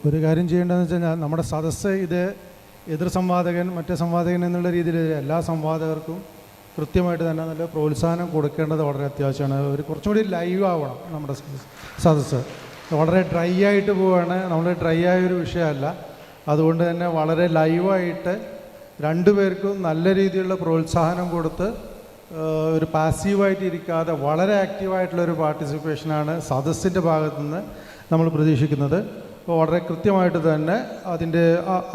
ഒരു കാര്യം ചെയ്യേണ്ടതെന്ന് വെച്ച് കഴിഞ്ഞാൽ നമ്മുടെ സദസ്സ് ഇത് എതിർ സംവാദകൻ മറ്റേ സംവാദകൻ എന്നുള്ള രീതിയിൽ എല്ലാ സംവാദകർക്കും കൃത്യമായിട്ട് തന്നെ നല്ല പ്രോത്സാഹനം കൊടുക്കേണ്ടത് വളരെ അത്യാവശ്യമാണ്. ഒരു കുറച്ചും കൂടി ലൈവ് ആവണം നമ്മുടെ സദസ്സ്. വളരെ ഡ്രൈ ആയിട്ട് പോവുകയാണ്, നമ്മൾ ഡ്രൈ ആയൊരു വിഷയമല്ല. അതുകൊണ്ട് തന്നെ വളരെ ലൈവായിട്ട് രണ്ടുപേർക്കും നല്ല രീതിയിലുള്ള പ്രോത്സാഹനം കൊടുത്ത് ഒരു പാസീവായിട്ട് ഇരിക്കാതെ വളരെ ആക്റ്റീവായിട്ടുള്ളൊരു പാർട്ടിസിപ്പേഷനാണ് സദസ്സിൻ്റെ ഭാഗത്തുനിന്ന് നമ്മൾ പ്രതീക്ഷിക്കുന്നത്. അപ്പോൾ വളരെ കൃത്യമായിട്ട് തന്നെ അതിൻ്റെ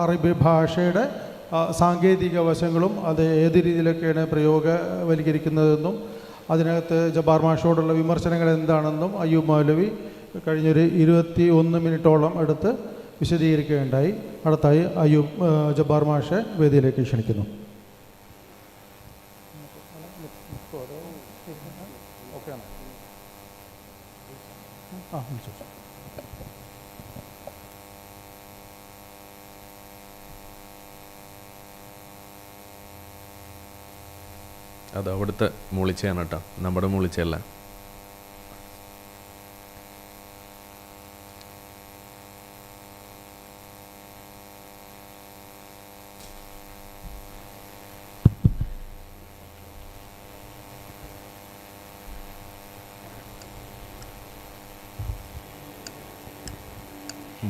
അറബി ഭാഷയുടെ സാങ്കേതിക വശങ്ങളും അത് ഏത് രീതിയിലൊക്കെയാണ് പ്രയോഗവൽക്കരിക്കുന്നതെന്നും അതിനകത്ത് ജബ്ബാർ മാഷോടുള്ള വിമർശനങ്ങൾ എന്താണെന്നും അയ്യൂബ് മൗലവി കഴിഞ്ഞൊരു 21 മിനിറ്റോളം എടുത്ത് വിശദീകരിക്കുകയുണ്ടായി. അടുത്തായി അയ്യൂബ് ജബ്ബാർ മാഷെ വേദിയിലേക്ക് ക്ഷണിക്കുന്നു. അത് അവിടുത്തെ മൂളിച്ചയാണ് കേട്ടോ, നമ്മുടെ മൂളിച്ചയല്ല.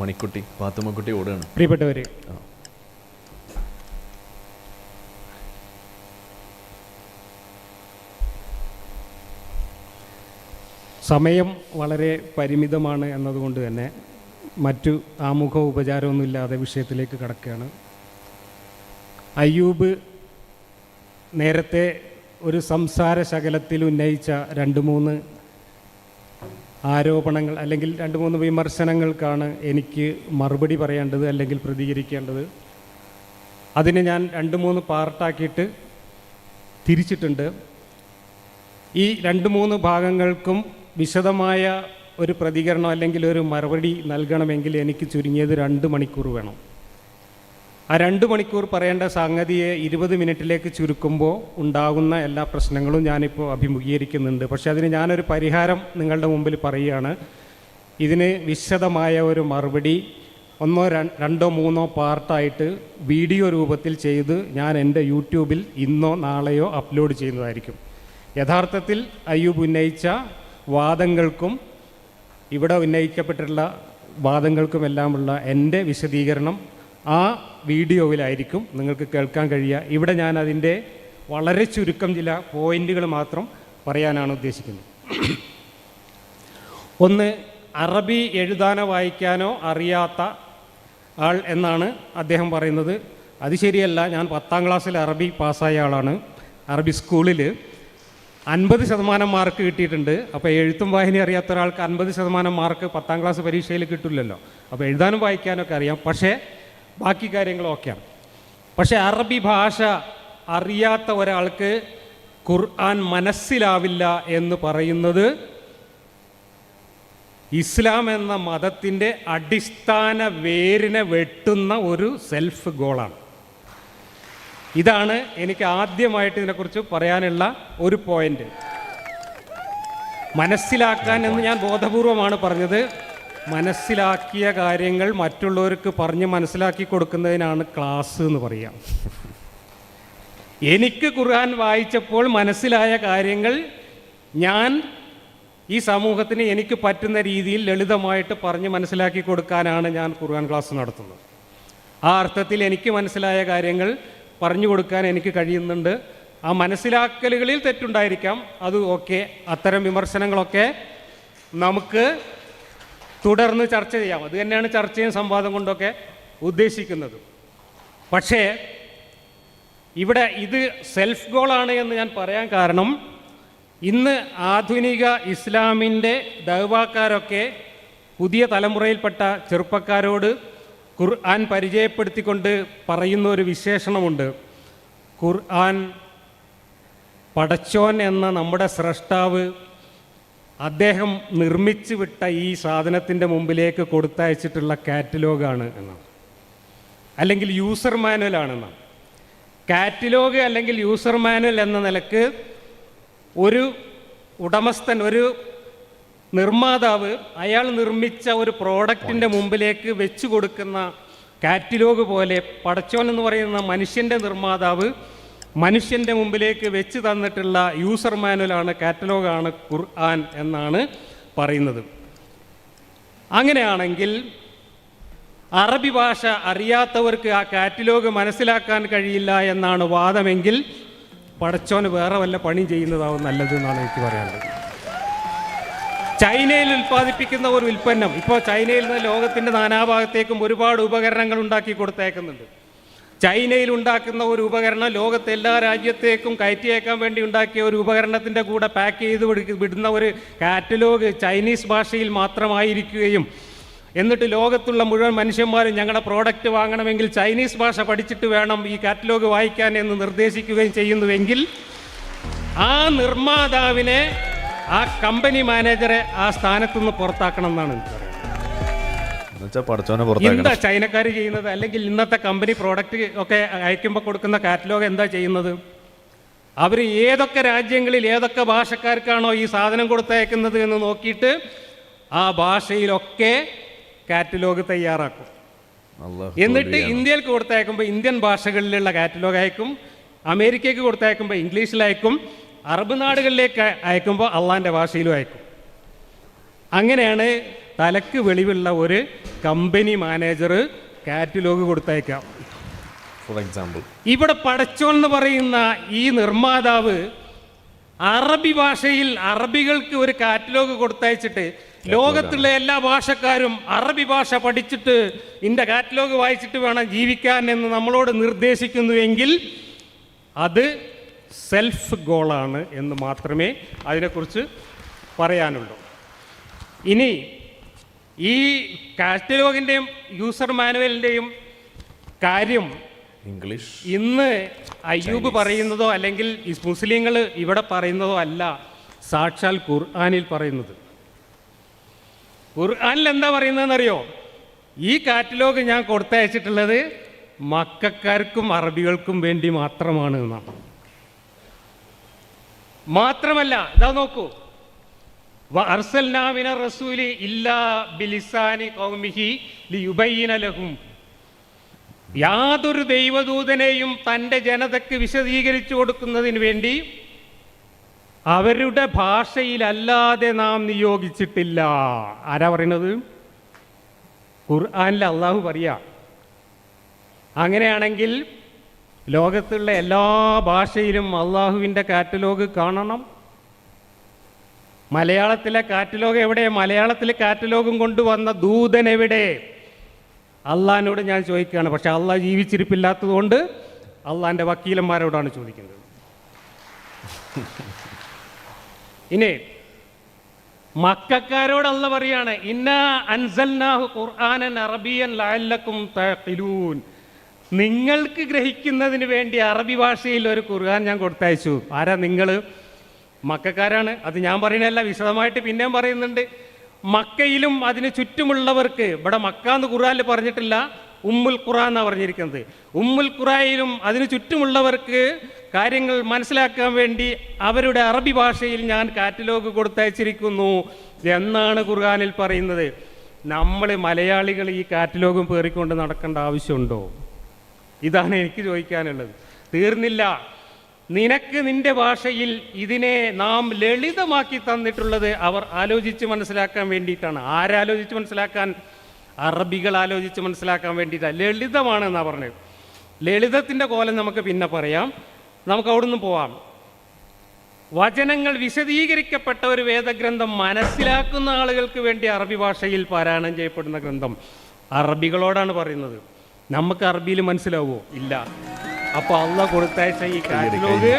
മണിക്കുട്ടി പാത്തുമ്മക്കുട്ടി ഓടുകയാണ്. പ്രിയപ്പെട്ടവരെ, സമയം വളരെ പരിമിതമാണ് എന്നതുകൊണ്ട് തന്നെ മറ്റു ആമുഖ ഉപചാരമൊന്നുമില്ലാതെ വിഷയത്തിലേക്ക് കടക്കുകയാണ്. അയ്യൂബ് നേരത്തെ ഒരു സംസാര ശകലത്തിൽ ഉന്നയിച്ച 2-3 ആരോപണങ്ങൾ അല്ലെങ്കിൽ 2-3 വിമർശനങ്ങൾക്കാണ് എനിക്ക് മറുപടി പറയേണ്ടത് അല്ലെങ്കിൽ പ്രതികരിക്കേണ്ടത്. അതിന് ഞാൻ 2-3 പാർട്ടാക്കിയിട്ട് തിരിച്ചിട്ടുണ്ട്. ഈ 2-3 ഭാഗങ്ങൾക്കും വിശദമായ ഒരു പ്രതികരണം അല്ലെങ്കിൽ ഒരു മറുപടി നൽകണമെങ്കിൽ എനിക്ക് ചുരുങ്ങിയത് 2 മണിക്കൂർ വേണം. ആ 2 മണിക്കൂർ പറയേണ്ട സംഗതിയെ 20 മിനിറ്റിലേക്ക് ചുരുക്കുമ്പോൾ ഉണ്ടാകുന്ന എല്ലാ പ്രശ്നങ്ങളും ഞാനിപ്പോൾ അഭിമുഖീകരിക്കുന്നുണ്ട്. പക്ഷേ അതിന് ഞാനൊരു പരിഹാരം നിങ്ങളുടെ മുമ്പിൽ പറയുകയാണ്. ഇതിന് വിശദമായ ഒരു മറുപടി 1, 2, 3 പാർട്ടായിട്ട് വീഡിയോ രൂപത്തിൽ ചെയ്ത് ഞാൻ എൻ്റെ യൂട്യൂബിൽ ഇന്നോ നാളെയോ അപ്ലോഡ് ചെയ്യുന്നതായിരിക്കും. യഥാർത്ഥത്തിൽ അയ്യൂബ് ഉന്നയിച്ച വാദങ്ങൾക്കും ഇവിടെ ഉന്നയിക്കപ്പെട്ടിട്ടുള്ള വാദങ്ങൾക്കുമെല്ലാമുള്ള എൻ്റെ വിശദീകരണം ആ വീഡിയോയിലായിരിക്കും നിങ്ങൾക്ക് കേൾക്കാൻ കഴിയുക. ഇവിടെ ഞാൻ അതിൻ്റെ വളരെ ചുരുക്കം ചില പോയിൻ്റുകൾ മാത്രം പറയാനാണ് ഉദ്ദേശിക്കുന്നത്. ഒന്ന്, അറബി എഴുതാനോ വായിക്കാനോ അറിയാത്ത ആൾ എന്നാണ് അദ്ദേഹം പറയുന്നത്. അത് ശരിയല്ല. ഞാൻ 10ാം ക്ലാസ്സിൽ അറബി പാസ്സായ ആളാണ്. അറബി സ്കൂളിൽ 50% മാർക്ക് കിട്ടിയിട്ടുണ്ട്. അപ്പോൾ എഴുത്തും വായനയും അറിയാത്ത ഒരാൾക്ക് 50% മാർക്ക് 10ാം ക്ലാസ് പരീക്ഷയിൽ കിട്ടില്ലല്ലോ. അപ്പോൾ എഴുതാനും വായിക്കാനൊക്കെ അറിയാം, പക്ഷേ ബാക്കി കാര്യങ്ങളൊക്കെയാണ്. പക്ഷേ അറബി ഭാഷ അറിയാത്ത ഒരാൾക്ക് ഖുർആൻ മനസ്സിലാവില്ല എന്ന് പറയുന്നത് ഇസ്ലാം എന്ന മതത്തിൻ്റെ അടിസ്ഥാന വേരിനെ വെട്ടുന്ന ഒരു സെൽഫ് ഗോളാണ്. ഇതാണ് എനിക്ക് ആദ്യമായിട്ട് ഇതിനെക്കുറിച്ച് പറയാനുള്ള ഒരു പോയിന്റ്. മനസ്സിലാക്കാൻ എന്ന് ഞാൻ ബോധപൂർവമാണ് പറഞ്ഞത്. മനസ്സിലാക്കിയ കാര്യങ്ങൾ മറ്റുള്ളവർക്ക് പറഞ്ഞ് മനസ്സിലാക്കി കൊടുക്കുന്നതിനാണ് ക്ലാസ് എന്ന് പറയാം. എനിക്ക് ഖുർആൻ വായിച്ചപ്പോൾ മനസ്സിലായ കാര്യങ്ങൾ ഞാൻ ഈ സമൂഹത്തിന് എനിക്ക് പറ്റുന്ന രീതിയിൽ ലളിതമായിട്ട് പറഞ്ഞ് മനസ്സിലാക്കി കൊടുക്കാനാണ് ഞാൻ ഖുർആൻ ക്ലാസ് നടത്തുന്നത്. ആ അർത്ഥത്തിൽ എനിക്ക് മനസ്സിലായ കാര്യങ്ങൾ പറഞ്ഞു കൊടുക്കാൻ എനിക്ക് കഴിയുന്നുണ്ട്. ആ മനസ്സിലാക്കലുകളിൽ തെറ്റുണ്ടായിരിക്കാം, അത് ഓക്കെ. അത്തരം വിമർശനങ്ങളൊക്കെ നമുക്ക് തുടർന്ന് ചർച്ച ചെയ്യാം. അത് തന്നെയാണ് ചർച്ചയും സംവാദം കൊണ്ടൊക്കെ ഉദ്ദേശിക്കുന്നത്. പക്ഷേ ഇവിടെ ഇത് സെൽഫ് ഗോളാണ് എന്ന് ഞാൻ പറയാൻ കാരണം, ഇന്ന് ആധുനിക ഇസ്ലാമിൻ്റെ ദഅ്വാക്കാരൊക്കെ പുതിയ തലമുറയിൽപ്പെട്ട ചെറുപ്പക്കാരോട് ഖുർആൻ പരിചയപ്പെടുത്തിക്കൊണ്ട് പറയുന്ന ഒരു വിശേഷണമുണ്ട്. ഖുർആൻ പടച്ചോൻ എന്ന നമ്മുടെ സ്രഷ്ടാവ് അദ്ദേഹം നിർമ്മിച്ചു വിട്ട ഈ സാധനത്തിൻ്റെ മുമ്പിലേക്ക് കൊടുത്തയച്ചിട്ടുള്ള കാറ്റലോഗാണ് എന്നാണ്, അല്ലെങ്കിൽ യൂസർ മാനുവലാണെന്നാണ്. കാറ്റലോഗ് അല്ലെങ്കിൽ യൂസർ മാനുവൽ എന്ന നിലക്ക് ഒരു ഉടമസ്ഥൻ, ഒരു നിർമ്മാതാവ് അയാൾ നിർമ്മിച്ച ഒരു പ്രോഡക്റ്റിൻ്റെ മുമ്പിലേക്ക് വെച്ചു കൊടുക്കുന്ന കാറ്റലോഗ് പോലെ പടച്ചോൻ എന്ന് പറയുന്ന മനുഷ്യൻ്റെ നിർമ്മാതാവ് മനുഷ്യൻ്റെ മുമ്പിലേക്ക് വെച്ച് തന്നിട്ടുള്ള യൂസർ മാനുവലാണ്, കാറ്റലോഗാണ് ഖുർആൻ എന്നാണ് പറയുന്നത്. അങ്ങനെയാണെങ്കിൽ അറബി ഭാഷ അറിയാത്തവർക്ക് ആ കാറ്റലോഗ് മനസ്സിലാക്കാൻ കഴിയില്ല എന്നാണ് വാദമെങ്കിൽ പടച്ചോന് വേറെ വല്ല പണി ചെയ്യുന്നതാവും നല്ലതെന്നാണ് എനിക്ക് പറയാനുള്ളത്. ചൈനയിൽ ഉൽപ്പാദിപ്പിക്കുന്ന ഒരു ഉൽപ്പന്നം, ഇപ്പോൾ ചൈനയിൽ നിന്ന് ലോകത്തിൻ്റെ നാനാഭാഗത്തേക്കും ഒരുപാട് ഉപകരണങ്ങൾ ഉണ്ടാക്കി കൊടുത്തേക്കുന്നുണ്ട്. ചൈനയിൽ ഉണ്ടാക്കുന്ന ഒരു ഉപകരണം ലോകത്തെ എല്ലാ രാജ്യത്തേക്കും കയറ്റിയേക്കാൻ വേണ്ടി ഉണ്ടാക്കിയ ഒരു ഉപകരണത്തിൻ്റെ കൂടെ പാക്ക് ചെയ്ത് വിടുന്ന ഒരു കാറ്റലോഗ് ചൈനീസ് ഭാഷയിൽ മാത്രമായിരിക്കുകയും എന്നിട്ട് ലോകത്തുള്ള മുഴുവൻ മനുഷ്യന്മാരും ഞങ്ങളുടെ പ്രോഡക്റ്റ് വാങ്ങണമെങ്കിൽ ചൈനീസ് ഭാഷ പഠിച്ചിട്ട് വേണം ഈ കാറ്റലോഗ് വായിക്കാൻ എന്ന് നിർദ്ദേശിക്കുകയും ചെയ്യുന്നുവെങ്കിൽ ആ നിർമ്മാതാവിനെ, ആ കമ്പനി മാനേജറെ ആ സ്ഥാനത്തുനിന്ന് പുറത്താക്കണം എന്നാണ് എനിക്ക് പറയുന്നത്. എന്താ ചൈനക്കാർ ചെയ്യുന്നത്? അല്ലെങ്കിൽ ഇന്നത്തെ കമ്പനി പ്രോഡക്റ്റ് ഒക്കെ അയക്കുമ്പോൾ കൊടുക്കുന്ന കാറ്റലോഗ് എന്താ ചെയ്യുന്നത്? അവർ ഏതൊക്കെ രാജ്യങ്ങളിൽ ഏതൊക്കെ ഭാഷക്കാർക്കാണോ ഈ സാധനം കൊടുത്തയക്കുന്നത് എന്ന് നോക്കിയിട്ട് ആ ഭാഷയിലൊക്കെ കാറ്റലോഗ് തയ്യാറാക്കും. എന്നിട്ട് ഇന്ത്യയിലേക്ക് കൊടുത്തയക്കുമ്പോൾ ഇന്ത്യൻ ഭാഷകളിലുള്ള കാറ്റലോഗ് അയക്കും, അമേരിക്കയ്ക്ക് കൊടുത്തയക്കുമ്പോൾ ഇംഗ്ലീഷിലയക്കും, അറബ് നാടുകളിലേക്ക് അയക്കുമ്പോൾ അള്ളാൻ്റെ ഭാഷയിലും അയക്കും. അങ്ങനെയാണ് തലക്ക് വെളിവുള്ള ഒരു കമ്പനി മാനേജർ കാറ്റലോഗ് കൊടുത്തയക്കാം. ഫോർ എക്സാമ്പിൾ, ഇവിടെ പടച്ചോൻ എന്ന് പറയുന്ന ഈ നിർമ്മാതാവ് അറബി ഭാഷയിൽ അറബികൾക്ക് ഒരു കാറ്റലോഗ് കൊടുത്തയച്ചിട്ട് ലോകത്തുള്ള എല്ലാ ഭാഷക്കാരും അറബി ഭാഷ പഠിച്ചിട്ട് ഇതിൻ്റെ കാറ്റലോഗ് വായിച്ചിട്ട് വേണം ജീവിക്കാൻ എന്ന് നമ്മളോട് നിർദ്ദേശിക്കുന്നുവെങ്കിൽ അത് സെൽഫ് ഗോളാണ് എന്ന് മാത്രമേ അതിനെക്കുറിച്ച് പറയാനുള്ളൂ. ഇനി ഈ കാറ്റലോഗിൻ്റെയും യൂസർ മാനുവലിൻ്റെയും കാര്യം ഇംഗ്ലീഷ് ഇന്ന് അയ്യൂബ് പറയുന്നതോ അല്ലെങ്കിൽ മുസ്ലിങ്ങൾ ഇവിടെ പറയുന്നതോ അല്ല, സാക്ഷാൽ ഖുർആനിൽ പറയുന്നത്. ഖുർആനിൽ എന്താ പറയുന്നതെന്നറിയോ? ഈ കാറ്റലോഗ് ഞാൻ കൊടുത്തയച്ചിട്ടുള്ളത് മക്കക്കാർക്കും അറബികൾക്കും വേണ്ടി മാത്രമാണ് എന്നാണ്. മാത്രമല്ല, ഇതാ നോക്കൂ, വഅർസൽനാ മിന റസൂലി ഇല്ലാ ബിലിസാനി ഖൗമിഹി ലിയുബയ്യിന ലഹും. യാതൊരു ദൈവദൂതനെയും തൻ്റെ ജനതയ്ക്ക് വിശദീകരിച്ചു കൊടുക്കുന്നതിന് വേണ്ടി അവരുടെ ഭാഷയിലല്ലാതെ നാം നിയോഗിച്ചിട്ടില്ല. ആരാ പറയുന്നത്? ഖുർആനിൽ അള്ളാഹു പറയാ. അങ്ങനെയാണെങ്കിൽ ലോകത്തുള്ള എല്ലാ ഭാഷയിലും അള്ളാഹുവിൻ്റെ കാറ്റലോഗ് കാണണം. മലയാളത്തിലെ കാറ്റലോഗ് എവിടെ? മലയാളത്തിൽ കാറ്റലോഗും കൊണ്ടുവന്ന ദൂതൻ എവിടെ? അള്ളാഹിനോട് ഞാൻ ചോദിക്കുകയാണ്. പക്ഷെ അള്ളാഹ് ജീവിച്ചിരിപ്പില്ലാത്തതുകൊണ്ട് അള്ളാഹിൻ്റെ വക്കീലന്മാരോടാണ് ചോദിക്കുന്നത്. ഇനി മക്കക്കാരോട് അള്ളാഹ് പറയാണ്, ഇന്നാ അൻസൽനാഹു ഖുർആനൻ അറബിയൻ ലഅല്ലക്കും തഅഖിലൂൻ. നിങ്ങൾക്ക് ഗ്രഹിക്കുന്നതിന് വേണ്ടി അറബി ഭാഷയിൽ ഒരു ഖുർആൻ ഞാൻ കൊടുത്തയച്ചു. ആരാ നിങ്ങൾ? മക്കക്കാരാണ്. അത് ഞാൻ പറയുന്നതല്ല, വിശദമായിട്ട് പിന്നെയും പറയുന്നുണ്ട്. മക്കയിലും അതിന് ചുറ്റുമുള്ളവർക്ക്, ഇവിടെ മക്ക എന്ന് ഖുർആനിൽ പറഞ്ഞിട്ടില്ല, ഉമ്മുൽ ഖുറാൻ എന്നാണ് പറഞ്ഞിരിക്കുന്നത്. ഉമ്മുൽ ഖുറായിലും അതിന് ചുറ്റുമുള്ളവർക്ക് കാര്യങ്ങൾ മനസ്സിലാക്കാൻ വേണ്ടി അവരുടെ അറബി ഭാഷയിൽ ഞാൻ കാറ്റലോഗ് കൊടുത്തയച്ചിരിക്കുന്നു എന്നാണ് ഖുർആനിൽ പറയുന്നത്. നമ്മൾ മലയാളികൾ ഈ കാറ്റലോഗും പേറിക്കൊണ്ട് നടക്കേണ്ട ആവശ്യമുണ്ടോ? ഇതാണ് എനിക്ക് ചോദിക്കാനുള്ളത്. തീർന്നില്ല. നിനക്ക് നിന്റെ ഭാഷയിൽ ഇതിനെ നാം ലളിതമാക്കി തന്നിട്ടുള്ളത് അവർ ആലോചിച്ച് മനസ്സിലാക്കാൻ വേണ്ടിയിട്ടാണ്. ആരാലോചിച്ച് മനസ്സിലാക്കാൻ? അറബികൾ ആലോചിച്ച് മനസ്സിലാക്കാൻ വേണ്ടിയിട്ടാണ്. ലളിതമാണെന്നാണ് പറഞ്ഞത്. ലളിതത്തിൻ്റെ കോലം നമുക്ക് പിന്നെ പറയാം. നമുക്ക് അവിടുന്ന് പോവാം. വചനങ്ങൾ വിശദീകരിക്കപ്പെട്ട ഒരു വേദഗ്രന്ഥം മനസ്സിലാക്കുന്ന ആളുകൾക്ക് വേണ്ടി അറബി ഭാഷയിൽ പാരായണം ചെയ്യപ്പെടുന്ന ഗ്രന്ഥം അറബികളോടാണ് പറയുന്നത്. നമുക്ക് അറബിയിൽ മനസ്സിലാവുമോ? ഇല്ല. അപ്പോൾ അള്ളാഹ് കൊടുത്തയച്ച ഈ കാറ്റലോഗ്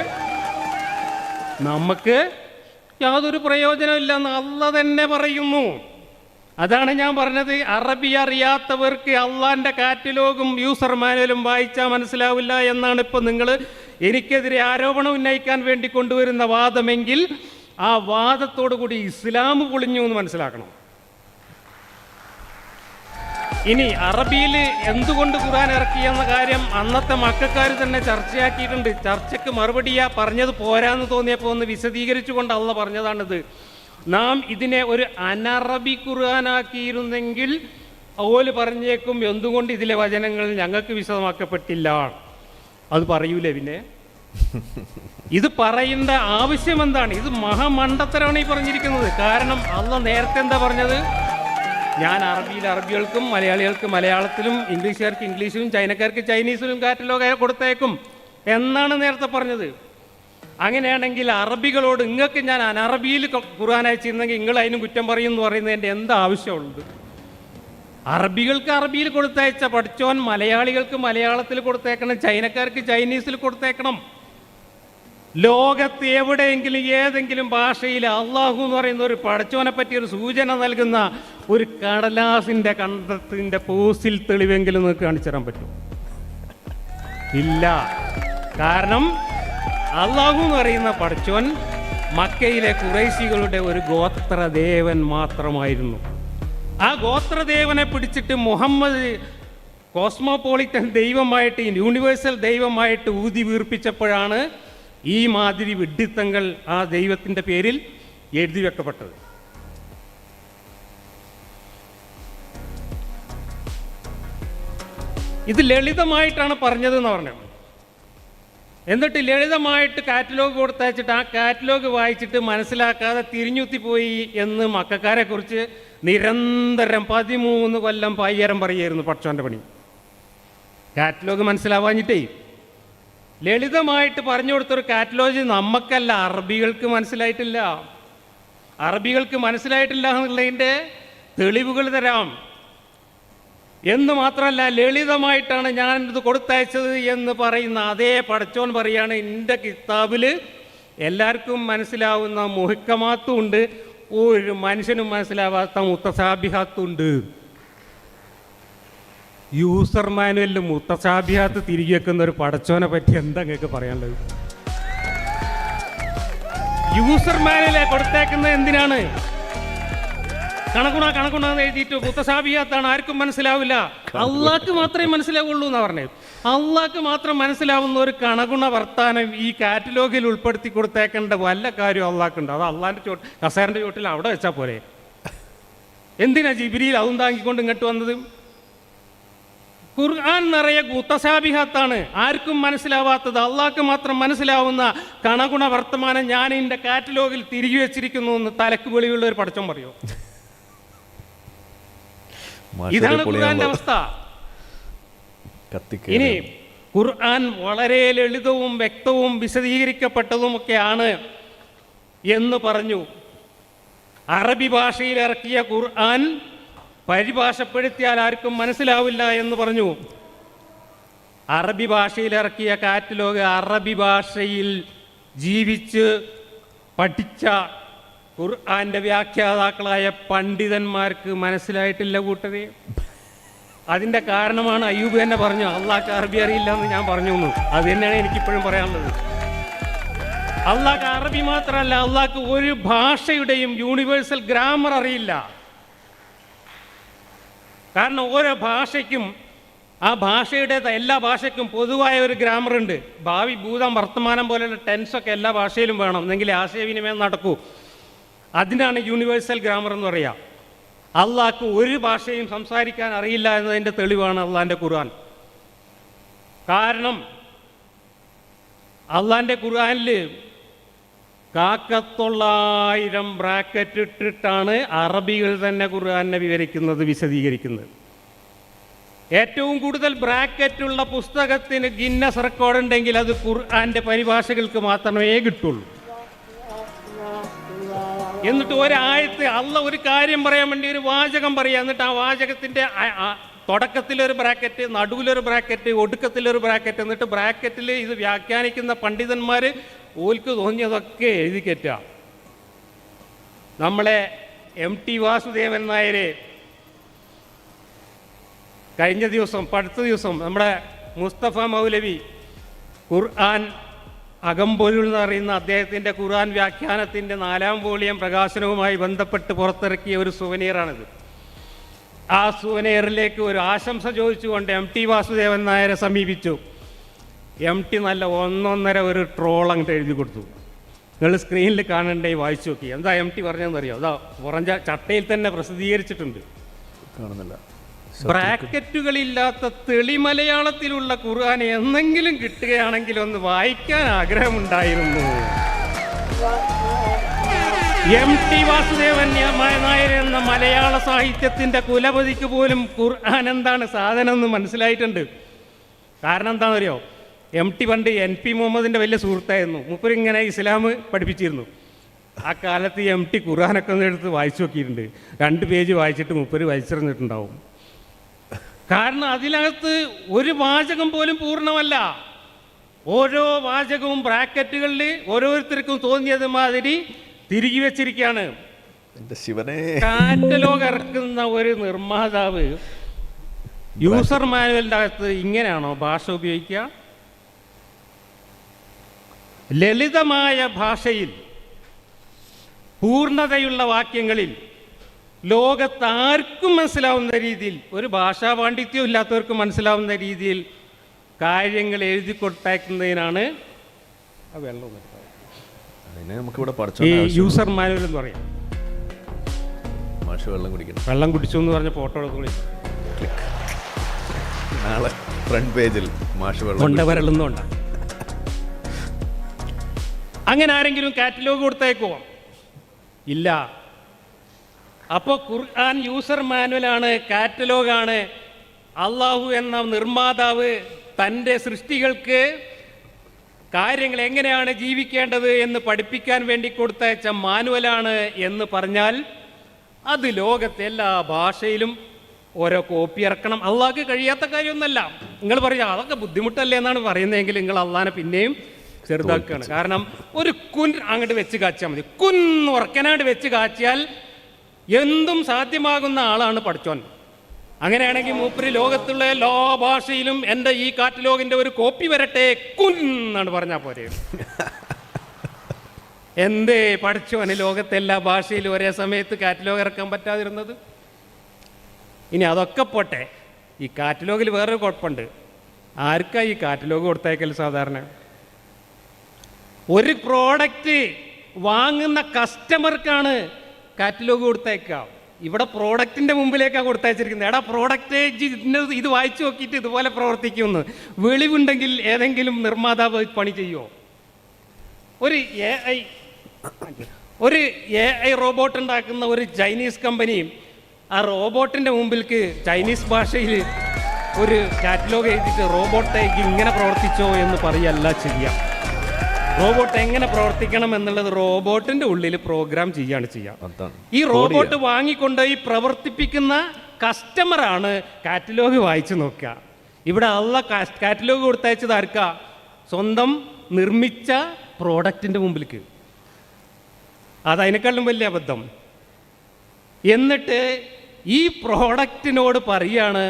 നമുക്ക് യാതൊരു പ്രയോജനമില്ലെന്ന് അള്ളാഹ് തന്നെ പറയുന്നു. അതാണ് ഞാൻ പറഞ്ഞത്. അറബി അറിയാത്തവർക്ക് അള്ളാഹിൻ്റെ കാറ്റലോഗും യൂസർ മാനുവലും വായിച്ചാൽ മനസ്സിലാവില്ല എന്നാണ് ഇപ്പോൾ നിങ്ങൾ എനിക്കെതിരെ ആരോപണം ഉന്നയിക്കാൻ വേണ്ടി കൊണ്ടുവരുന്ന വാദമെങ്കിൽ ആ വാദത്തോടു കൂടി ഇസ്ലാം പൊളിഞ്ഞു എന്ന് മനസ്സിലാക്കണം. ഇനി അറബിയിൽ എന്തുകൊണ്ട് ഖുർആൻ ഇറക്കിയെന്ന കാര്യം അന്നത്തെ മക്കക്കാർ തന്നെ ചർച്ചയാക്കിയിട്ടുണ്ട്. ചർച്ചയ്ക്ക് മറുപടിയാ പറഞ്ഞത് പോരാന്ന് തോന്നിയപ്പോൾ ഒന്ന് വിശദീകരിച്ചുകൊണ്ട് അള്ളാഹ് പറഞ്ഞതാണിത്. നാം ഇതിനെ ഒരു അനറബി ഖുർആനാക്കിയിരുന്നെങ്കിൽ ഓല് പറഞ്ഞേക്കും എന്തുകൊണ്ട് ഇതിലെ വചനങ്ങൾ ഞങ്ങൾക്ക് വിശദമാക്കപ്പെട്ടില്ല. അത് പറയൂലേ പിന്നെ? ഇത് പറയേണ്ട ആവശ്യം എന്താണ്? ഇത് മഹാമണ്ടത്തരമാണ് ഈ പറഞ്ഞിരിക്കുന്നത്. കാരണം അള്ളാഹ് നേരത്തെ എന്താ പറഞ്ഞത്? ഞാൻ അറബികൾക്കും മലയാളികൾക്ക് മലയാളത്തിലും ഇംഗ്ലീഷുകാർക്ക് ഇംഗ്ലീഷിലും ചൈനക്കാർക്ക് ചൈനീസിലും കാറ്റലോഗ് കൊടുത്തേക്കും എന്നാണ് നേരത്തെ പറഞ്ഞത്. അങ്ങനെയാണെങ്കിൽ അറബികളോട് നിങ്ങൾക്ക് ഞാൻ അനറബിയിൽ ഖുർആൻ അയച്ചിരുന്നെങ്കിൽ നിങ്ങൾ അതിനും കുറ്റം പറയും എന്ന് പറയുന്നതിൻ്റെ എന്താ ആവശ്യമുള്ളത്? അറബികൾക്ക് അറബിയിൽ കൊടുത്തയച്ച പഠിച്ചോൻ മലയാളികൾക്ക് മലയാളത്തിൽ കൊടുത്തേക്കണം, ചൈനക്കാർക്ക് ചൈനീസിൽ കൊടുത്തേക്കണം. ലോകത്ത് എവിടെയെങ്കിലും ഏതെങ്കിലും ഭാഷയിൽ അള്ളാഹു എന്ന് പറയുന്ന ഒരു പഠിച്ചോനെ പറ്റി ഒരു സൂചന നൽകുന്ന ഒരു കടലാസിൻ്റെ കണ്ടത്തിൻ്റെ പോസ്റ്റിൽ തെളിവെങ്കിലും നിങ്ങൾക്ക് കാണിച്ചു തരാൻ പറ്റും? ഇല്ല. കാരണം അള്ളാഹു എന്ന് പറയുന്ന പഠിച്ചോൻ മക്കയിലെ ഖുറൈശികളുടെ ഒരു ഗോത്രദേവൻ മാത്രമായിരുന്നു. ആ ഗോത്രദേവനെ പിടിച്ചിട്ട് മുഹമ്മദ് കോസ്മോപോളിറ്റൻ ദൈവമായിട്ട് യൂണിവേഴ്സൽ ദൈവമായിട്ട് ഊതി വീർപ്പിച്ചപ്പോഴാണ് ഈ മാതിരി വിഡ്ഢിത്തങ്ങൾ ആ ദൈവത്തിൻ്റെ പേരിൽ എഴുതി വെക്കപ്പെട്ടത്. ഇത് ലളിതമായിട്ടാണ് പറഞ്ഞതെന്ന് പറഞ്ഞു. എന്നിട്ട് ലളിതമായിട്ട് കാറ്റലോഗ് കൊടുത്തയച്ചിട്ട് ആ കാറ്റലോഗ് വായിച്ചിട്ട് മനസ്സിലാക്കാതെ തിരിഞ്ഞുത്തിപ്പോയി എന്ന് മക്കാരെ കുറിച്ച് നിരന്തരം 13 കൊല്ലം പയ്യരം പറയുമായിരുന്നു പഠിച്ചോൻ്റെ പണി. കാറ്റലോഗ് മനസ്സിലാവാഞ്ഞിട്ടേ ലളിതമായിട്ട് പറഞ്ഞു കൊടുത്തൊരു കാറ്റലോഗ് നമുക്കല്ല, അറബികൾക്ക് മനസ്സിലായിട്ടില്ല. അറബികൾക്ക് മനസ്സിലായിട്ടില്ല എന്നുള്ളതിൻ്റെ തെളിവുകൾ തരാം. എന്ന് മാത്രമല്ല, ലളിതമായിട്ടാണ് ഞാൻ ഇത് കൊടുത്തയച്ചത് എന്ന് പറയുന്ന അതേ പഠിച്ചോൻ പറയാണ് എൻ്റെ കിതാബിൽ എല്ലാവർക്കും മനസ്സിലാവുന്ന മുഹക്കമാത്തും ഉണ്ട്, ഒരു മനുഷ്യനും മനസ്സിലാവാത്ത മുത്തസാബിഹാത്തും ഉണ്ട്. യൂസർ മാനുവലിൽ മുത്തസാബിഹാത്ത് തിരികെ വെക്കുന്ന ഒരു പഠിച്ചോനെ പറ്റി എന്താ നിങ്ങൾക്ക് പറയാനുള്ളത്? യൂസർ മാനുവലെ കൊടുത്തേക്കുന്നത് എന്തിനാണ്? കണക്കുണ എഴുതിയിട്ട് മുത്തസാബിയാത്താണ്, ആർക്കും മനസ്സിലാവില്ല, അള്ളാഹ്ക്ക് മാത്രമേ മനസ്സിലാവുള്ളൂ എന്നാ പറഞ്ഞത്. അള്ളാഹ്ക്ക് മാത്രം മനസ്സിലാവുന്ന ഒരു കണകുണ വർത്താനം ഈ കാറ്റലോഗിൽ ഉൾപ്പെടുത്തി കൊടുത്തേക്കേണ്ട വല്ല കാര്യം അള്ളാഹ്ക്കുണ്ട്? അത് അള്ളാഹിൻ്റെ കസേരൻ്റെ ചോട്ടിൽ അവിടെ വെച്ചാൽ പോരെ? എന്തിനാ ജിബ്രീൽ അതും താങ്ങിക്കൊണ്ട് ഇങ്ങോട്ട് വന്നത്? ഖുർആൻ നിറയെ മുത്തസാബിഹാത്താണ്, ആർക്കും മനസ്സിലാവാത്തത്, അള്ളാഹ്ക്ക് മാത്രം മനസ്സിലാവുന്ന കണകുണ വർത്തമാനം ഞാൻ എൻ്റെ കാറ്റലോഗിൽ തിരികെ വെച്ചിരിക്കുന്നു എന്ന് തലക്ക് വെളിയുള്ള ഒരു പഠിച്ചം പറയോ? ഇതാണ് ഖുർആന്റെ അവസ്ഥ. ഇനി ഖുർആൻ വളരെ ലളിതവും വ്യക്തവും വിശദീകരിക്കപ്പെട്ടതുമൊക്കെയാണ് എന്ന് പറഞ്ഞു. അറബി ഭാഷയിൽ ഇറക്കിയ ഖുർആൻ പരിഭാഷപ്പെടുത്തിയാൽ ആർക്കും മനസ്സിലാവില്ല എന്ന് പറഞ്ഞു. അറബി ഭാഷയിൽ ഇറക്കിയ കാറ്റലോഗ് അറബി ഭാഷയിൽ ജീവിച്ച് പഠിച്ച ഖുർആന്റെ വ്യാഖ്യാതാക്കളായ പണ്ഡിതന്മാർക്ക് മനസ്സിലായിട്ടില്ല കൂട്ടരെ. അതിൻ്റെ കാരണമാണ് അയ്യൂബ് തന്നെ പറഞ്ഞു അള്ളാഹ്ക്ക് അറബി അറിയില്ല എന്ന് ഞാൻ പറഞ്ഞു എന്ന്. അത് തന്നെയാണ് എനിക്കിപ്പോഴും പറയാനുള്ളത്. അള്ളാഹ്ക്ക് അറബി മാത്രമല്ല, അള്ളാഹ്ക്ക് ഒരു ഭാഷയുടെയും യൂണിവേഴ്സൽ ഗ്രാമർ അറിയില്ല. കാരണം ഓരോ ഭാഷയ്ക്കും ആ ഭാഷയുടെ എല്ലാ ഭാഷയ്ക്കും പൊതുവായ ഒരു ഗ്രാമർ ഉണ്ട്. ഭാവി, ഭൂതം, വർത്തമാനം പോലെയുള്ള ടെൻസൊക്കെ എല്ലാ ഭാഷയിലും വേണം, എന്നെങ്കിൽ ആശയവിനിമയം നടക്കൂ. അതിനാണ് യൂണിവേഴ്സൽ ഗ്രാമർ എന്ന് പറയുക. അള്ളാഹ്ക്ക് ഒരു ഭാഷയും സംസാരിക്കാൻ അറിയില്ല എന്നതിൻ്റെ തെളിവാണ് അള്ളാഹിൻ്റെ ഖുർആൻ. കാരണം അള്ളാഹിൻ്റെ ഖുർആനിൽ 900 ബ്രാക്കറ്റ് ഇട്ടിട്ടാണ് അറബികൾ തന്നെ ഖുർആനെ വിവരിക്കുന്നത്, വിശദീകരിക്കുന്നത്. ഏറ്റവും കൂടുതൽ ബ്രാക്കറ്റുള്ള പുസ്തകത്തിന് ഗിന്നസ് റെക്കോർഡ് ഉണ്ടെങ്കിൽ അത് ഖുർആന്റെ പരിഭാഷകൾക്ക് മാത്രമേ കിട്ടുള്ളൂ. എന്നിട്ട് ഒരായത്ത് അള്ളാഹ് ഒരു കാര്യം പറയാൻ വേണ്ടി ഒരു വാചകം പറയാം, എന്നിട്ട് ആ വാചകത്തിൻ്റെ തുടക്കത്തിലൊരു ബ്രാക്കറ്റ്, നടുവിലൊരു ബ്രാക്കറ്റ്, ഒടുക്കത്തിലൊരു ബ്രാക്കറ്റ്, എന്നിട്ട് ബ്രാക്കറ്റിൽ ഇത് വ്യാഖ്യാനിക്കുന്ന പണ്ഡിതന്മാർ ഓൽക്ക് തോന്നിയതൊക്കെ എഴുതി കയറ്റുക. നമ്മളെ MT വാസുദേവൻ നായർ കഴിഞ്ഞ ദിവസം, അടുത്ത ദിവസം നമ്മുടെ മുസ്തഫ മൗലവി ഖുർആൻ അകമ്പൊരുൾ എന്ന് പറയുന്ന അദ്ദേഹത്തിൻ്റെ ഖുർആൻ വ്യാഖ്യാനത്തിൻ്റെ 4ാം വോളിയം പ്രകാശനവുമായി ബന്ധപ്പെട്ട് പുറത്തിറക്കിയ ഒരു സുവനീറാണിത്. ആ സുവനീറിലേക്ക് ഒരു ആശംസ ചോദിച്ചുകൊണ്ട് MT വാസുദേവൻ നായരെ സമീപിച്ചു. MT നല്ല 1.5 ഒരു ട്രോൾ അങ്ങോട്ട് എഴുതി കൊടുത്തു. നിങ്ങൾ സ്ക്രീനിൽ കാണണ്ടേ വായിച്ചു നോക്കി. എന്താ MT പറഞ്ഞതെന്നറിയോ? അതാ പുറം ചട്ടയിൽ തന്നെ പ്രസിദ്ധീകരിച്ചിട്ടുണ്ട്. കാണുന്നില്ല. ബ്രാക്കറ്റുകളില്ലാത്ത തെളിമലയാളത്തിലുള്ള ഖുർആൻ എന്നെങ്കിലും കിട്ടുകയാണെങ്കിൽ ഒന്ന് വായിക്കാൻ ആഗ്രഹമുണ്ടായിരുന്നു. MT വാസുദേവൻ നായർ എന്ന മലയാള സാഹിത്യത്തിൻ്റെ കുലപതിക്ക് പോലും ഖുർആൻ എന്താണ് സാധനം എന്ന് മനസ്സിലായിട്ടുണ്ട്. കാരണം എന്താണെന്നറിയോ? MT പണ്ട് NP മുഹമ്മദിൻ്റെ വലിയ സുഹൃത്തായിരുന്നു. മൂപ്പര് ഇങ്ങനെ ഇസ്ലാം പഠിപ്പിച്ചിരുന്നു. ആ കാലത്ത് MT ഖുർആനൊക്കെ ഒന്ന് എടുത്ത് വായിച്ചു നോക്കിയിട്ടുണ്ട്. 2 പേജ് വായിച്ചിട്ട് മൂപ്പര് വലിച്ചെറിഞ്ഞിട്ടുണ്ടാവും. കാരണം അതിനകത്ത് ഒരു വാചകം പോലും പൂർണ്ണമല്ല. ഓരോ വാചകവും ബ്രാക്കറ്റുകളിൽ ഓരോരുത്തർക്കും തോന്നിയത് മാതിരി തിരികെ വെച്ചിരിക്കുകയാണ്. എൻ്റെ ശിവനെ, കാറ്റലോഗ് ഇറക്കുന്ന ഒരു നിർമ്മാതാവ് യൂസർ മാനുവലിൻ്റെ അകത്ത് ഇങ്ങനെയാണോ ഭാഷ ഉപയോഗിക്കുക? ലളിതമായ ഭാഷയിൽ പൂർണ്ണതയുള്ള വാക്യങ്ങളിൽ ലോകത്താർക്കും മനസ്സിലാവുന്ന രീതിയിൽ, ഒരു ഭാഷാ പാണ്ഡിത്യം ഇല്ലാത്തവർക്ക് മനസ്സിലാവുന്ന രീതിയിൽ കാര്യങ്ങൾ എഴുതി കൊടുത്തയക്കുന്നതിനാണ് വെള്ളം അതിനെ നമുക്കിവിടെ ഈ യൂസർ മാനുവൽ എന്ന് പറയാം. മാഷ് വെള്ളം കുടിക്കണം. വെള്ളം കുടിച്ചു എന്ന് പറഞ്ഞ ഫോട്ടോ എടുത്തോളി. ക്ലിക്ക്. നാളെ ഫ്രണ്ട് പേജിൽ മാഷ് വെള്ളം കൊണ്ടവരളുന്നുണ്ട്. അങ്ങനെ ആരെങ്കിലും കാറ്റലോഗ് കൊടുത്തേക്കോ? ഇല്ല. അപ്പോൾ ഖുർആൻ യൂസർ മാനുവലാണ്, കാറ്റലോഗാണ്. അള്ളാഹു എന്ന നിർമ്മാതാവ് തൻ്റെ സൃഷ്ടികൾക്ക് കാര്യങ്ങൾ എങ്ങനെയാണ് ജീവിക്കേണ്ടത് എന്ന് പഠിപ്പിക്കാൻ വേണ്ടി കൊടുത്തയച്ച മാനുവലാണ് എന്ന് പറഞ്ഞാൽ അത് ലോകത്തെ എല്ലാ ഭാഷയിലും ഓരോ കോപ്പി ഇറക്കണം. അള്ളാഹ്ക്ക് കഴിയാത്ത കാര്യമൊന്നുമല്ല. നിങ്ങൾ പറയാം അതൊക്കെ ബുദ്ധിമുട്ടല്ലേ എന്നാണ് പറയുന്നതെങ്കിൽ നിങ്ങൾ അള്ളാഹിനെ പിന്നെയും ചെറുതാക്കുകയാണ്. കാരണം ഒരു കുൻ അങ്ങോട്ട് വെച്ച് കാച്ചാൽ മതി. ഉറക്കനാണ്ട് വെച്ച് കാച്ചിയാൽ എന്തും സാധ്യമാകുന്ന ആളാണ് പഠിച്ചോൻ. അങ്ങനെയാണെങ്കിൽ മൂപ്പര് ലോകത്തുള്ള എല്ലാ ഭാഷയിലും എൻ്റെ ഈ കാറ്റലോഗിൻ്റെ ഒരു കോപ്പി വരട്ടെ എന്നാണ് പറഞ്ഞാൽ പോരെ. എന്തേ പഠിച്ചോന് ലോകത്തെ എല്ലാ ഭാഷയിലും ഒരേ സമയത്ത് കാറ്റലോഗ് ഇറക്കാൻ പറ്റാതിരുന്നത്? ഇനി അതൊക്കെ പോട്ടെ, ഈ കാറ്റലോഗിൽ വേറൊരു കുഴപ്പമുണ്ട്. ആർക്കാ ഈ കാറ്റലോഗ് കൊടുത്തേക്കൽ? സാധാരണ ഒരു പ്രോഡക്റ്റ് വാങ്ങുന്ന കസ്റ്റമർക്കാണ് കാറ്റലോഗ് കൊടുത്തേക്കുക. ഇവിടെ പ്രോഡക്റ്റിൻ്റെ മുമ്പിലേക്കാണ് കൊടുത്തയച്ചിരിക്കുന്നത്. എടാ പ്രോഡക്റ്റ് ഇത് വായിച്ചു നോക്കിയിട്ട് ഇതുപോലെ പ്രവർത്തിക്കുമെന്ന് വെളിവുണ്ടെങ്കിൽ ഏതെങ്കിലും നിർമ്മാതാവ് പണി ചെയ്യുമോ? ഒരു AI റോബോട്ട് ഉണ്ടാക്കുന്ന ഒരു ചൈനീസ് കമ്പനി ആ റോബോട്ടിൻ്റെ മുമ്പിലേക്ക് ചൈനീസ് ഭാഷയിൽ ഒരു കാറ്റലോഗ് എഴുതിയിട്ട് റോബോട്ടേക്ക് ഇങ്ങനെ പ്രവർത്തിച്ചോ എന്ന് പറയല്ല ചെയ്യാം. റോബോട്ട് എങ്ങനെ പ്രവർത്തിക്കണം എന്നുള്ളത് റോബോട്ടിൻ്റെ ഉള്ളിൽ പ്രോഗ്രാം ചെയ്യാണ് ചെയ്യുക. ഈ റോബോട്ട് വാങ്ങിക്കൊണ്ടുപോയി പ്രവർത്തിപ്പിക്കുന്ന കസ്റ്റമറാണ് കാറ്റലോഗ് വായിച്ചു നോക്കുക. ഇവിടെ കാറ്റലോഗ് കൊടുത്തയച്ചത് ആർക്കാ? സ്വന്തം നിർമ്മിച്ച പ്രോഡക്റ്റിൻ്റെ മുമ്പിലേക്ക്. അതതിനേക്കാളും വലിയ അബദ്ധം. എന്നിട്ട് ഈ പ്രോഡക്റ്റിനോട് പറയാണ്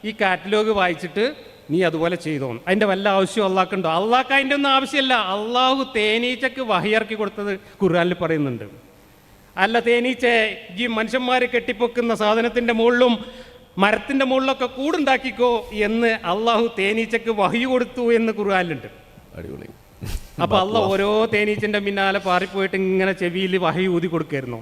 ഈ കാറ്റലോഗ് വായിച്ചിട്ട് നീ അതുപോലെ ചെയ്തോ. അതിൻ്റെ വല്ല ആവശ്യം അള്ളാഹ്ക്കുണ്ടോ? അള്ളാഹ്ക്ക് അതിൻ്റെ ഒന്നും ആവശ്യമില്ല. അള്ളാഹു തേനീച്ചക്ക് വഹിയിറക്കി കൊടുത്തത് ഖുർആനിൽ പറയുന്നുണ്ട്. അല്ല തേനീച്ച ഈ മനുഷ്യന്മാർ കെട്ടിപ്പൊക്കുന്ന സാധനത്തിൻ്റെ മുകളിലും മരത്തിൻ്റെ മുകളിലൊക്കെ കൂടുണ്ടാക്കിക്കോ എന്ന് അള്ളാഹു തേനീച്ചക്ക് വഹി കൊടുത്തു എന്ന് ഖുർആനിലുണ്ട്. അടിപൊളി. അപ്പോൾ അള്ളാഹ് ഓരോ തേനീച്ചൻ്റെ പിന്നാലെ പാറിപ്പോയിട്ട് ഇങ്ങനെ ചെവിയിൽ വഹി ഊതി കൊടുക്കായിരുന്നു.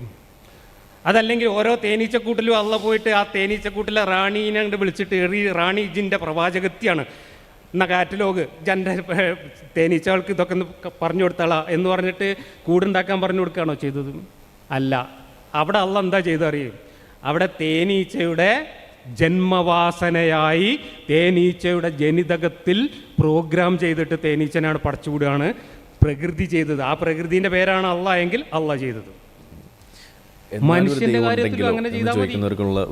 അതല്ലെങ്കിൽ ഓരോ തേനീച്ചക്കൂട്ടിലും അള്ള പോയിട്ട് ആ തേനീച്ചക്കൂട്ടിലെ റാണീനെ അങ്ങോട്ട് വിളിച്ചിട്ട് റാണി ജിൻ്റെ പ്രവാചകത്തിയാണ് എന്ന കാറ്റലോഗ് ജൻ്റെ തേനീച്ചകൾക്ക് ഇതൊക്കെ ഒന്ന് പറഞ്ഞു കൊടുത്താളാ എന്ന് പറഞ്ഞിട്ട് കൂടുണ്ടാക്കാൻ പറഞ്ഞു കൊടുക്കുകയാണോ ചെയ്തത്? അല്ല. അവിടെ അള്ള എന്താ ചെയ്തറിയും? അവിടെ തേനീച്ചയുടെ ജന്മവാസനയായി തേനീച്ചയുടെ ജനിതകത്തിൽ പ്രോഗ്രാം ചെയ്തിട്ട് തേനീച്ചനാണ് പടച്ചുകൂടുകയാണ് പ്രകൃതി ചെയ്തത്. ആ പ്രകൃതിൻ്റെ പേരാണ് അള്ള എങ്കിൽ അള്ള ചെയ്തത്. മനുഷ്യന്റെ കാര്യത്തിലും അങ്ങനെ ചെയ്താൽ മതി.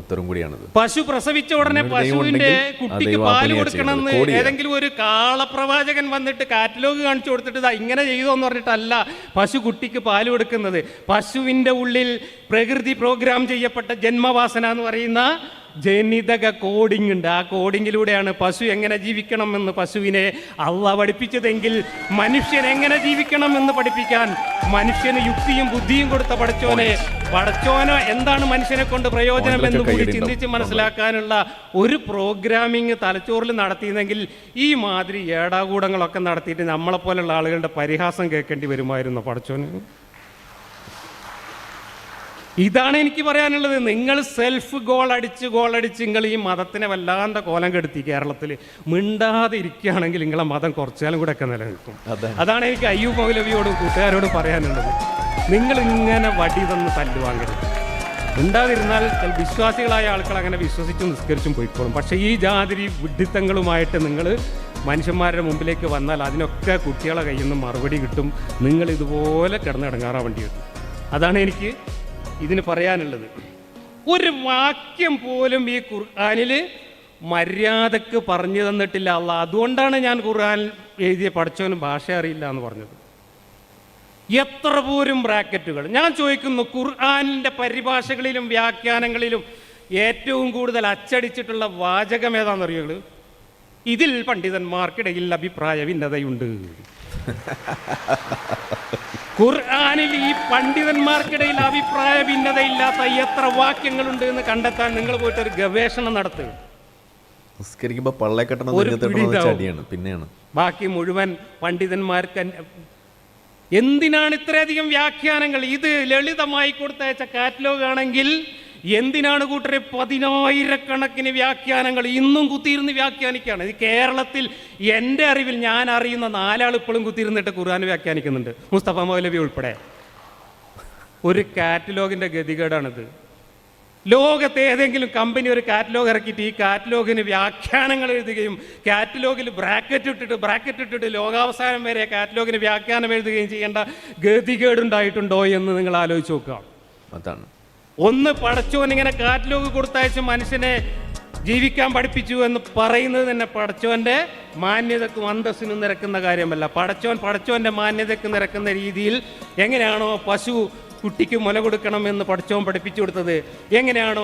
ഉത്തരം കൂടിയാണത്. പശു പ്രസവിച്ച ഉടനെ പശുവിന്റെ കുട്ടിക്ക് പാല് കൊടുക്കണമെന്ന് ഏതെങ്കിലും ഒരു കാളപ്രവാചകൻ വന്നിട്ട് കാറ്റലോഗ് കാണിച്ചു കൊടുത്തിട്ട് ഇങ്ങനെ ചെയ്തോ എന്ന് പറഞ്ഞിട്ടല്ല പശു കുട്ടിക്ക് പാല് കൊടുക്കുന്നത്. പശുവിന്റെ ഉള്ളിൽ പ്രകൃതി പ്രോഗ്രാം ചെയ്യപ്പെട്ട ജന്മവാസന എന്ന് പറയുന്ന ജനിതക കോഡിംഗ് ഉണ്ട്. ആ കോഡിങ്ങിലൂടെയാണ് പശു എങ്ങനെ ജീവിക്കണം എന്ന് പശുവിനെ അള്ളാഹ് പഠിപ്പിച്ചതെങ്കിൽ മനുഷ്യൻ എങ്ങനെ ജീവിക്കണം എന്ന് പഠിപ്പിക്കാൻ മനുഷ്യന് യുക്തിയും ബുദ്ധിയും കൊടുത്ത പടച്ചോനോ എന്താണ് മനുഷ്യനെ കൊണ്ട് പ്രയോജനം എന്ന് കൂടി ചിന്തിച്ച് മനസ്സിലാക്കാനുള്ള ഒരു പ്രോഗ്രാമിങ് തലച്ചോറിൽ നടത്തിയെങ്കിൽ ഈ മാതിരി ഏടാകൂടങ്ങളൊക്കെ നടത്തിയിട്ട് നമ്മളെപ്പോലുള്ള ആളുകളുടെ പരിഹാസം കേൾക്കേണ്ടി വരുമായിരുന്നു പടച്ചോന്. ഇതാണ് എനിക്ക് പറയാനുള്ളത്. നിങ്ങൾ സെൽഫ് ഗോളടിച്ച് നിങ്ങൾ ഈ മതത്തിനെ വല്ലാണ്ട കോലം കെടുത്തി കേരളത്തിൽ. മിണ്ടാതെ ഇരിക്കുകയാണെങ്കിൽ നിങ്ങളെ മതം കുറച്ചാലും കൂടെ ഒക്കെ നിലനിൽക്കും. അതാണ് എനിക്ക് അയ്യൂബ് മൗലവിയോടും കൂട്ടുകാരോടും പറയാനുള്ളത്. നിങ്ങൾ ഇങ്ങനെ വടി തന്ന് തല്ലുവാങ്ങരുത്. മിണ്ടാതിരുന്നാൽ വിശ്വാസികളായ ആൾക്കാർ അങ്ങനെ വിശ്വസിച്ചും നിസ്കരിച്ചും പോയിക്കോളും. പക്ഷേ ഈ ജാതിരി വിഡ്ഢിത്തങ്ങളുമായിട്ട് നിങ്ങൾ മനുഷ്യന്മാരുടെ മുമ്പിലേക്ക് വന്നാൽ അതിനൊക്കെ കുട്ടികളെ കയ്യിൽ നിന്ന് മറുപടി കിട്ടും. നിങ്ങൾ ഇതുപോലെ കിടന്നിടങ്ങാറാവേണ്ടി വരും. അതാണ് എനിക്ക് ഇതിന് പറയാനുള്ളത്. ഒരു വാക്യം പോലും ഈ ഖുർആനിൽ മര്യാദക്ക് പറഞ്ഞു തന്നിട്ടില്ല അള്ളാഹ്. അതുകൊണ്ടാണ് ഞാൻ ഖുർആൻ എഴുതിയ പഠിച്ചവന് ഭാഷ അറിയില്ല എന്ന് പറഞ്ഞത്. എത്ര പോലും ബ്രാക്കറ്റുകൾ. ഞാൻ ചോദിക്കുന്നു, ഖുർആനിൻ്റെ പരിഭാഷകളിലും വ്യാഖ്യാനങ്ങളിലും ഏറ്റവും കൂടുതൽ അച്ചടിച്ചിട്ടുള്ള വാചകം ഏതാണെന്നറിയുള്ളൂ? ഇതിൽ പണ്ഡിതന്മാർക്കിടയിൽ അഭിപ്രായ ഭിന്നതയുണ്ട്. ഖുർആനിൽ ഈ പണ്ഡിതന്മാർക്കിടയിൽ അഭിപ്രായ ഭിന്നതയില്ലാത്ത എത്ര വാക്യങ്ങളുണ്ട് എന്ന് കണ്ടെത്താൻ നിങ്ങൾ പോയിട്ട് ഒരു ഗവേഷണം നടത്തുക. പിന്നെയാണ് ബാക്കി മുഴുവൻ പണ്ഡിതന്മാർക്ക്. എന്തിനാണ് ഇത്രയധികം വ്യാഖ്യാനങ്ങൾ? ഇത് ലളിതമായി കൊടുത്തയച്ച കാറ്റലോഗ് ആണെങ്കിൽ എന്തിനാണ് കൂട്ടരെ 10,000 വ്യാഖ്യാനങ്ങൾ ഇന്നും കുത്തിയിരുന്ന് വ്യാഖ്യാനിക്കുകയാണ്? ഇത് കേരളത്തിൽ എൻ്റെ അറിവിൽ ഞാൻ അറിയുന്ന 4 ആൾ ഇപ്പോഴും കുത്തിയിരുന്നിട്ട് ഖുർആൻ വ്യാഖ്യാനിക്കുന്നുണ്ട്, മുസ്തഫ മൗലവി ഉൾപ്പെടെ. ഒരു കാറ്റലോഗിൻ്റെ ഗതികേടാണിത്. ലോകത്തെ ഏതെങ്കിലും കമ്പനി ഒരു കാറ്റലോഗ് ഇറക്കിയിട്ട് ഈ കാറ്റലോഗിന് വ്യാഖ്യാനങ്ങൾ എഴുതുകയും കാറ്റലോഗിൽ ബ്രാക്കറ്റ് ഇട്ടിട്ട് ലോകാവസാനം വരെ കാറ്റലോഗിന് വ്യാഖ്യാനം എഴുതുകയും ചെയ്യേണ്ട ഗതികേടുണ്ടായിട്ടുണ്ടോ എന്ന് നിങ്ങൾ ആലോചിച്ച് നോക്കുക. അതാണ് ഒന്ന് പടച്ചോൻ ഇങ്ങനെ കാറ്റലോഗ് കൊടുത്തയച്ച് മനുഷ്യനെ ജീവിക്കാൻ പഠിപ്പിച്ചു എന്ന് പറയുന്നത് തന്നെ പടച്ചോൻ്റെ മാന്യതക്കും അന്തസ്സിനും നിരക്കുന്ന കാര്യമല്ല. പടച്ചോൻ്റെ മാന്യതയ്ക്ക് നിരക്കുന്ന രീതിയിൽ എങ്ങനെയാണോ പശു കുട്ടിക്ക് മുല കൊടുക്കണമെന്ന് പടച്ചോൻ പഠിപ്പിച്ചു കൊടുത്തത്, എങ്ങനെയാണോ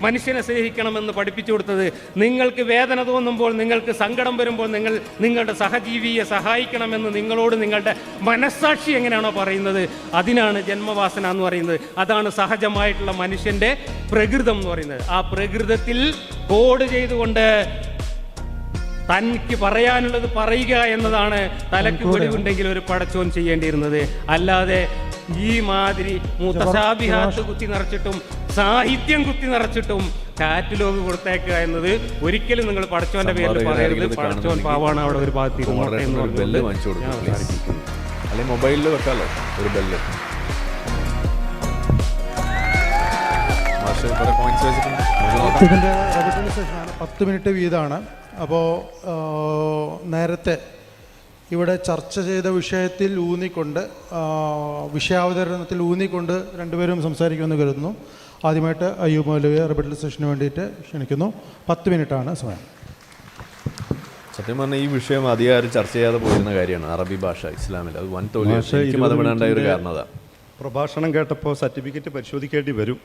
മനുഷ്യനെ സ്നേഹിക്കണമെന്ന് പഠിപ്പിച്ചു കൊടുത്തത്, നിങ്ങൾക്ക് വേദന തോന്നുമ്പോൾ, നിങ്ങൾക്ക് സങ്കടം വരുമ്പോൾ നിങ്ങളുടെ സഹജീവിയെ സഹായിക്കണമെന്ന് നിങ്ങളോട് നിങ്ങളുടെ മനസ്സാക്ഷി എങ്ങനെയാണോ പറയുന്നത്, അതിനാണ് ജന്മവാസന എന്ന് പറയുന്നത്. അതാണ് സഹജമായിട്ടുള്ള മനുഷ്യൻ്റെ പ്രകൃതം എന്ന് പറയുന്നത്. ആ പ്രകൃതത്തിൽ കോഡ് ചെയ്തുകൊണ്ട് തനിക്ക് പറയാനുള്ളത് പറയുക എന്നതാണ് തലക്ക് വെളിവുണ്ടെങ്കിൽ ഒരു പടച്ചോൻ ചെയ്യേണ്ടിയിരുന്നത്. അല്ലാതെ ഈ മാതിരി മുതശാബിഹാത്ത് കുത്തി നിറച്ചിട്ടും സാഹിത്യം കുത്തി നിറച്ചിട്ടും കാറ്റലോഗ് കൊടുത്തേക്കുക എന്നത് ഒരിക്കലും നിങ്ങൾ പടച്ചോന്റെ പേരിൽ പറയരുത്. പടച്ചോൻ പാവാണ് അവിടെ ഒരു ഭാഗത്ത് മൊബൈലിൽ വെക്കാലോ ഒരു ബെല്ല്. 10 മിനിറ്റ് വീതമാണ്. അപ്പോൾ നേരത്തെ ഇവിടെ ചർച്ച ചെയ്ത വിഷയത്തിൽ വിഷയാവതരണത്തിൽ ഊന്നിക്കൊണ്ട് രണ്ടുപേരും സംസാരിക്കുമെന്ന് കരുതുന്നു. ആദ്യമായിട്ട് അയ്യൂബ് മൗലവിയെ റിബട്ടൽ സെഷന് വേണ്ടിയിട്ട് ക്ഷണിക്കുന്നു. 10 മിനിറ്റാണ് സമയം. സത്യം പറഞ്ഞാൽ ഈ വിഷയം അധികം ചർച്ച ചെയ്യാതെ പോയിരുന്ന കാര്യമാണ്. അറബി ഭാഷ ഇസ്ലാമിൽ അത് വൻ തോൽവി മതപ്പെടേണ്ട ഒരു കാരണം. അതാ പ്രഭാഷണം കേട്ടപ്പോൾ സർട്ടിഫിക്കറ്റ് പരിശോധിക്കേണ്ടി വരും.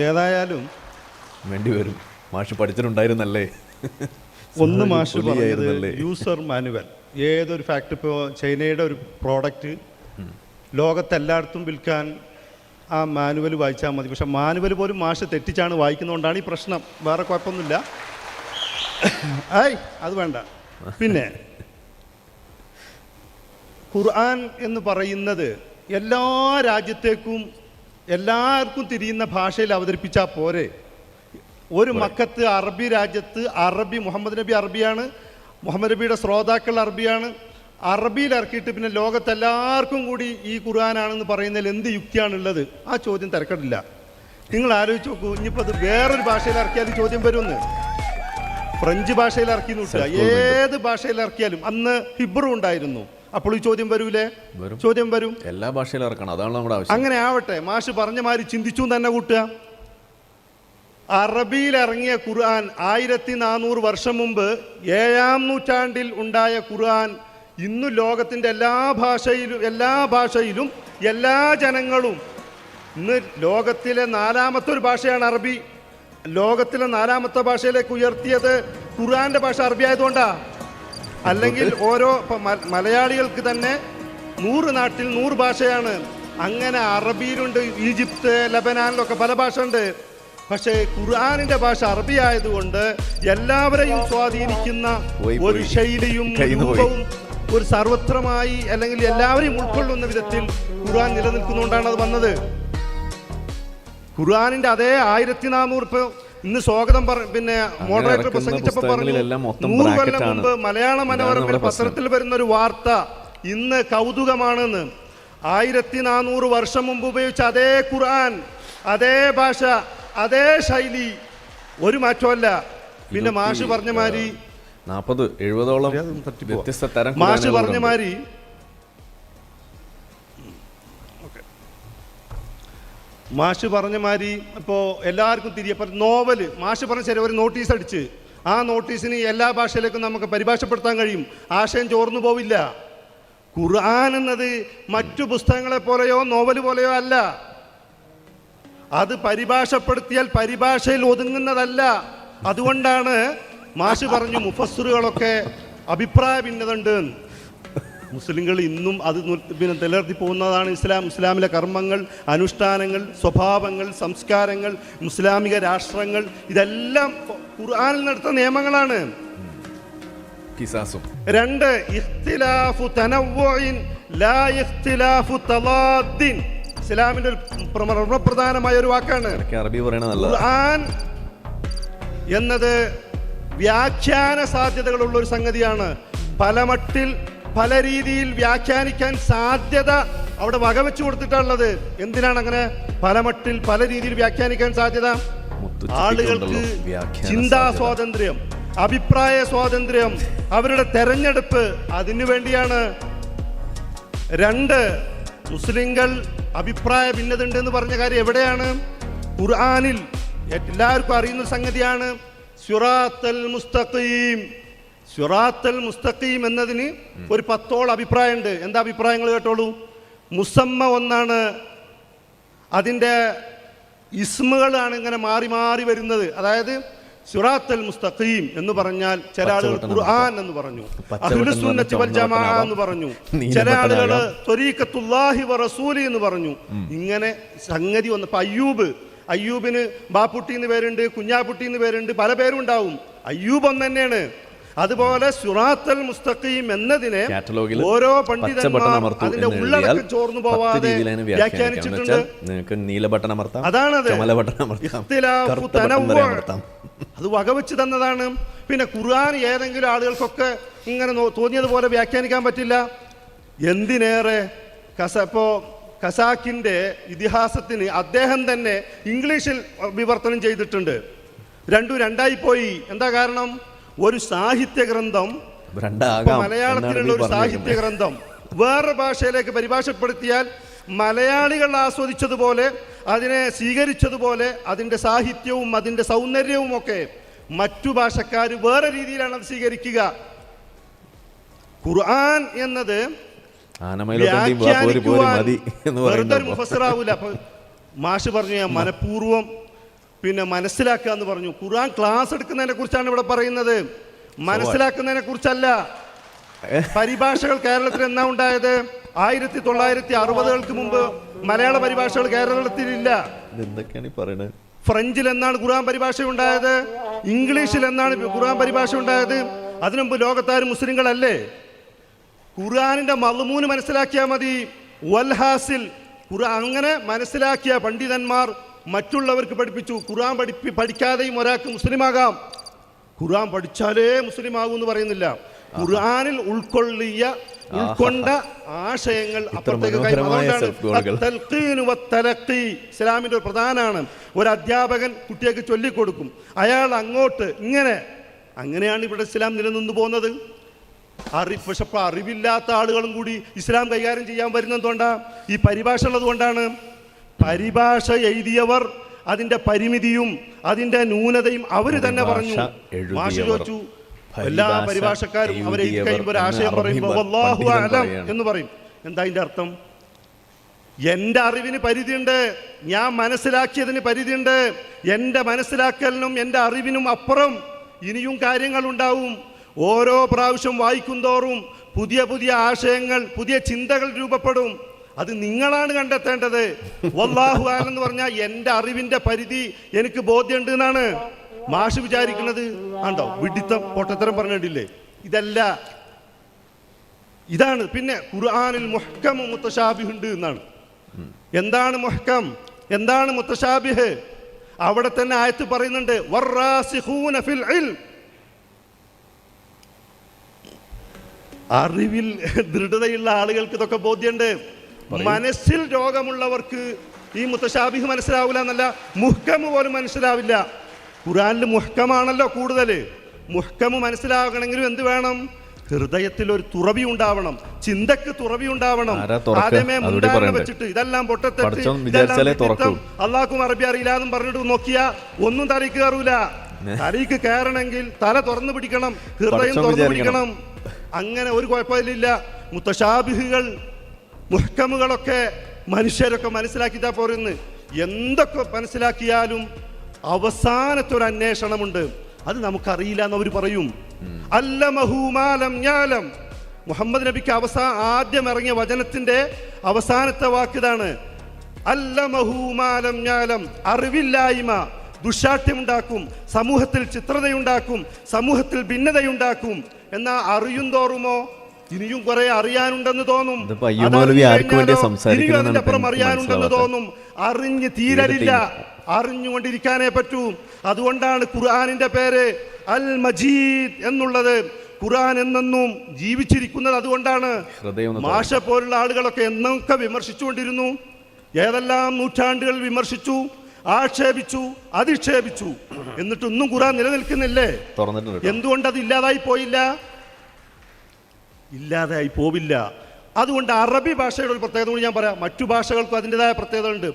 ഏതായാലും വേണ്ടി വരും. മാഷ് പഠിച്ചിട്ടുണ്ടായിരുന്നല്ലേ? ഒന്ന് മാഷ് പറഞ്ഞത് യൂസർ മാനുവൽ. ഏതൊരു ഫാക്ടറി, ഇപ്പോൾ ചൈനയുടെ ഒരു പ്രോഡക്റ്റ് ലോകത്തെല്ലായിടത്തും വിൽക്കാൻ ആ മാനുവൽ വായിച്ചാൽ മതി. പക്ഷെ മാനുവൽ പോലും മാഷ് തെറ്റിച്ചാണ് വായിക്കുന്നതുകൊണ്ടാണ് ഈ പ്രശ്നം. വേറെ കുഴപ്പമൊന്നുമില്ല. അത് വേണ്ട. പിന്നെ ഖുർആൻ എന്ന് പറയുന്നത് എല്ലാ രാജ്യത്തേക്കും എല്ലാവർക്കും തിരിയുന്ന ഭാഷയിൽ അവതരിപ്പിച്ചാൽ പോരെ? ഒരു മക്കത്ത് അറബി രാജ്യത്ത് മുഹമ്മദ് നബി അറബിയാണ്, മുഹമ്മദ് നബിയുടെ ശ്രോതാക്കൾ അറബിയാണ്, അറബിയിൽ ഇറക്കിയിട്ട് പിന്നെ ലോകത്തെല്ലാവർക്കും കൂടി ഈ ഖുർആനാണെന്ന് പറയുന്നതിൽ എന്ത് യുക്തിയാണുള്ളത്? ആ ചോദ്യം തിരക്കടില്ല. നിങ്ങൾ ആലോചിച്ച് നോക്കൂ. ഇനിയിപ്പോൾ അത് വേറൊരു ഭാഷയിൽ ഇറക്കിയാലും ചോദ്യം വരുമെന്ന്. ഫ്രഞ്ച് ഭാഷയിൽ ഇറക്കി നോക്കുക, ഏത് ഭാഷയിൽ ഇറക്കിയാലും. അന്ന് ഹിബ്രു ഉണ്ടായിരുന്നു, അപ്പോൾ ഈ ചോദ്യം വരൂലേ? ചോദ്യം വരും. എല്ലാ ഭാഷയിലും ഇറക്കണം, അതാണ് നമ്മുടെ ആവശ്യം. അങ്ങനെ ആവട്ടെ. മാഷ് പറഞ്ഞ മാതിരി ചിന്തിച്ചു തന്നെ കൂട്ടുക. അറബിയിൽ ഇറങ്ങിയ ഖുർആൻ 1400 വർഷം മുമ്പ് 7-ാം നൂറ്റാണ്ടിൽ ഉണ്ടായ ഖുർആൻ ഇന്ന് ലോകത്തിൻ്റെ എല്ലാ ഭാഷയിലും എല്ലാ ജനങ്ങളും ഇന്ന് ലോകത്തിലെ 4ാമത്തെ ഒരു ഭാഷയാണ് അറബി. ലോകത്തിലെ 4ാമത്തെ ഭാഷയിലേക്ക് ഉയർത്തിയത് ഖുർആന്റെ ഭാഷ അറബി ആയതുകൊണ്ടാ. അല്ലെങ്കിൽ ഓരോ മലയാളികൾക്ക് തന്നെ 100 നാട്ടിൽ 100 ഭാഷയാണ്. അങ്ങനെ അറബിയിലുണ്ട്, ഈജിപ്ത്, ലബനാനിലൊക്കെ പല ഭാഷ ഉണ്ട്. പക്ഷേ ഖുർആനിന്റെ ഭാഷ അറബി ആയതുകൊണ്ട് എല്ലാവരെയും സ്വാധീനിക്കുന്ന ഒരു ശൈലിയും രൂപവും ഒരു സർവത്രമായി അല്ലെങ്കിൽ എല്ലാവരെയും ഉൾക്കൊള്ളുന്ന വിധത്തിൽ ഖുർആൻ നിലനിൽക്കുന്നതുകൊണ്ടാണ് അത് വന്നത്. ഖുർആനിന്റെ അതേ 1400 ഇന്ന് സ്വാഗതം പിന്നെ മോഡറേറ്റർ പ്രസംഗിച്ചപ്പോൾ പറഞ്ഞു 100 കൊല്ലം മുമ്പ് മലയാള മനോരമയിൽ പത്രത്തിൽ വരുന്ന ഒരു വാർത്ത ഇന്ന് കൗതുകമാണെന്ന്. 1400 വർഷം മുമ്പ് ഉപയോഗിച്ച അതേ ഖുർആൻ, അതേ ഭാഷ, അതേ ശൈലി, ഒരു മാറ്റമല്ല. പിന്നെ മാഷ് പറഞ്ഞ മാതിരി 40-70ഓളം വ്യത്യസ്ത തരം മാഷ് പറഞ്ഞ മാതിരി ഇപ്പോൾ എല്ലാവർക്കും തിരിയപ്പോൾ നോവല് മാഷ് പറഞ്ഞ ശരി ഒരു നോട്ടീസ് അടിച്ച് ആ നോട്ടീസിന് എല്ലാ ഭാഷയിലേക്കും നമുക്ക് പരിഭാഷപ്പെടുത്താൻ കഴിയും. ആശയം ചോർന്നു പോവില്ല. ഖുർആൻ എന്നത് മറ്റു പുസ്തകങ്ങളെ പോലെയോ നോവൽ പോലെയോ അല്ല. അത് പരിഭാഷപ്പെടുത്തിയാൽ പരിഭാഷയിൽ ഒതുങ്ങുന്നതല്ല. അതുകൊണ്ടാണ് മാഷ് പറഞ്ഞു മുഫസ്സിറുകളൊക്കെ അഭിപ്രായ ഭിന്നതയുണ്ട്. മുസ്ലിങ്ങൾ ഇന്നും അത് പിന്നെ നിലനിർത്തി പോകുന്നതാണ് ഇസ്ലാമിലെ കർമ്മങ്ങൾ, അനുഷ്ഠാനങ്ങൾ, സ്വഭാവങ്ങൾ, സംസ്കാരങ്ങൾ, മുസ്ലാമിക രാഷ്ട്രങ്ങൾ, ഇതെല്ലാം ഖുർആനിൽ നടത്ത നിയമങ്ങളാണ്. 2 ഇഖ്തിലാഫു തനവ്വുഇൻ ലാ ഇഖ്തിലാഫു തളാദ്ദിൻ. ഇസ്ലാമിന്റെ ഒരു പ്രധാനമായ ഒരു വാക്കാണ് ഖുർആൻ എന്നത്. വ്യാഖ്യാന സാധ്യതകളുള്ള ഒരു സംഗതിയാണ്. പല മട്ടിൽ പല രീതിയിൽ വ്യാഖ്യാനിക്കാൻ സാധ്യത അവിടെ വകവെച്ചു കൊടുത്തിട്ടുള്ളത്. എന്തിനാണ് അങ്ങനെ പല മട്ടിൽ പല രീതിയിൽ വ്യാഖ്യാനിക്കാൻ സാധ്യത? ആളുകൾക്ക് ചിന്താ സ്വാതന്ത്ര്യം, അഭിപ്രായ സ്വാതന്ത്ര്യം, അവരുടെ തെരഞ്ഞെടുപ്പ്, അതിനു വേണ്ടിയാണ്. 2 മുസ്ലിങ്ങൾ അഭിപ്രായ ഭിന്നത ഉണ്ടെന്ന് പറഞ്ഞ കാര്യം എവിടെയാണ്? ഖുർആനിൽ എല്ലാവർക്കും അറിയുന്ന സംഗതിയാണ് സിറാത്തൽ മുസ്തഖീം. സിറാത്തൽ മുസ്തഖീം എന്നതിന് ഒരു 10ഓളം അഭിപ്രായമുണ്ട്. എന്താ അഭിപ്രായങ്ങൾ കേട്ടോളൂ. മുസമ്മ ഒന്നാണ്, അതിൻ്റെ ഇസ്മുകളാണ് ഇങ്ങനെ മാറി മാറി വരുന്നത്. അതായത് സിറാത്തൽ മുസ്തഖീം എന്ന് പറഞ്ഞാൽ ചില ആളുകൾ ഖുർആൻ എന്ന് പറഞ്ഞു, അഹ്ലുസ് സുന്നത്തി വൽ ജമാഅ എന്ന് പറഞ്ഞു, ചില ആളുകൾ ത്വരീഖത്തുല്ലാഹി വ റസൂലി എന്ന് പറഞ്ഞു. ഇങ്ങനെ സംഗതി വന്നപ്പോൾ അയ്യൂബിന് ബാപ്പുട്ടി എന്ന് പേരുണ്ട്, കുഞ്ഞാപ്പുട്ടി എന്ന് പേരുണ്ട്, പല പേരും ഉണ്ടാവും. അയ്യൂബ് ഒന്ന് തന്നെയാണ്. അതുപോലെ സിറാത്തൽ മുസ്തഖീം എന്നതിനെ ഓരോ പണ്ഡിതന്മാർ അതിന്റെ ഉള്ളടക്കം ചോർന്നു പോവാതെ വ്യാഖ്യാനിച്ചിട്ടുണ്ട്. അതാണത് അത് വകവെച്ച് തന്നതാണ്. പിന്നെ ഖുർആൻ ഏതെങ്കിലും ആളുകൾക്കൊക്കെ ഇങ്ങനെ തോന്നിയതുപോലെ വ്യാഖ്യാനിക്കാൻ പറ്റില്ല. എന്തിനേറെ ഖസാക്കിന്റെ ഇതിഹാസത്തിന് അദ്ദേഹം തന്നെ ഇംഗ്ലീഷിൽ വിവർത്തനം ചെയ്തിട്ടുണ്ട്. 2 പോയി. എന്താ കാരണം? ഒരു സാഹിത്യ ഗ്രന്ഥം, മലയാളത്തിലുള്ള ഒരു സാഹിത്യ ഗ്രന്ഥം വേറെ ഭാഷയിലേക്ക് പരിഭാഷപ്പെടുത്തിയാൽ മലയാളികൾ ആസ്വദിച്ചതുപോലെ അതിനെ സ്വീകരിച്ചതുപോലെ അതിൻ്റെ സാഹിത്യവും അതിൻ്റെ സൗന്ദര്യവും ഒക്കെ മറ്റു ഭാഷക്കാർ വേറെ രീതിയിലാണ് അത് സ്വീകരിക്കുക. ഖുർആൻ എന്നത് വെറുതെ മുഫസ്സിറാവൂല. അപ്പൊ മാഷ് പറഞ്ഞു ഞാൻ മനഃപൂർവ്വം പിന്നെ മനസ്സിലാക്കുക എന്ന് പറഞ്ഞു. ഖുർആൻ ക്ലാസ് എടുക്കുന്നതിനെ കുറിച്ചാണ് ഇവിടെ പറയുന്നത്, മനസ്സിലാക്കുന്നതിനെ കുറിച്ചല്ല. പരിഭാഷകൾ കേരളത്തിൽ എന്നാ ഉണ്ടായത്? 1960-കൾക്ക് മുമ്പ് മലയാള പരിഭാഷകൾ കേരളത്തിലില്ല. ഫ്രഞ്ചിൽ എന്നാണ് ഖുർആൻ പരിഭാഷ ഉണ്ടായത്, ഇംഗ്ലീഷിൽ എന്നാണ് ഖുർആൻ പരിഭാഷ ഉണ്ടായത്. അതിനു മുമ്പ് ലോകത്താരും മുസ്ലിങ്ങളല്ലേ? ഖുർആനിന്റെ മദ്മൂന് മനസ്സിലാക്കിയാൽ മതി. വൽഹാസിൽ ഖുർആൻ അങ്ങനെ മനസ്സിലാക്കിയ പണ്ഡിതന്മാർ മറ്റുള്ളവർക്ക് പഠിപ്പിച്ചു. ഖുർആൻ പഠിക്കാതെയും ഒരാൾക്ക് മുസ്ലിമാകാം. ഖുർആൻ പഠിച്ചാലേ മുസ്ലിമാകൂ എന്ന് പറയുന്നില്ല. ഖുർആനിൽ ഉൾക്കൊണ്ട ആശയങ്ങൾ അപ്പുറത്തേക്ക് ഇസ്ലാമിന്റെ ഒരു പ്രധാനമാണ്. ഒരു അധ്യാപകൻ കുട്ടിയൊക്കെ ചൊല്ലിക്കൊടുക്കും, അയാൾ അങ്ങോട്ട് അങ്ങനെയാണ് ഇവിടെ ഇസ്ലാം നിലനിന്നു പോകുന്നത്. പക്ഷെ അറിവില്ലാത്ത ആളുകളും കൂടി ഇസ്ലാം കൈകാര്യം ചെയ്യാൻ വരുന്നതുകൊണ്ടാ ഈ പരിഭാഷ ഉള്ളത് കൊണ്ടാണ്. പരിഭാഷ എഴുതിയവർ അതിന്റെ പരിമിതിയും അതിന്റെ ന്യൂനതയും അവര് തന്നെ പറഞ്ഞു. മാഷ് ചോദിച്ചു, എല്ലാ പരിഭാഷക്കാരും അവരെ കഴിയുമ്പോൾ ഒരു ആശയം പറയുമ്പോൾ വല്ലാഹു അലം എന്ന് പറയും. എന്താ അതിന്റെ അർത്ഥം? എൻ്റെ അറിവിന് പരിധിയുണ്ട്, ഞാൻ മനസ്സിലാക്കിയതിന് പരിധിയുണ്ട്. എൻ്റെ മനസ്സിലാക്കലിനും എൻ്റെ അറിവിനും അപ്പുറം ഇനിയും കാര്യങ്ങളുണ്ടാവും. ഓരോ പ്രാവശ്യം വായിക്കും തോറും പുതിയ പുതിയ ആശയങ്ങൾ, പുതിയ ചിന്തകൾ രൂപപ്പെടും. അത് നിങ്ങളാണ് കണ്ടെത്തേണ്ടത്. വല്ലാഹു അലം എന്ന് പറഞ്ഞാൽ എൻ്റെ അറിവിൻ്റെ പരിധി എനിക്ക് ബോധ്യമുണ്ട് എന്നാണ് മാഷ് വിചാരിക്കുന്നത്. ആണ്ടോ വിഡിത്തം പൊട്ടത്തരം പറഞ്ഞിട്ടില്ലേ? ഇതല്ല, ഇതാണ്. പിന്നെ ഖുർആനിൽ മുഹ്കം മുത്തശാബിഹ് ഉണ്ട് എന്നാണ്. എന്താണ് മുഹ്കം, എന്താണ് മുത്തശാബിഹ്? അവിടെ തന്നെ ആയത്ത് പറയുന്നുണ്ട്, വറാസിഖൂന ഫിൽ ഇൽം, അറിവിൽ ദൃഢതയുള്ള ആളുകൾക്ക് ഇതൊക്കെ ബോധ്യമുണ്ട്. മനസ്സിൽ രോഗമുള്ളവർക്ക് ഈ മുത്തശാബിഹ് മനസ്സിലാവില്ല എന്നല്ല, മുഹ്കം പോലും മനസ്സിലാവില്ല. ഖുർആനിൽ മുഹ്കമാണല്ലോ കൂടുതൽ. മുഹ്കം മനസ്സിലാകണമെങ്കിലും എന്ത് വേണം? ഹൃദയത്തിൽ ഒരു തുറവി ഉണ്ടാവണം, ചിന്തക്ക് തുറവി ഉണ്ടാവണം. ആദ്യമേ മുൻധാരണ വെച്ചിട്ട് ഇതെല്ലാം പൊട്ടത്തെറ്റ്, അള്ളാഹ്ക്കും അറബി അറിയില്ലാന്നും പറഞ്ഞിട്ട് നോക്കിയാ ഒന്നും തലയ്ക്ക് കയറൂല. തലയ്ക്ക് കയറണമെങ്കിൽ തല തുറന്നു പിടിക്കണം, ഹൃദയം തുറന്നു പിടിക്കണം. അങ്ങനെ ഒരു കുഴപ്പമില്ല. മുത്തശാബിഹുകൾ, മുഹ്കമുകളൊക്കെ മനുഷ്യരൊക്കെ മനസ്സിലാക്കിയിട്ടാ പോരുന്ന്. എന്തൊക്കെ മനസ്സിലാക്കിയാലും അവസാനത്തൊരു അന്വേഷണമുണ്ട്, അത് നമുക്കറിയില്ല എന്നവർ പറയും. അല്ലമഹു മാ ലം യഅലം. മുഹമ്മദ് നബിക്ക് ആദ്യം ഇറങ്ങിയ വചനത്തിന്റെ അവസാനത്തെ വാക്കിതാണ്, അല്ലമഹു മാ ലം യഅലം. അറിവില്ലായ്മ ദുശാഠ്യമുണ്ടാക്കും, സമൂഹത്തിൽ ചിത്രതയുണ്ടാക്കും, സമൂഹത്തിൽ ഭിന്നതയുണ്ടാക്കും. എന്നാ അറിയും തോറുമോ ഇനിയും കുറെ അറിയാനുണ്ടെന്ന് തോന്നും, ഇനിയും അതിന്റെ അപ്പുറം അറിയാനുണ്ടെന്ന് തോന്നും. അറിഞ്ഞ് തീരലില്ല, അറിഞ്ഞുകൊണ്ടിരിക്കാനേ പറ്റൂ. അതുകൊണ്ടാണ് ഖുർആനിന്റെ പേര് അൽ മജീദ് എന്നുള്ളത്. ഖുർആൻ എന്നെന്നും ജീവിച്ചിരിക്കുന്നത് അതുകൊണ്ടാണ്. മാഷ പോലുള്ള ആളുകളൊക്കെ എന്നൊക്കെ വിമർശിച്ചുകൊണ്ടിരുന്നു. ഏതെല്ലാം നൂറ്റാണ്ടുകൾ വിമർശിച്ചു, ആക്ഷേപിച്ചു, അധിക്ഷേപിച്ചു. എന്നിട്ടൊന്നും ഖുർആൻ നിലനിൽക്കുന്നില്ലേ? എന്തുകൊണ്ട് അത് ഇല്ലാതായി പോയില്ല? ഇല്ലാതായി പോവില്ല. അതുകൊണ്ട് അറബി ഭാഷയുടെ ഒരു പ്രത്യേകത കൂടി ഞാൻ പറയാം. മറ്റു ഭാഷകൾക്കും അതിൻ്റെതായ പ്രത്യേകത ഉണ്ട്.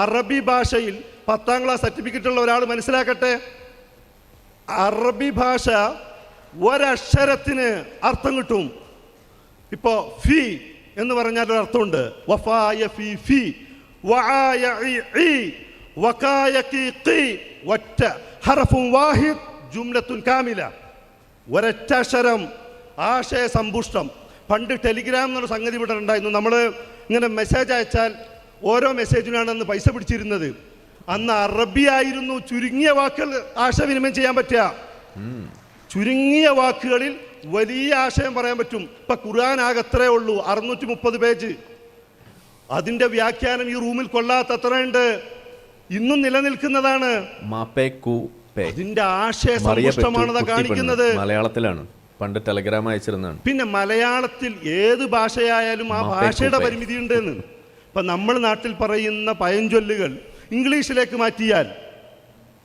അറബി ഭാഷയിൽ 10ാം ക്ലാസ് സർട്ടിഫിക്കറ്റ് ഉള്ള ഒരാൾ മനസ്സിലാക്കട്ടെ, അറബി ഭാഷ ഒരക്ഷരത്തിന് അർത്ഥം കിട്ടും. ഇപ്പോ ഫി എന്ന് പറഞ്ഞാൽ ഒരു അർത്ഥമുണ്ട്. വഫായ ഫി ഫി, വആയ ഇ, വകായ ഖി, ഒറ്റ ഹർഫുൻ വാഹിദ് ജുംലത്തുൻ കാമില. ഒരൊറ്റ അക്ഷരം, ആശയ സമ്പുഷ്ടം. പണ്ട് ടെലിഗ്രാം എന്നൊരു സംഗതി ഇവിടെ ഉണ്ടായിരുന്നു. നമ്മൾ ഇങ്ങനെ മെസ്സേജ് അയച്ചാൽ ഓരോ മെസ്സേജിനാണ് അന്ന് പൈസ പിടിച്ചിരുന്നത്. അന്ന് അറബി ആയിരുന്നു ചുരുങ്ങിയ വാക്കുകൾ ആശയവിനിമയം ചെയ്യാൻ പറ്റുക. ചുരുങ്ങിയ വാക്കുകളിൽ വലിയ ആശയം പറയാൻ പറ്റും. ഇപ്പൊ ഖുർആൻ ആകെ എത്രേ ഉള്ളൂ? 630 പേജ്. അതിന്റെ വ്യാഖ്യാനം ഈ റൂമിൽ കൊള്ളാത്തത്ര ഉണ്ട്, ഇന്നും നിലനിൽക്കുന്നതാണ്. ഇതിന്റെ ആശയ സമ്പുഷ്ടമാണത് കാണിക്കുന്നത്. മലയാളത്തിലാണ്, പണ്ട് ടെലഗ്രാം അയച്ചിരുന്നതാണ്. പിന്നെ മലയാളത്തിൽ ഏത് ഭാഷയായാലും ആ ഭാഷയുടെ പരിമിതി ഉണ്ടെന്ന്. ഇപ്പൊ നമ്മൾ നാട്ടിൽ പറയുന്ന പഴഞ്ചൊല്ലുകൾ ഇംഗ്ലീഷിലേക്ക് മാറ്റിയാൽ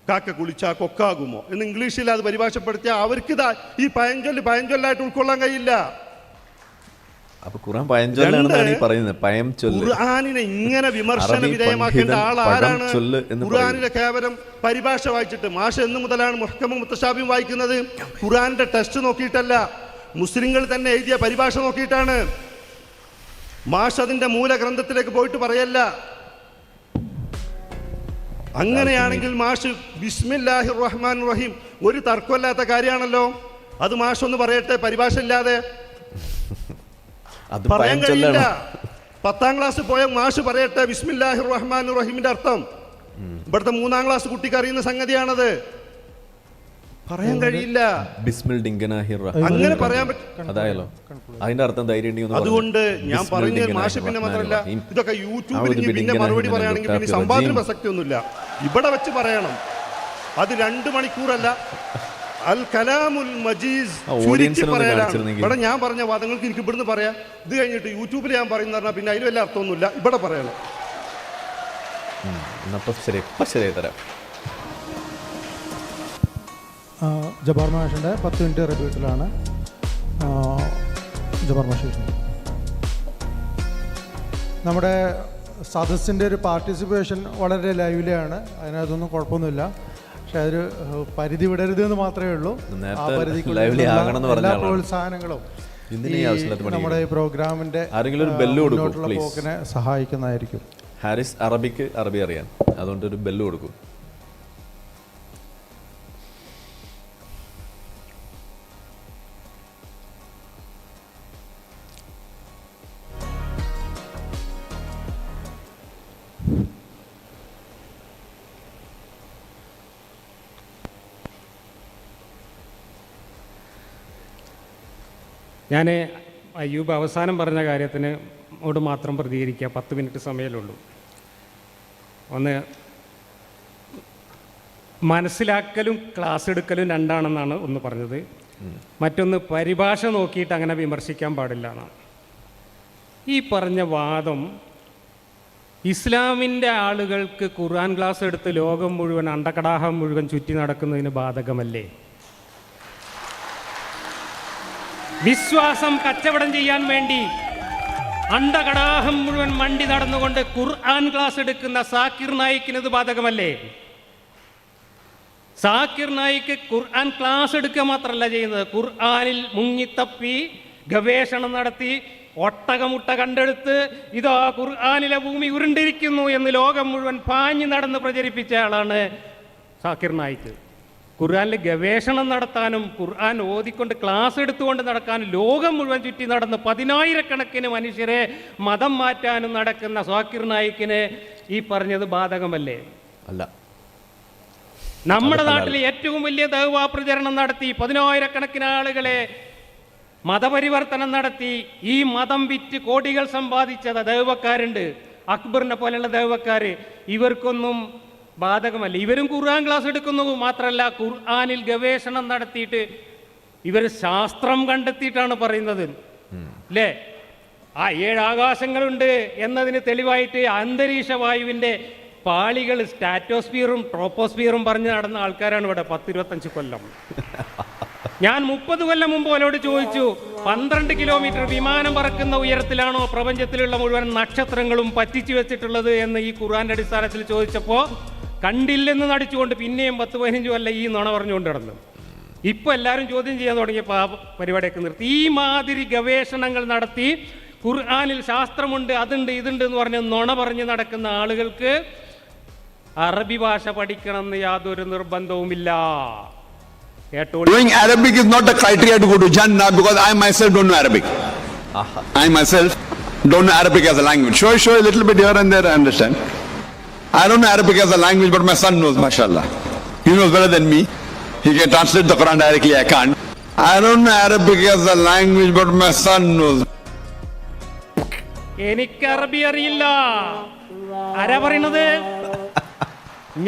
കാക്ക കുളിച്ചാ കൊക്കാകുമോ എന്ന് ഇംഗ്ലീഷിൽ അത് പരിഭാഷപ്പെടുത്തിയാൽ അവർക്ക് ഈ പഴഞ്ചൊല്ലായിട്ട് ഉൾക്കൊള്ളാൻ കഴിയില്ല. ഖുർആനിനെ ഇങ്ങനെ വിമർശന വിധേയമാക്കേണ്ട ആൾ ആരാണ്? ഖുർആനിലെ കേവലം പരിഭാഷ വായിച്ചിട്ട്. മാഷ എന്ന് മുതലാണ് മുഹ്കമും മുത്തശാബിയും വായിക്കുന്നത്? ഖുർആനിന്റെ ടെസ്റ്റ് നോക്കിയിട്ടല്ല, മുസ്ലിങ്ങൾ തന്നെ എഴുതിയ പരിഭാഷ നോക്കിയിട്ടാണ്. മാഷ് അതിന്റെ മൂലഗ്രന്ഥത്തിലേക്ക് പോയിട്ട് പറയല്ല. അങ്ങനെയാണെങ്കിൽ മാഷ് ബിസ്മില്ലാഹിർ റഹ്മാൻ റഹീം ഒരു തർക്കമില്ലാത്ത കാര്യമാണല്ലോ. അത് മാഷ് ഒന്ന് പറയട്ടെ, പരിഭാഷ ഇല്ലാതെ പറയാൻ കഴിയില്ല. 10ാം ക്ലാസ് പോയ മാഷ് പറയട്ടെ ബിസ്മില്ലാഹിർ റഹ്മാൻ റഹീമിന്റെ അർത്ഥം. ഇവിടുത്തെ 3ാം ക്ലാസ് കുട്ടിക്ക് അറിയുന്ന സംഗതിയാണത്. പറയാൻ കഴിയില്ല, അങ്ങനെ പറയാൻ പറ്റും. അതുകൊണ്ട് ഞാൻ പറഞ്ഞ മാഷ് പിന്നെ മാത്രമല്ല, ഇതൊക്കെ യൂട്യൂബിൽ പിന്നെ മറുപടി പറയുകയാണെങ്കിൽ പിന്നെ സമ്പാദന പ്രസക്തി ഒന്നുമില്ല, ഇവിടെ വെച്ച് പറയണം. അത് 2 മണിക്കൂറല്ല, അൽ കലാമുൽ മജീസ് ചുരുക്കി പറയാനാണ്. ഇവിടെ ഞാൻ പറഞ്ഞ വാദങ്ങൾക്ക് എനിക്ക് ഇവിടുന്ന് പറയാം. ഇത് കഴിഞ്ഞിട്ട് യൂട്യൂബിൽ ഞാൻ പറയുന്ന പറഞ്ഞാൽ പിന്നെ അതിൽ വല്ല അർത്ഥമൊന്നുമില്ല, ഇവിടെ പറയണം. ജബാർ മാഷിൻ്റെ 10 മിനിറ്റ് റിപ്പീറ്റിലാണ്. ജബാർ മാഷ്, നമ്മുടെ സദസ്സിൻ്റെ ഒരു പാർട്ടിസിപ്പേഷൻ വളരെ ലൈവ്ലിയാണ്, അതിനകത്തൊന്നും കുഴപ്പമൊന്നുമില്ല. പക്ഷെ അതൊരു പരിധി വിടരുത് എന്ന് മാത്രമേ ഉള്ളൂ. ആ പരിധിക്കുള്ള എല്ലാ പ്രോത്സാഹനങ്ങളും എന്തിനാ ഈ ആവശ്യമില്ലാത്ത പണി നമ്മുടെ ഈ പ്രോഗ്രാമിന്റെ ആരെങ്കിലും ഒരു ബെല്ല് കൊടുക്കൂ മുന്നോട്ടുള്ള പ്ലീസ്. പോക്കിനെ സഹായിക്കുന്നതായിരിക്കും. ഹാരിസ് അറബിക്ക് അറബി അറിയാം, അതുകൊണ്ട് ഒരു ബെല്ല് കൊടുക്കും. ഞാൻ അയ്യൂബ് അവസാനം പറഞ്ഞ കാര്യത്തിന് ഓട് മാത്രം പ്രതികരിക്കുക. 10 മിനിറ്റ് സമയമേ ഒന്ന് മനസ്സിലാക്കലും ക്ലാസ് എടുക്കലും രണ്ടാണെന്നാണ് ഒന്ന് പറഞ്ഞത്. മറ്റൊന്ന് പരിഭാഷ നോക്കിയിട്ട് അങ്ങനെ വിമർശിക്കാൻ പാടില്ല എന്നാണ്. ഈ പറഞ്ഞ വാദം ഇസ്ലാമിൻ്റെ ആളുകൾക്ക് ഖുർആൻ ക്ലാസ് എടുത്ത് ലോകം മുഴുവൻ അണ്ടകടാഹം മുഴുവൻ ചുറ്റി നടക്കുന്നതിന് ബാധകമല്ലേ? വിശ്വാസം കച്ചവടം ചെയ്യാൻ വേണ്ടി അണ്ടകടാഹം മുഴുവൻ മണ്ടി നടന്നുകൊണ്ട് ഖുർആൻ ക്ലാസ് എടുക്കുന്ന സാക്കിർ നായിക്കിന് ഇത് ബാധകമല്ലേ? സാക്കിർ നായിക്ക് ഖുർആൻ ക്ലാസ് എടുക്കുക മാത്രമല്ല ചെയ്യുന്നത്, ഖുർആനിൽ മുങ്ങിത്തപ്പി ഗവേഷണം നടത്തി ഒട്ടകമുട്ട കണ്ടെടുത്ത് ഇതാ ഖുർആനിലെ ഭൂമി ഉരുണ്ടിരിക്കുന്നു എന്ന് ലോകം മുഴുവൻ പാഞ്ഞു നടന്ന് പ്രചരിപ്പിച്ച ആളാണ് സാക്കിർ നായിക്ക്. ഖുർആനിൽ ഗവേഷണം നടത്താനും ഖുർആൻ ഓതിക്കൊണ്ട് ക്ലാസ് എടുത്തുകൊണ്ട് നടക്കാനും ലോകം മുഴുവൻ ചുറ്റി നടന്ന് 10,000-കണക്കിന് മനുഷ്യരെ മതം മാറ്റാനും നടക്കുന്ന സാക്കിർ നായിക്കിന് ഈ പറഞ്ഞത് ബാധകമല്ലേ? അല്ല. നമ്മുടെ നാട്ടിൽ ഏറ്റവും വലിയ ദഅ്വാ പ്രചരണം നടത്തി 10,000-കണക്കിന് ആളുകളെ മതപരിവർത്തനം നടത്തി ഈ മതം വിറ്റ് കോടികൾ സമ്പാദിച്ച ദഅ്വക്കാരുണ്ട്, അക്ബറിനെ പോലെയുള്ള ദഅ്വക്കാർ. ഇവർക്കൊന്നും ബാധകമല്ല. ഇവരും ഖുർആൻ ക്ലാസ് എടുക്കുന്നു. മാത്രമല്ല ഖുർആനിൽ ഗവേഷണം നടത്തിയിട്ട് ഇവർ ശാസ്ത്രം കണ്ടെത്തിയിട്ടാണ് പറയുന്നത് അല്ലേ? ആ 7 ആകാശങ്ങളുണ്ട് എന്നതിന് തെളിവായിട്ട് അന്തരീക്ഷ വായുവിൻ്റെ പാളികൾ സ്റ്റാറ്റോസ്ഫിയറും ട്രോപ്പോസ്ഫിയറും പറഞ്ഞ് നടന്ന ആൾക്കാരാണ് ഇവിടെ 10-25 കൊല്ലം. ഞാൻ 30 കൊല്ലം മുമ്പ് അവരോട് ചോദിച്ചു, 12 കിലോമീറ്റർ വിമാനം പറക്കുന്ന ഉയരത്തിലാണോ പ്രപഞ്ചത്തിലുള്ള മുഴുവൻ നക്ഷത്രങ്ങളും പറ്റിച്ചു വെച്ചിട്ടുള്ളത് എന്ന് ഈ ഖുർആന്റെ അടിസ്ഥാനത്തിൽ ചോദിച്ചപ്പോൾ കണ്ടില്ലെന്ന് നടിച്ചുകൊണ്ട് പിന്നെയും 10-15 കൊല്ലം ഈ നുണ പറഞ്ഞുകൊണ്ട് നടന്നു. ഇപ്പോൾ എല്ലാവരും ചോദ്യം ചെയ്യാൻ തുടങ്ങിയപ്പോൾ ആ പരിപാടിയൊക്കെ നിർത്തി. ഈ മാതിരി ഗവേഷണങ്ങൾ നടത്തി ഖുർആനിൽ ശാസ്ത്രമുണ്ട്, അതുണ്ട്, ഇതുണ്ട് എന്ന് പറഞ്ഞ് നുണ പറഞ്ഞ് നടക്കുന്ന ആളുകൾക്ക് അറബി ഭാഷ പഠിക്കണമെന്ന് യാതൊരു നിർബന്ധവുമില്ല. Knowing Arabic is not a criteria to go to Jannah, because I myself don't know Arabic. I myself don't know Arabic as a language. Sure, a little bit here and there I understand. I don't know Arabic as a language, but my son knows, mashallah. He knows better than me. He can translate the Quran directly, I can't. I don't know Arabic as a language, but my son knows. എനിക്ക് അറബി അറിയില്ല. ആരാ പറയുന്നത്?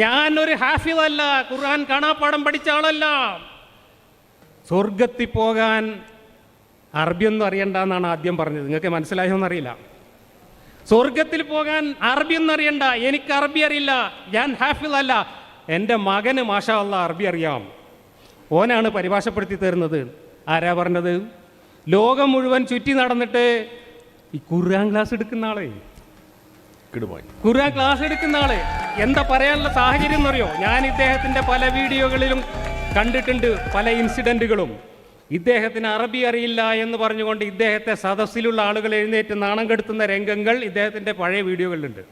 ഞാനൊരു ഹാഫിദ് അല്ല, ഖുർആൻ കാണാപ്പാഠം പഠിച്ച ആളല്ല. സ്വർഗത്തിൽ പോകാൻ അറബിയൊന്നും അറിയണ്ട എന്നാണ് ആദ്യം പറഞ്ഞത്. നിങ്ങൾക്ക് മനസ്സിലായോന്ന് അറിയില്ല. സ്വർഗത്തിൽ പോകാൻ അറബിയൊന്നും അറിയണ്ട, എനിക്ക് അറബി അറിയില്ല, ഞാൻ ഹാഫിദ് അല്ല. എൻ്റെ മകന് മാഷാ അല്ലാഹ് അറബി അറിയാം, ഓനാണ് പരിഭാഷപ്പെടുത്തി തരുന്നത്. ആരാ പറഞ്ഞത്? ലോകം മുഴുവൻ ചുറ്റി നടന്നിട്ട് ഈ ഖുർആൻ ക്ലാസ് എടുക്കുന്ന ആളെ, ഖുർആൻ ക്ലാസ് എടുക്കുന്ന ആള് എന്താ പറയാനുള്ള സാഹചര്യം എന്നറിയോ? ഞാൻ ഇദ്ദേഹത്തിൻ്റെ പല വീഡിയോകളിലും കണ്ടിട്ടുണ്ട്, പല ഇൻസിഡൻറ്റുകളും. ഇദ്ദേഹത്തിന് അറബി അറിയില്ല എന്ന് പറഞ്ഞുകൊണ്ട് ഇദ്ദേഹത്തെ സദസ്സിലുള്ള ആളുകൾ എഴുന്നേറ്റ് നാണം കെടുത്തുന്ന രംഗങ്ങൾ ഇദ്ദേഹത്തിൻ്റെ പഴയ വീഡിയോകളിലുണ്ട്.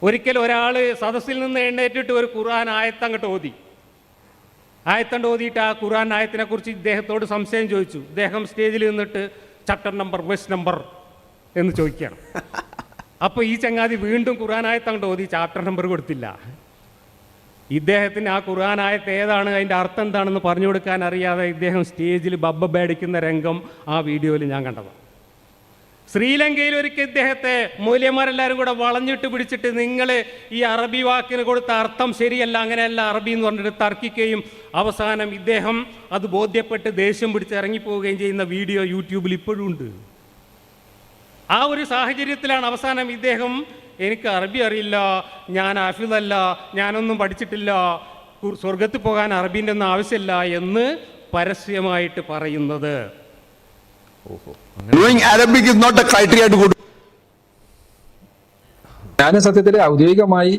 ഒരിക്കൽ ഒരാൾ സദസ്സിൽ നിന്ന് എഴുന്നേറ്റിട്ട് ഒരു ഖുർആൻ ആയത്തങ്ങോട്ട് ഓതി. ആയത്തണ്ട് ഓതിയിട്ട് ആ ഖുർആൻ ആയത്തിനെ കുറിച്ച് ഇദ്ദേഹത്തോട് സംശയം ചോദിച്ചു. ഇദ്ദേഹം സ്റ്റേജിൽ നിന്നിട്ട് ചാപ്റ്റർ നമ്പർ, വേഴ്സ് നമ്പർ എന്ന് ചോദിക്കുകയാണ്. അപ്പോൾ ഈ ചങ്ങാതി വീണ്ടും ഖുർആൻ ആയത്തങ്ങോട്ട് ഓതി, ചാപ്റ്റർ നമ്പർ കൊടുത്തില്ല. ഇദ്ദേഹത്തിന് ആ ഖുർആൻ ആയത്ത് ഏതാണ്, അതിൻ്റെ അർത്ഥം എന്താണെന്ന് പറഞ്ഞു കൊടുക്കാൻ അറിയാതെ ഇദ്ദേഹം സ്റ്റേജിൽ ബബ്ബ പേടിക്കുന്ന രംഗം ആ വീഡിയോയിൽ ഞാൻ കണ്ടത്. ശ്രീലങ്കയിൽ ഒരിക്കൽ ഇദ്ദേഹത്തെ മൂല്യന്മാരെല്ലാവരും കൂടെ വളഞ്ഞിട്ട് പിടിച്ചിട്ട് നിങ്ങൾ ഈ അറബി വാക്കിന് കൊടുത്ത അർത്ഥം ശരിയല്ല, അങ്ങനെയല്ല അറബി എന്ന് പറഞ്ഞിട്ട് തർക്കിക്കുകയും അവസാനം ഇദ്ദേഹം അത് ബോധ്യപ്പെട്ട് ദേഷ്യം പിടിച്ച് ഇറങ്ങിപ്പോവുകയും ചെയ്യുന്ന വീഡിയോ യൂട്യൂബിൽ ഇപ്പോഴും ഉണ്ട്. ആ ഒരു സാഹചര്യത്തിലാണ് അവസാനം ഇദ്ദേഹം എനിക്ക് അറബി അറിയില്ല, ഞാൻ ഹാഫിദല്ല, ഞാനൊന്നും പഠിച്ചിട്ടില്ല, സ്വർഗത്തിൽ പോകാൻ അറബീൻ്റെ ഒന്നും ആവശ്യമില്ല എന്ന് പരസ്യമായിട്ട് പറയുന്നത്. Knowing Arabic is not a criteria to go to ഞാൻ സത്യത്തിൽ ഔദ്യോഗികമായി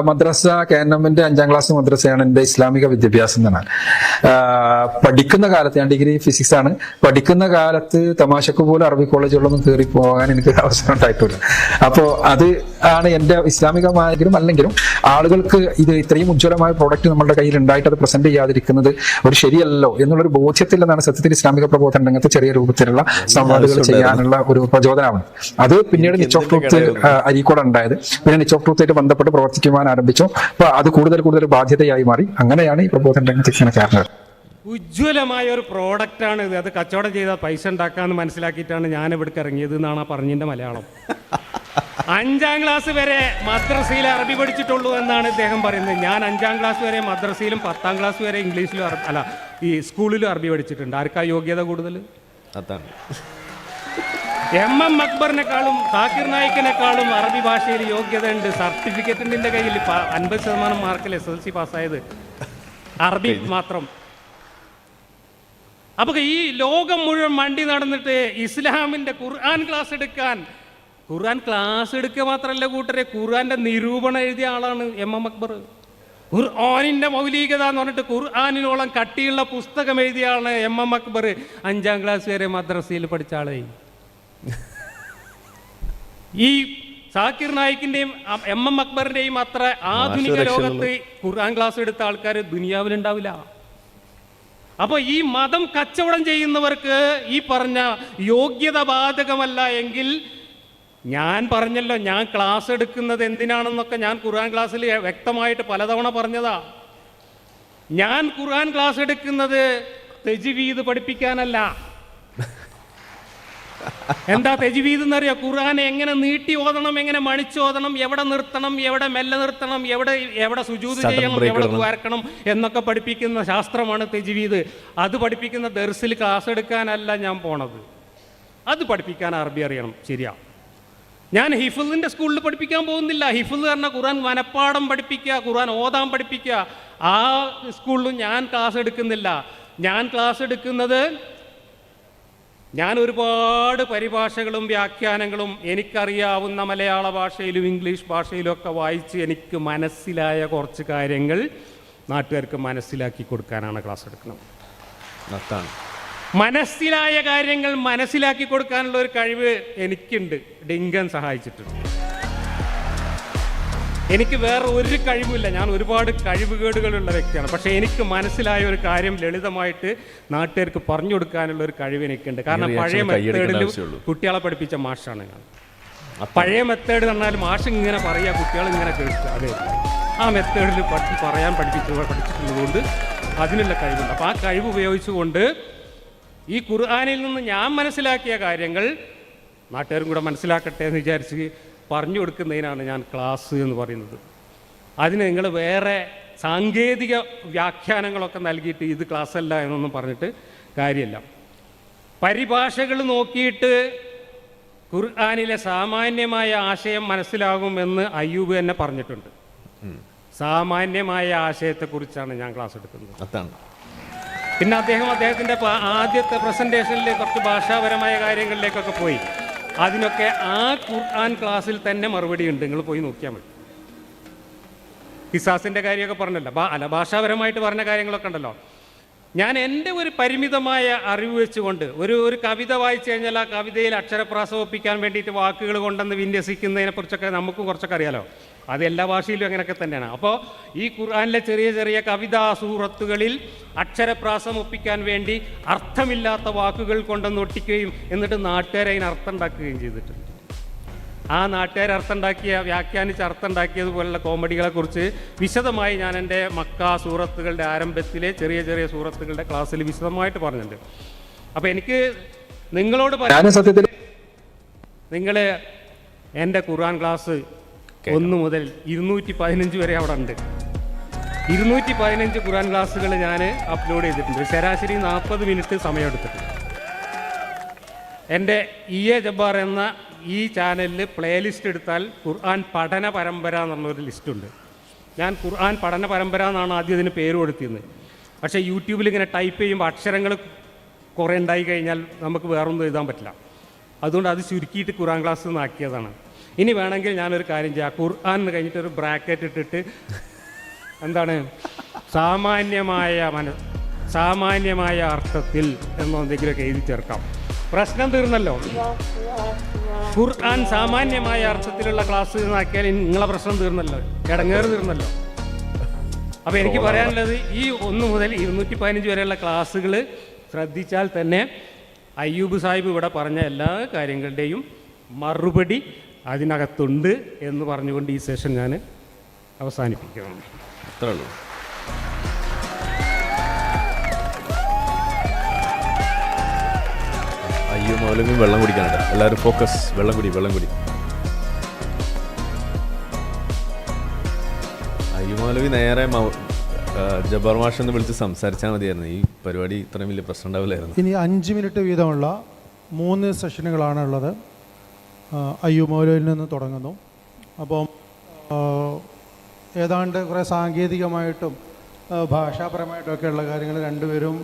മദ്രസ KNM-ന്റെ 5ാം ക്ലാസ് മദ്രസയാണ് എൻ്റെ ഇസ്ലാമിക വിദ്യാഭ്യാസം എന്ന് പറഞ്ഞാൽ. പഠിക്കുന്ന കാലത്ത് ഞാൻ ഡിഗ്രി ഫിസിക്സ് ആണ്. പഠിക്കുന്ന കാലത്ത് തമാശക്ക് പോലും അറബി കോളേജുകളൊന്നും കയറി പോകാൻ എനിക്ക് അവസരം ഉണ്ടായിട്ടില്ല. അപ്പോൾ അത് ആണ് എൻ്റെ ഇസ്ലാമികമായെങ്കിലും അല്ലെങ്കിലും ആളുകൾക്ക് ഇത് ഇത്രയും ഉജ്ജ്വലമായ പ്രോഡക്റ്റ് നമ്മുടെ കയ്യിൽ ഉണ്ടായിട്ട് അത് പ്രസന്റ് ചെയ്യാതിരിക്കുന്നത് ഒരു ശരിയല്ലോ എന്നുള്ളൊരു ബോധ്യത്തിൽ നിന്നാണ് സത്യത്തിൽ ഇസ്ലാമിക പ്രബോധന രംഗത്ത് ചെറിയ രൂപത്തിലുള്ള സംവാദങ്ങൾ ചെയ്യാനുള്ള ഒരു പ്രചോദനമാണ്. അത് പിന്നീട് നിച്ച് ഓഫ് ട്രൂത്ത് അരീക്കോട് ഉണ്ടായത്. പിന്നെ നിച്ച് ഓഫ് ട്രൂത്തായിട്ട് ബന്ധപ്പെട്ട് പ്രവർത്തിക്കുവാൻ ആരംഭിച്ചു. അപ്പൊ അത് കൂടുതൽ ബാധ്യതയായി മാറി. അങ്ങനെയാണ് ഈ പ്രബോധന രംഗത്ത് ഇങ്ങനെ കയറുന്നത്. ഉജ്ജ്വലമായ ഒരു പ്രോഡക്റ്റാണ് ഇത്. അത് കച്ചവടം ചെയ്താൽ പൈസ ഉണ്ടാക്കാമെന്ന് മനസ്സിലാക്കിയിട്ടാണ് ഞാൻ ഇവിടേക്ക് ഇറങ്ങിയത് എന്നാണ് ആ പറഞ്ഞതിൻ്റെ മലയാളം. 5ാം ക്ലാസ് വരെ മദ്രസയിൽ അറബി പഠിച്ചിട്ടുള്ളൂ എന്നാണ് ഇദ്ദേഹം പറയുന്നത്. ഞാൻ 5ാം ക്ലാസ് വരെ മദ്രസയിലും 10ാം ക്ലാസ് വരെ ഇംഗ്ലീഷിലും ഈ സ്കൂളിലും അറബി പഠിച്ചിട്ടുണ്ട്. ആർക്കാ യോഗ്യത കൂടുതൽ? അതാണ്. MM അക്ബറിനെക്കാളും സാക്കിർ നായിക്കിനെക്കാളും അറബി ഭാഷയിൽ യോഗ്യത ഉണ്ട്. സർട്ടിഫിക്കറ്റ് ഉണ്ട് എൻ്റെ കയ്യിൽ. 50% മാർക്കിൽ SSLC പാസ്സായത് അറബി മാത്രം. അപ്പൊ ഈ ലോകം മുഴുവൻ മണ്ടി നടന്നിട്ട് ഇസ്ലാമിന്റെ ഖുർആൻ ക്ലാസ് എടുക്കാൻ, ഖുർആൻ ക്ലാസ് എടുക്കുക മാത്രമല്ല കൂട്ടരെ, ഖുർആന്റെ നിരൂപണം എഴുതിയ ആളാണ് MM അക്ബർ. ഖുർആനിന്റെ മൗലികത എന്ന് പറഞ്ഞിട്ട് ഖുർആനിനോളം കട്ടിയുള്ള പുസ്തകം എഴുതിയ ആളാണ് MM അക്ബർ. 5ാം ക്ലാസ് വരെ മദ്രസയിൽ പഠിച്ച ആളെ. ഈ സാക്കിർ നായിക്കിന്റെയും MM അക്ബറിന്റെയും അത്ര ആധുനിക ലോകത്ത് ഖുർആൻ ക്ലാസ് എടുത്ത ആൾക്കാർ ദുനിയാവിലുണ്ടാവില്ല. അപ്പോൾ ഈ മതം കച്ചവടം ചെയ്യുന്നവർക്ക് ഈ പറഞ്ഞ യോഗ്യത ബാധകമല്ല എങ്കിൽ, ഞാൻ പറഞ്ഞല്ലോ ഞാൻ ക്ലാസ് എടുക്കുന്നത് എന്തിനാണെന്നൊക്കെ ഞാൻ ഖുർആൻ ക്ലാസ്സിൽ വ്യക്തമായിട്ട് പലതവണ പറഞ്ഞതാ. ഞാൻ ഖുർആൻ ക്ലാസ് എടുക്കുന്നത് തജ്വീദ് പഠിപ്പിക്കാനല്ല. എന്താ തജ്വീദ് എന്നറിയോ? ഖുർആനെ എങ്ങനെ നീട്ടി ഓതണം, എങ്ങനെ മണിച്ചോതണം, എവിടെ നിർത്തണം, എവിടെ മെല്ലെ നിർത്തണം, എവിടെ സുജൂദ് ചെയ്യണം, എവിടെ വരക്കണം എന്നൊക്കെ പഠിപ്പിക്കുന്ന ശാസ്ത്രമാണ് തജ്വീദ്. അത് പഠിപ്പിക്കുന്ന ദർസിൽ ക്ലാസ് എടുക്കാനല്ല ഞാൻ പോണത്. അത് പഠിപ്പിക്കാൻ അറബി അറിയണം, ശരിയാ. ഞാൻ ഹിഫ്ളിന്റെ സ്കൂളിൽ പഠിപ്പിക്കാൻ പോകുന്നില്ല. ഹിഫ്ള് പറഞ്ഞാൽ ഖുർആൻ മനപ്പാഠം പഠിപ്പിക്കുക, ഖുർആൻ ഓതാൻ പഠിപ്പിക്കുക. ആ സ്കൂളിലും ഞാൻ ക്ലാസ് എടുക്കുന്നില്ല. ഞാൻ ക്ലാസ് എടുക്കുന്നത്, ഞാൻ ഒരുപാട് പരിഭാഷകളും വ്യാഖ്യാനങ്ങളും എനിക്കറിയാവുന്ന മലയാള ഭാഷയിലും ഇംഗ്ലീഷ് ഭാഷയിലും ഒക്കെ വായിച്ച് എനിക്ക് മനസ്സിലായ കുറച്ച് കാര്യങ്ങൾ നാട്ടുകാർക്ക് മനസ്സിലാക്കി കൊടുക്കാനാണ് ക്ലാസ് എടുക്കുന്നത്. മനസ്സിലായ കാര്യങ്ങൾ മനസ്സിലാക്കി കൊടുക്കാനുള്ള ഒരു കഴിവ് എനിക്കുണ്ട്. ഡിങ്കൻ സഹായിച്ചിട്ടുണ്ട്. എനിക്ക് വേറെ ഒരു കഴിവുമില്ല. ഞാൻ ഒരുപാട് കഴിവുകേടുകളുള്ള വ്യക്തിയാണ്. പക്ഷേ എനിക്ക് മനസ്സിലായ ഒരു കാര്യം ലളിതമായിട്ട് നാട്ടുകാർക്ക് പറഞ്ഞു കൊടുക്കാനുള്ള ഒരു കഴിവ് എനിക്കുണ്ട്. കാരണം പഴയ മെത്തേഡിൽ കുട്ടികളെ പഠിപ്പിച്ച മാഷാണ് ഞാൻ. പഴയ മെത്തേഡ് പറഞ്ഞാൽ മാഷ് ഇങ്ങനെ പറയുക, കുട്ടികൾ ഇങ്ങനെ കേൾക്കുക. അതെ, ആ മെത്തേഡിൽ പഠിച്ചിട്ടുള്ളതുകൊണ്ട് അതിനുള്ള കഴിവുണ്ട്. അപ്പോൾ ആ കഴിവ് ഉപയോഗിച്ചുകൊണ്ട് ഈ ഖുർആനിൽ നിന്ന് ഞാൻ മനസ്സിലാക്കിയ കാര്യങ്ങൾ നാട്ടുകാരും കൂടെ മനസ്സിലാക്കട്ടെ എന്ന് വിചാരിച്ച് പറഞ്ഞു കൊടുക്കുന്നതിനാണ് ഞാൻ ക്ലാസ് എന്ന് പറയുന്നത്. അതിന് നിങ്ങൾ വേറെ സാങ്കേതിക വ്യാഖ്യാനങ്ങളൊക്കെ നൽകിയിട്ട് ഇത് ക്ലാസ് അല്ല എന്നൊന്നും പറഞ്ഞിട്ട് കാര്യമില്ല. പരിഭാഷകൾ നോക്കിയിട്ട് ഖുർആനിലെ സാമാന്യമായ ആശയം മനസ്സിലാകുമെന്ന് അയ്യൂബ് തന്നെ പറഞ്ഞിട്ടുണ്ട്. സാമാന്യമായ ആശയത്തെക്കുറിച്ചാണ് ഞാൻ ക്ലാസ് എടുക്കുന്നത്. പിന്നെ അദ്ദേഹത്തിൻ്റെ ആദ്യത്തെ പ്രസൻറ്റേഷനിൽ കുറച്ച് ഭാഷാപരമായ കാര്യങ്ങളിലേക്കൊക്കെ പോയി. അതിനൊക്കെ ആ ഖുർആൻ ക്ലാസ്സിൽ തന്നെ മറുപടി ഉണ്ട്, നിങ്ങൾ പോയി നോക്കിയാൽ മതി. ഖിസാസിൻ്റെ കാര്യമൊക്കെ പറഞ്ഞല്ലോ, ഭാഷാപരമായിട്ട് പറഞ്ഞ കാര്യങ്ങളൊക്കെ ഉണ്ടല്ലോ. ഞാൻ എൻ്റെ ഒരു പരിമിതമായ അറിവ് വെച്ചുകൊണ്ട് ഒരു കവിത വായിച്ചു കഴിഞ്ഞാൽ ആ കവിതയിൽ അക്ഷരപ്രാസം ഒപ്പിക്കാൻ വേണ്ടിയിട്ട് വാക്കുകൾ കൊണ്ടുവന്ന് വിന്യസിക്കുന്നതിനെക്കുറിച്ചൊക്കെ നമുക്കും കുറച്ചൊക്കെ അറിയാലോ. അത് എല്ലാ ഭാഷയിലും അങ്ങനെയൊക്കെ തന്നെയാണ്. അപ്പോൾ ഈ ഖുർആനിലെ ചെറിയ ചെറിയ കവിതാ സൂറത്തുകളിൽ അക്ഷരപ്രാസം ഒപ്പിക്കാൻ വേണ്ടി അർത്ഥമില്ലാത്ത വാക്കുകൾ കൊണ്ടുവന്ന് ഒട്ടിക്കുകയും എന്നിട്ട് നാട്ടുകാരെ അതിന് അർത്ഥം ഉണ്ടാക്കുകയും ചെയ്തിട്ടുണ്ട്. ആ നാട്ടുകാർ അർത്ഥം ഉണ്ടാക്കിയ, വ്യാഖ്യാനിച്ച് അർത്ഥം ഉണ്ടാക്കിയതുപോലുള്ള കോമഡികളെക്കുറിച്ച് വിശദമായി ഞാൻ എൻ്റെ മക്ക സൂറത്തുകളുടെ ആരംഭത്തിലെ ചെറിയ ചെറിയ സൂറത്തുകളുടെ ക്ലാസ്സിൽ വിശദമായിട്ട് പറഞ്ഞിട്ടുണ്ട്. അപ്പോൾ എനിക്ക് നിങ്ങളോട് പറയാൻ, നിങ്ങൾ എൻ്റെ ഖുർആൻ ക്ലാസ് 1 മുതൽ 215 വരെ അവിടെ ഉണ്ട്. 215 ഖുർആൻ ക്ലാസ്സുകൾ ഞാൻ അപ്ലോഡ് ചെയ്തിട്ടുണ്ട്. ശരാശരി 40 മിനിറ്റ് സമയമെടുത്തിട്ടുണ്ട്. എൻ്റെ EA ജബ്ബാർ എന്ന ഈ ചാനലിൽ പ്ലേലിസ്റ്റ് എടുത്താൽ ഖുർആൻ പഠന പരമ്പര എന്നുള്ളൊരു ലിസ്റ്റുണ്ട്. ഞാൻ ഖുർആൻ പഠന പരമ്പര എന്നാണ് ആദ്യം ഇതിന് പേര് കൊടുത്തിരുന്നത്. പക്ഷേ യൂട്യൂബിൽ ഇങ്ങനെ ടൈപ്പ് ചെയ്യുമ്പോൾ അക്ഷരങ്ങൾ കുറേ ഉണ്ടായി കഴിഞ്ഞാൽ നമുക്ക് വേറൊന്നും എഴുതാൻ പറ്റില്ല. അതുകൊണ്ട് അത് ചുരുക്കിയിട്ട് ഖുർആൻ ക്ലാസ് എന്നാക്കിയതാണ്. ഇനി വേണമെങ്കിൽ ഞാനൊരു കാര്യം ചെയ്യാം, ഖുർആൻ എന്ന് കഴിഞ്ഞിട്ട് ഒരു ബ്രാക്കറ്റ് ഇട്ടിട്ട് എന്താണ് സാമാന്യമായ അർത്ഥത്തിൽ എന്നൊന്തെങ്കിലുമൊക്കെ എഴുതി ചേർക്കാം. പ്രശ്നം തീർന്നല്ലോ. ഖുർആൻ സാമാന്യമായ അർത്ഥത്തിലുള്ള ക്ലാസ് ആക്കിയാൽ നിങ്ങളെ പ്രശ്നം തീർന്നല്ലോ, ഇടങ്ങേറ് തീർന്നല്ലോ. അപ്പോൾ എനിക്ക് പറയാനുള്ളത് ഈ 1 മുതൽ 215 വരെയുള്ള ക്ലാസ്സുകൾ ശ്രദ്ധിച്ചാൽ തന്നെ അയ്യൂബ് സാഹിബ് ഇവിടെ പറഞ്ഞ എല്ലാ കാര്യങ്ങളുടെയും മറുപടി അതിനകത്തുണ്ട് എന്ന് പറഞ്ഞുകൊണ്ട് ഈ സെഷൻ ഞാൻ അവസാനിപ്പിക്കുന്നു. അത്രേ ഉള്ളൂ. അയ്യോ മൗലവി വെള്ളം കുടിക്കാനുണ്ട്. എല്ലാവരും ഫോക്കസ്. വെള്ളം കുടി. അയ്യോ മൗലവി നേരെ ജബ്ബാർ മാഷെന്ന് വിളിച്ച് സംസാരിച്ചാൽ മതിയായിരുന്നു. ഈ പരിപാടി ഇത്രയും വലിയ പ്രശ്നം ഉണ്ടാവില്ലായിരുന്നു. ഇനി 5 മിനിറ്റ് വീതമുള്ള 3 സെഷനുകളാണ് ഉള്ളത്. അയ്യൂബ് മൗലവിയിൽ നിന്ന് തുടങ്ങുന്നു. അപ്പം ഏതാണ്ട് കുറേ സാങ്കേതികമായിട്ടും ഭാഷാപരമായിട്ടൊക്കെയുള്ള കാര്യങ്ങൾ രണ്ടുപേരും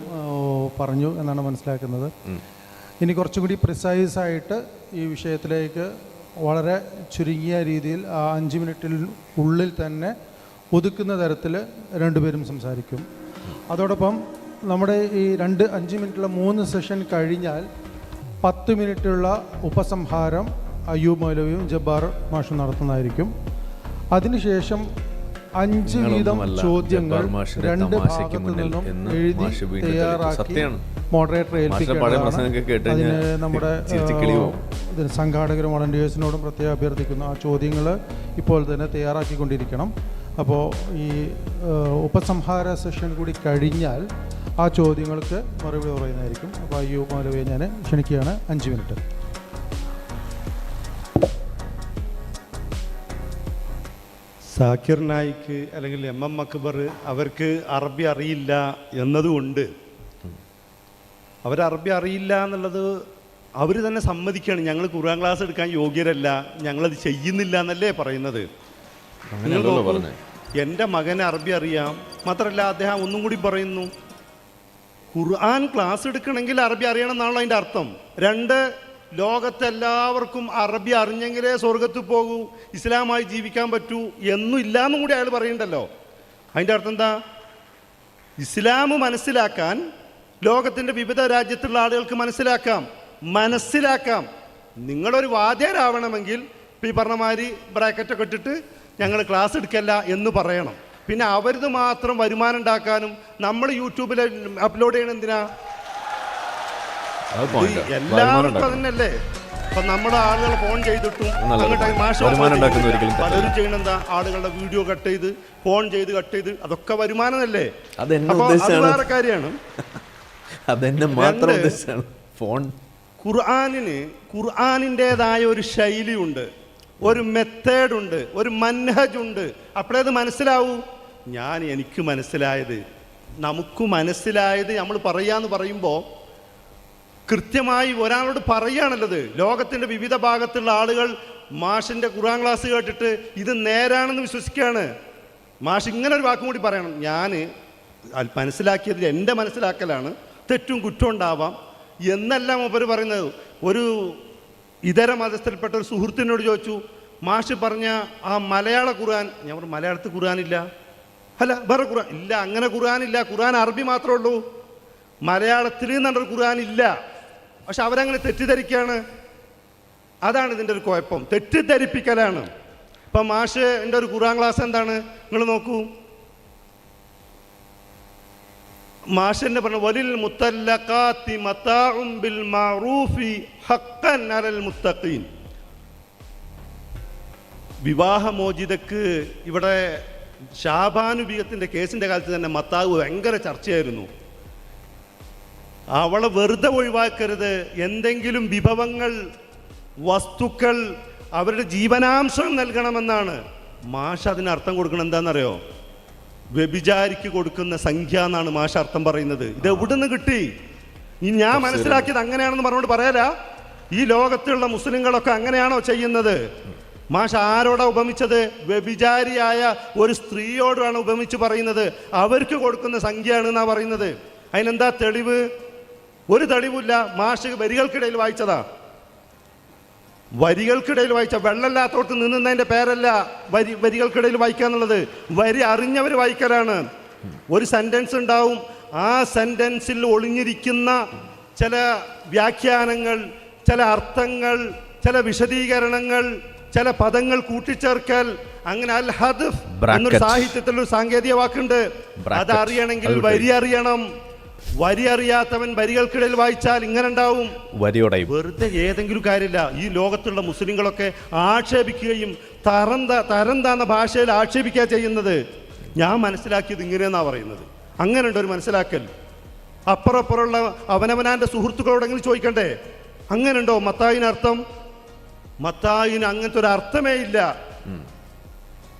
പറഞ്ഞു എന്നാണ് മനസ്സിലാക്കുന്നത്. ഇനി കുറച്ചും കൂടി പ്രിസൈസായിട്ട് ഈ വിഷയത്തിലേക്ക് വളരെ ചുരുങ്ങിയ രീതിയിൽ ആ 5 മിനിറ്റിൽ ഉള്ളിൽ തന്നെ ഒതുക്കുന്ന തരത്തിൽ രണ്ടുപേരും സംസാരിക്കും. അതോടൊപ്പം നമ്മുടെ ഈ 5 മിനിറ്റുള്ള 3 സെഷൻ കഴിഞ്ഞാൽ 10 മിനിറ്റുള്ള ഉപസംഹാരം അയ്യൂബ് മൗലവിയും ജബ്ബാർ മാഷും നടത്തുന്നതായിരിക്കും. അതിനുശേഷം 5 വീതം ചോദ്യങ്ങൾ 2 ഭാഗത്തു നിന്നും എഴുതി തയ്യാറാക്കി മോഡറേറ്റർ ഏൽപ്പിക്കേണ്ടതാണ്. അതിന് നമ്മുടെ സംഘാടകരും വളണ്ടിയേഴ്സിനോടും പ്രത്യേകം അഭ്യർത്ഥിക്കുന്നു. ആ ചോദ്യങ്ങൾ ഇപ്പോൾ തന്നെ തയ്യാറാക്കിക്കൊണ്ടിരിക്കണം. അപ്പോൾ ഈ ഉപസംഹാര സെഷൻ കൂടി കഴിഞ്ഞാൽ ആ ചോദ്യങ്ങൾക്ക് മറുപടി പറയുന്നതായിരിക്കും. അപ്പോൾ അയ്യൂബ് മൗലവിയെ ഞാൻ ക്ഷണിക്കുകയാണ്. 5 മിനിറ്റ്. സാക്കിർ നായിക്ക് അല്ലെങ്കിൽ MM അക്ബർ അവർക്ക് അറബി അറിയില്ല എന്നതുകൊണ്ട് അറബി അറിയില്ല എന്നുള്ളത് അവർ തന്നെ സമ്മതിക്കുകയാണ്. ഞങ്ങൾ ഖുർആൻ ക്ലാസ് എടുക്കാൻ യോഗ്യരല്ല, ഞങ്ങളത് ചെയ്യുന്നില്ല എന്നല്ലേ പറയുന്നത്. എൻ്റെ മകന് അറബി അറിയാം, മാത്രമല്ല അദ്ദേഹം ഒന്നും കൂടി പറയുന്നു, ഖുർആൻ ക്ലാസ് എടുക്കണമെങ്കിൽ അറബി അറിയണം എന്നാണല്ലോ അതിൻ്റെ അർത്ഥം. 2, ലോകത്തെല്ലാവർക്കും അറബി അറിഞ്ഞെങ്കിലേ സ്വർഗത്ത് പോകൂ, ഇസ്ലാമായി ജീവിക്കാൻ പറ്റൂ എന്നും ഇല്ലാന്നും കൂടി അയാൾ പറയുന്നുണ്ടല്ലോ. അതിൻ്റെ അർത്ഥം എന്താ? ഇസ്ലാം മനസ്സിലാക്കാൻ ലോകത്തിൻ്റെ വിവിധ രാജ്യത്തുള്ള ആളുകൾക്ക് മനസ്സിലാക്കാം. നിങ്ങളൊരു വാദ്യരാവണമെങ്കിൽ ഈ പറഞ്ഞ മാതിരി ബ്രാക്കറ്റൊക്കെ ഇട്ടിട്ട് ഞങ്ങൾ ക്ലാസ് എടുക്കല്ല എന്ന് പറയണം. പിന്നെ അവരത് മാത്രം വരുമാനം ഉണ്ടാക്കാനും നമ്മൾ യൂട്യൂബിൽ അപ്ലോഡ് ചെയ്യണം എന്തിനാ? എല്ലാവർക്കും അതന്നെയല്ലേ. അപ്പൊ നമ്മുടെ ആളുകൾ ഫോൺ ചെയ്തിട്ടും പലരും ചെയ്യണെന്താ, ആളുകളുടെ വീഡിയോ കട്ട് ചെയ്ത് ഫോൺ ചെയ്ത് കട്ട് ചെയ്ത് അതൊക്കെ വരുമാനമല്ലേ. അപ്പൊ അത് വേറെ കാര്യമാണ്. ഖുർആനിൻ്റെതായ ഒരു ശൈലിയുണ്ട്, ഒരു മെത്തേഡുണ്ട്, ഒരു മൻഹജുണ്ട്. അപ്പോഴേ അത് മനസ്സിലാവൂ. എനിക്ക് മനസ്സിലായത്, നമുക്ക് മനസ്സിലായത് നമ്മൾ പറയാന്ന് പറയുമ്പോൾ കൃത്യമായി ഒരാളോട് പറയുകയാണല്ലത്. ലോകത്തിൻ്റെ വിവിധ ഭാഗത്തുള്ള ആളുകൾ മാഷിൻ്റെ ഖുർആൻ ക്ലാസ് കേട്ടിട്ട് ഇത് നേരാണെന്ന് വിശ്വസിക്കുകയാണ്. മാഷ് ഇങ്ങനെ ഒരു വാക്കും കൂടി പറയണം, ഞാൻ മനസ്സിലാക്കിയതിൽ എൻ്റെ മനസ്സിലാക്കലാണ്, തെറ്റും കുറ്റം ഉണ്ടാവാം എന്നെല്ലാം അവർ പറയുന്നത്. ഒരു ഇതര മതസ്ഥയിൽപ്പെട്ട ഒരു സുഹൃത്തിനോട് ചോദിച്ചു, മാഷ് പറഞ്ഞ ആ മലയാള ഖുർആൻ, ഞാൻ പറഞ്ഞു മലയാളത്തിൽ ഖുർആനില്ല. അല്ല വേറെ ഖുർആൻ ഇല്ല, അങ്ങനെ ഖുർആനില്ല, ഖുർആൻ അറബി മാത്രമേ ഉള്ളൂ, മലയാളത്തിൽ എന്നൊരു ഖുർആൻ ഇല്ല. പക്ഷെ അവരങ്ങനെ തെറ്റിദ്ധരിക്കുകയാണ്. അതാണ് ഇതിൻ്റെ ഒരു കുഴപ്പം, തെറ്റിദ്ധരിപ്പിക്കലാണ്. ഇപ്പം മാഷ് എൻ്റെ ഒരു ഖുർആൻ ക്ലാസ് എന്താണ് നിങ്ങൾ നോക്കൂ. മാഷിൻ്റെ പറഞ്ഞു, വലിൽ മുത്തല്ലഖാത്തി മതാഉം ബിൽ മഅറൂഫി ഹഖ്ഖൻ അലൽ മുത്തഖീൻ. വിവാഹമോചിതക്ക് ഇവിടെ ശാബാനുബിയത്തിൻ്റെ കേസിൻ്റെ കാലത്ത് തന്നെ മത്താവ് ഭയങ്കര ചർച്ചയായിരുന്നു. അവളെ വെറുതെ ഒഴിവാക്കരുത്, എന്തെങ്കിലും വിഭവങ്ങൾ, വസ്തുക്കൾ, അവരുടെ ജീവനാംശം നൽകണമെന്നാണ്. മാഷ് അതിന് അർത്ഥം കൊടുക്കണം എന്താണെന്നറിയോ? വ്യഭിചാരിക്ക് കൊടുക്കുന്ന സംഖ്യ എന്നാണ് മാഷ് അർത്ഥം പറയുന്നത്. ഇത് എവിടെ നിന്ന് കിട്ടി? ഞാൻ മനസ്സിലാക്കിയത് അങ്ങനെയാണെന്ന് പറഞ്ഞുകൊണ്ട് പറയാല. ഈ ലോകത്തുള്ള മുസ്ലിങ്ങളൊക്കെ അങ്ങനെയാണോ ചെയ്യുന്നത്? മാഷ് ആരോടാ ഉപമിച്ചത്? വ്യഭിചാരിയായ ഒരു സ്ത്രീയോടാണ് ഉപമിച്ച് പറയുന്നത്. അവർക്ക് കൊടുക്കുന്ന സംഖ്യയാണെന്നാണ് പറയുന്നത്. അതിനെന്താ തെളിവ്? ഒരു തെളിവില്ല. മാഷ് വരികൾക്കിടയിൽ വായിച്ചതാ. വരികൾക്കിടയിൽ വായിച്ച വെള്ളമില്ലാത്തോടത്ത് നിന്നതിൻ്റെ പേരല്ല വരികൾക്കിടയിൽ വായിക്കുക എന്നുള്ളത്. വരി അറിഞ്ഞവർ വായിക്കലാണ്. ഒരു സെൻറ്റൻസ് ഉണ്ടാവും, ആ സെൻറ്റൻസിൽ ഒളിഞ്ഞിരിക്കുന്ന ചില വ്യാഖ്യാനങ്ങൾ, ചില അർത്ഥങ്ങൾ, ചില വിശദീകരണങ്ങൾ, ചില പദങ്ങൾ കൂട്ടിച്ചേർക്കൽ, അങ്ങനെ അൽ ഹദ്ഫ് എന്നൊരു സാഹിത്യത്തിലൊരു സാങ്കേതിക വാക്കുണ്ട്. അതറിയണമെങ്കിൽ വരി അറിയണം. വരി അറിയാത്തവൻ വരികൾക്കിടയിൽ വായിച്ചാൽ ഇങ്ങനെ ഉണ്ടാവും. വെറുതെ ഏതെങ്കിലും കാര്യമില്ല. ഈ ലോകത്തുള്ള മുസ്ലിങ്ങളൊക്കെ ആക്ഷേപിക്കുകയും തരം താന്ന ഭാഷയിൽ ആക്ഷേപിക്കുക ചെയ്യുന്നത്. ഞാൻ മനസ്സിലാക്കിയത് ഇങ്ങനെയെന്നാണ് പറയുന്നത്. അങ്ങനെയുണ്ട് ഒരു മനസ്സിലാക്കൽ. അപ്പുറപ്പുറമുള്ള അവനവനാൻ്റെ സുഹൃത്തുക്കളോടെങ്കിലും ചോദിക്കണ്ടേ, അങ്ങനെയുണ്ടോ മത്തായിനർത്ഥം? മത്തായിന് അങ്ങനത്തെ ഒരു അർത്ഥമേ ഇല്ല.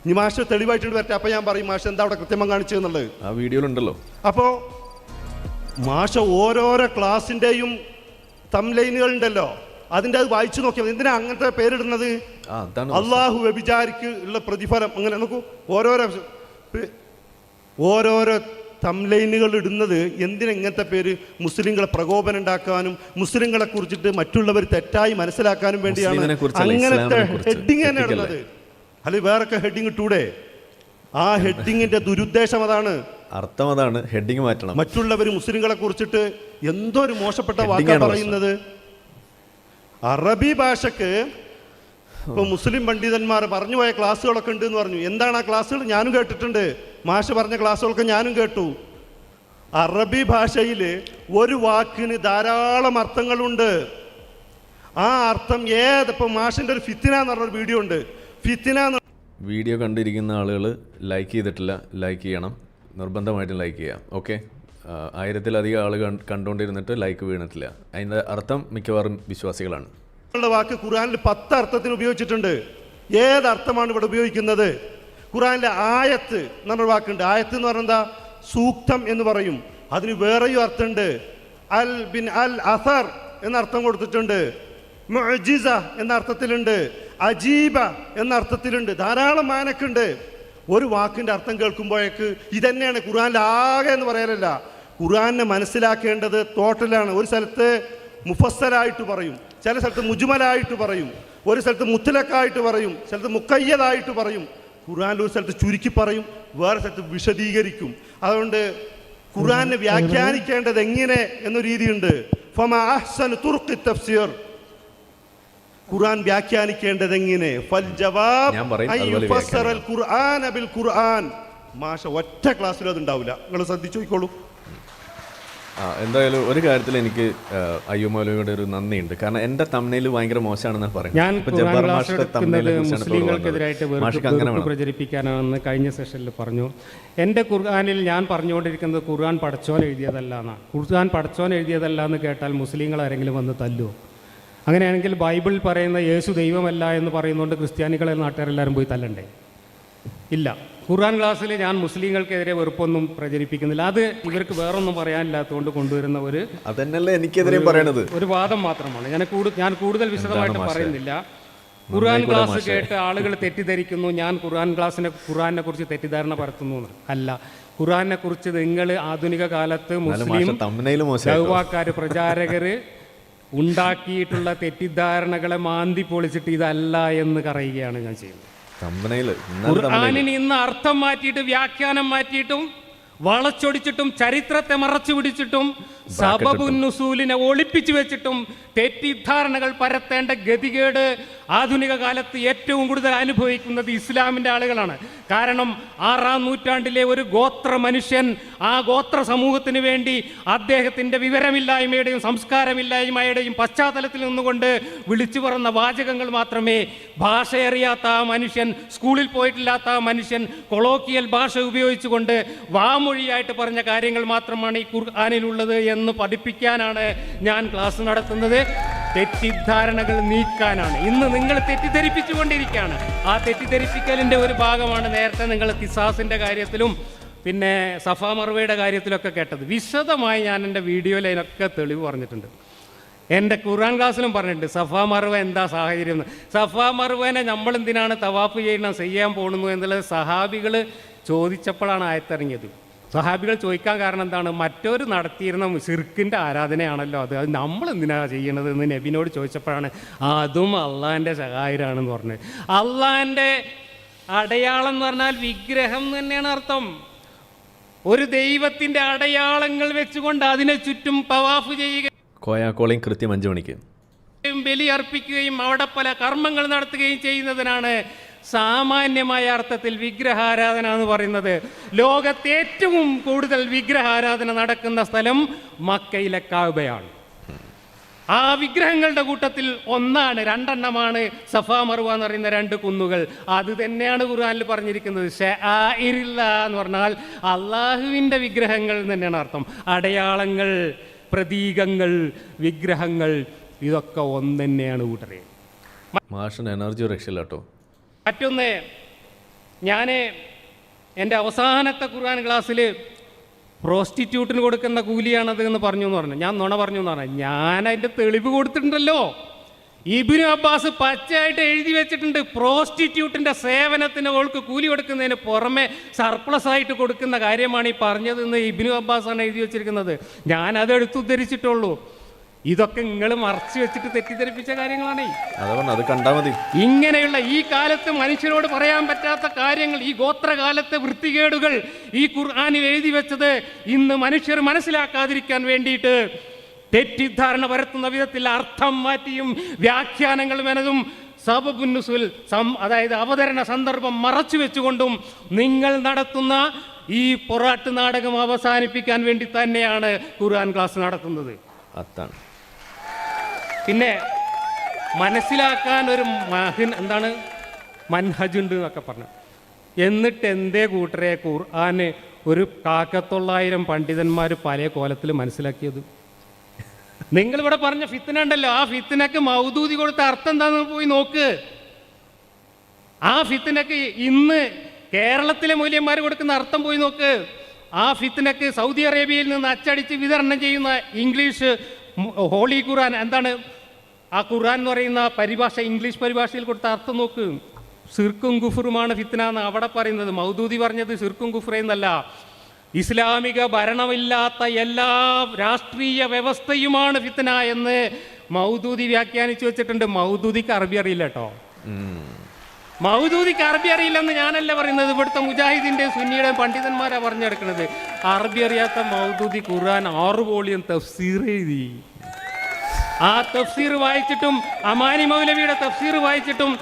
ഇനി മാഷ് തെളിവായിട്ടുണ്ട് വരട്ടെ, അപ്പം ഞാൻ പറയും മാഷ് എന്താ അവിടെ കൃത്രിമം കാണിച്ചതെന്നുള്ളത്. ആ വീഡിയോയിലുണ്ടല്ലോ. അപ്പോൾ മാഷ ഓരോരോ ക്ലാസ്സിൻ്റെയും തംലൈനുകൾ ഉണ്ടല്ലോ, അതിൻ്റെ അത് വായിച്ചു നോക്കിയാൽ എന്തിനാ അങ്ങനത്തെ പേരിടുന്നത്? അള്ളാഹു വ്യഭിചാരിക്ക് ഉള്ള പ്രതിഫലം അങ്ങനെ നോക്കൂ. ഓരോരോ തംലൈനുകൾ ഇടുന്നത് എന്തിനാ ഇങ്ങനത്തെ പേര്? മുസ്ലിങ്ങളെ പ്രകോപനം ഉണ്ടാക്കാനും മുസ്ലിങ്ങളെ കുറിച്ചിട്ട് മറ്റുള്ളവർ തെറ്റായി മനസ്സിലാക്കാനും വേണ്ടിയാണ് അങ്ങനത്തെ ഹെഡിങ് തന്നെ ഇടുന്നത്. അല്ലെങ്കിൽ വേറൊക്കെ ഹെഡിങ് ഇട്ടൂടെ? ആ ഹെഡിങ്ങിന്റെ ദുരുദ്ദേശം അതാണ്, അർത്ഥം അതാണ്. ഹെഡിങ് മാറ്റണം. മറ്റുള്ളവർ മുസ്ലിങ്ങളെ കുറിച്ചിട്ട് എന്തോ ഒരു മോശപ്പെട്ട വാക്കാണ് പറയുന്നത്. അറബി ഭാഷക്ക് ഇപ്പൊ മുസ്ലിം പണ്ഡിതന്മാർ പറഞ്ഞു പോയ ക്ലാസ്സുകളൊക്കെ ഉണ്ട് എന്ന് പറഞ്ഞു. എന്താണ് ആ ക്ലാസ്സുകൾ? ഞാനും കേട്ടിട്ടുണ്ട്. മാഷ് പറഞ്ഞ ക്ലാസ്സുകളൊക്കെ ഞാനും കേട്ടു. അറബി ഭാഷയിൽ ഒരു വാക്കിന് ധാരാളം അർത്ഥങ്ങളുണ്ട്. ആ അർത്ഥം ഇപ്പൊ മാഷിന്റെ ഒരു ഫിത്തിന എന്ന് പറഞ്ഞൊരു വീഡിയോ ഉണ്ട്. വീഡിയോ കണ്ടിരിക്കുന്ന ആളുകൾ ലൈക്ക് ചെയ്തിട്ടില്ല, ലൈക്ക് ചെയ്യണം, നിർബന്ധമായിട്ടും ലൈക്ക് ചെയ്യാം. ഓക്കെ, 1000-ലധികം ആൾ കണ്ടുകൊണ്ടിരുന്നിട്ട് ലൈക്ക് വീണിട്ടില്ല. അതിൻ്റെ അർത്ഥം മിക്കവാറും വിശ്വാസികളാണ്. വാക്ക് ഖുർആനിൽ 10 അർത്ഥത്തിന് ഉപയോഗിച്ചിട്ടുണ്ട്. ഏതർത്ഥമാണ് ഇവിടെ ഉപയോഗിക്കുന്നത്? ഖുർആനിലെ ആയത്ത് എന്ന് പറഞ്ഞൊരു വാക്കുണ്ട്. ആയത്ത് എന്ന് പറഞ്ഞാൽ എന്താ? സൂക്തം എന്ന് പറയും. അതിന് വേറെയും അർത്ഥമുണ്ട്. അൽ ബിൻ അൽ അസർ എന്ന അർത്ഥം കൊടുത്തിട്ടുണ്ട്. മുഅ്ജിസ എന്ന അർത്ഥത്തിലുണ്ട്. അജീബ എന്ന അർത്ഥത്തിലുണ്ട്. ധാരാളം മാനക്കുണ്ട്. ഒരു വാക്കിൻ്റെ അർത്ഥം കേൾക്കുമ്പോഴേക്ക് ഇതന്നെയാണ് ഖുർആനിൽ ആകെ എന്ന് പറയാനല്ല. ഖുർആനെ മനസ്സിലാക്കേണ്ടത് ടോട്ടലാണ്. ഒരു സ്ഥലത്ത് മുഫസ്സലായിട്ട് പറയും, ചില സ്ഥലത്ത് മുജ്മലായിട്ട് പറയും, ഒരു സ്ഥലത്ത് മുത്തലക്കായിട്ട് പറയും, സ്ഥലത്ത് മുക്കയ്യതായിട്ട് പറയും. ഖുർആനിൽ ഒരു സ്ഥലത്ത് ചുരുക്കി പറയും, വേറെ സ്ഥലത്ത് വിശദീകരിക്കും. അതുകൊണ്ട് ഖുർആനെ വ്യാഖ്യാനിക്കേണ്ടത് എങ്ങനെ എന്ന രീതിയുണ്ട്. ഫമാ അഹ്സനു തുർഖി തഫ്സീർ, ഖുർആൻ വ്യാഖ്യാനിക്കേണ്ടത് എങ്ങനെ? ഫൽ ജവാബ് അയ്യുഫസ്സറൽ ഖുർആന ബിൽ ഖുർആൻ. മാഷ ഒറ്റ ക്ലാസ്സിലും അത് ഉണ്ടാവില്ല. നിങ്ങൾ ശ്രദ്ധിച്ചു നോക്കിക്കോളൂ. എന്തായാലും ഒരു കാര്യത്തിൽ എനിക്ക് അയ്യൂമൗലവിയുടെ ഒരു നന്ദിയുണ്ട്. കാരണം എൻ്റെ തംബ്നെയിൽ ഭയങ്കര മോശമാണെന്ന് പറയുന്നത്. പ്രചരിപ്പിക്കാനാണെന്ന് കഴിഞ്ഞ സെഷനിൽ പറഞ്ഞു. എൻ്റെ ഖുർആനിൽ ഞാൻ പറഞ്ഞുകൊണ്ടിരിക്കുന്നത് ഖുർആൻ പടച്ചോൻ എഴുതിയതല്ല എന്നാണ്. ഖുർആൻ പടച്ചോൻ എഴുതിയതല്ല എന്ന് കേട്ടാൽ മുസ്ലിങ്ങൾ ആരെങ്കിലും വന്ന് തല്ലുമോ? അങ്ങനെയാണെങ്കിൽ ബൈബിളിൽ പറയുന്ന യേശു ദൈവമല്ല എന്ന് പറയുന്നതുകൊണ്ട് ക്രിസ്ത്യാനികളെ നാട്ടുകാരെല്ലാവരും പോയി തല്ലണ്ടേ? ഇല്ല. ഖുർആൻ ക്ലാസ്സിൽ ഞാൻ മുസ്ലിങ്ങൾക്കെതിരെ വെറുപ്പൊന്നും പ്രചരിപ്പിക്കുന്നില്ല. അത് ഇവർക്ക് വേറൊന്നും പറയാനില്ലാത്തതുകൊണ്ട് കൊണ്ടുവരുന്ന അതന്നല്ലേ എനിക്കെതിരെ പറയണത് ഒരു വാദം മാത്രമാണ്. ഞാൻ കൂടുതൽ വിശദമായിട്ട് പറയുന്നില്ല. ഖുർആൻ ക്ലാസ് കേട്ട് ആളുകൾ തെറ്റിദ്ധരിക്കുന്നു ഞാൻ ഖുർആനെ കുറിച്ച് തെറ്റിദ്ധാരണ പരത്തുന്നു അല്ല. ഖുർആനെ കുറിച്ച് നിങ്ങൾ ആധുനിക കാലത്ത് മുസ്ലിം ദഅ്വാക്കാർ പ്രചാരകർ ഉണ്ടാക്കിയിട്ടുള്ള തെറ്റിദ്ധാരണകളെ മാന്തി പൊളിച്ചിട്ട് ഇതല്ല എന്ന് പറയുകയാണ് ഞാൻ ചെയ്യുന്നത്. ഖുർആനിന് ഇന്ന് അർത്ഥം മാറ്റിയിട്ട് വ്യാഖ്യാനം മാറ്റിയിട്ടും വളച്ചൊടിച്ചിട്ടും ചരിത്രത്തെ മറച്ചു പിടിച്ചിട്ടും സബബുന്നുസൂലിനെ ഒളിപ്പിച്ചു വെച്ചിട്ടും തെറ്റിദ്ധാരണകൾ പരത്തേണ്ട ഗതികേട് ആധുനിക കാലത്ത് ഏറ്റവും കൂടുതൽ അനുഭവിക്കുന്നത് ഇസ്ലാമിൻ്റെ ആളുകളാണ്. കാരണം 6-ാം നൂറ്റാണ്ടിലെ ഒരു ഗോത്ര മനുഷ്യൻ ആ ഗോത്ര സമൂഹത്തിന് വേണ്ടി അദ്ദേഹത്തിൻ്റെ വിവരമില്ലായ്മയുടെയും സംസ്കാരമില്ലായ്മയുടെയും പശ്ചാത്തലത്തിൽ നിന്നുകൊണ്ട് വിളിച്ചു പറഞ്ഞ വാചകങ്ങൾ മാത്രമേ ഭാഷയറിയാത്ത ആ മനുഷ്യൻ, സ്കൂളിൽ പോയിട്ടില്ലാത്ത ആ മനുഷ്യൻ കൊളോക്കിയൽ ഭാഷ ഉപയോഗിച്ചുകൊണ്ട് വാമൊഴിയായിട്ട് പറഞ്ഞ കാര്യങ്ങൾ മാത്രമാണ് ഈ ഖുർആനിലുള്ളത് എന്ന് പഠിപ്പിക്കാനാണ് ഞാൻ ക്ലാസ് നടത്തുന്നത്. തെറ്റിദ്ധാരണകൾ നീക്കാനാണ്. ഇന്ന് നിങ്ങൾ തെറ്റിദ്ധരിപ്പിച്ചുകൊണ്ടിരിക്കുകയാണ്. ആ തെറ്റിദ്ധരിപ്പിക്കലിൻ്റെ ഒരു ഭാഗമാണ് നേരത്തെ നിങ്ങൾ ഖിസാസിൻ്റെ കാര്യത്തിലും പിന്നെ സഫാ മർവയുടെ കാര്യത്തിലൊക്കെ കേട്ടത്. വിശദമായി ഞാൻ എൻ്റെ വീഡിയോയിൽ അതിനൊക്കെ തെളിവ് പറഞ്ഞിട്ടുണ്ട്. എൻ്റെ ഖുർആൻ ക്ലാസ്സിലും പറഞ്ഞിട്ടുണ്ട് സഫാ മർവ എന്താ സാഹചര്യം എന്ന്. സഫാ മർവനെ നമ്മളെന്തിനാണ് തവാഫ് ചെയ്യാൻ പോകണമെന്ന് എന്നുള്ളത് സഹാബികൾ ചോദിച്ചപ്പോഴാണ് ആയത്തിറങ്ങിയത്. സഹാബികൾ ചോദിക്കാൻ കാരണം എന്താണ്? മറ്റൊരു നടത്തിയിരുന്ന ശിർക്കിൻ്റെ ആരാധനയാണല്ലോ അത് നമ്മൾ എന്തിനാ ചെയ്യണത് എന്ന് നബിനോട് ചോദിച്ചപ്പോഴാണ് അതും അള്ളാഹിൻ്റെ സഹായരാണെന്ന് പറഞ്ഞത്. അള്ളാഹിൻ്റെ അടയാളം എന്ന് പറഞ്ഞാൽ വിഗ്രഹം തന്നെയാണ് അർത്ഥം. ഒരു ദൈവത്തിൻ്റെ അടയാളങ്ങൾ വെച്ചുകൊണ്ട് അതിനെ ചുറ്റും തവാഫ് ചെയ്യുകയും കോയാക്കോളയും കൃത്യം 5 മണിക്ക് ബലി അർപ്പിക്കുകയും അവിടെ പല കർമ്മങ്ങൾ നടത്തുകയും ചെയ്യുന്നതിനാണ് സാമാന്യമായ അർത്ഥത്തിൽ വിഗ്രഹാരാധന എന്ന് പറയുന്നത്. ലോകത്തെ ഏറ്റവും കൂടുതൽ വിഗ്രഹാരാധന നടക്കുന്ന സ്ഥലം മക്കയിലെ കഅബയാണ്. ആ വിഗ്രഹങ്ങളുടെ കൂട്ടത്തിൽ ഒന്നാണ്, 2 എണ്ണമാണ് സഫാ മർവ എന്ന് പറയുന്ന 2 കുന്നുകൾ. അത് തന്നെയാണ് ഖുർആനിൽ പറഞ്ഞിരിക്കുന്നത്. ശആഇറില്ലാഹ് എന്ന് പറഞ്ഞാൽ അള്ളാഹുവിൻ്റെ വിഗ്രഹങ്ങൾ തന്നെയാണ് അർത്ഥം. അടയാളങ്ങൾ, പ്രതീകങ്ങൾ, വിഗ്രഹങ്ങൾ ഇതൊക്കെ ഒന്ന് തന്നെയാണ് കൂട്ടരെ. മാഷിന് എനർജി രക്ഷയില്ല കേട്ടോ. മറ്റൊന്ന്, ഞാൻ എൻ്റെ അവസാനത്തെ ഖുർആൻ ക്ലാസ്സിൽ പ്രോസ്റ്റിറ്റ്യൂട്ടിന് കൊടുക്കുന്ന കൂലിയാണത് എന്ന് പറഞ്ഞു. ഞാൻ നുണ പറഞ്ഞു എന്ന് പറഞ്ഞു. ഞാൻ അതിൻ്റെ തെളിവ് കൊടുത്തിട്ടുണ്ടല്ലോ. ഇബ്നു അബ്ബാസ് പച്ചയായിട്ട് എഴുതി വെച്ചിട്ടുണ്ട്. പ്രോസ്റ്റിറ്റ്യൂട്ടിൻ്റെ സേവനത്തിന് ഓൾക്ക് കൂലി കൊടുക്കുന്നതിന് പുറമെ സർപ്ലസ് ആയിട്ട് കൊടുക്കുന്ന കാര്യമാണ് ഈ പറഞ്ഞതെന്ന് ഇബ്നു അബ്ബാസാണ് എഴുതി വെച്ചിരിക്കുന്നത്. ഞാനത് എടുത്തുദ്ധരിച്ചിട്ടുള്ളൂ. ഇതൊക്കെ നിങ്ങൾ മറച്ചു വെച്ചിട്ട് തെറ്റിദ്ധരിപ്പിച്ച കാര്യങ്ങളാണ്. അത് കണ്ടാൽ മതി. ഇങ്ങനെയുള്ള ഈ കാലത്ത് മനുഷ്യരോട് പറയാൻ പറ്റാത്ത കാര്യങ്ങൾ, ഈ ഗോത്രകാലത്തെ വൃത്തികേടുകൾ ഈ ഖുർആനിൽ എഴുതി വെച്ചത് ഇന്ന് മനുഷ്യർ മനസ്സിലാക്കാതിരിക്കാൻ വേണ്ടിയിട്ട് തെറ്റിദ്ധാരണ പരത്തുന്ന വിധത്തിൽ അർത്ഥം മാറ്റിയും വ്യാഖ്യാനങ്ങൾ മെനതും സബബുൻ നുസുൽ അതായത് അവതരണ സന്ദർഭം മറച്ചു വെച്ചുകൊണ്ടും നിങ്ങൾ നടത്തുന്ന ഈ പൊറാട്ട് നാടകം അവസാനിപ്പിക്കാൻ വേണ്ടി തന്നെയാണ് ഖുർആൻ ക്ലാസ് നടത്തുന്നത്. അതാണ്. പിന്നെ മനസ്സിലാക്കാൻ ഒരു എന്താണ് മൻഹജുണ്ട് എന്നൊക്കെ പറഞ്ഞു. എന്നിട്ട് എന്തേ കൂട്ടരെ ഖുർആന് ഒരു 900 പണ്ഡിതന്മാർ പല കോലത്തിൽ മനസ്സിലാക്കിയത്? നിങ്ങളിവിടെ പറഞ്ഞ ഫിത്ന ഉണ്ടല്ലോ, ആ ഫിത്നക്ക് മൗദൂദി കൊടുത്ത അർത്ഥം എന്താണെന്ന് പോയി നോക്ക്. ആ ഫിത്നക്ക് ഇന്ന് കേരളത്തിലെ മൂല്യന്മാർ കൊടുക്കുന്ന അർത്ഥം പോയി നോക്ക്. ആ ഫിത്നക്ക് സൗദി അറേബ്യയിൽ നിന്ന് അച്ചടിച്ച് വിതരണം ചെയ്യുന്ന ഇംഗ്ലീഷ് ഹോളി ഖുർആൻ എന്താണ്? ആ ഖുർആൻ എന്ന് പറയുന്ന പരിഭാഷ ഇംഗ്ലീഷ് പരിഭാഷയിൽ കൊടുത്ത അർത്ഥം നോക്ക്. സിർക്കും കുഫറുമാണ് ഫിത്ന എന്ന് അവിടെ പറയുന്നത്. മൗദൂദി പറഞ്ഞത് സിർക്കും കുഫ്ര എന്നല്ല. ഇസ്ലാമിക ഭരണമില്ലാത്ത എല്ലാ രാഷ്ട്രീയ വ്യവസ്ഥയുമാണ് ഫിത്ന എന്ന് മൗദൂദി വ്യാഖ്യാനിച്ചു വെച്ചിട്ടുണ്ട്. മൗദൂദിക്ക് അറബി അറിയില്ല കേട്ടോ. മൗദൂദിക്ക് അറബി അറിയില്ലെന്ന് ഞാനല്ല പറയുന്നത്, ഇവിടുത്തെ മുജാഹിദിൻ്റെ സുന്നിയുടെ പണ്ഡിതന്മാരാണ് പറഞ്ഞെടുക്കുന്നത്. അറബി അറിയാത്ത മൗദൂദി ഖുർആൻ 6 വോളിയം തഫ്സീർ എഴുതി. ആ തഫ്സീർ വായിച്ചിട്ടും അമാനി മൗലവിയുടെ തഫ്സീർ വായിച്ചിട്ടും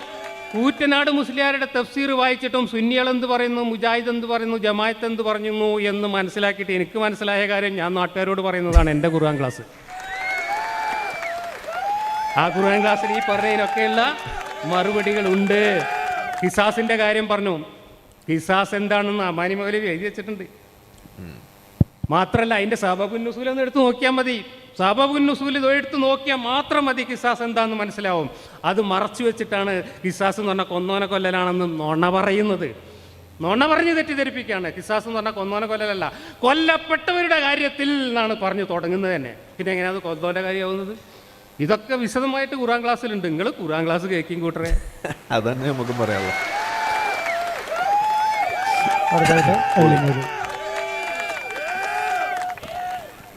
കൂറ്റനാട് മുസ്ലിയാരുടെ തഫ്സീർ വായിച്ചിട്ടും സുന്നികൾ എന്ത് പറയുന്നു, മുജാഹിദ് എന്ത് പറയുന്നു, ജമാഅത്ത് എന്ത് പറയുന്നു എന്ന് മനസ്സിലാക്കിയിട്ട് എനിക്ക് മനസ്സിലായ കാര്യം ഞാൻ നാട്ടുകാരോട് പറയുന്നതാണ്. എൻ്റെ ഖുർആൻ ക്ലാസ്, ആ ഖുർആൻ ക്ലാസ്സിൽ ഈ പറഞ്ഞതിനൊക്കെയുള്ള മറുപടികളുണ്ട്. ഖിസാസിൻ്റെ കാര്യം പറഞ്ഞു. ഖിസാസ് എന്താണെന്ന് അമാനി മൗലവി എഴുതി വെച്ചിട്ടുണ്ട്. മാത്രമല്ല അതിൻ്റെ സബബുൻ നുസൂൽ ഒന്ന് എടുത്ത് നോക്കിയാൽ മതി. സബബുൻ നുസൂൽ എടുത്ത് നോക്കിയാൽ മാത്രം മതി ഖിസാസ് എന്താണെന്ന് മനസ്സിലാവും. അത് മറച്ചു വെച്ചിട്ടാണ് ഖിസാസ് എന്ന് പറഞ്ഞാൽ കൊന്നോനെ കൊല്ലലാണെന്ന് നുണ പറയുന്നത്. നുണ പറഞ്ഞ് തെറ്റിദ്ധരിപ്പിക്കുകയാണ്. ഖിസാസ് എന്ന് പറഞ്ഞാൽ കൊന്നോനെ കൊല്ലലല്ല, കൊല്ലപ്പെട്ടവരുടെ കാര്യത്തിൽ നിന്നാണ് പറഞ്ഞു തുടങ്ങുന്നത് തന്നെ. പിന്നെ എങ്ങനെയാണ് കൊന്നോൻ്റെ കാര്യമാവുന്നത്? ഇതൊക്കെ വിശദമായിട്ട് ഖുർആൻ ക്ലാസ്സിലുണ്ട്. നിങ്ങൾ ഖുർആൻ ക്ലാസ് കേൾക്കും കൂട്ടരെ. അതന്നെ നമുക്ക് പറയാനുള്ളൂ.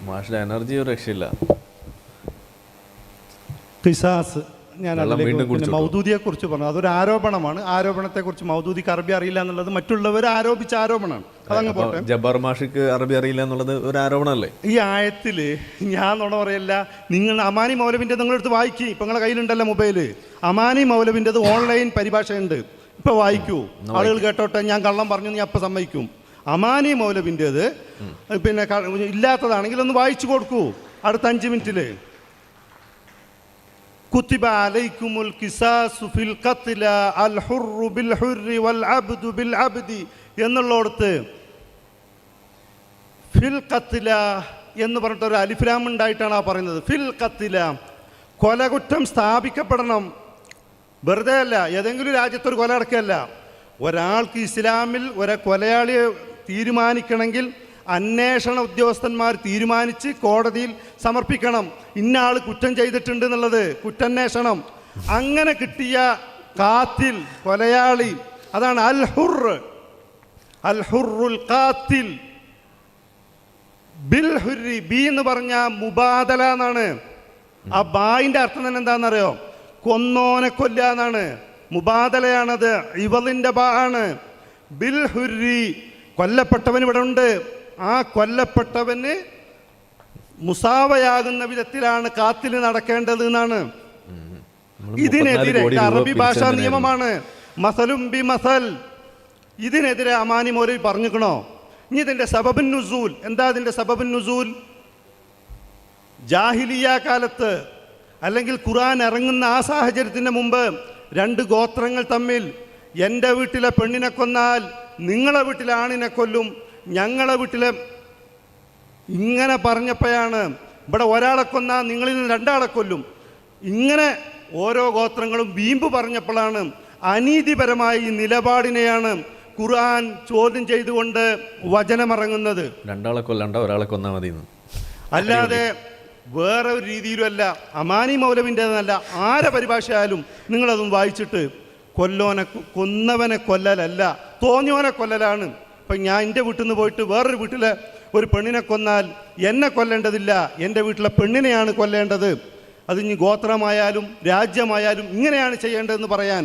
മാഷിന്റെ എനർജി ഒരു രക്ഷയില്ല. ഖിസാസ് ഞാൻ മൗദൂദിയെ കുറിച്ച് പറഞ്ഞു. അതൊരു ആരോപണമാണ്. ആരോപണത്തെക്കുറിച്ച് മൗദൂദിക്ക് അറബി അറിയില്ല എന്നുള്ളത് മറ്റുള്ളവർ ആരോപിച്ച ആരോപണമാണ്. അതങ്ങ് പോട്ടെ. ജബ്ബാർ മാഷിക്ക് അറബി അറിയില്ല എന്നുള്ളത് ഒരു ആരോപണമല്ലേ? ഈ ആയത്തിൽ ഞാൻ നുണ പറയല്ല. നിങ്ങൾ അമാനി മൗലവിൻ്റെ നിങ്ങളെടുത്ത് വായിക്കി. ഇപ്പം നിങ്ങളുടെ കയ്യിലുണ്ടല്ലോ മൊബൈല്. അമാനി മൗലവിൻ്റെത് ഓൺലൈൻ പരിഭാഷയുണ്ട്. ഇപ്പം വായിക്കൂ, ആളുകൾ കേട്ടോട്ടെ. ഞാൻ കള്ളം പറഞ്ഞു ഞാൻ അപ്പം സമ്മതിക്കും. അമാനി മൗലവിൻ്റെത് പിന്നെ ഇല്ലാത്തതാണെങ്കിൽ ഒന്ന് വായിച്ചു കൊടുക്കൂ അടുത്ത 5 മിനിറ്റിൽ. കുത്തിബ അലൈക്കുമുൽ ഖിസാസു ഫിൽ ഖത്ല അൽ ഹുർറു ബിൽ ഹുർരി വൽ അബ്ദു ബിൽ അബ്ദി എന്നുള്ളടത്ത് ഫിൽ ഖത്ല എന്ന് പറഞ്ഞിട്ട് ഒരു അലിഫ്ലാം ഉണ്ടായിട്ടാണ് ആ പറയുന്നത്. ഫിൽ ഖത്ല, കൊലകുറ്റം സ്ഥാപിക്കപ്പെടണം. വെറുതെ അല്ല, ഏതെങ്കിലും രാജ്യത്തൊരു കൊല നടക്കുകയല്ല. ഒരാൾക്ക് ഇസ്ലാമിൽ ഒരു കൊലയാളിയെ തീരുമാനിക്കണമെങ്കിൽ അന്വേഷണ ഉദ്യോഗസ്ഥന്മാർ തീരുമാനിച്ച് കോടതിയിൽ സമർപ്പിക്കണം. ഇന്ന ആൾ കുറ്റം ചെയ്തിട്ടുണ്ട് എന്നുള്ളത് കുറ്റാന്വേഷണം. അങ്ങനെ കിട്ടിയ കാത്തിൽ, കൊലയാളി, അതാണ് അൽ ഹുർ, അൽ ഹുറുൽ ഖാത്തിൽ. ബിൽ ഹുരി, ബി എന്ന് പറഞ്ഞ മുബാദല എന്നാണ്. ആ ബായിന്റെ അർത്ഥം തന്നെ എന്താണെന്നറിയോ? കൊന്നോനെ കൊല്ല എന്നാണ്. മുബാദലയാണത്, ഇവളിന്റെ ബാ ആണ്. ബിൽ ഹുരി, കൊല്ലപ്പെട്ടവൻ ഇവിടെ ഉണ്ട്. ആ കൊല്ലപ്പെട്ടവന് മുസാവയാകുന്ന വിധത്തിലാണ് കാത്തിൽ നടക്കേണ്ടത് എന്നാണ്. ഇതിനെതിരെ അറബി ഭാഷാ നിയമമാണ്. മസലും ബി മസൽ, ഇതിനെതിരെ അമാനി മൗലവി പറഞ്ഞിക്കണോ? ഇനി ഇതിന്റെ സബബുൻ നുസൂൽ എന്താ? ഇതിന്റെ സബബുൻ നുസൂൽ ജാഹിലിയ കാലത്ത് അല്ലെങ്കിൽ ഖുർആൻ ഇറങ്ങുന്ന ആ സാഹചര്യത്തിന് മുമ്പ് രണ്ട് ഗോത്രങ്ങൾ തമ്മിൽ എൻ്റെ വീട്ടിലെ പെണ്ണിനെ കൊന്നാൽ നിങ്ങളെ വീട്ടിലെ ആണിനെ കൊല്ലും, ഞങ്ങളെ വീട്ടിലെ ഇങ്ങനെ പറഞ്ഞപ്പോഴാണ് ഇവിടെ ഒരാളെ കൊന്നാൽ നിങ്ങളിൽ നിന്ന് രണ്ടാളെ കൊല്ലും, ഇങ്ങനെ ഓരോ ഗോത്രങ്ങളും വീമ്പ് പറഞ്ഞപ്പോഴാണ് അനീതിപരമായ ഈ നിലപാടിനെയാണ് ഖുർആൻ ചോദ്യം ചെയ്തുകൊണ്ട് വചനമിറങ്ങുന്നത്. രണ്ടാളെ കൊല്ലണ്ട, ഒരാളെ കൊന്നാൽ മതി. അല്ലാതെ വേറെ ഒരു രീതിയിലുമല്ല. അമാനി മൗലവിൻ്റെതല്ല, ആരെ പരിഭാഷയായാലും നിങ്ങളതും വായിച്ചിട്ട് കൊന്നവനെ കൊല്ലലല്ല, തോന്നിയവനെ കൊല്ലലാണ്. ഇപ്പം ഞാൻ എൻ്റെ വീട്ടിൽ നിന്ന് പോയിട്ട് വേറൊരു വീട്ടിലെ ഒരു പെണ്ണിനെ കൊന്നാൽ എന്നെ കൊല്ലേണ്ടതില്ല, എൻ്റെ വീട്ടിലെ പെണ്ണിനെയാണ് കൊല്ലേണ്ടത്. അത് ഇനി ഗോത്രമായാലും രാജ്യമായാലും ഇങ്ങനെയാണ് ചെയ്യേണ്ടതെന്ന് പറയാൻ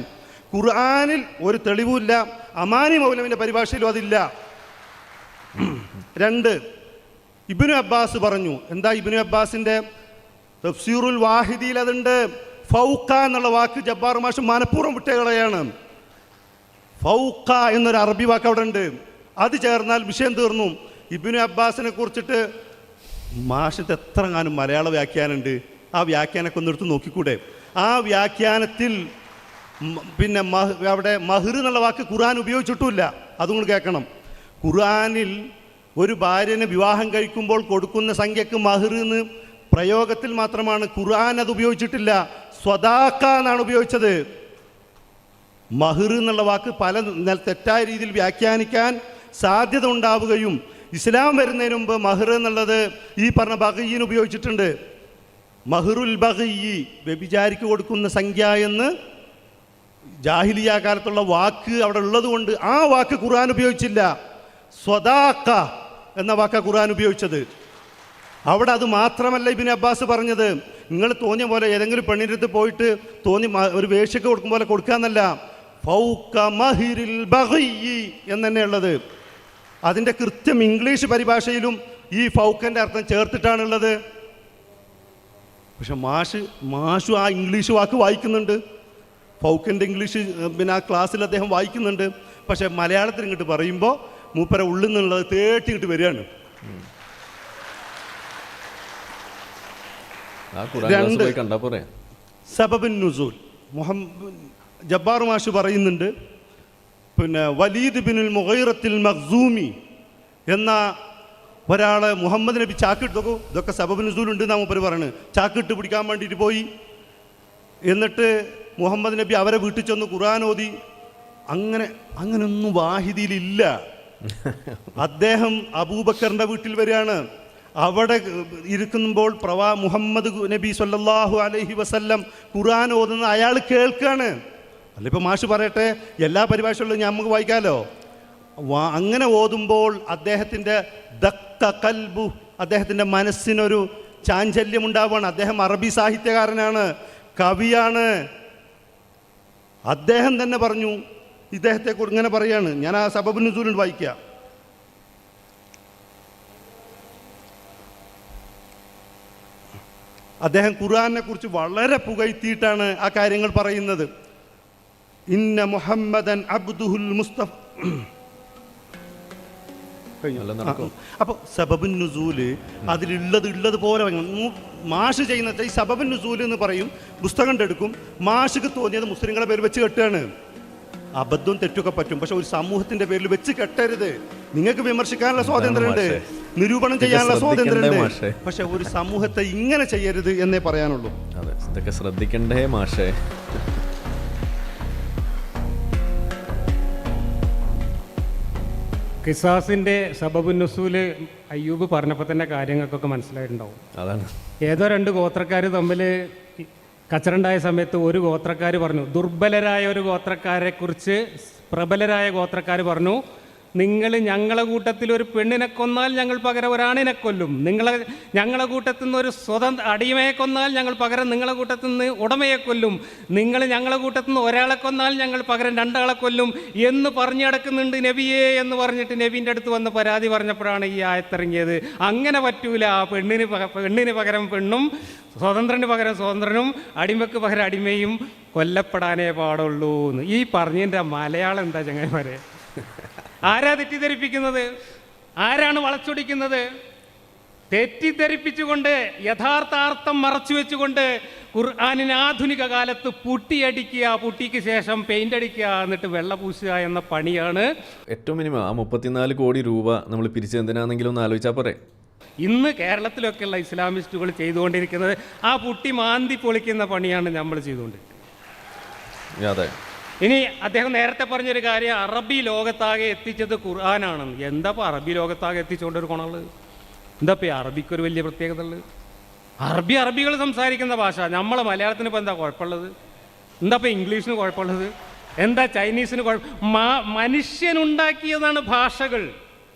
ഖുർആനിൽ ഒരു തെളിവുമില്ല, അമാനി മൗലവിൻ്റെ പരിഭാഷയിലും അതില്ല. രണ്ട്, ഇബ്നു അബ്ബാസ് പറഞ്ഞു. എന്താ ഇബ്നു അബ്ബാസിൻ്റെ തഫ്സീറുൽ വാഹിദിയിൽ അതുണ്ട്. ഫൗക്ക എന്നുള്ള വാക്ക് ജബ്ബാർ മാഷ് മനഃപൂർവ്വം വിട്ടുകളയാണ്. ഫൗക്ക എന്നൊരു അറബി വാക്ക് അവിടെ ഉണ്ട്, അത് ചേർന്നാൽ വിഷയം തീർന്നു. ഇബ്നു അബ്ബാസിനെ കുറിച്ചിട്ട് മാഷത്ത് എത്രങ്ങാനും മലയാള വ്യാഖ്യാനമുണ്ട്, ആ വ്യാഖ്യാനമൊക്കെ ഒന്ന് എടുത്ത് നോക്കിക്കൂടെ? ആ വ്യാഖ്യാനത്തിൽ പിന്നെ അവിടെ മഹർ എന്നുള്ള വാക്ക് ഖുർആൻ ഉപയോഗിച്ചിട്ടുമില്ല. അതും കൂടി കേൾക്കണം. ഖുർആനിൽ ഒരു ഭാര്യനെ വിവാഹം കഴിക്കുമ്പോൾ കൊടുക്കുന്ന സംഖ്യക്ക് മഹർ എന്ന് പ്രയോഗത്തിൽ മാത്രമാണ്, ഖുർആൻ അത് ഉപയോഗിച്ചിട്ടില്ല. സ്വദാക്ക എന്നാണ് ഉപയോഗിച്ചത്. മഹർ എന്നുള്ള വാക്ക് പല തെറ്റായ രീതിയിൽ വ്യാഖ്യാനിക്കാൻ സാധ്യത ഉണ്ടാവുകയും ഇസ്ലാം വരുന്നതിന് മുമ്പ് മഹർ എന്നുള്ളത് ഈ പറഞ്ഞ ബഗീന് ഉപയോഗിച്ചിട്ടുണ്ട്. മഹറുൽ ബഗീ, വ്യഭിചാരിക്ക് കൊടുക്കുന്ന സംഖ്യ എന്ന് ജാഹിലിയ കാലത്തുള്ള വാക്ക് അവിടെ ഉള്ളത് കൊണ്ട് ആ വാക്ക് ഖുർആൻ ഉപയോഗിച്ചില്ല. സ്വദാക്ക എന്ന വാക്ക ഖുർആൻ ഉപയോഗിച്ചത്. അവിടെ അത് മാത്രമല്ല ഇബ്നു അബ്ബാസ് പറഞ്ഞത്, നിങ്ങൾ തോന്നിയ പോലെ ഏതെങ്കിലും പെണ്ണിൻ്റെ അടുത്ത് പോയിട്ട് തോന്നി ഒരു വേശ്യക്ക് കൊടുക്കും പോലെ കൊടുക്കാന്നല്ല, ഫൗക മഹിരിൽ ബഗീ എന്ന് തന്നെയുള്ളത്. അതിൻ്റെ കൃത്യം ഇംഗ്ലീഷ് പരിഭാഷയിലും ഈ ഫൗക്കൻ്റെ അർത്ഥം ചേർത്തിട്ടാണുള്ളത്. പക്ഷെ മാഷു ആ ഇംഗ്ലീഷ് വാക്ക് വായിക്കുന്നുണ്ട്, ഫൗക്കിൻ്റെ ഇംഗ്ലീഷ് പിന്നെ ആ ക്ലാസ്സിൽ അദ്ദേഹം വായിക്കുന്നുണ്ട്. പക്ഷെ മലയാളത്തിൽ ഇങ്ങോട്ട് പറയുമ്പോൾ മൂപ്പര ഉള്ളിൽ നിന്നുള്ളത് തേട്ടിങ്ങിട്ട് വരികയാണ്. രണ്ട്, സബബുൻ നുസൂൽ ജബ്ബാർ മാഷ് പറയുന്നുണ്ട്. പിന്നെ വലീദ് ബിനുൽ മുഗൈറത്തിൽ മഖ്സൂമി എന്ന ഒരാളെ മുഹമ്മദ് നബി ചാക്കിട്ട് നോക്കൂ, ഇതൊക്കെ സബബുൻ നുസൂൽ ഉണ്ട് എന്നാ മൂപ്പര് പറയുന്നത്. ചാക്കിട്ട് പിടിക്കാൻ വേണ്ടിയിട്ട് പോയി, എന്നിട്ട് മുഹമ്മദ് നബി അവരെ വീട്ടിൽ ചെന്ന് ഖുർആൻ ഓതി. അങ്ങനെയൊന്നും വാഹിദിയിലില്ല. അദ്ദേഹം അബൂബക്കറിൻ്റെ വീട്ടിൽ വരികയാണ്. അവിടെ ഇരിക്കുമ്പോൾ മുഹമ്മദ് നബി സല്ലല്ലാഹു അലൈഹി വസല്ലം ഖുർആൻ ഓതുന്നത് അയാൾ കേൾക്കുകയാണ്. അല്ല ഇപ്പം മാഷ് പറയട്ടെ, എല്ലാ പരിഭാഷകളിലും നമുക്ക് വായിക്കാമല്ലോ. അങ്ങനെ ഓതുമ്പോൾ അദ്ദേഹത്തിൻ്റെ ദക്ക കൽബു, അദ്ദേഹത്തിൻ്റെ മനസ്സിനൊരു ചാഞ്ചല്യം ഉണ്ടാവുകയാണ്. അദ്ദേഹം അറബി സാഹിത്യകാരനാണ്, കവിയാണ്. അദ്ദേഹം തന്നെ പറഞ്ഞു, ഇദ്ദേഹത്തെക്കുറിച്ച് ഇങ്ങനെ പറയാണ്. ഞാൻ ആ സബബുൻ നുസൂൽ വായിക്കുക. അദ്ദേഹം ഖുർആനെ കുറിച്ച് വളരെ പുകഴ്ത്തിയിട്ടാണ് ആ കാര്യങ്ങൾ പറയുന്നത്. ഇന്ന മുഹമ്മദൻ അബ്ദുഹുൽ മുസ്തഫ. അപ്പോൾ സബബുൻ നുസൂല് അതിലുള്ളത് പോലെ മാഷ് ചെയ്യുന്ന ഈ സബബുൻ നുസൂൽ എന്ന് പറയും, പുസ്തകം എടുക്കും, മാഷിക്ക് തോന്നിയത് മുസ്ലിങ്ങളെ പേര് വെച്ച് കെട്ടുകയാണ്. അബദ്ധവും തെറ്റൊക്കെ പറ്റും, പക്ഷെ ഒരു സമൂഹത്തിന്റെ പേരിൽ വെച്ച് കെട്ടരുത്. നിങ്ങൾക്ക് വിമർശിക്കാനുള്ള സ്വാതന്ത്ര്യമുണ്ട്, നിരൂപണം ചെയ്യാനുള്ള സ്വാതന്ത്ര്യമുണ്ട്, പക്ഷെ ഒരു സമൂഹത്തെ ഇങ്ങനെ ചെയ്യരുത് എന്നേ പറയാനുള്ളൂ. അതെ, ഇതൊക്കെ ശ്രദ്ധിക്കണ്ടേ മാഷേ. ഖിസാസിൻ്റെ സബബുൻ നുസൂല് അയ്യൂബ് പറഞ്ഞപ്പോൾ തന്നെ കാര്യങ്ങൾക്കൊക്കെ മനസ്സിലായിട്ടുണ്ടാവും. അതാണ്, ഏതോ രണ്ട് ഗോത്രക്കാർ തമ്മിൽ കച്ചറുണ്ടായ സമയത്ത് ഒരു ഗോത്രക്കാർ പറഞ്ഞു, ദുർബലരായ ഒരു ഗോത്രക്കാരെ കുറിച്ച് പ്രബലരായ ഗോത്രക്കാർ പറഞ്ഞു, നിങ്ങൾ ഞങ്ങളെ കൂട്ടത്തിൽ ഒരു പെണ്ണിനെ കൊന്നാൽ ഞങ്ങൾ പകരം ഒരാണിനെ കൊല്ലും, ഞങ്ങളെ കൂട്ടത്തിൽ നിന്ന് ഒരു സ്വതന്ത്ര അടിമയെ കൊന്നാൽ ഞങ്ങൾ പകരം നിങ്ങളെ കൂട്ടത്തിൽ നിന്ന് ഉടമയെ കൊല്ലും, നിങ്ങൾ ഞങ്ങളെ കൂട്ടത്തിൽ നിന്ന് ഒരാളെ കൊന്നാൽ ഞങ്ങൾ പകരം രണ്ടാളെ കൊല്ലും എന്ന് പറഞ്ഞു കിടക്കുന്നുണ്ട് നബിയേ എന്ന് പറഞ്ഞിട്ട് നബീൻ്റെ അടുത്ത് വന്ന് പരാതി പറഞ്ഞപ്പോഴാണ് ഈ ആയത്തിറങ്ങിയത്. അങ്ങനെ പറ്റൂല, പെണ്ണിന് പകരം പെണ്ണും സ്വതന്ത്രന് പകരം സ്വതന്ത്രനും അടിമക്ക് പകരം അടിമയും കൊല്ലപ്പെടാനേ പാടുള്ളൂ എന്ന്. ഈ പറഞ്ഞതിൻ്റെ മലയാളം എന്താ ചങ്ങായിമാരെ? ആരാ തെറ്റിദ്ധരിപ്പിക്കുന്നത്? ആരാണ് വളച്ചൊടിക്കുന്നത്? തെറ്റിദ്ധരിപ്പിച്ചുകൊണ്ട് യഥാർത്ഥാർത്ഥം മറച്ചു വെച്ചുകൊണ്ട് ഖുർആനിന് ആധുനിക കാലത്ത് പുട്ടിയടിക്കുക, പുട്ടിക്ക് ശേഷം പെയിന്റ് അടിക്കുക, എന്നിട്ട് വെള്ള പൂശുക എന്ന പണിയാണ് ഏറ്റവും മിനിമം. ആ 34 കോടി രൂപ നമ്മൾ പിരിച്ചെന്തിനാണെങ്കിലും ഒന്ന് ആലോചിച്ചാൽ പോരെ. ഇന്ന് കേരളത്തിലൊക്കെയുള്ള ഇസ്ലാമിസ്റ്റുകൾ ചെയ്തുകൊണ്ടിരിക്കുന്നത്. ആ പുട്ടി മാന്തി പൊളിക്കുന്ന പണിയാണ് നമ്മൾ ചെയ്തുകൊണ്ടിരിക്കുന്നത്. അതെ. ഇനി അദ്ദേഹം നേരത്തെ പറഞ്ഞൊരു കാര്യം, അറബി ലോകത്താകെ എത്തിച്ചത് ഖുർആനാണെന്ന്. എന്താ ഇപ്പോൾ അറബി ലോകത്താകെ എത്തിച്ചുകൊണ്ടൊരു ഗുണമുള്ളത്? എന്താ ഇപ്പോൾ ഈ അറബിക്കൊരു വലിയ പ്രത്യേകത ഉള്ളത്? അറബികൾ സംസാരിക്കുന്ന ഭാഷ. നമ്മളെ മലയാളത്തിന് ഇപ്പോൾ എന്താ കുഴപ്പമുള്ളത്? എന്താ ഇപ്പോൾ ഇംഗ്ലീഷിന് കുഴപ്പമുള്ളത്? എന്താ ചൈനീസിന് മനുഷ്യനുണ്ടാക്കിയതാണ് ഭാഷകൾ.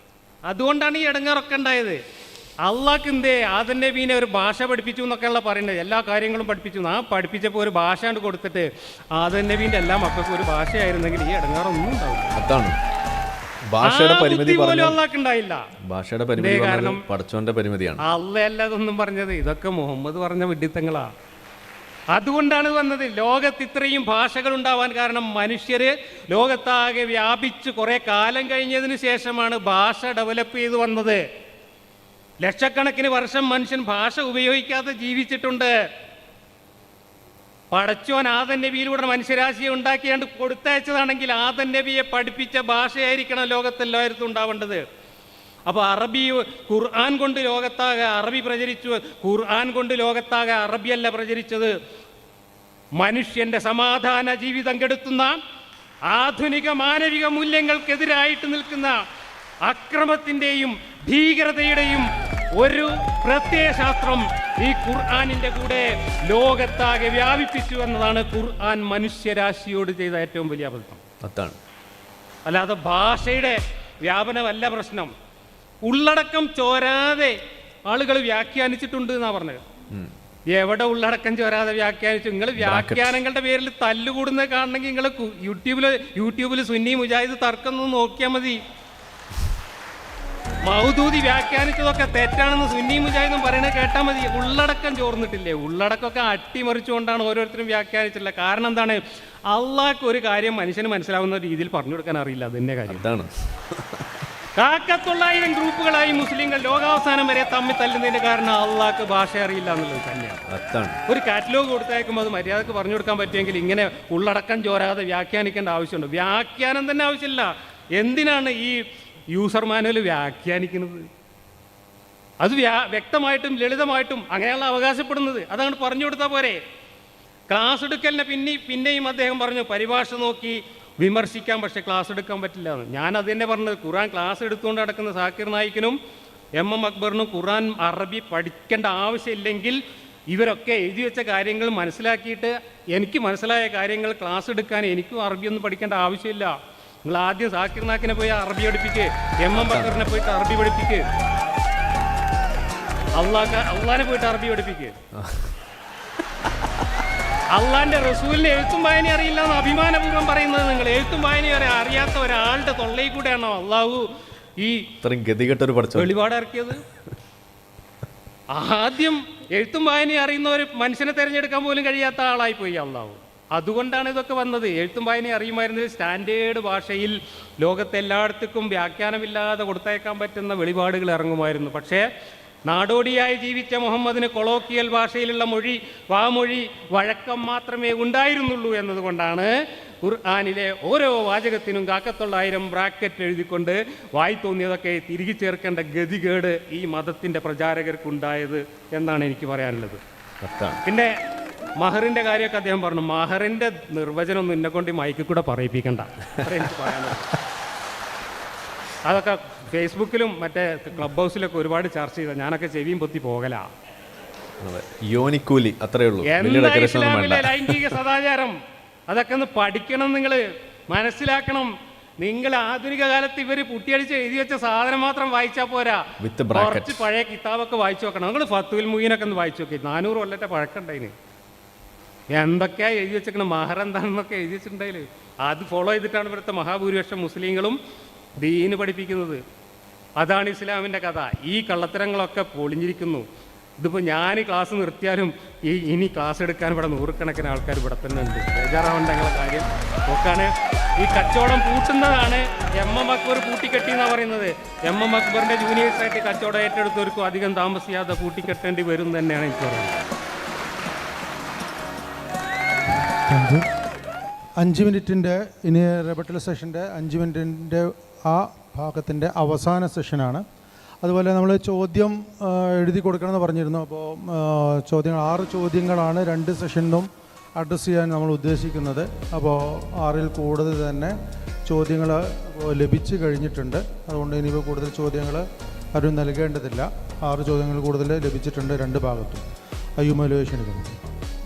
അതുകൊണ്ടാണ് ഈ ഇടങ്ങേറൊക്കെ ഉണ്ടായത്. അള്ളാഹ്ക്ക് എന്തേ ആദം നബീനെ ഒരു ഭാഷ പഠിപ്പിച്ചു എന്നൊക്കെയുള്ള പറയുന്നത്. എല്ലാ കാര്യങ്ങളും പഠിപ്പിച്ചു. ആ പഠിപ്പിച്ചപ്പോൾ ഒരു ഭാഷ കൊണ്ട് കൊടുത്തിട്ട് ആദം നബീൻ്റെ എല്ലാ മക്കൾക്കും ഒരു ഭാഷയായിരുന്നെങ്കിൽ ഈ ഇടങ്ങേറൊന്നും ഉണ്ടാവില്ല. അതാണ് ഭാഷയുടെ പരിമിതി. ഉണ്ടായില്ല. ഭാഷയുടെ പരിമിതി കാരണം പടച്ചോന്റെ പരിമിതിയാണ്. അള്ളയല്ല ഇതൊന്നും പറഞ്ഞത്, ഇതൊക്കെ മുഹമ്മദ് പറഞ്ഞ വിഡ്ഢിത്തങ്ങളാ. അതുകൊണ്ടാണ് വന്നത്. ലോകത്ത് ഇത്രയും ഭാഷകൾ ഉണ്ടാവാൻ കാരണം മനുഷ്യര് ലോകത്താകെ വ്യാപിച്ച് കുറെ കാലം കഴിഞ്ഞതിന് ശേഷമാണ് ഭാഷ ഡെവലപ്പ് ചെയ്ത് വന്നത്. ലക്ഷക്കണക്കിന് വർഷം മനുഷ്യൻ ഭാഷ ഉപയോഗിക്കാതെ ജീവിച്ചിട്ടുണ്ട്. പടച്ചോൻ ആദം നബിയിലൂടെ മനുഷ്യരാശിയെ ഉണ്ടാക്കിയാണ്ട് കൊടുത്തയച്ചതാണെങ്കിൽ ആദം നബിയെ പഠിപ്പിച്ച ഭാഷയായിരിക്കണം ലോകത്തെല്ലായിടത്തും ഉണ്ടാവേണ്ടത്. അപ്പോൾ അറബി ഖുർആൻ കൊണ്ട് ലോകത്താകെ അറബി പ്രചരിച്ചു. ഖുർആൻ കൊണ്ട് ലോകത്താകെ അറബിയല്ല പ്രചരിച്ചത്. മനുഷ്യന്റെ സമാധാന ജീവിതം കെടുത്തുന്ന ആധുനിക മാനവിക മൂല്യങ്ങൾക്കെതിരായിട്ട് നിൽക്കുന്ന അക്രമത്തിൻ്റെയും ഭീകരതയുടെയും ഒരു പ്രത്യയശാസ്ത്രം ഈ ഖുർആനിൻ്റെ കൂടെ ലോകത്താകെ വ്യാപിപ്പിച്ചു എന്നതാണ് ഖുർആൻ മനുഷ്യരാശിയോട് ചെയ്ത ഏറ്റവും വലിയ അബദ്ധം. അതാണ്. അല്ലാതെ ഭാഷയുടെ വ്യാപനമല്ല പ്രശ്നം. ഉള്ളടക്കം ചോരാതെ ആളുകൾ വ്യാഖ്യാനിച്ചിട്ടുണ്ട് എന്നാണ് പറഞ്ഞത്. എവിടെ ഉള്ളടക്കം ചോരാതെ വ്യാഖ്യാനിച്ചു? നിങ്ങൾ വ്യാഖ്യാനങ്ങളുടെ പേരിൽ തല്ലുകൂടുന്നത് കാണണമെങ്കിൽ നിങ്ങൾ യൂട്യൂബിൽ സുന്നി മുജാഹിദ് തർക്കം നോക്കിയാൽ മതി. മൗദൂദി വ്യാഖ്യാനിച്ചതൊക്കെ തെറ്റാണെന്ന് സുന്നി മുജാഹിദും പറയുന്നത് കേട്ടാൽ മതി. ഉള്ളടക്കം ചോർന്നിട്ടില്ലേ? ഉള്ളടക്കമൊക്കെ അട്ടിമറിച്ചുകൊണ്ടാണ് ഓരോരുത്തരും വ്യാഖ്യാനിച്ചിട്ടുള്ളത്. കാരണം എന്താണ്? അള്ളാഹ്ക്ക് ഒരു കാര്യം മനുഷ്യന് മനസ്സിലാവുന്ന രീതിയിൽ പറഞ്ഞു കൊടുക്കാൻ അറിയില്ല. അതിൻ്റെ കാര്യം അതാണ്. 1,000 ഗ്രൂപ്പുകളായി മുസ്ലിങ്ങൾ ലോകാവസാനം വരെ തമ്മിൽ തല്ലുന്നതിന്റെ കാരണം അള്ളാഹ്ക്ക് ഭാഷ അറിയില്ല എന്നുള്ളത് തന്നെയാണ്. ഒരു കാറ്റലോഗ് കൊടുത്തയക്കുമ്പോൾ അത് മര്യാദക്ക് പറഞ്ഞു കൊടുക്കാൻ പറ്റുമെങ്കിൽ ഇങ്ങനെ ഉള്ളടക്കം ചോരാതെ വ്യാഖ്യാനിക്കേണ്ട ആവശ്യമുണ്ട്. വ്യാഖ്യാനം തന്നെ ആവശ്യമില്ല. എന്തിനാണ് ഈ യൂസർ മാനുവൽ വ്യാഖ്യാനിക്കുന്നത്? അത് വ്യക്തമായിട്ടും ലളിതമായിട്ടും അങ്ങനെയുള്ള അവകാശപ്പെടുന്നത് അതങ്ങനെ പറഞ്ഞു കൊടുത്താൽ പോരെ. ക്ലാസ് എടുക്കലിനെ പിന്നെയും അദ്ദേഹം പറഞ്ഞു പരിഭാഷ നോക്കി വിമർശിക്കാം, പക്ഷേ ക്ലാസ് എടുക്കാൻ പറ്റില്ല എന്ന്. ഞാൻ അത് തന്നെ പറഞ്ഞത്. ഖുർആൻ ക്ലാസ് എടുത്തുകൊണ്ട് നടക്കുന്ന സാക്കിർ നായിക്കിനും MM അക്ബറിനും ഖുർആൻ അറബി പഠിക്കേണ്ട ആവശ്യമില്ലെങ്കിൽ ഇവരൊക്കെ എഴുതി വെച്ച കാര്യങ്ങൾ മനസ്സിലാക്കിയിട്ട് എനിക്ക് മനസ്സിലായ കാര്യങ്ങൾ ക്ലാസ് എടുക്കാൻ എനിക്കും അറബിയൊന്നും പഠിക്കേണ്ട ആവശ്യമില്ല. നിങ്ങൾ ആദ്യം സാക്കിർ നായിക്കിനെ പോയി അറബി പഠിപ്പിക്ക്, MM അക്ബറിനെ പോയിട്ട് അറബി പഠിപ്പിക്ക്, അള്ളാഹിനെ പോയിട്ട് അറബി പഠിപ്പിക്ക്. അള്ളാന്റെ റസൂലിന് എഴുത്തും വായന അറിയില്ല എന്ന് അഭിമാനപൂർവ്വം പറയുന്നത് നിങ്ങൾ. എഴുത്തും വായന അറിയാത്ത ഒരാളുടെ തൊള്ളയിൽ കൂടെയാണോ അള്ളാഹു ഈ ഗതികെട്ടൊരു വെളിപാട് ഇറക്കിയത്? ആദ്യം എഴുത്തും വായനയും അറിയുന്ന ഒരു മനുഷ്യനെ തിരഞ്ഞെടുക്കാൻ പോലും കഴിയാത്ത ആളായി പോയി അള്ളാഹു. അതുകൊണ്ടാണ് ഇതൊക്കെ വന്നത്. എഴുത്തും വായനയും അറിയുമായിരുന്നത് സ്റ്റാൻഡേർഡ് ഭാഷയിൽ ലോകത്തെല്ലായിടത്തേക്കും വ്യാഖ്യാനമില്ലാതെ കൊടുത്തയക്കാൻ പറ്റുന്ന വെളിപാടുകൾ ഇറങ്ങുമായിരുന്നു. പക്ഷേ നാടോടിയായി ജീവിച്ച മുഹമ്മദിന് കൊളോക്കിയൽ ഭാഷയിലുള്ള വാമൊഴി വഴക്കം മാത്രമേ ഉണ്ടായിരുന്നുള്ളൂ എന്നതുകൊണ്ടാണ് ഖുർആനിലെ ഓരോ വാചകത്തിനും 1,000 ബ്രാക്കറ്റ് എഴുതിക്കൊണ്ട് വായി തോന്നിയതൊക്കെ തിരികെ ചേർക്കേണ്ട ഗതികേട് ഈ മതത്തിൻ്റെ പ്രചാരകർക്കുണ്ടായത് എന്നാണ് എനിക്ക് പറയാനുള്ളത്. പിന്നെ മഹറിൻ്റെ കാര്യമൊക്കെ അദ്ദേഹം പറഞ്ഞു. മഹറിൻ്റെ നിർവചനമൊന്നും എന്നെ കൊണ്ട് മൈക്കിൽ കൂടെ പറയിപ്പിക്കണ്ട, എനിക്ക് പറയാനുള്ളത്. അതൊക്കെ ഫേസ്ബുക്കിലും മറ്റേ ക്ലബ് ഹൗസിലൊക്കെ ഒരുപാട് ചർച്ച ചെയ്ത ഞാനൊക്കെ ചെവിയും പൊത്തി പോകലാ. യോനിക്കൂലി അത്രേ ഉള്ളൂ. എന്താ ഇസ്ലാമിലെ ലൈംഗിക സദാചാരം? അതൊക്കെ ഒന്ന് പഠിക്കണം, നിങ്ങൾ മനസ്സിലാക്കണം. നിങ്ങൾ ആധുനിക കാലത്ത് ഇവർ പുട്ടിയടിച്ച് എഴുതി വെച്ച സാധനം മാത്രം വായിച്ചാൽ പോരാ, With bracket. കുറച്ച് പഴയ കിതാബൊക്കെ വായിച്ചു നോക്കണം. നിങ്ങൾ ഫത്തുൽ മുഈനൊക്കെ ഒന്ന് വായിച്ചു നോക്കി. 400 കൊല്ലത്തെ പഴക്കമുണ്ടായിന്. എന്തൊക്കെയാ എഴുതി വെച്ചിരിക്കണം, മഹർ എന്താണെന്നൊക്കെ എഴുതി വെച്ചിട്ടുണ്ടായില്. അത് ഫോളോ ചെയ്തിട്ടാണ് ഇവിടുത്തെ മഹാഭൂരിപക്ഷം മുസ്ലിങ്ങളും ദീന് പഠിപ്പിക്കുന്നത്. അതാണ് ഇസ്ലാമിൻ്റെ കഥ. ഈ കള്ളത്തരങ്ങളൊക്കെ പൊളിഞ്ഞിരിക്കുന്നു. ഇതിപ്പോൾ ഞാൻ ക്ലാസ് നിർത്തിയാലും ഇനി ക്ലാസ് എടുക്കാൻ ഇവിടെ നൂറുകണക്കിന് ആൾക്കാർ ഇവിടെ തന്നെ ഉണ്ട്. ബേജാറാവേണ്ട ഞങ്ങളെ കാര്യം നോക്കാണ്. ഈ കച്ചവടം പൂട്ടുന്നതാണ് MM അക്ബർ പൂട്ടിക്കെട്ടി എന്നാണ് പറയുന്നത്. MM അക്ബറിൻ്റെ ജൂനിയേഴ്സായിട്ട് കച്ചവടം ഏറ്റെടുത്തവർക്കും അധികം താമസിയാതെ പൂട്ടിക്കെട്ടേണ്ടി വരും തന്നെയാണ് എനിക്ക് പറയുന്നത്. 5 മിനിറ്റിൻ്റെ ഇനി റിബട്ടൽ സെഷൻ്റെ 5 മിനിറ്റിൻ്റെ ആ ഭാഗത്തിൻ്റെ അവസാന സെഷനാണ്. അതുപോലെ നമ്മൾ ചോദ്യം എഴുതി കൊടുക്കണമെന്ന് പറഞ്ഞിരുന്നു. അപ്പോൾ ചോദ്യങ്ങൾ 6 ചോദ്യങ്ങളാണ് 2 സെഷനിലും അഡ്രസ്സ് ചെയ്യാൻ നമ്മൾ ഉദ്ദേശിക്കുന്നത്. അപ്പോൾ 6-ൽ കൂടുതൽ തന്നെ ചോദ്യങ്ങൾ ലഭിച്ചു കഴിഞ്ഞിട്ടുണ്ട്. അതുകൊണ്ട് ഇനിയിപ്പോൾ കൂടുതൽ ചോദ്യങ്ങൾ ആരും നൽകേണ്ടതില്ല. 6 ചോദ്യങ്ങൾ കൂടുതൽ ലഭിച്ചിട്ടുണ്ട് 2 ഭാഗത്തും. അയ്യുമലുവേഷൻ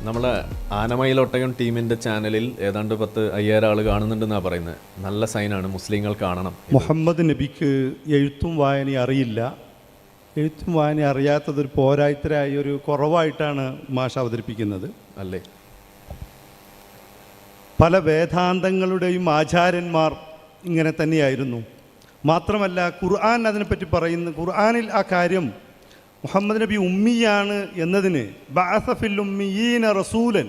നമ്മളെ ആനമയിലൊട്ടകം ടീമിൻ്റെ ചാനലിൽ ഏതാണ്ട് 10,000 ആൾ കാണുന്നുണ്ടെന്നാണ് പറയുന്നത്. നല്ല സൈനാണ്, മുസ്ലിങ്ങൾ കാണണം. മുഹമ്മദ് നബിക്ക് എഴുത്തും വായനയും അറിയില്ല. എഴുത്തും വായനയും അറിയാത്തതൊരു പോരായ്മയായി ഒരു കുറവായിട്ടാണ് മാഷ് അവതരിപ്പിക്കുന്നത് അല്ലേ? പല വേദാന്തങ്ങളുടെയും ആചാര്യന്മാർ ഇങ്ങനെ തന്നെയായിരുന്നു. മാത്രമല്ല ഖുർആൻ അതിനെപ്പറ്റി പറയുന്നു. ഖുർആനിൽ ആ കാര്യം മുഹമ്മദ് നബി ഉമ്മിയാണ് എന്നതിന് ബഅസഫിൽ ഉമ്മിയീന റസൂലൻ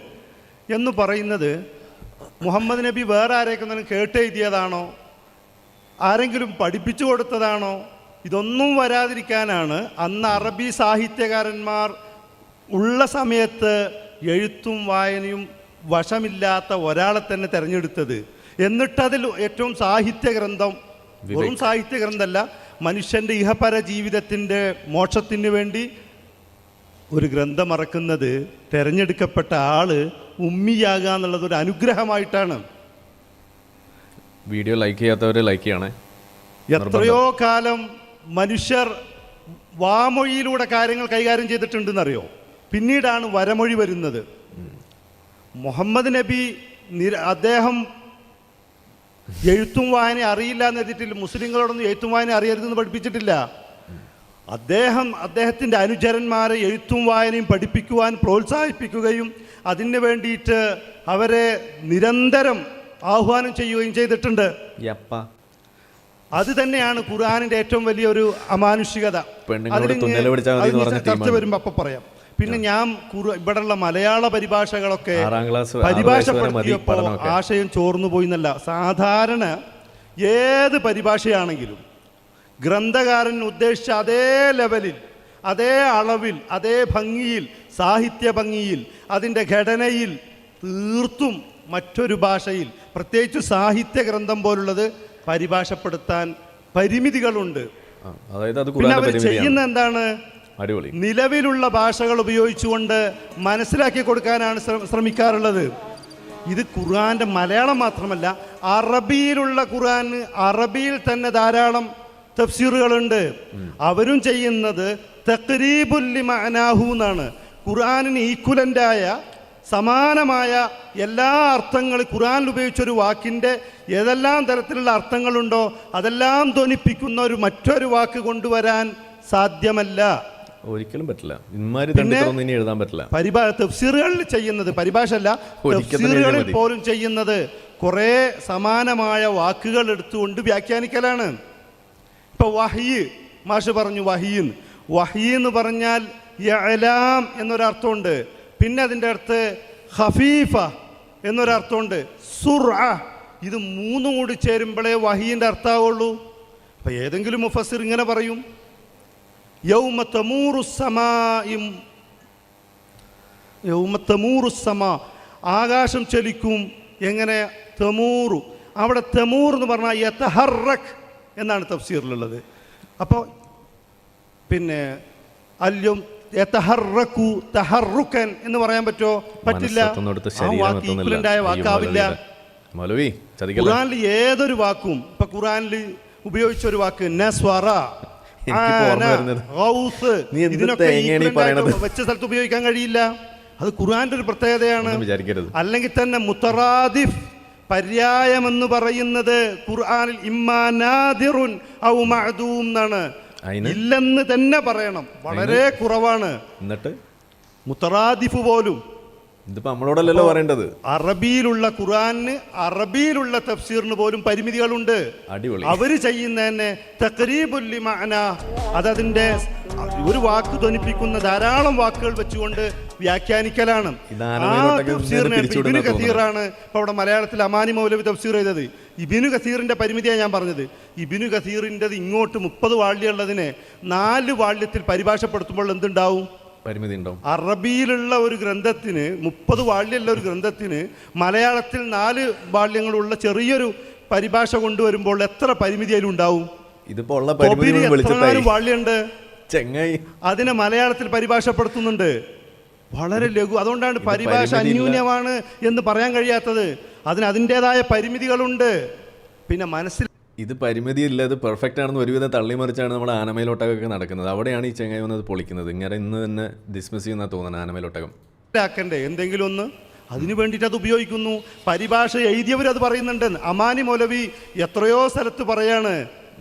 എന്ന് പറയുന്നത് മുഹമ്മദ് നബി വേറെ ആരെങ്കിലും കേട്ടെഴുതിയതാണോ, ആരെങ്കിലും പഠിപ്പിച്ചു കൊടുത്തതാണോ? ഇതൊന്നും വരാതിരിക്കാനാണ് അന്ന് അറബി സാഹിത്യകാരന്മാർ ഉള്ള സമയത്ത് എഴുത്തും വായനയും വശമില്ലാത്ത ഒരാളെ തന്നെ തിരഞ്ഞെടുത്തത്. എന്നിട്ടതിൽ ഏറ്റവും സാഹിത്യഗ്രന്ഥം, വെറും സാഹിത്യഗ്രന്ഥമല്ല, മനുഷ്യൻ്റെ ഇഹപര ജീവിതത്തിൻ്റെ മോക്ഷത്തിന് വേണ്ടി ഒരു ഗ്രന്ഥം ഇറക്കുന്നത് തിരഞ്ഞെടുക്കപ്പെട്ട ആള് ഉമ്മിയാകുക എന്നുള്ളത് ഒരു അനുഗ്രഹമായിട്ടാണ്. വീഡിയോ ലൈക്ക് ചെയ്യാത്തവർ ലൈക്ക് ചെയ്യണേ. എത്രയോ കാലം മനുഷ്യർ വാമൊഴിയിലൂടെ കാര്യങ്ങൾ കൈകാര്യം ചെയ്തിട്ടുണ്ടെന്നറിയോ? പിന്നീടാണ് വരമൊഴി വരുന്നത്. മുഹമ്മദ് നബി അദ്ദേഹം എഴുത്തും വായന അറിയില്ല എന്ന് എഴുതിയിട്ടില്ല. മുസ്ലിങ്ങളോടൊന്നും എഴുത്തും വായന അറിയരുതെന്ന് പഠിപ്പിച്ചിട്ടില്ല. അദ്ദേഹത്തിൻ്റെ അനുചരന്മാരെ എഴുത്തും വായനയും പഠിപ്പിക്കുവാൻ പ്രോത്സാഹിപ്പിക്കുകയും അതിന് വേണ്ടിയിട്ട് അവരെ നിരന്തരം ആഹ്വാനം ചെയ്യുകയും ചെയ്തിട്ടുണ്ട്. അത് തന്നെയാണ് ഖുർആനിൻ്റെ ഏറ്റവും വലിയൊരു അമാനുഷികത. ചർച്ച വരുമ്പോൾ അപ്പം പറയാം. പിന്നെ ഞാൻ ഇവിടെയുള്ള മലയാള പരിഭാഷകളൊക്കെ പരിഭാഷപ്പെടുത്തിയപ്പോൾ ആശയം ചോർന്നു പോയി എന്നല്ല. സാധാരണ ഏത് പരിഭാഷയാണെങ്കിലും ഗ്രന്ഥകാരൻ ഉദ്ദേശിച്ച അതേ ലെവലിൽ, അതേ അളവിൽ, അതേ ഭംഗിയിൽ, സാഹിത്യ ഭംഗിയിൽ, അതിൻ്റെ ഘടനയിൽ തീർത്തും മറ്റൊരു ഭാഷയിൽ, പ്രത്യേകിച്ച് സാഹിത്യ ഗ്രന്ഥം പോലുള്ളത് പരിഭാഷപ്പെടുത്താൻ പരിമിതികളുണ്ട്. പിന്നെ അവർ ചെയ്യുന്ന എന്താണ്? നിലവിലുള്ള ഭാഷകൾ ഉപയോഗിച്ചുകൊണ്ട് മനസ്സിലാക്കി കൊടുക്കാനാണ് ശ്രമിക്കാറുള്ളത്. ഇത് ഖുർആന്റെ മലയാളം മാത്രമല്ല, അറബിയിലുള്ള ഖുർആൻ, അറബിയിൽ തന്നെ ധാരാളം തഫ്സീറുകളുണ്ട്. അവരും ചെയ്യുന്നത് തഖ്രീബുൽ ലിമഅനാഹു എന്നാണ്. ഖുർആനിന് ഈക്വലൻ്റായ സമാനമായ എല്ലാ അർത്ഥങ്ങളും ഖുർആനിൽ ഉപയോഗിച്ചൊരു വാക്കിൻ്റെ ഏതെല്ലാം തരത്തിലുള്ള അർത്ഥങ്ങളുണ്ടോ അതെല്ലാം ധ്വനിപ്പിക്കുന്ന മറ്റൊരു വാക്ക് കൊണ്ടുവരാൻ സാധ്യമല്ല, ഒരിക്കലും പറ്റില്ല. എഴുതാൻ പറ്റില്ല. തഫ്സീറുകളിൽ ചെയ്യുന്നത്, പരിഭാഷ അല്ല, തഫ്സീറുകളിൽ പോലും ചെയ്യുന്നത് കുറേ സമാനമായ വാക്കുകൾ എടുത്തുകൊണ്ട് വ്യാഖ്യാനിക്കലാണ്. ഇപ്പൊ വഹ്യ്, മാഷ് പറഞ്ഞു വഹ്യ്. വഹ്യ് എന്ന് പറഞ്ഞാൽ യഅലാം എന്നൊരർത്ഥമുണ്ട്. പിന്നെ അതിൻ്റെ അടുത്ത് ഖഫീഫ എന്നൊരർത്ഥമുണ്ട്, സുർഅ. ഇത് മൂന്നും കൂടി ചേരുമ്പോഴേ വഹ്യിൻ്റെ അർത്ഥമാവുള്ളൂ. അപ്പൊ ഏതെങ്കിലും മുഫസ്സിർ ഇങ്ങനെ പറയും, യൗമ തമൂറു സമാ, ആകാശം ചലിക്കും. എങ്ങനെ? തമൂറു. അവിടെ തമൂർ എന്ന് പറഞ്ഞാൽ യതഹറക് എന്നാണ് തഫ്സീറിലുള്ളത്. അപ്പോൾ പിന്നെ അല്യം യതഹറകു തഹറുക്കൻ എന്ന് പറയാൻ പറ്റുമോ? പറ്റില്ല. ആ വാക്ക് ഈക്വലൻ്റായ വാക്കാവില്ല. ഖുർആനിൽ ഏതൊരു വാക്കും, ഇപ്പൊ ഖുർആനിൽ ഉപയോഗിച്ച ഒരു വാക്ക് നസ്വറ, ഇതിനൊക്കെ വെച്ച സ്ഥലത്ത് ഉപയോഗിക്കാൻ കഴിയില്ല. അത് ഖുർആന്റെ ഒരു പ്രത്യേകതയാണ്. അല്ലെങ്കിൽ തന്നെ മുത്തറാദിഫ് പര്യായമെന്ന് പറയുന്നത് ഖുർആനിൽ ഇമ്മാ നാദിറുൻ ഔ മഅദൂം എന്നാണ്. ഇല്ലെന്ന് തന്നെ പറയണം, വളരെ കുറവാണ്. എന്നിട്ട് മുത്തറാദിഫ് പോലും ഇതിപ്പോ നമ്മളോടല്ലല്ലോ പറയേണ്ടത്. അറബിയിലുള്ള ഖുർആനിന്, അറബിയിലുള്ള തഫ്സീറിന് പോലും പരിമിതികളുണ്ട്. അടിപൊളി. അവര് ചെയ്യുന്നതന്നെ തഖരീബുൽ ലിമഅന, അതതിന്റെ ഒരു വാക്ക് ധ്വനിപ്പിക്കുന്ന ധാരാളം വാക്കുകൾ വെച്ചുകൊണ്ട് വ്യാഖ്യാനിക്കലാണ്. ഇബ്നു കസീറാണ് ഇപ്പൊ അവിടെ മലയാളത്തിൽ അമാനി മൗലവി തഫ്സീർ ചെയ്തത്. ഇബ്നു കസീറിന്റെ പരിമിതിയാണ് ഞാൻ പറഞ്ഞത്. ഇബ്നു കസീറിൻ്റെത് ഇങ്ങോട്ട് 30 വാള്യമുള്ളതിനെ 4 വാള്യത്തിൽ പരിഭാഷപ്പെടുത്തുമ്പോൾ എന്തുണ്ടാവും? പരിമിതി ഉണ്ടാവും. അറബിയിലുള്ള ഒരു ഗ്രന്ഥത്തിന് 30 വാള്യമുള്ള ഒരു ഗ്രന്ഥത്തിന് മലയാളത്തിൽ 4 വാള്യങ്ങളുള്ള ചെറിയൊരു പരിഭാഷ കൊണ്ടുവരുമ്പോൾ എത്ര പരിമിതി അതിലുണ്ടാവും? ഇതിപ്പോ ഉള്ള പരിമിതി വാള്യുണ്ട് ചെങ്ങായി, അതിനെ മലയാളത്തിൽ പരിഭാഷപ്പെടുത്തുന്നുണ്ട്. വളരെ ലഘു. അതുകൊണ്ടാണ് പരിഭാഷ അന്യൂന്യമാണ് എന്ന് പറയാൻ കഴിയാത്തത്. അതിന് അതിൻ്റെതായ പരിമിതികളുണ്ട്. പിന്നെ മനസ്സിൽ ഇത് പരിമിതി ഇല്ല, ഇത് പെർഫെക്റ്റ് ആണെന്ന് ഒരുവിധം തള്ളിമറിച്ചാണ് നമ്മുടെ ആനമയിലൊട്ടകമൊക്കെ നടക്കുന്നത്. അവിടെയാണ് ഈ ചെങ്ങായി വന്നത് പൊളിക്കുന്നത്. ഇങ്ങനെ ഇന്ന് തന്നെ ഡിസ്മിസ് ചെയ്യുന്ന തോന്നുന്നത് ആനമയിലൊട്ടകം. ാക്കണ്ടേ എന്തെങ്കിലും ഒന്ന്, അതിനു വേണ്ടിയിട്ട് അത് ഉപയോഗിക്കുന്നു. പരിഭാഷ എഴുതിയവരത് പറയുന്നുണ്ട്. അമാനി മൗലവി എത്രയോ സ്ഥലത്ത് പറയാണ്,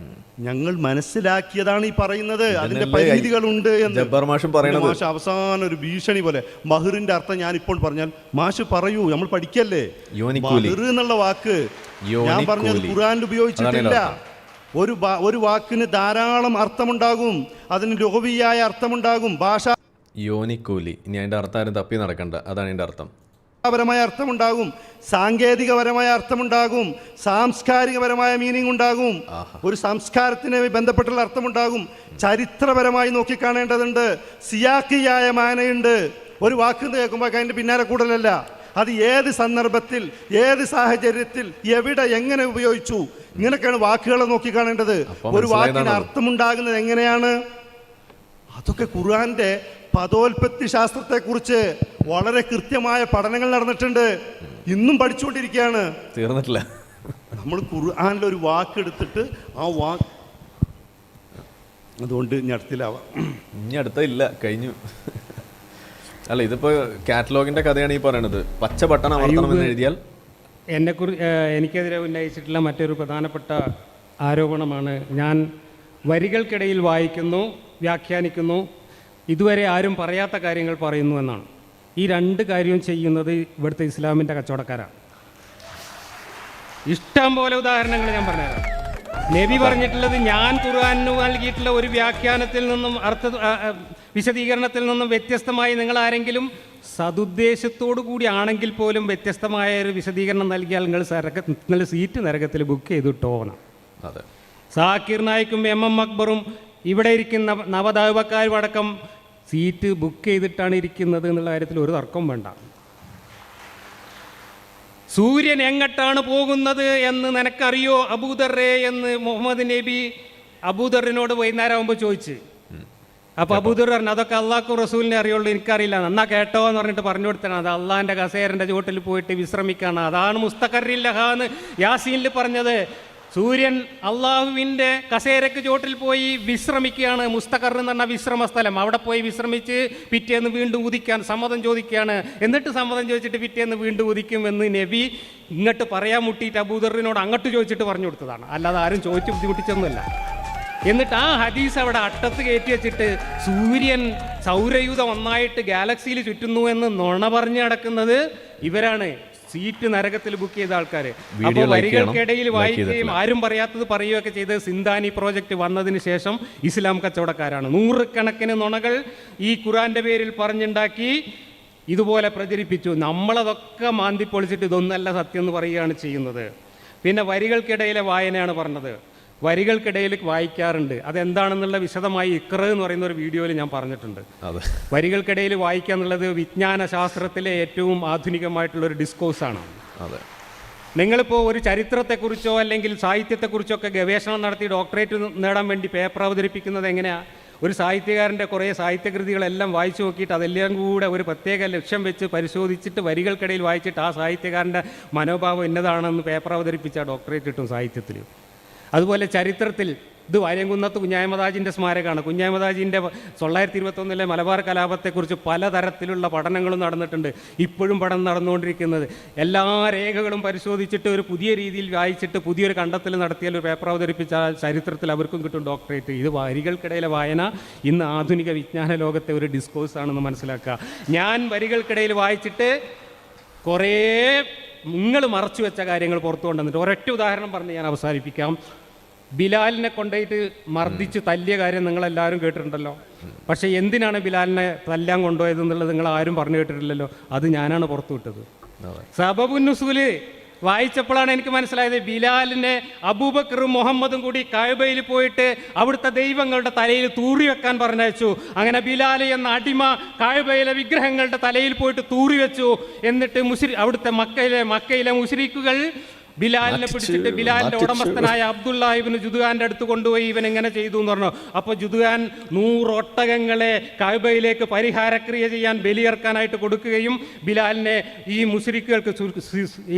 ഞങ്ങൾ മനസ്സിലാക്കിയതാണ് ഈ പറയുന്നത്, അതിന്റെ പരിമിതികളുണ്ട് എന്ന്. മാഷ് അവസാനം ഒരു ഭീഷണി പോലെ, മഹറിന്റെ അർത്ഥം ഞാൻ ഇപ്പോൾ പറഞ്ഞാൽ മാഷ് പറയൂ, നമ്മൾ പഠിക്കല്ലേ. മഹർ എന്നുള്ള വാക്ക് ഞാൻ പറഞ്ഞത് ഖുർആനിൽ ഉപയോഗിച്ചിട്ടില്ല. ഒരു വാക്കിന് ധാരാളം അർത്ഥമുണ്ടാകും, അതിന് ലഘുവിയായ അർത്ഥമുണ്ടാകും. ഭാഷ യോനിക്കൂലി, ഇനി അതിന്റെ അർത്ഥം ആരും തപ്പി നടക്കണ്ട, അതാണ് അതിന്റെ അർത്ഥം. പരമായ അർത്ഥമുണ്ടാകും, സാങ്കേതികപരമായ അർത്ഥമുണ്ടാകും, സാംസ്കാരികപരമായ മീനിങ് ഉണ്ടാകും, ഒരു സംസ്കാരത്തിന് ബന്ധപ്പെട്ടുള്ള അർത്ഥമുണ്ടാകും, ചരിത്രപരമായി നോക്കിക്കാണേണ്ടതുണ്ട്, സിയാക്കിയായ മാനയുണ്ട്. ഒരു വാക്ക് കേൾക്കുമ്പോൾ അതിൻ്റെ പിന്നാലെ കൂടുതലല്ല, അത് ഏത് സന്ദർഭത്തിൽ, ഏത് സാഹചര്യത്തിൽ, എവിടെ, എങ്ങനെ ഉപയോഗിച്ചു, ഇങ്ങനെയൊക്കെയാണ് വാക്കുകളെ നോക്കിക്കാണേണ്ടത്. ഒരു വാക്കിന് അർത്ഥമുണ്ടാകുന്നത് എങ്ങനെയാണ്? അതൊക്കെ ഖുർആന്റെ പദോൽപത്തി ശാസ്ത്രത്തെക്കുറിച്ച് വളരെ കൃത്യമായ പഠനങ്ങൾ നടന്നിട്ടുണ്ട്. ഇന്നും പഠിച്ചുകൊണ്ടിരിക്കുകയാണ്, തീർന്നിട്ടില്ല. നമ്മൾ ഖുർആനിൽ ഒരു വാക്കെടുത്തിട്ട് ആ വാക്ക്, അതുകൊണ്ട് ഇനി അടുത്തിലാവാം, ഇനി അടുത്തില്ല, കഴിഞ്ഞു. അല്ല, ഇതിപ്പോ കാറ്റലോഗിന്റെ കഥയാണ് ഈ പറയണത്. പച്ച ബട്ടൺ അമർത്തണമെന്ന് എഴുതിയാൽ എനിക്കെതിരെ ഉന്നയിച്ചിട്ടുള്ള മറ്റൊരു പ്രധാനപ്പെട്ട ആരോപണമാണ്, ഞാൻ വരികൾക്കിടയിൽ വായിക്കുന്നു, വ്യാഖ്യാനിക്കുന്നു, ഇതുവരെ ആരും പറയാത്ത കാര്യങ്ങൾ പറയുന്നു എന്നാണ്. ഈ 2 കാര്യവും ചെയ്യുന്നത് ഇവിടുത്തെ ഇസ്ലാമിൻ്റെ കച്ചവടക്കാരാണ്. ഇഷ്ടം പോലെ ഉദാഹരണങ്ങൾ ഞാൻ പറഞ്ഞുതരാം. നബി പറഞ്ഞിട്ടുള്ളത്, ഞാൻ ഖുർആനിന് നൽകിയിട്ടുള്ള ഒരു വ്യാഖ്യാനത്തിൽ നിന്നും വിശദീകരണത്തിൽ നിന്നും വ്യത്യസ്തമായി നിങ്ങൾ ആരെങ്കിലും സതുദ്ദേശത്തോടു കൂടി ആണെങ്കിൽ പോലും വ്യത്യസ്തമായ ഒരു വിശദീകരണം നൽകിയാൽ നിങ്ങൾ സീറ്റ് നരകത്തിൽ ബുക്ക് ചെയ്തിട്ടോണം. സാക്കിർ നായിക്കും MM അക്ബറും ഇവിടെ ഇരിക്കുന്ന നവദാവക്കാരും അടക്കം സീറ്റ് ബുക്ക് ചെയ്തിട്ടാണ് ഇരിക്കുന്നത് എന്നുള്ള കാര്യത്തിൽ ഒരു തർക്കം വേണ്ട. സൂര്യൻ എങ്ങോട്ടാണ് പോകുന്നത് എന്ന് നിനക്കറിയോ അബൂദറേ എന്ന് മുഹമ്മദ് നബി അബൂദറിനോട് വൈകുന്നേരം ആകുമ്പോൾ ചോദിച്ച്. അപ്പോൾ അബൂദർ പറഞ്ഞു, അതൊക്കെ അള്ളാഹു റസൂലിനെ അറിയുള്ളൂ, എനിക്കറിയില്ല. എന്നാ കേട്ടോ എന്ന് പറഞ്ഞിട്ട് പറഞ്ഞു കൊടുത്താണ്. അത് അള്ളാഹിൻ്റെ കസേരൻ്റെ ചുവട്ടിൽ പോയിട്ട് വിശ്രമിക്കാണ്. അതാണ് മുസ്തഖറില്ലഹാന്ന് യാസീനിൽ പറഞ്ഞത്. സൂര്യൻ അള്ളാഹുവിൻ്റെ കസേരയ്ക്ക് ചോട്ടിൽ പോയി വിശ്രമിക്കുകയാണ്. മുസ്തഖർ എന്ന് പറഞ്ഞാൽ വിശ്രമ സ്ഥലം. അവിടെ പോയി വിശ്രമിച്ച് പിറ്റേന്ന് വീണ്ടും ഉദിക്കാൻ സമ്മതം ചോദിക്കുകയാണ്. എന്നിട്ട് സമ്മതം ചോദിച്ചിട്ട് പിറ്റേന്ന് വീണ്ടും ഉദിക്കുമെന്ന് നബി ഇങ്ങോട്ട് പറയാൻ മുട്ടിയിട്ട് അബൂദറിനോട് അങ്ങോട്ട് ചോദിച്ചിട്ട് പറഞ്ഞു കൊടുത്തതാണ്, അല്ലാതെ ആരും ചോദിച്ച് ബുദ്ധിമുട്ടിച്ചൊന്നുമല്ല. എന്നിട്ട് ആ ഹദീസ് അവിടെ അട്ടത്ത് കയറ്റി വെച്ചിട്ട് സൂര്യൻ സൗരയൂഥം ഒന്നായിട്ട് ഗാലക്സിയിൽ ചുറ്റുന്നു എന്ന് നുണ പറഞ്ഞു നടക്കുന്നത് ഇവരാണ്, സീറ്റ് നരകത്തിൽ ബുക്ക് ചെയ്ത ആൾക്കാർ. അപ്പോൾ വരികൾക്കിടയിൽ വായിക്കുകയും ആരും പറയാത്തത് പറയുകയൊക്കെ ചെയ്ത് സിന്ധാനി പ്രോജക്റ്റ് വന്നതിന് ശേഷം ഇസ്ലാം കച്ചവടക്കാരാണ്. 100 കണക്കിന് നുണകൾ ഈ ഖുർആന്റെ പേരിൽ പറഞ്ഞുണ്ടാക്കി ഇതുപോലെ പ്രചരിപ്പിച്ചു. നമ്മളതൊക്കെ മാന്തി പൊളിച്ചിട്ട് ഇതൊന്നല്ല സത്യം എന്ന് പറയുകയാണ് ചെയ്യുന്നത്. പിന്നെ വരികൾക്കിടയിലെ വായനയാണ് പറഞ്ഞത്. വരികൾക്കിടയിൽ വായിക്കാറുണ്ട്, അതെന്താണെന്നുള്ള വിശദമായി ഇഖ്റ എന്ന് പറയുന്ന ഒരു വീഡിയോയിൽ ഞാൻ പറഞ്ഞിട്ടുണ്ട്. വരികൾക്കിടയിൽ വായിക്കുക എന്നുള്ളത് വിജ്ഞാന ശാസ്ത്രത്തിലെ ഏറ്റവും ആധുനികമായിട്ടുള്ളൊരു ഡിസ്കോഴ്സാണ്. നിങ്ങളിപ്പോൾ ഒരു ചരിത്രത്തെക്കുറിച്ചോ അല്ലെങ്കിൽ സാഹിത്യത്തെക്കുറിച്ചോ ഒക്കെ ഗവേഷണം നടത്തി ഡോക്ടറേറ്റ് നേടാൻ വേണ്ടി പേപ്പർ അവതരിപ്പിക്കുന്നത് എങ്ങനെയാണ്? ഒരു സാഹിത്യകാരൻ്റെ കുറേ സാഹിത്യകൃതികളെല്ലാം വായിച്ചു നോക്കിയിട്ട് അതെല്ലാം കൂടെ ഒരു പ്രത്യേക ലക്ഷ്യം വെച്ച് പരിശോധിച്ചിട്ട് വരികൾക്കിടയിൽ വായിച്ചിട്ട് ആ സാഹിത്യകാരൻ്റെ മനോഭാവം എന്നതാണെന്ന് പേപ്പർ അവതരിപ്പിച്ച ഡോക്ടറേറ്റ് കിട്ടും സാഹിത്യത്തിൽ. അതുപോലെ ചരിത്രത്തിൽ ഇത് വാര്യംകുന്നത്ത് കുഞ്ഞായ്മദാജിൻ്റെ സ്മാരകമാണ്. കുഞ്ഞായ്മദാജിൻ്റെ 1921 മലബാർ കലാപത്തെക്കുറിച്ച് പലതരത്തിലുള്ള പഠനങ്ങളും നടന്നിട്ടുണ്ട്. ഇപ്പോഴും പഠനം നടന്നുകൊണ്ടിരിക്കുന്നത്. എല്ലാ രേഖകളും പരിശോധിച്ചിട്ട് ഒരു പുതിയ രീതിയിൽ വായിച്ചിട്ട് പുതിയൊരു കണ്ടെത്തൽ നടത്തിയാൽ ഒരു പേപ്പർ അവതരിപ്പിച്ച ചരിത്രത്തിൽ അവർക്കും കിട്ടും ഡോക്ടറേറ്റ്. ഇത് വരികൾക്കിടയിലെ വായന ഇന്ന് ആധുനിക വിജ്ഞാന ലോകത്തെ ഒരു ഡിസ്കോഴ്സ് ആണെന്ന് മനസ്സിലാക്കുക. ഞാൻ വരികൾക്കിടയിൽ വായിച്ചിട്ട് കുറേ നിങ്ങൾ മറച്ചു വെച്ച കാര്യങ്ങൾ പുറത്തു കൊണ്ടുവന്നിട്ട് ഒരൊറ്റ ഉദാഹരണം പറഞ്ഞ് ഞാൻ അവസാനിപ്പിക്കാം. ബിലാലിനെ കൊണ്ടുപോയിട്ട് മർദ്ദിച്ച് തല്ലിയ കാര്യം നിങ്ങളെല്ലാവരും കേട്ടിട്ടുണ്ടല്ലോ. പക്ഷേ എന്തിനാണ് ബിലാലിനെ തല്ലാൻ കൊണ്ടുപോയത് എന്നുള്ളത് നിങ്ങൾ ആരും പറഞ്ഞു കേട്ടിട്ടില്ലല്ലോ. അത് ഞാനാണ് പുറത്തു വിട്ടത്. സബബുൻ നുസൂല് വായിച്ചപ്പോഴാണ് എനിക്ക് മനസ്സിലായത് ബിലാലിനെ അബൂബക്കറും മുഹമ്മദും കൂടി കഅബയിൽ പോയിട്ട് അവിടുത്തെ ദൈവങ്ങളുടെ തലയിൽ തൂറി വെക്കാൻ പറഞ്ഞയച്ചു. അങ്ങനെ ബിലാൽ എന്ന അടിമ കഅബയിലെ വിഗ്രഹങ്ങളുടെ തലയിൽ പോയിട്ട് തൂറി വെച്ചു. എന്നിട്ട് അവിടുത്തെ മക്കയിലെ മുശ്രിക്കുകൾ ബിലാലിനെ പിടിച്ചിട്ട് ബിലാലിൻ്റെ ഉടമസ്ഥനായ അബ്ദുള്ള ഇബ്നു ജുദ്ആന്റെ അടുത്ത് കൊണ്ടുപോയി ഇവൻ എങ്ങനെ ചെയ്തു എന്ന് പറഞ്ഞു. അപ്പോൾ ജുദ്ആൻ 100 ഒട്ടകങ്ങളെ കഅബയിലേക്ക് പരിഹാരക്രിയ ചെയ്യാൻ ബലിയർക്കാനായിട്ട് കൊടുക്കുകയും ബിലാലിനെ ഈ മുശ്രിക്കുകൾക്ക്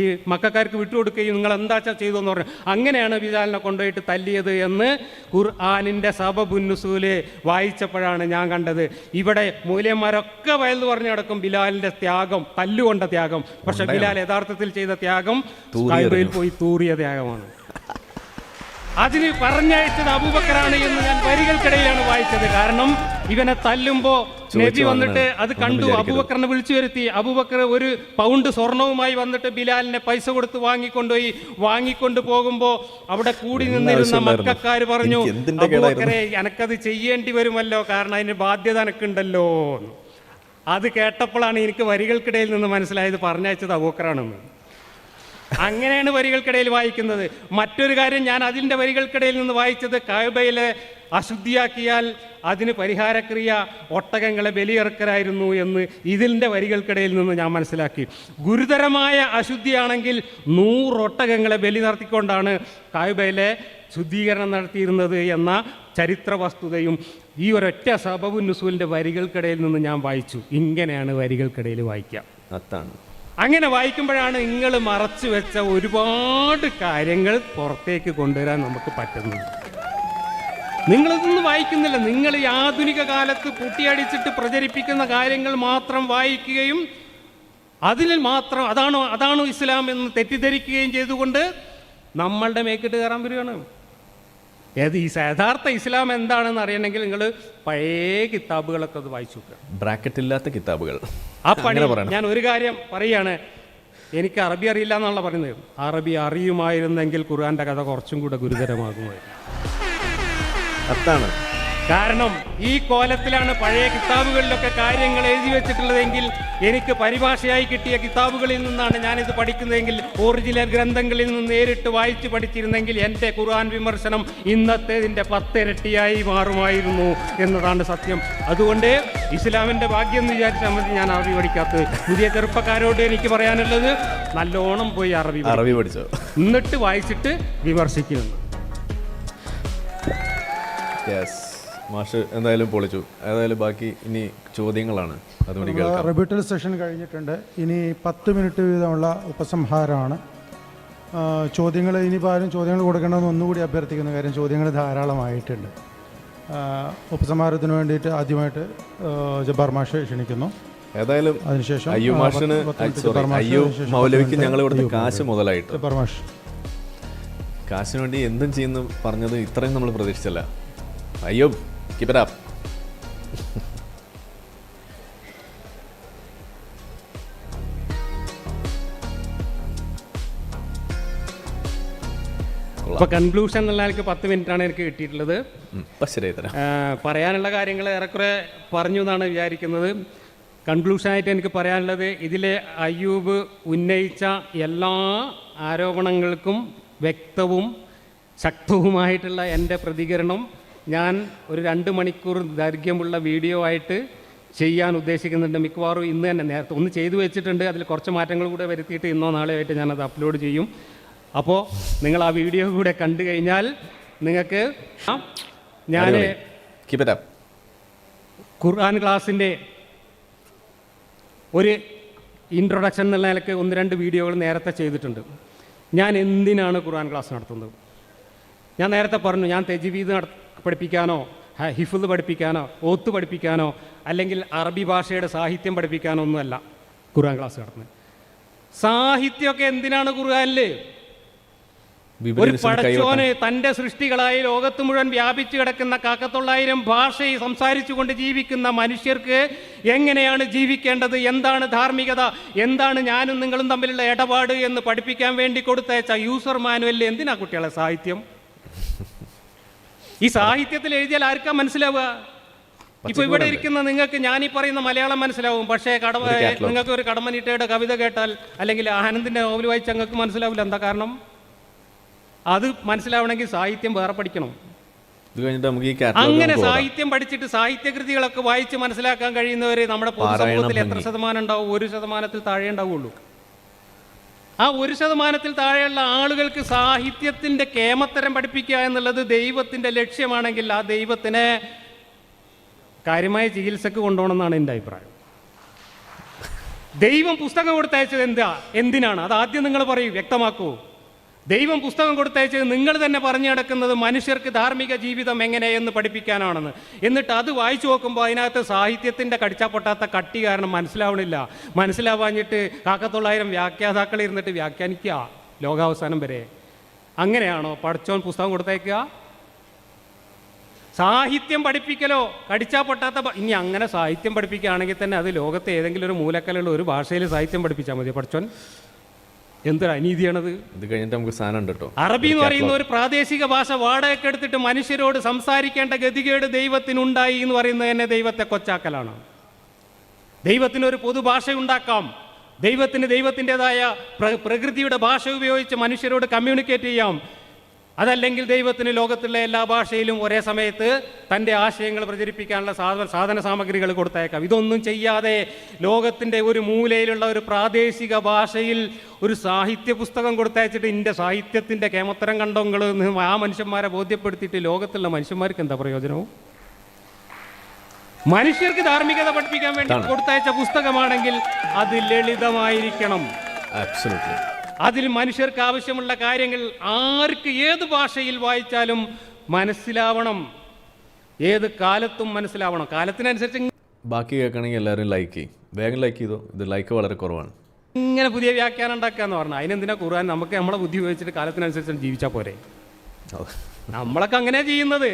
ഈ മക്കാർക്ക് വിട്ടുകൊടുക്കുകയും നിങ്ങൾ എന്താ ചെയ്തു എന്ന് പറഞ്ഞു. അങ്ങനെയാണ് ബിലാലിനെ കൊണ്ടുപോയിട്ട് തല്ലിയത് എന്ന് ഖുർആനിൻ്റെ സബബുൻ നുസൂല് വായിച്ചപ്പോഴാണ് ഞാൻ കണ്ടത്. ഇവിടെ മൂല്യന്മാരൊക്കെ വയലു പറഞ്ഞു നടക്കും ബിലാലിൻ്റെ ത്യാഗം, തല്ലുകൊണ്ട ത്യാഗം. പക്ഷെ ബിലാൽ യഥാർത്ഥത്തിൽ ചെയ്ത ത്യാഗം കഅബയിൽ പോയി തൂറിയ ത്യാഗമാണ്. അതിന് പറഞ്ഞയച്ചത് അബൂബക്കറാണ് എന്ന് ഞാൻ വരികൾക്കിടയിലാണ് വായിച്ചത്. കാരണം ഇവനെ തല്ലുമ്പോ നബി വന്നിട്ട് അത് കണ്ടു, അബൂബക്കറിനെ വിളിച്ചു വരുത്തി. അബൂബക്കർ 1 പൗണ്ട് സ്വർണവുമായി വന്നിട്ട് ബിലാലിനെ പൈസ കൊടുത്ത് വാങ്ങിക്കൊണ്ടുപോയി. വാങ്ങിക്കൊണ്ട് പോകുമ്പോ അവിടെ കൂടി നിന്നിരുന്ന മക്കാർ പറഞ്ഞു, അബൂബക്കറെ എനക്കത് ചെയ്യേണ്ടി വരുമല്ലോ, കാരണം അതിന് ബാധ്യത എനക്കുണ്ടല്ലോ. അത് കേട്ടപ്പോഴാണ് എനിക്ക് വരികൾക്കിടയിൽ നിന്ന് മനസ്സിലായത് പറഞ്ഞയച്ചത് അബൂബക്കറാണെന്ന്. അങ്ങനെയാണ് വരികൾക്കിടയിൽ വായിക്കുന്നത്. മറ്റൊരു കാര്യം, ഞാൻ അതിൻ്റെ വരികൾക്കിടയിൽ നിന്ന് വായിച്ചത് കഅബയിലെ അശുദ്ധിയാക്കിയാൽ അതിന് പരിഹാരക്രിയ ഒട്ടകങ്ങളെ ബലിയിറക്കലായിരുന്നു എന്ന് ഇതിൻ്റെ വരികൾക്കിടയിൽ നിന്ന് ഞാൻ മനസ്സിലാക്കി. ഗുരുതരമായ അശുദ്ധിയാണെങ്കിൽ 100 ഒട്ടകങ്ങളെ ബലി നടത്തിക്കൊണ്ടാണ് കഅബയിലെ ശുദ്ധീകരണം നടത്തിയിരുന്നത് എന്ന ചരിത്ര വസ്തുതയും ഈ ഒരൊറ്റ സബബുൻ നുസൂലിൻ്റെ വരികൾക്കിടയിൽ നിന്ന് ഞാൻ വായിച്ചു. ഇങ്ങനെയാണ് വരികൾക്കിടയിൽ വായിക്കുക. അതാണ്. അങ്ങനെ വായിക്കുമ്പോഴാണ് നിങ്ങൾ മറച്ചു വെച്ച ഒരുപാട് കാര്യങ്ങൾ പുറത്തേക്ക് കൊണ്ടുവരാൻ നമുക്ക് പറ്റുന്നത്. നിങ്ങളിതൊന്നും വായിക്കുന്നില്ല. നിങ്ങൾ ഈ ആധുനിക കാലത്ത് പൊട്ടിയടിച്ചിട്ട് പ്രചരിപ്പിക്കുന്ന കാര്യങ്ങൾ മാത്രം വായിക്കുകയും അതിൽ മാത്രം അതാണോ ഇസ്ലാം എന്ന് തെറ്റിദ്ധരിക്കുകയും ചെയ്തുകൊണ്ട് നമ്മളുടെ മേക്കിട്ട് കയറാൻ വരികയാണ്. ഈ യഥാർത്ഥ ഇസ്ലാം എന്താണെന്ന് അറിയണമെങ്കിൽ നിങ്ങൾ പഴയ കിതാബുകളൊക്കെ അത് വായിച്ചു നോക്കുക. ബ്രാക്കറ്റ് ഇല്ലാത്ത കിതാബുകൾ. ആ പണി ഞാൻ ഒരു കാര്യം പറയുകയാണ്. എനിക്ക് അറബി അറിയില്ല എന്നുള്ള പറയുന്നത്. അറബി അറിയുമായിരുന്നെങ്കിൽ ഖുർആന്റെ കഥ കുറച്ചും കൂടെ ഗുരുതരമാകുമായിരുന്നു. അതാണ് കാരണം ഈ കോലത്തിലാണ് പഴയ കിതാബുകളിലൊക്കെ കാര്യങ്ങൾ എഴുതി വെച്ചിട്ടുള്ളതെങ്കിൽ എനിക്ക് പരിഭാഷയായി കിട്ടിയ കിതാബുകളിൽ നിന്നാണ് ഞാനിത് പഠിക്കുന്നതെങ്കിൽ ഒറിജിനൽ ഗ്രന്ഥങ്ങളിൽ നിന്ന് നേരിട്ട് വായിച്ച് പഠിച്ചിരുന്നെങ്കിൽ എൻ്റെ ഖുർആൻ വിമർശനം ഇന്നത്തേതിൻ്റെ 10 ഇരട്ടിയായി മാറുമായിരുന്നു എന്നതാണ് സത്യം. അതുകൊണ്ട് ഇസ്ലാമിൻ്റെ ഭാഗ്യം എന്ന് വിചാരിച്ചാൽ മതി ഞാൻ അറബി പഠിക്കാത്തത്. പുതിയ ചെറുപ്പക്കാരോട് എനിക്ക് പറയാനുള്ളത്, നല്ലോണം പോയി അറബി പഠിച്ചോ, എന്നിട്ട് വായിച്ചിട്ട് വിമർശിക്കുന്നു. മാഷ് എന്തായാലും പൊളിച്ചു. ഏതായാലും ബാക്കി ഇനി ചോദ്യങ്ങളാണ്. അതുകൊണ്ട് റിബട്ടൽ സെഷൻ കഴിഞ്ഞിട്ടുണ്ട്. ഇനി 10 മിനിറ്റ് വീതമുള്ള ഉപസംഹാരമാണ്. ചോദ്യങ്ങൾ ഇനിയിപ്പോൾ ആരും ചോദ്യങ്ങൾ കൊടുക്കണമെന്ന് ഒന്നുകൂടി അഭ്യർത്ഥിക്കുന്ന കാര്യം, ചോദ്യങ്ങൾ ധാരാളമായിട്ടുണ്ട്. ഉപസംഹാരത്തിന് വേണ്ടിയിട്ട് ആദ്യമായിട്ട് ജബ്ബാർ മാഷ് ക്ഷണിക്കുന്നു. ഏതായാലും അതിനുശേഷം മൗലവിക്ക് ഞങ്ങൾ ഇവിടുത്തെ കാശ് മുതലായിട്ട് ജബ്ബാർ മാഷ് കാശിന് വേണ്ടി എന്തും ചെയ്യുന്നു പറഞ്ഞത് ഇത്രയും നമ്മൾ പ്രതീക്ഷിച്ചല്ല. അയ്യോ, keep it up. അപ്പോൾ കൺക്ലൂഷൻ എന്നുള്ള 10 മിനിറ്റാണ് എനിക്ക് കിട്ടിയിട്ടുള്ളത്. പറയാനുള്ള കാര്യങ്ങൾ ഏറെക്കുറെ പറഞ്ഞു എന്നാണ് വിചാരിക്കുന്നത്. കൺക്ലൂഷനായിട്ട് എനിക്ക് പറയാനുള്ളത്, ഇതിലെ അയ്യൂബ് ഉന്നയിച്ച എല്ലാ ആരോപണങ്ങൾക്കും വ്യക്തവും ശക്തവുമായിട്ടുള്ള എൻ്റെ പ്രതികരണം ഞാൻ ഒരു 2 മണിക്കൂർ ദൈർഘ്യമുള്ള വീഡിയോ ആയിട്ട് ചെയ്യാൻ ഉദ്ദേശിക്കുന്നുണ്ട്. മിക്കവാറും ഇന്ന് തന്നെ, നേരത്തെ ഒന്ന് ചെയ്തു വെച്ചിട്ടുണ്ട്. അതിൽ കുറച്ച് മാറ്റങ്ങൾ കൂടെ വരുത്തിയിട്ട് ഇന്നോ നാളെയോ ആയിട്ട് ഞാനത് അപ്ലോഡ് ചെയ്യും. അപ്പോൾ നിങ്ങൾ ആ വീഡിയോ കൂടെ കണ്ടു കഴിഞ്ഞാൽ നിങ്ങൾക്ക് ഞാൻ ഖുർആൻ ക്ലാസ്സിൻ്റെ ഒരു ഇൻട്രൊഡക്ഷൻ എന്നുള്ള നിലയ്ക്ക് 1-2 വീഡിയോകൾ നേരത്തെ ചെയ്തിട്ടുണ്ട്. ഞാൻ എന്തിനാണ് ഖുർആൻ ക്ലാസ് നടത്തുന്നത്? ഞാൻ നേരത്തെ പറഞ്ഞു, ഞാൻ തജ്വീദ് പഠിപ്പിക്കാനോ ഹിഫ്ള് പഠിപ്പിക്കാനോ ഓത്ത് പഠിപ്പിക്കാനോ അല്ലെങ്കിൽ അറബി ഭാഷയുടെ സാഹിത്യം പഠിപ്പിക്കാനോ ഒന്നുമല്ല ഖുർആൻ ക്ലാസ് നടത്തുന്നത്. സാഹിത്യമൊക്കെ എന്തിനാണ് ഖുർആനിൽ? ഒരു പടച്ചോന് തൻ്റെ സൃഷ്ടികളായി ലോകത്ത് മുഴുവൻ വ്യാപിച്ചു കിടക്കുന്ന 1,900 ഭാഷയിൽ സംസാരിച്ചുകൊണ്ട് ജീവിക്കുന്ന മനുഷ്യർക്ക് എങ്ങനെയാണ് ജീവിക്കേണ്ടത്, എന്താണ് ധാർമ്മികത, എന്താണ് ഞാനും നിങ്ങളും തമ്മിലുള്ള ഇടപാട് എന്ന് പഠിപ്പിക്കാൻ വേണ്ടി കൊടുത്തയച്ച യൂസർ മാനുവലിൽ എന്തിനാ കുട്ടികളെ സാഹിത്യം? ഈ സാഹിത്യത്തിൽ എഴുതിയാൽ ആർക്കാ മനസ്സിലാവുക? ഇപ്പൊ ഇവിടെ ഇരിക്കുന്ന നിങ്ങൾക്ക് ഞാൻ ഈ പറയുന്ന മലയാളം മനസ്സിലാവും, പക്ഷേ നിങ്ങൾക്ക് ഒരു കടമ്മനിട്ടയുടെ കവിത കേട്ടാൽ അല്ലെങ്കിൽ ആനന്ദിന്റെ നോവൽ വായിച്ചാൽ നിങ്ങൾക്ക് മനസ്സിലാവില്ല. എന്താ കാരണം? അത് മനസ്സിലാവണമെങ്കിൽ സാഹിത്യം വേറെ പഠിക്കണം. അങ്ങനെ സാഹിത്യം പഠിച്ചിട്ട് സാഹിത്യകൃതികളൊക്കെ വായിച്ച് മനസ്സിലാക്കാൻ കഴിയുന്നവർ നമ്മുടെ പൊതുസമൂഹത്തിൽ എത്ര ശതമാനം ഉണ്ടാവും? 1% താഴെ ഉണ്ടാവുള്ളൂ. ആ 1% താഴെയുള്ള ആളുകൾക്ക് സാഹിത്യത്തിന്റെ കേമത്തരം പഠിപ്പിക്കുക എന്നുള്ളത് ദൈവത്തിന്റെ ലക്ഷ്യമാണെങ്കിൽ ആ ദൈവത്തിനെ കാര്യമായ ചികിത്സക്ക് കൊണ്ടുപോകണമെന്നാണ് എൻ്റെ അഭിപ്രായം. ദൈവം പുസ്തകം കൊടുത്തയച്ചത് എന്തിനാണ്? അത് ആദ്യം നിങ്ങൾ പറയൂ, വ്യക്തമാക്കൂ. ദൈവം പുസ്തകം കൊടുത്തയച്ചത് നിങ്ങൾ തന്നെ പറഞ്ഞു നടക്കുന്നത് മനുഷ്യർക്ക് ധാർമ്മിക ജീവിതം എങ്ങനെയെന്ന് പഠിപ്പിക്കാനാണെന്ന്. എന്നിട്ട് അത് വായിച്ചു നോക്കുമ്പോൾ അതിനകത്ത് സാഹിത്യത്തിൻ്റെ കടിച്ചാൽ പൊട്ടാത്ത കട്ടി കാരണം മനസ്സിലാവണില്ല. മനസ്സിലാവാഞ്ഞിട്ട് 1,900 വ്യാഖ്യാതാക്കൾ ഇരുന്നിട്ട് വ്യാഖ്യാനിക്കുക ലോകാവസാനം വരെ. അങ്ങനെയാണോ പടച്ചോൻ പുസ്തകം കൊടുത്തയക്കുക? സാഹിത്യം പഠിപ്പിക്കലോ കടിച്ചാൽ പൊട്ടാത്ത ഇനി അങ്ങനെ സാഹിത്യം പഠിപ്പിക്കുകയാണെങ്കിൽ തന്നെ അത് ലോകത്തെ ഏതെങ്കിലും ഒരു മൂലക്കലുള്ള ഒരു ഭാഷയിൽ സാഹിത്യം പഠിപ്പിച്ചാൽ മതി. പടച്ചോൻ എന്തൊരു അനീതിയാണത്. ഇത് കഴിഞ്ഞിട്ട് നമുക്ക് സാധനം ഉണ്ട് കേട്ടോ. അറബി എന്ന് പറയുന്ന ഒരു പ്രാദേശിക ഭാഷ വാടകയ്ക്ക് എടുത്തിട്ട് മനുഷ്യരോട് സംസാരിക്കേണ്ട ഗതികേട് ദൈവത്തിനുണ്ടായി എന്ന് പറയുന്നത് തന്നെ ദൈവത്തെ കൊച്ചാക്കലാണ്. ദൈവത്തിനൊരു പൊതുഭാഷ ഉണ്ടാക്കാം. ദൈവത്തിന് ദൈവത്തിൻ്റെതായ പ്രകൃതിയുടെ ഭാഷ ഉപയോഗിച്ച് മനുഷ്യരോട് കമ്മ്യൂണിക്കേറ്റ് ചെയ്യാം. അതല്ലെങ്കിൽ ദൈവത്തിന് ലോകത്തുള്ള എല്ലാ ഭാഷയിലും ഒരേ സമയത്ത് തൻ്റെ ആശയങ്ങൾ പ്രചരിപ്പിക്കാനുള്ള സാധന സാമഗ്രികൾ കൊടുത്തയക്കാം. ഇതൊന്നും ചെയ്യാതെ ലോകത്തിൻ്റെ ഒരു മൂലയിലുള്ള ഒരു പ്രാദേശിക ഭാഷയിൽ ഒരു സാഹിത്യ പുസ്തകം കൊടുത്തയച്ചിട്ട് ഇൻ്റെ സാഹിത്യത്തിൻ്റെ കേമത്തരം കണ്ടോങ്ങൾ ആ മനുഷ്യന്മാരെ ബോധ്യപ്പെടുത്തിയിട്ട് ലോകത്തുള്ള മനുഷ്യന്മാർക്ക് എന്താ പ്രയോജനവും? മനുഷ്യർക്ക് ധാർമ്മികത പഠിപ്പിക്കാൻ വേണ്ടി കൊടുത്തയച്ച പുസ്തകമാണെങ്കിൽ അത് ലളിതമായിരിക്കണം. അതിൽ മനുഷ്യർക്ക് ആവശ്യമുള്ള കാര്യങ്ങൾ ആർക്ക് ഏത് ഭാഷയിൽ വായിച്ചാലും മനസ്സിലാവണം, ഏത് കാലത്തും മനസ്സിലാവണം. കാലത്തിനനുസരിച്ച് ബാക്കി കേൾക്കണമെങ്കിൽ എല്ലാവരും ലൈക്ക് ചെയ്യും. വേഗം ലൈക്ക് ചെയ്തോ, ഇത് ലൈക്ക് വളരെ കുറവാണ്. ഇങ്ങനെ പുതിയ വ്യാഖ്യാനം ഉണ്ടാക്കുക എന്ന് പറഞ്ഞാൽ അതിനെന്തിനാ ഖുർആൻ? നമുക്ക് നമ്മളെ ബുദ്ധി ഉപയോഗിച്ചിട്ട് കാലത്തിനനുസരിച്ച് ജീവിച്ചാൽ പോരെ? നമ്മളൊക്കെ അങ്ങനെ ചെയ്യുന്നത്.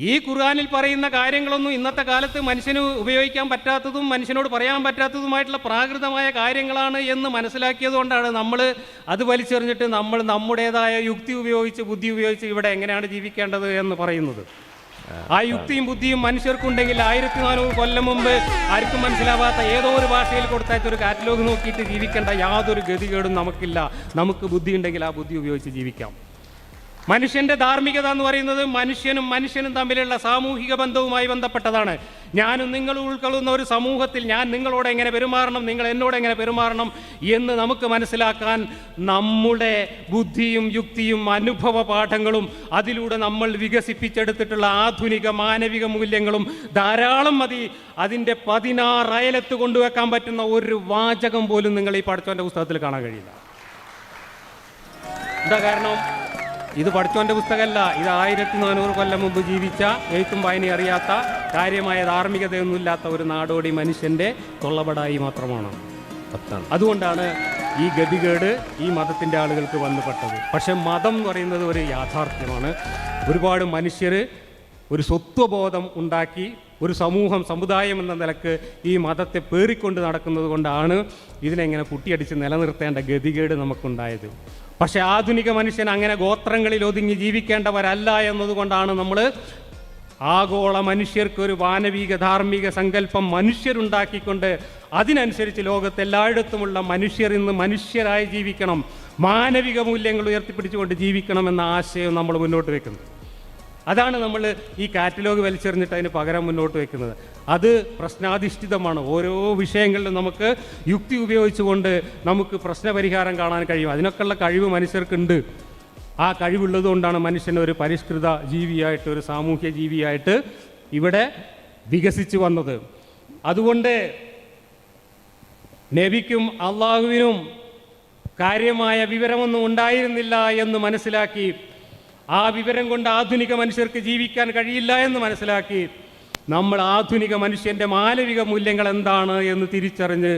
ഈ ഖുർആനിൽ പറയുന്ന കാര്യങ്ങളൊന്നും ഇന്നത്തെ കാലത്ത് മനുഷ്യന് ഉപയോഗിക്കാൻ പറ്റാത്തതും മനുഷ്യനോട് പറയാൻ പറ്റാത്തതുമായിട്ടുള്ള പ്രാകൃതമായ കാര്യങ്ങളാണ് എന്ന് മനസ്സിലാക്കിയത് കൊണ്ടാണ് നമ്മൾ അത് വലിച്ചെറിഞ്ഞിട്ട് നമ്മൾ നമ്മുടേതായ യുക്തി ഉപയോഗിച്ച് ബുദ്ധി ഉപയോഗിച്ച് ഇവിടെ എങ്ങനെയാണ് ജീവിക്കേണ്ടത് എന്ന് പറയുന്നത്. ആ യുക്തിയും ബുദ്ധിയും മനുഷ്യർക്കുണ്ടെങ്കിൽ 1400 കൊല്ലം മുമ്പ് ആർക്കും മനസ്സിലാവാത്ത ഏതോ ഒരു ഭാഷയിൽ കൊടുത്തയച്ച ഒരു കാറ്റലോഗ് നോക്കിയിട്ട് ജീവിക്കേണ്ട യാതൊരു ഗതികേടും നമുക്കില്ല. നമുക്ക് ബുദ്ധി ഉണ്ടെങ്കിൽ ആ ബുദ്ധി ഉപയോഗിച്ച് ജീവിക്കാം. മനുഷ്യൻ്റെ ധാർമ്മികത എന്ന് പറയുന്നത് മനുഷ്യനും തമ്മിലുള്ള സാമൂഹിക ബന്ധവുമായി ബന്ധപ്പെട്ടതാണ്. ഞാനും നിങ്ങൾ ഉൾക്കൊള്ളുന്ന ഒരു സമൂഹത്തിൽ ഞാൻ നിങ്ങളോട് എങ്ങനെ പെരുമാറണം, നിങ്ങൾ എന്നോട് എങ്ങനെ പെരുമാറണം എന്ന് നമുക്ക് മനസ്സിലാക്കാൻ നമ്മുടെ ബുദ്ധിയും യുക്തിയും അനുഭവ പാഠങ്ങളും അതിലൂടെ നമ്മൾ വികസിപ്പിച്ചെടുത്തിട്ടുള്ള ആധുനിക മാനവിക മൂല്യങ്ങളും ധാരാളം മതി. അതിൻ്റെ 16 അയലത്ത് കൊണ്ടുവെക്കാൻ പറ്റുന്ന ഒരു വാചകം പോലും നിങ്ങൾ ഈ പഠിച്ചവൻ്റെ പുസ്തകത്തിൽ കാണാൻ കഴിയില്ല. എന്താ കാരണം? ഇത് പഠിച്ചവൻ്റെ പുസ്തകമല്ല. ഇത് 1400 കൊല്ലം മുമ്പ് ജീവിച്ച എഴുത്തും വായനയും അറിയാത്ത കാര്യമായ ധാർമ്മികതയൊന്നുമില്ലാത്ത ഒരു നാടോടി മനുഷ്യൻ്റെ തൊള്ളപടായി മാത്രമാണ്. അതുകൊണ്ടാണ് ഈ ഗതികേട് ഈ മതത്തിൻ്റെ ആളുകൾക്ക് വന്നുപെട്ടത്. പക്ഷെ മതം എന്ന് പറയുന്നത് ഒരു യാഥാർത്ഥ്യമാണ്. ഒരുപാട് മനുഷ്യർ ഒരു സ്വത്വബോധം ഉണ്ടാക്കി ഒരു സമുദായം എന്ന നിലക്ക് ഈ മതത്തെ പേറിക്കൊണ്ട് നടക്കുന്നത് കൊണ്ടാണ് ഇതിനെങ്ങനെ കുട്ടിയടിച്ച് നിലനിർത്തേണ്ട ഗതികേട് നമുക്കുണ്ടായത്. പക്ഷെ ആധുനിക മനുഷ്യൻ അങ്ങനെ ഗോത്രങ്ങളിൽ ഒതുങ്ങി ജീവിക്കേണ്ടവരല്ല എന്നതുകൊണ്ടാണ് നമ്മൾ ആഗോള മനുഷ്യർക്കൊരു മാനവിക ധാർമ്മിക സങ്കല്പം മനുഷ്യരുണ്ടാക്കിക്കൊണ്ട് അതിനനുസരിച്ച് ലോകത്തെല്ലായിടത്തുമുള്ള മനുഷ്യർ ഇന്ന് മനുഷ്യരായി ജീവിക്കണം, മാനവിക മൂല്യങ്ങൾ ഉയർത്തിപ്പിടിച്ചുകൊണ്ട് ജീവിക്കണം എന്ന ആശയം നമ്മൾ മുന്നോട്ട് വെക്കുന്നത്. അതാണ് നമ്മൾ ഈ കാറ്റലോഗ് വലിച്ചെറിഞ്ഞിട്ട് അതിന് പകരം മുന്നോട്ട് വെക്കുന്നത്. അത് പ്രശ്നാധിഷ്ഠിതമാണ്. ഓരോ വിഷയങ്ങളിലും നമുക്ക് യുക്തി ഉപയോഗിച്ചുകൊണ്ട് നമുക്ക് പ്രശ്നപരിഹാരം കാണാൻ കഴിയും. അതിനൊക്കെയുള്ള കഴിവ് മനുഷ്യർക്കുണ്ട്. ആ കഴിവുള്ളത് കൊണ്ടാണ് മനുഷ്യൻ ഒരു പരിഷ്കൃത ജീവിയായിട്ട് ഒരു സാമൂഹ്യ ജീവിയായിട്ട് ഇവിടെ വികസിച്ചു വന്നത്. അതുകൊണ്ട് നബിക്കും അള്ളാഹുവിനും കാര്യമായ വിവരമൊന്നും ഉണ്ടായിരുന്നില്ല എന്ന് മനസ്സിലാക്കി ആ വിവരം കൊണ്ട് ആധുനിക മനുഷ്യർക്ക് ജീവിക്കാൻ കഴിയില്ല എന്ന് മനസ്സിലാക്കി നമ്മൾ ആധുനിക മനുഷ്യൻ്റെ മാനവിക മൂല്യങ്ങൾ എന്താണ് എന്ന് തിരിച്ചറിഞ്ഞ്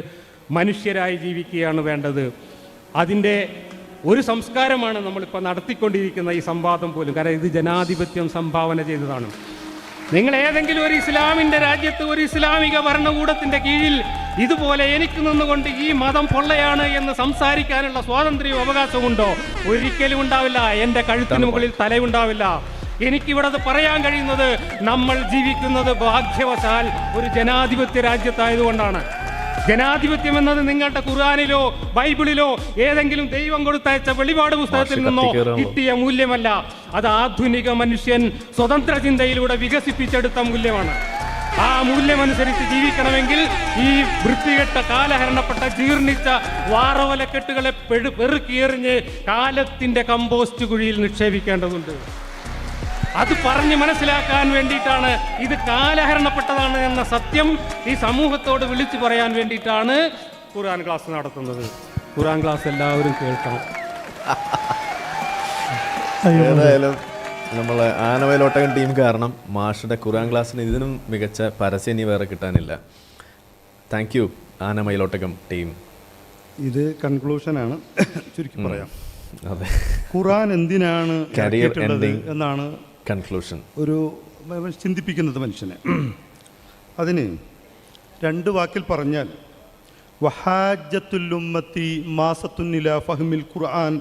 മനുഷ്യരായി ജീവിക്കുകയാണ് വേണ്ടത്. അതിൻ്റെ ഒരു സംസ്കാരമാണ് നമ്മളിപ്പോൾ നടത്തിക്കൊണ്ടിരിക്കുന്ന ഈ സംവാദം പോലും. കാരണം ഇത് ജനാധിപത്യം സംഭാവന ചെയ്തതാണ്. നിങ്ങൾ ഏതെങ്കിലും ഒരു ഇസ്ലാമിൻ്റെ രാജ്യത്ത് ഒരു ഇസ്ലാമിക ഭരണകൂടത്തിൻ്റെ കീഴിൽ ഇതുപോലെ എനിക്ക് നിന്നുകൊണ്ട് ഈ മതം പൊള്ളയാണ് എന്ന് സംസാരിക്കാനുള്ള സ്വാതന്ത്ര്യവും അവകാശമുണ്ടോ? ഒരിക്കലും ഉണ്ടാവില്ല. എൻ്റെ കഴുത്തിന് മുകളിൽ തലയുണ്ടാവില്ല. എനിക്കിവിടെ അത് പറയാൻ കഴിയുന്നത് നമ്മൾ ജീവിക്കുന്നത് ഭാഗ്യവശാൽ ഒരു ജനാധിപത്യ രാജ്യത്തായതുകൊണ്ടാണ്. ജനാധിപത്യം എന്നത് നിങ്ങളുടെ ഖുർആനിലോ ബൈബിളിലോ ഏതെങ്കിലും ദൈവം കൊടുത്തയച്ച വെളിപാട് പുസ്തകത്തിൽ നിന്നോ കിട്ടിയ മൂല്യമല്ല. അത് ആധുനിക മനുഷ്യൻ സ്വതന്ത്ര ചിന്തയിലൂടെ വികസിപ്പിച്ചെടുത്ത മൂല്യമാണ്. ആ മൂല്യമനുസരിച്ച് ജീവിക്കണമെങ്കിൽ ഈ വൃത്തികെട്ട കാലഹരണപ്പെട്ട ജീർണിച്ച വാറവലക്കെട്ടുകളെ പെറുക്കിയെറിഞ്ഞ് കാലത്തിന്റെ കമ്പോസ്റ്റ് കുഴിയിൽ നിക്ഷേപിക്കേണ്ടതുണ്ട്. അത് പറഞ്ഞ് മനസ്സിലാക്കാൻ വേണ്ടിയിട്ടാണ്, ഇത് കാലഹരണപ്പെട്ടതാണ് എന്ന സത്യം ഈ സമൂഹത്തോട് വിളിച്ചു പറയാൻ വേണ്ടിയിട്ടാണ് ഖുർആൻ ക്ലാസ് നടത്തുന്നത്. ഖുർആൻ ക്ലാസ് എല്ലാവരും കേൾക്കണം. ഏതായാലും നമ്മളെ ആനവയലോട്ടകൻ ടീം കാരണം മാഷുടെ ഖുർആൻ ക്ലാസ്സിന് ഇതിനും മികച്ച പരസ്യം ഇനി വേറെ കിട്ടാനില്ല. താങ്ക് യു ആനമയിലോട്ടകം ടീം. ഇത് കൺക്ലൂഷനാണ്, ചുരുക്കി പറയാം. അതെ, ഖുർആൻ എന്തിനാണ് കരിയർ ഇറക്കിയിട്ടുള്ളത് എൻഡിങ് എന്നാണ് കൺക്ലൂഷൻ. ഒരു ചിന്തിപ്പിക്കുന്നത് മനുഷ്യനെ. അതിന് രണ്ട് വാക്കിൽ പറഞ്ഞാൽ വഹാജത്തുൽ ഉമ്മത്തി മാസത്തുൻ ഇലാ ഫഹ്മിൽ ഖുർആൻ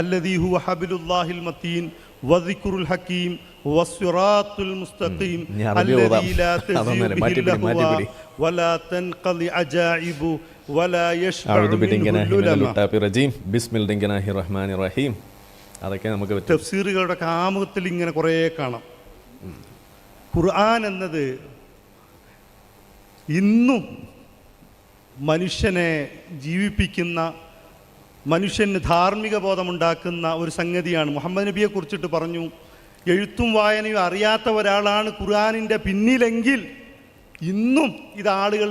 അല്ലദീ ഹുവ ഹബിലുല്ലാഹിൽ മതീൻ വദിക്റുൽ ഹകീം വസ്സിറാത്തുൽ മുസ്തഖീം അല്ലദീ ലാ തസീഉ ബിഹിൽ ലഹ്വ വലാ തൻഖലി അജായിബു വലാ യശ്ബഉ മിൻഹു ഉലമ. ബിസ്മില്ലാഹിർ റഹ്മാനിർ റഹീം. അതൊക്കെ നമുക്ക് തഫ്സീറുകളുടെ കാമുകത്തിൽ ഇങ്ങനെ കുറേ കാണാം. ഖുർആൻ എന്നത് ഇന്നും മനുഷ്യനെ ജീവിപ്പിക്കുന്ന, മനുഷ്യന് ധാർമ്മിക ബോധമുണ്ടാക്കുന്ന ഒരു സംഗതിയാണ്. മുഹമ്മദ് നബിയെ കുറിച്ചിട്ട് പറഞ്ഞു, എഴുത്തും വായനയും അറിയാത്ത ഒരാളാണ് ഖുർആനിൻ്റെ പിന്നിലെങ്കിൽ ഇന്നും ഇത് ആളുകൾ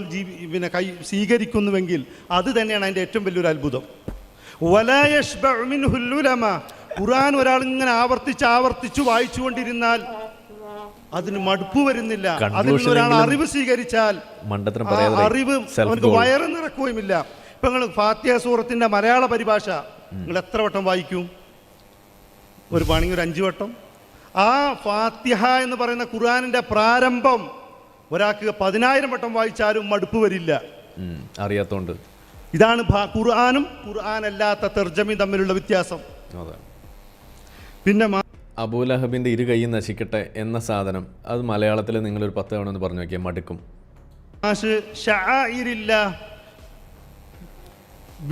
സ്വീകരിക്കുന്നുവെങ്കിൽ അത് തന്നെയാണ് അതിൻ്റെ ഏറ്റവും വലിയൊരു അത്ഭുതം. വലാ യശ്ബഉ മിൻഹുൽ ഉലമ. ഖുർആൻ ഒരാൾ ഇങ്ങനെ ആവർത്തിച്ച് വായിച്ചുകൊണ്ടിരുന്നാൽ അതിന് മടുപ്പ് വരുന്നില്ല. അതിൽ ഒരാൾ അറിവ് സ്വീകരിച്ചാൽ അറിവ് അവർക്ക് വയറ് നിറക്കുകയുമില്ല. ഇപ്പം നിങ്ങൾ ഫാത്തിഹ സൂറത്തിൻ്റെ മലയാള പരിഭാഷ നിങ്ങൾ എത്ര വട്ടം വായിക്കും? ഒരു പണിക്ക് ഒരു 5 വട്ടം. ആ ഫാത്തിഹ എന്ന് പറയുന്ന ഖുർആനിൻ്റെ പ്രാരംഭം ഒരാൾക്ക് 10,000 വട്ടം വായിച്ചാലും മടുപ്പ് വരില്ല, അറിയാത്തോണ്ട്. ഇതാണ് ഖുർആനും ഖുർആനല്ലാത്ത തർജമയും തമ്മിലുള്ള വ്യത്യാസം. പിന്നെ അബൂലഹബിൻ്റെ ഇരു കൈ നശിക്കട്ടെ എന്ന സാധനം, അത് മലയാളത്തിൽ നിങ്ങളൊരു 10 തവണ ഒന്ന് പറഞ്ഞു നോക്കിയാൽ മടുക്കും.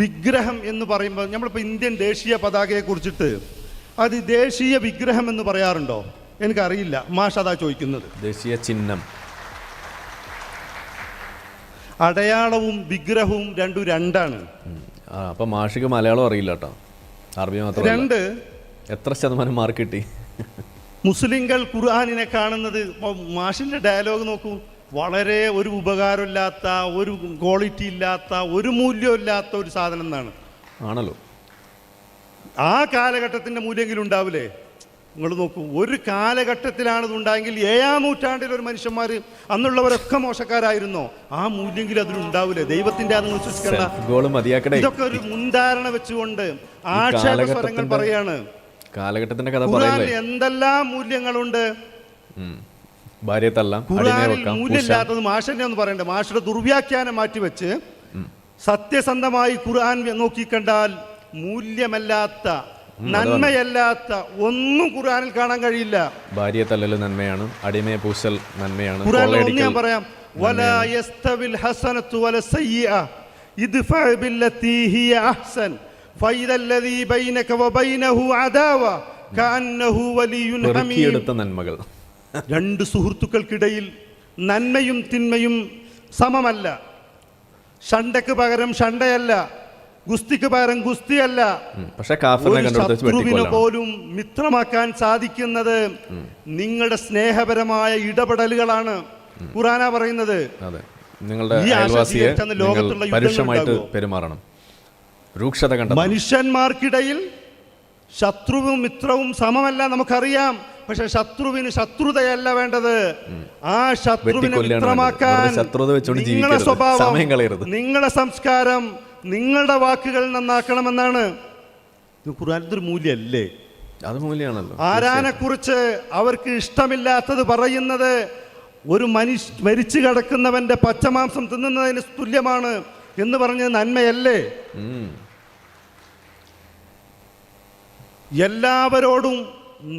വിഗ്രഹം എന്ന് പറയുമ്പോൾ നമ്മളിപ്പോൾ ഇന്ത്യൻ ദേശീയ പതാകയെ കുറിച്ചിട്ട് അത് ദേശീയ വിഗ്രഹം എന്ന് പറയാറുണ്ടോ? എനിക്കറിയില്ല. മാഷ് അതാ ചോദിക്കുന്നത്. ദേശീയ ചിഹ്നം, അടയാളവും വിഗ്രഹവും രണ്ടാണ്. അപ്പം മാഷിക്ക് മലയാളം അറിയില്ല കേട്ടോ, അറബി മാത്രം. എത്ര ശതമാനം മാർക്ക് കിട്ടി? മുസ്ലിങ്ങൾ ഖുർആനിനെ കാണുന്നത്, മാഷിൻ്റെ ഡയലോഗ് നോക്കൂ, വളരെ ഒരു ഉപകാരമില്ലാത്ത, ഒരു ക്വാളിറ്റി ഇല്ലാത്ത, ഒരു മൂല്യമില്ലാത്ത ഒരു സാധനം എന്നാണ്. ആണല്ലോ. ആ കാലഘട്ടത്തിൻ്റെ മൂല്യമെങ്കിലും ഉണ്ടാവില്ലേ? നിങ്ങൾ നോക്കൂ, ഒരു കാലഘട്ടത്തിലാണ് ഇതുണ്ടായെങ്കിൽ 7-ാം നൂറ്റാണ്ടിൽ ഒരു മനുഷ്യന്മാർ അന്നുള്ളവരൊക്കെ മോശക്കാരായിരുന്നോ? ആ മൂല്യമെങ്കിലും അതിലുണ്ടാവില്ലേ? ദൈവത്തിൻ്റെ അത് വിശ്വസിക്കണം. ഇതൊക്കെ ഒരു മുൻധാരണ വെച്ചുകൊണ്ട് ആക്ഷേപസ്വരങ്ങൾ പറയാണ്. കാലഘട്ടത്തിന്റെ കഥ എന്തെല്ലാം മൂല്യങ്ങളുണ്ട്. ഖുർആനിൽ മൂല്യമില്ലാത്തത് മാഷനെ ഒന്ന് പറയണ്ടേ? മാഷയുടെ ദുർവ്യാഖ്യാനം മാറ്റിവെച്ച് സത്യസന്ധമായി ഖുർആൻ നോക്കിക്കണ്ടാൽ മൂല്യമല്ലാത്ത, നന്മയല്ലാത്ത ഒന്നും ഖുർആനിൽ കാണാൻ കഴിയില്ല. ഭാര്യയെ തല്ലൽ നന്മയാണ്, അടിമയെ പൂശൽ നന്മയാണ്. ഞാൻ പറയാം, വലാ യസ്തവിൽ ഹസനത്തു വല സയ്യിഅ ഇദ്ഫഅ ബില്ലതി ഹിയ അഹ്സൻ ഫഇദ അല്ലദീ ബൈനക വബൈനഹു അദാവ കഅന്നഹു വലിയ്യുൻ ഹമീം. നന്മകൾ, രണ്ട് സുഹൃത്തുക്കൾക്കിടയിൽ നന്മയും തിന്മയും സമമല്ല. ഷണ്ടയ്ക്ക് പകരം ഷണ്ടയല്ല, ഗുസ്തിക്ക് പകരം ഗുസ്തിയല്ല. ശത്രുവിനെ പോലും മിത്രമാക്കാൻ സാധിക്കുന്നത് നിങ്ങളുടെ സ്നേഹപരമായ ഇടപെടലുകളാണ്. ഖുർആനാ പറയുന്നത്. ലോകത്തുള്ള പെരുമാറണം. രൂക്ഷത കണ്ട മനുഷ്യന്മാർക്കിടയിൽ ശത്രുവും മിത്രവും സമമല്ല, നമുക്കറിയാം. പക്ഷെ ശത്രുവിന് ശത്രുതയല്ല വേണ്ടത്. ആ ശത്രുവിനെ മിത്രമാക്കാൻ നിങ്ങളുടെ സ്വഭാവം, നിങ്ങളുടെ സംസ്കാരം, നിങ്ങളുടെ വാക്കുകൾ നന്നാക്കണമെന്നാണ്. ഖുർആനിലൊരു മൂല്യമല്ലേ? അത് മൂല്യമാണല്ലോ. ആരാനെ കുറിച്ച് അവർക്ക് ഇഷ്ടമില്ലാത്തത് പറയുന്നത് ഒരു മരിച്ചു കിടക്കുന്നവന്റെ പച്ചമാംസം തിന്നുന്നതിന് തുല്യമാണ് എന്ന് പറഞ്ഞത് നന്മയല്ലേ? എല്ലാവരോടും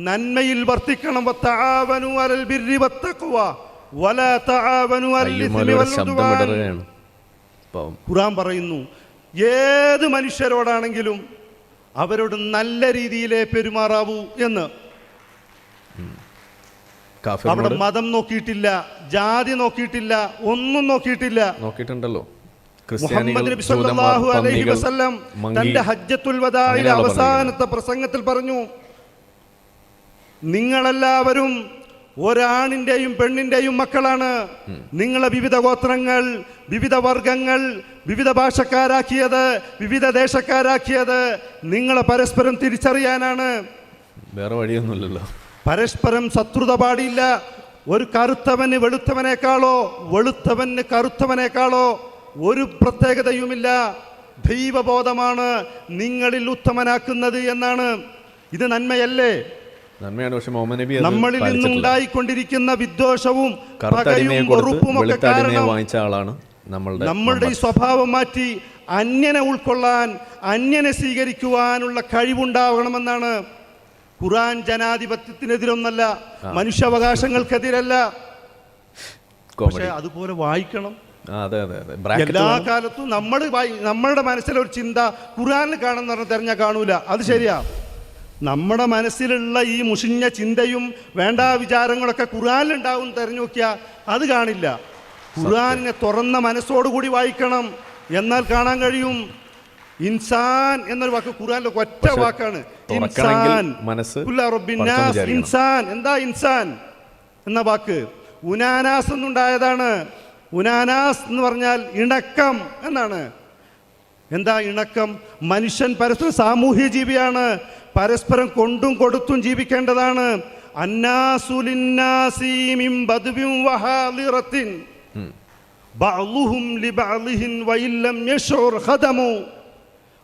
നന്മയിൽ വർത്തിക്കണം. ഖുർആൻ പറയുന്നു, ഏത് മനുഷ്യരോടാണെങ്കിലും അവരോട് നല്ല രീതിയിലേ പെരുമാറാവൂ എന്ന്. അവിടെ മതം നോക്കിയിട്ടില്ല, ജാതി നോക്കിയിട്ടില്ല, ഒന്നും നോക്കിയിട്ടുണ്ടല്ലോ. മുഹമ്മദ് നബി സല്ലല്ലാഹു അലൈഹി വസല്ലം തന്റെ ഹജ്ജത്തുൽ വദാഇലെ അവസാനത്തെ പ്രസംഗത്തിൽ പറഞ്ഞു, നിങ്ങളെല്ലാവരും ഒരാണിന്റെയും പെണ്ണിന്റെയും മക്കളാണ്. നിങ്ങളെ വിവിധ ഗോത്രങ്ങൾ, വിവിധ വർഗങ്ങൾ, വിവിധ ഭാഷക്കാരാക്കിയത്, വിവിധ ദേശക്കാരാക്കിയത് നിങ്ങളെ പരസ്പരം തിരിച്ചറിയാനാണ്. വേറെ വഴിയൊന്നുമില്ലല്ലോ. പരസ്പരം ശത്രുത പാടില്ല. ഒരു കറുത്തവന് വെളുത്തവനേക്കാളോ വെളുത്തവന് കറുത്തവനേക്കാളോ ഒരു പ്രത്യേകതയുമില്ല. ദൈവബോധമാണ് നിങ്ങളിൽ ഉത്തമനാക്കുന്നത് എന്നാണ്. ഇത് നന്മയല്ലേ? നന്മയാണ്. പക്ഷെ മുഹമ്മദ് നബി നമ്മളിൽ നിന്നുണ്ടായിക്കൊണ്ടിരിക്കുന്ന വിദ്വേഷവും പകയും വെറുപ്പും ഒക്കെ കാരണം വാങ്ങിച്ച ആളാണ് നമ്മളുടെ ഈ സ്വഭാവം മാറ്റി അന്യനെ ഉൾക്കൊള്ളാൻ, അന്യനെ സ്വീകരിക്കുവാനുള്ള കഴിവുണ്ടാവണമെന്നാണ്. ഖുർആൻ ജനാധിപത്യത്തിനെതിരൊന്നല്ല, മനുഷ്യാവകാശങ്ങൾക്കെതിരല്ല. പക്ഷെ അതുപോലെ വായിക്കണം. എല്ലാ കാലത്തും നമ്മളുടെ മനസ്സിലൊരു ചിന്ത ഖുർആനിൽ കാണുന്ന പറഞ്ഞാൽ തെരഞ്ഞാൽ കാണൂല. അത് ശരിയാ. നമ്മുടെ മനസ്സിലുള്ള ഈ മുഷിഞ്ഞ ചിന്തയും വേണ്ടാ വിചാരങ്ങളൊക്കെ ഖുർആനിലുണ്ടാവും തെരഞ്ഞു നോക്കിയാൽ അത് കാണില്ല. ഖുർആനിനെ തുറന്ന മനസ്സോടുകൂടി വായിക്കണം, എന്നാൽ കാണാൻ കഴിയും. ഇൻസാൻ എന്നൊരു വാക്ക് ഖുർആനിലെ ഒറ്റ വാക്കാണ്. ഇൻസാൻ. ഇൻസാൻ എന്താ? ഇൻസാൻ എന്ന വാക്ക് ഉനാനാസ് എന്നുണ്ടായതാണ്. ഉനാനാസ് എന്ന് പറഞ്ഞാൽ ഇണക്കം എന്നാണ്. എന്താ ഇണക്കം? മനുഷ്യൻ പരസ്പരം സാമൂഹ്യ ജീവിയാണ്. പരസ്പരം കൊണ്ടും കൊടുത്തും ജീവിക്കേണ്ടതാണ്.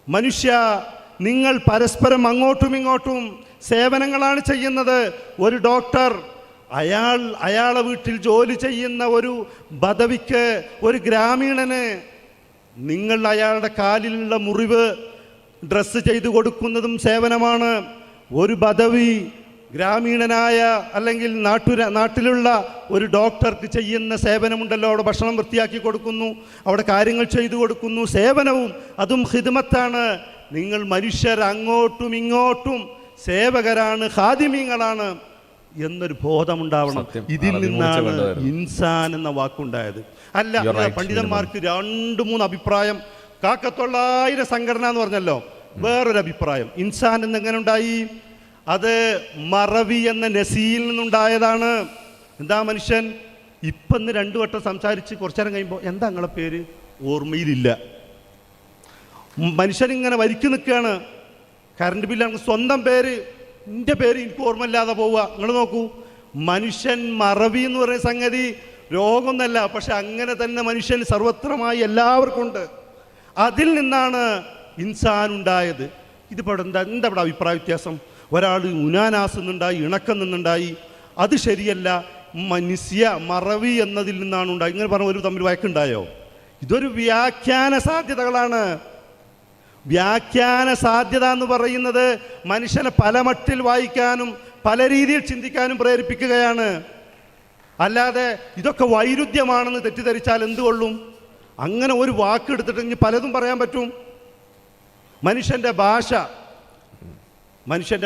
മനുഷ്യ, നിങ്ങൾ പരസ്പരം അങ്ങോട്ടും ഇങ്ങോട്ടും സേവനങ്ങളാണ് ചെയ്യുന്നത്. ഒരു ഡോക്ടർ അയാളെ വീട്ടിൽ ജോലി ചെയ്യുന്ന ഒരു ബദവിക്ക്, ഒരു ഗ്രാമീണന് നിങ്ങൾ അയാളുടെ കാലിലുള്ള മുറിവ് ഡ്രസ്സ് ചെയ്തു കൊടുക്കുന്നതും സേവനമാണ്. ഒരു ബദവി ഗ്രാമീണനായ അല്ലെങ്കിൽ നാട്ടിലുള്ള ഒരു ഡോക്ടർക്ക് ചെയ്യുന്ന സേവനമുണ്ടല്ലോ. അവിടെ ഭക്ഷണം വൃത്തിയാക്കി കൊടുക്കുന്നു, അവിടെ കാര്യങ്ങൾ ചെയ്തു കൊടുക്കുന്നു, സേവനവും അതും ഖിദ്മത്താണ്. നിങ്ങൾ മനുഷ്യർ അങ്ങോട്ടും ഇങ്ങോട്ടും സേവകരാണ്, ഖാദിമീങ്ങളാണ് എന്നൊരു ബോധമുണ്ടാവണം. ഇതിൽ നിന്നാണ് ഇൻസാൻ എന്ന വാക്കുണ്ടായത്. അല്ല, പണ്ഡിതന്മാർക്ക് 2-3 അഭിപ്രായം. കാക്കത്തൊള്ളായിരം സംഘടന എന്ന് പറഞ്ഞല്ലോ, വേറൊരു അഭിപ്രായം. ഇൻസാൻ എന്നെങ്ങനെ ഉണ്ടായി? അത് മറവി എന്ന നസിയിൽ നിന്നുണ്ടായതാണ്. എന്താ മനുഷ്യൻ? ഇപ്പം 2 വട്ടം സംസാരിച്ച് കുറച്ചേരം കഴിയുമ്പോൾ എന്താ നിങ്ങളെ പേര് ഓർമ്മയിലില്ല. മനുഷ്യനിങ്ങനെ വരിക്ക് നിൽക്കുകയാണ്. കറണ്ട് ബില്ലാണ് സ്വന്തം പേര്, എൻ്റെ പേര് എനിക്ക് ഓർമ്മയില്ലാതെ പോവുക. നിങ്ങൾ നോക്കൂ, മനുഷ്യൻ മറവി എന്ന് പറയുന്ന സംഗതി രോഗമൊന്നല്ല, പക്ഷെ അങ്ങനെ തന്നെ മനുഷ്യൻ സർവത്രമായി എല്ലാവർക്കും ഉണ്ട്. അതിൽ നിന്നാണ് ഇൻസാൻ ഉണ്ടായത്. ഇതിപ്പോൾ എന്താ ഇവിടെ അഭിപ്രായ വ്യത്യാസം? ഒരാൾ ഉനാനാസ് നിന്നുണ്ടായി, ഇണക്കം നിന്നുണ്ടായി, അത് ശരിയല്ല. നിസ്യ മറവി എന്നതിൽ നിന്നാണ് ഉണ്ടായി. ഇങ്ങനെ പറഞ്ഞ ഒരു തമ്മിൽ വഴക്കുണ്ടായോ? ഇതൊരു വ്യാഖ്യാന സാധ്യതകളാണ്. വ്യാഖ്യാന സാധ്യത എന്ന് പറയുന്നത് മനുഷ്യനെ പല മട്ടിൽ വായിക്കാനും പല രീതിയിൽ ചിന്തിക്കാനും പ്രേരിപ്പിക്കുകയാണ്. അല്ലാതെ ഇതൊക്കെ വൈരുദ്ധ്യമാണെന്ന് തെറ്റിദ്ധരിച്ചാൽ എന്തുകൊള്ളും? അങ്ങനെ ഒരു വാക്ക് എടുത്തിട്ട് പലതും പറയാൻ പറ്റും. മനുഷ്യൻ്റെ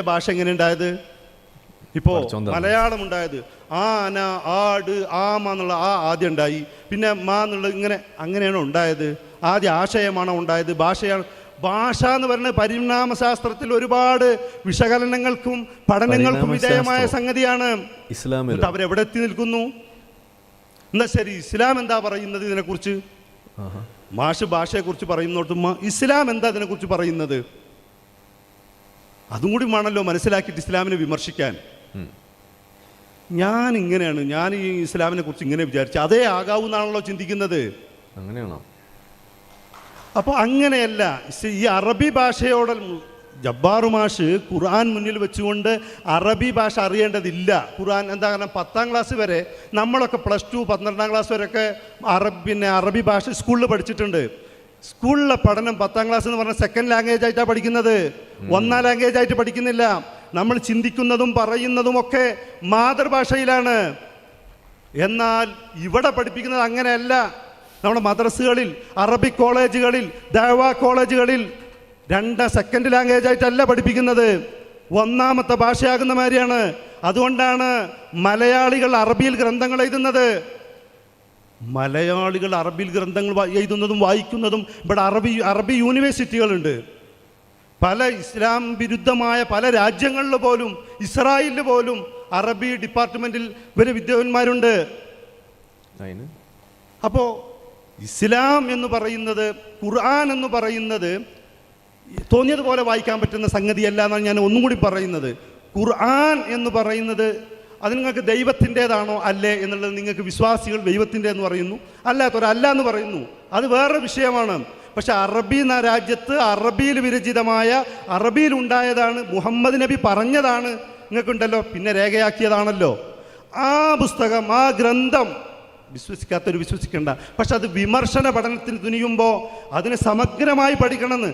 ഭാഷ എങ്ങനെ ഉണ്ടായത്? ഇപ്പോൾ മലയാളം ഉണ്ടായത് ആന, ആട്, ആമ എന്നുള്ള ആദ്യം ഉണ്ടായി, പിന്നെ മാ എന്നുള്ളത് അങ്ങനെയാണോ ഉണ്ടായത്? ആദ്യം ആശയമാണോ ഉണ്ടായത്? ഭാഷ എന്ന് പറയുന്നത് പരിണാമശാസ്ത്രത്തിൽ ഒരുപാട് വിശകലനങ്ങൾക്കും പഠനങ്ങൾക്കും വിധേയമായ സംഗതിയാണ്. ഇസ്ലാമിൽ അവരെവിടെ എത്തി നിൽക്കുന്നു? എന്നാ ശരി, ഇസ്ലാം എന്താ പറയുന്നത് ഇതിനെക്കുറിച്ച്? ഭാഷയെക്കുറിച്ച് പറയുന്നോട്ട് ഇസ്ലാം എന്താ ഇതിനെക്കുറിച്ച് പറയുന്നത്? അതും കൂടി വേണമല്ലോ മനസ്സിലാക്കിയിട്ട് ഇസ്ലാമിനെ വിമർശിക്കാൻ. ഞാൻ ഇങ്ങനെയാണ്, ഞാൻ ഈ ഇസ്ലാമിനെ കുറിച്ച് ഇങ്ങനെ വിചാരിച്ചു, അതേ ആകാവുന്നാണല്ലോ ചിന്തിക്കുന്നത്. അങ്ങനെയാണോ? അപ്പോൾ അങ്ങനെയല്ല. ഈ അറബി ഭാഷയോട് ജബ്ബാറു മാഷ് ഖുർആൻ മുന്നിൽ വെച്ചുകൊണ്ട് അറബി ഭാഷ അറിയേണ്ടതില്ല. ഖുർആൻ എന്താ, കാരണം 10ാം ക്ലാസ് വരെ നമ്മളൊക്കെ +2 12ാം ക്ലാസ് വരെയൊക്കെ അറബി ഭാഷ സ്കൂളിൽ പഠിച്ചിട്ടുണ്ട്. സ്കൂളിലെ പഠനം 10ാം ക്ലാസ് എന്ന് പറഞ്ഞാൽ സെക്കൻഡ് ലാംഗ്വേജ് ആയിട്ടാണ് പഠിക്കുന്നത്, 1ാം ലാംഗ്വേജ് ആയിട്ട് പഠിക്കുന്നില്ല. നമ്മൾ ചിന്തിക്കുന്നതും പറയുന്നതും ഒക്കെ മാതൃഭാഷയിലാണ്. എന്നാൽ ഇവിടെ പഠിപ്പിക്കുന്നത് അങ്ങനെയല്ല. നമ്മുടെ മദ്രസകളിൽ, അറബിക് കോളേജുകളിൽ, ദഅവ കോളേജുകളിൽ സെക്കൻഡ് ലാംഗ്വേജ് ആയിട്ടല്ല പഠിപ്പിക്കുന്നത്, 1ാമത്തെ ഭാഷയാകുന്ന മാതിരിയാണ്. അതുകൊണ്ടാണ് മലയാളികൾ അറബിയിൽ ഗ്രന്ഥങ്ങൾ എഴുതുന്നത്. മലയാളികൾ അറബിയിൽ ഗ്രന്ഥങ്ങൾ എഴുതുന്നതും വായിക്കുന്നതും ഇവിടെ അറബി യൂണിവേഴ്സിറ്റികളുണ്ട്. പല ഇസ്ലാം വിരുദ്ധമായ പല രാജ്യങ്ങളിൽ പോലും, ഇസ്രായേലിൽ പോലും അറബി ഡിപ്പാർട്ട്മെൻറ്റിൽ ഇവർ വിദ്വാൻമാരുണ്ട്. അപ്പോൾ ഇസ്ലാം എന്ന് പറയുന്നത്, ഖുർആൻ എന്ന് പറയുന്നത് തോന്നിയതുപോലെ വായിക്കാൻ പറ്റുന്ന സംഗതിയല്ല എന്നാണ് ഞാൻ ഒന്നും കൂടി പറയുന്നത്. ഖുർആൻ എന്ന് പറയുന്നത് അത് നിങ്ങൾക്ക് ദൈവത്തിൻ്റേതാണോ അല്ലേ എന്നുള്ളത് നിങ്ങൾക്ക് വിശ്വാസികൾ ദൈവത്തിൻ്റെ എന്ന് പറയുന്നു, അല്ലാത്തവരല്ല എന്ന് പറയുന്നു. അത് വേറെ വിഷയമാണ്. പക്ഷെ അറബി എന്ന രാജ്യത്ത് അറബിയിൽ വിരചിതമായ, അറബിയിൽ ഉണ്ടായതാണ്, മുഹമ്മദ് നബി പറഞ്ഞതാണ്, നിങ്ങൾക്കുണ്ടല്ലോ, പിന്നെ രേഖയാക്കിയതാണല്ലോ. ആ പുസ്തകം, ആ ഗ്രന്ഥം വിശ്വസിക്കാത്തൊരു വിശ്വസിക്കേണ്ട. പക്ഷെ അത് വിമർശന പഠനത്തിന് തുനിയുമ്പോൾ അതിനെ സമഗ്രമായി പഠിക്കണമെന്ന്.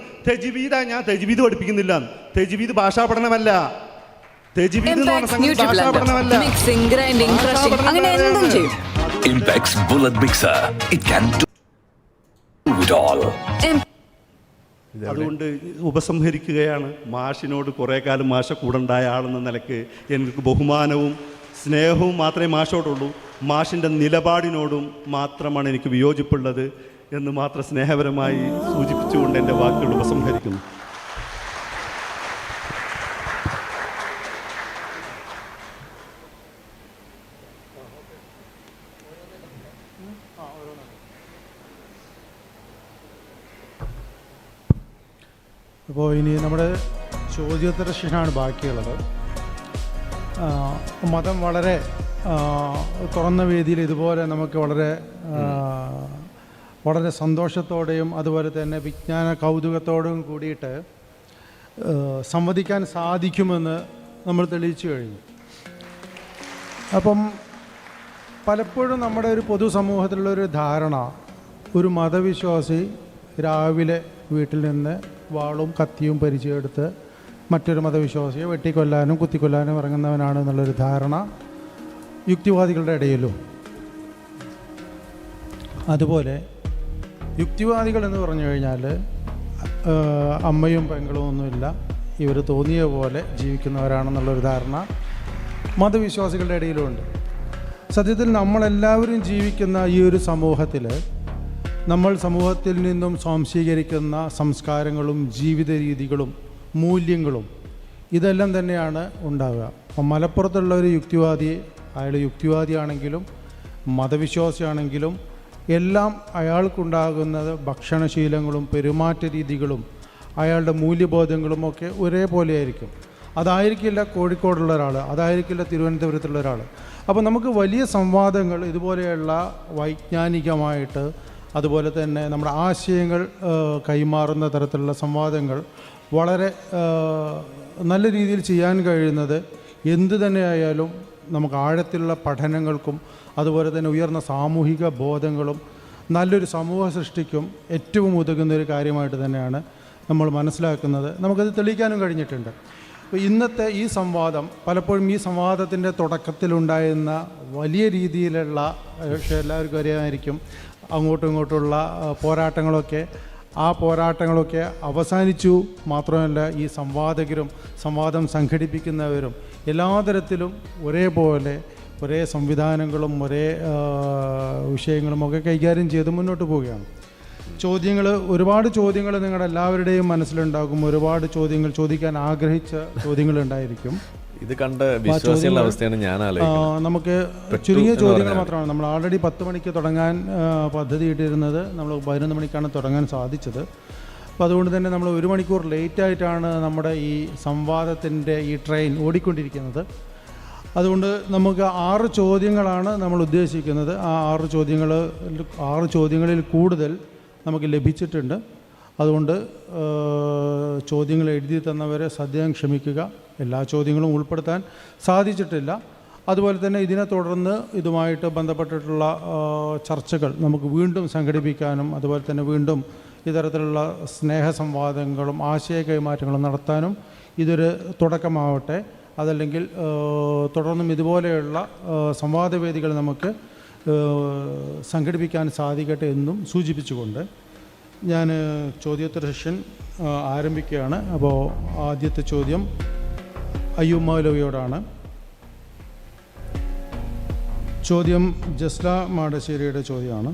ഞാൻ തെജ്വീദ് പഠിപ്പിക്കുന്നില്ല. തെജ്വീദ് ഭാഷാ പഠനമല്ല. തെജ്വീദ് എന്ന് പറഞ്ഞ സംഗതി ഭാഷാ പഠനമല്ല. അതുകൊണ്ട് ഉപസംഹരിക്കുകയാണ്. മാഷിനോട് കുറേ കാലം മാഷ കൂടെ ആളെന്ന നിലയ്ക്ക് എനിക്ക് ബഹുമാനവും സ്നേഹവും മാത്രമേ മാഷോടുള്ളൂ. മാഷിൻ്റെ നിലപാടിനോടും മാത്രമാണ് എനിക്ക് വിയോജിപ്പുള്ളത് എന്ന് മാത്രം സ്നേഹപരമായി സൂചിപ്പിച്ചുകൊണ്ട് എൻ്റെ വാക്കുകൾ ഉപസംഹരിക്കുന്നു. അപ്പോൾ ഇനി നമ്മുടെ ചോദ്യോത്തര സെഷനാണ് ബാക്കിയുള്ളത്. മതം വളരെ തുറന്ന വേദിയിൽ ഇതുപോലെ നമുക്ക് വളരെ സന്തോഷത്തോടെയും അതുപോലെ തന്നെ വിജ്ഞാന കൗതുകത്തോടും കൂടിയിട്ട് സംവദിക്കാൻ സാധിക്കുമെന്ന് നമ്മൾ തെളിയിച്ചു കഴിഞ്ഞു. അപ്പം പലപ്പോഴും നമ്മുടെ ഒരു പൊതുസമൂഹത്തിലുള്ളൊരു ധാരണ, ഒരു മതവിശ്വാസി രാവിലെ വീട്ടിൽ നിന്ന് വാളും കത്തിയും പരിചയമെടുത്ത് മറ്റൊരു മതവിശ്വാസിയെ വെട്ടിക്കൊല്ലാനും കുത്തിക്കൊല്ലാനും ഇറങ്ങുന്നവനാണ് എന്നുള്ളൊരു ധാരണ യുക്തിവാദികളുടെ ഇടയിലും. അതുപോലെ യുക്തിവാദികൾ എന്ന് പറഞ്ഞു കഴിഞ്ഞാൽ അമ്മയും പെങ്ങളും ഒന്നുമില്ല, ഇവർ തോന്നിയ പോലെ ജീവിക്കുന്നവരാണെന്നുള്ളൊരു ധാരണ മതവിശ്വാസികളുടെ ഇടയിലുമുണ്ട്. സത്യത്തിൽ നമ്മളെല്ലാവരും ജീവിക്കുന്ന ഈ ഒരു സമൂഹത്തിൽ നമ്മൾ സമൂഹത്തിൽ നിന്നും സ്വാംശീകരിക്കുന്ന സംസ്കാരങ്ങളും ജീവിത രീതികളും മൂല്യങ്ങളും ഇതെല്ലാം തന്നെയാണ് ഉണ്ടാവുക. അപ്പം മലപ്പുറത്തുള്ള ഒരു യുക്തിവാദി, അയാൾ യുക്തിവാദിയാണെങ്കിലും മതവിശ്വാസിയാണെങ്കിലും എല്ലാം അയാൾക്കുണ്ടാകുന്നത് ഭക്ഷണശീലങ്ങളും പെരുമാറ്റ രീതികളും അയാളുടെ മൂല്യബോധങ്ങളും ഒക്കെ ഒരേപോലെ ആയിരിക്കും. അതായിരിക്കില്ല കോഴിക്കോടുള്ള ഒരാൾ, അതായിരിക്കില്ല തിരുവനന്തപുരത്തുള്ള ഒരാൾ. അപ്പോൾ നമുക്ക് വലിയ സംവാദങ്ങൾ ഇതുപോലെയുള്ള വൈജ്ഞാനികമായിട്ട് അതുപോലെ തന്നെ നമ്മുടെ ആശയങ്ങൾ കൈമാറുന്ന തരത്തിലുള്ള സംവാദങ്ങൾ വളരെ നല്ല രീതിയിൽ ചെയ്യാൻ കഴിയുന്നത് എന്തു തന്നെയായാലും നമുക്ക് ആഴത്തിലുള്ള പഠനങ്ങൾക്കും അതുപോലെ തന്നെ ഉയർന്ന സാമൂഹിക ബോധങ്ങളും നല്ലൊരു സമൂഹ സൃഷ്ടിക്കും ഏറ്റവും ഉതകുന്നൊരു കാര്യമായിട്ട് തന്നെയാണ് നമ്മൾ മനസ്സിലാക്കുന്നത്. നമുക്കത് തെളിയിക്കാനും കഴിഞ്ഞിട്ടുണ്ട്. അപ്പോൾ ഇന്നത്തെ ഈ സംവാദം പലപ്പോഴും ഈ സംവാദത്തിൻ്റെ തുടക്കത്തിലുണ്ടായിരുന്ന വലിയ രീതിയിലുള്ള, പക്ഷേ എല്ലാവർക്കും അറിയാമായിരിക്കും, അങ്ങോട്ടും ഇങ്ങോട്ടുള്ള പോരാട്ടങ്ങളൊക്കെ അവസാനിച്ചു. മാത്രമല്ല ഈ സംവാദകരും സംവാദം സംഘടിപ്പിക്കുന്നവരും എല്ലാ തരത്തിലും ഒരേപോലെ ഒരേ സംവിധാനങ്ങളും ഒരേ വിഷയങ്ങളുമൊക്കെ കൈകാര്യം ചെയ്ത് മുന്നോട്ട് പോവുകയാണ്. ഒരുപാട് ചോദ്യങ്ങൾ നിങ്ങളുടെ എല്ലാവരുടെയും മനസ്സിലുണ്ടാകും. ഒരുപാട് ചോദ്യങ്ങൾ ചോദിക്കാൻ ആഗ്രഹിച്ച ചോദ്യങ്ങളുണ്ടായിരിക്കും. ഇത് കണ്ട വിശ്വാസികളുടെ അവസ്ഥയാണ് ഞാൻ ആലോചിക്കുന്നത്. നമുക്ക് ചുരുങ്ങിയ ചോദ്യങ്ങൾ മാത്രമാണ്. നമ്മൾ ഓൾറെഡി 10 മണിക്ക് തുടങ്ങാൻ പദ്ധതി ഇട്ടിരുന്നത്, നമ്മൾ 11 മണിക്കാണ് തുടങ്ങാൻ സാധിച്ചത്. അപ്പോൾ അതുകൊണ്ട് തന്നെ നമ്മൾ 1 മണിക്കൂർ ലേറ്റായിട്ടാണ് നമ്മുടെ ഈ സംവാദത്തിൻ്റെ ഈ ട്രെയിൻ ഓടിക്കൊണ്ടിരിക്കുന്നത്. അതുകൊണ്ട് നമുക്ക് 6 ചോദ്യങ്ങളാണ് നമ്മൾ ഉദ്ദേശിക്കുന്നത്. ആ 6 ചോദ്യങ്ങളിൽ കൂടുതൽ നമുക്ക് ലഭിച്ചിട്ടുണ്ട്. അതുകൊണ്ട് ചോദ്യങ്ങൾ എഴുതി തന്നവരെ സദ്യം ക്ഷമിക്കുക. എല്ലാ ചോദ്യങ്ങളും ഉൾപ്പെടുത്താൻ സാധിച്ചിട്ടില്ല. അതുപോലെ തന്നെ ഇതിനെ തുടർന്ന് ഇതുമായിട്ട് ബന്ധപ്പെട്ടിട്ടുള്ള ചർച്ചകൾ നമുക്ക് വീണ്ടും സംഘടിപ്പിക്കാനും അതുപോലെ തന്നെ വീണ്ടും ഇത്തരത്തിലുള്ള സ്നേഹസംവാദങ്ങളും ആശയ കൈമാറ്റങ്ങളും നടത്താനും ഇതൊരു തുടക്കമാവട്ടെ. അതല്ലെങ്കിൽ തുടർന്നും ഇതുപോലെയുള്ള സംവാദവേദികൾ നമുക്ക് സംഘടിപ്പിക്കാൻ സാധിക്കട്ടെ എന്നും സൂചിപ്പിച്ചുകൊണ്ട് ഞാൻ ചോദ്യോത്തര സെഷൻ ആരംഭിക്കുകയാണ്. അപ്പോൾ ആദ്യത്തെ ചോദ്യം അയ്യൂബ് മൗലവിയോടാണ്. ചോദ്യം ജസ്ല മാടശ്ശേരിയുടെ ചോദ്യമാണ്.